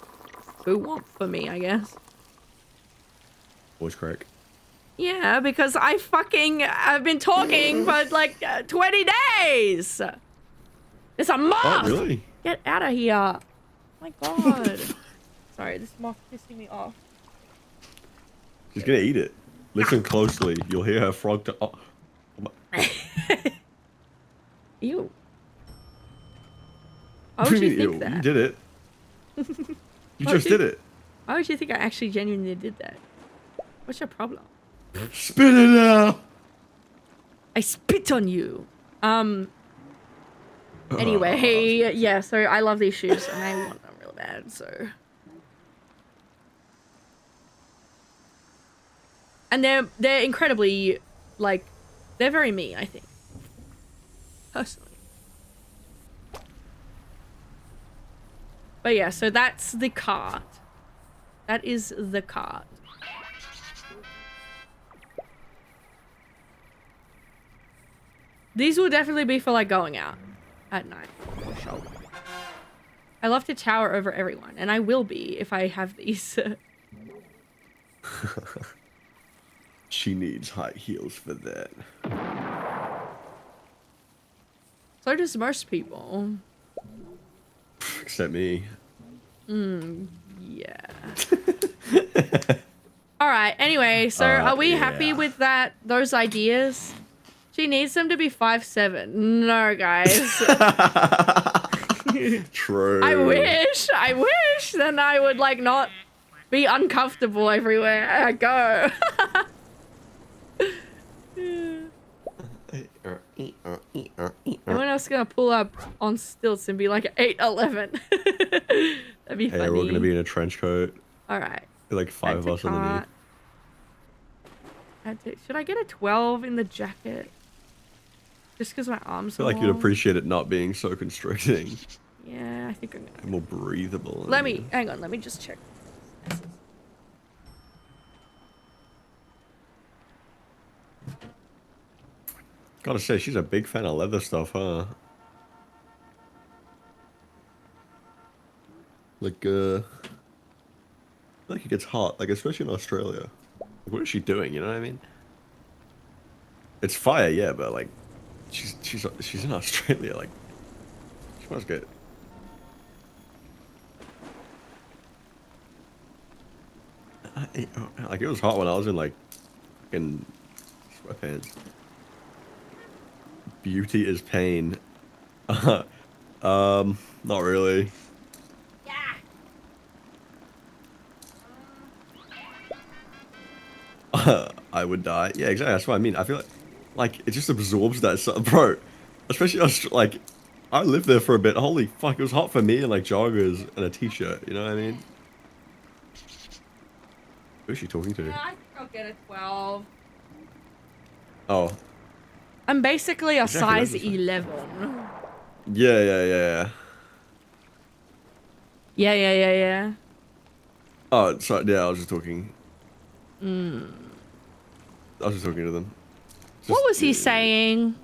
boo-womp for me, I guess. Voice crack. Yeah, because I've been talking for like 20 days. It's a moth. Oh, really? Get out of here. Oh my god. Sorry, this moth pissing me off. She's gonna eat it. Listen closely. You'll hear her frog to. Oh. Ew. Why would you think that? You did it. You just did it. Why would you think I actually genuinely did that? What's your problem? Spit it out. I spit on you. Anyway, yeah, so I love these shoes and I want them real bad, so. And they're incredibly, like, they're very me, I think. Personally. But yeah, so that's the cart. That is the cart. These will definitely be for, like, going out at night, for sure. I love to tower over everyone, and I will be if I have these. She needs high heels for that. So does most people. Except me. Yeah. Alright, anyway, so are we happy with those ideas? She needs them to be 5'7". No, guys. True. I wish. Then I would, like, not be uncomfortable everywhere I go. Everyone else gonna pull up on stilts and be like 8'11". That'd be funny. Hey, we're all gonna be in a trench coat. Alright. Like 5 of us underneath. Should I get a 12 in the jacket? Just because my I arms feel are like you'd long. appreciate it not being so constricting. Yeah, I think I'm gonna. And more breathable. Let me hang on. Let me just check. Gotta say, she's a big fan of leather stuff, huh? Like, like it gets hot, like especially in Australia. Like, what is she doing? You know what I mean? It's fire, yeah, but like, she's in Australia. Like, she must get. Like it was hot when I was in like, fucking sweatpants. Beauty is pain. Not really. I would die. Yeah, exactly. That's what I mean. I feel like it just absorbs that stuff, bro. Especially like, I lived there for a bit. Holy fuck, it was hot for me in like joggers and a t-shirt. You know what I mean? Who's she talking to? Yeah, I think I'll get a 12. Oh. I'm basically a Exactly, that's size the thing. 11. Yeah. Yeah. Oh, sorry. Yeah, I was just talking. Mm. I was just talking to them. What Just- was he saying?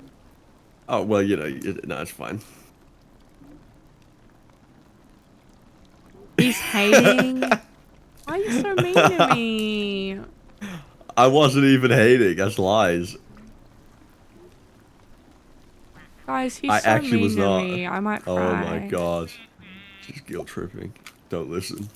Oh, well, you know, no, it's fine. He's hating. Why are you so mean to me? I wasn't even hating. That's lies. Guys, he's I so actually mean was to not. me. I might cry. Oh my god. She's guilt tripping. Don't listen.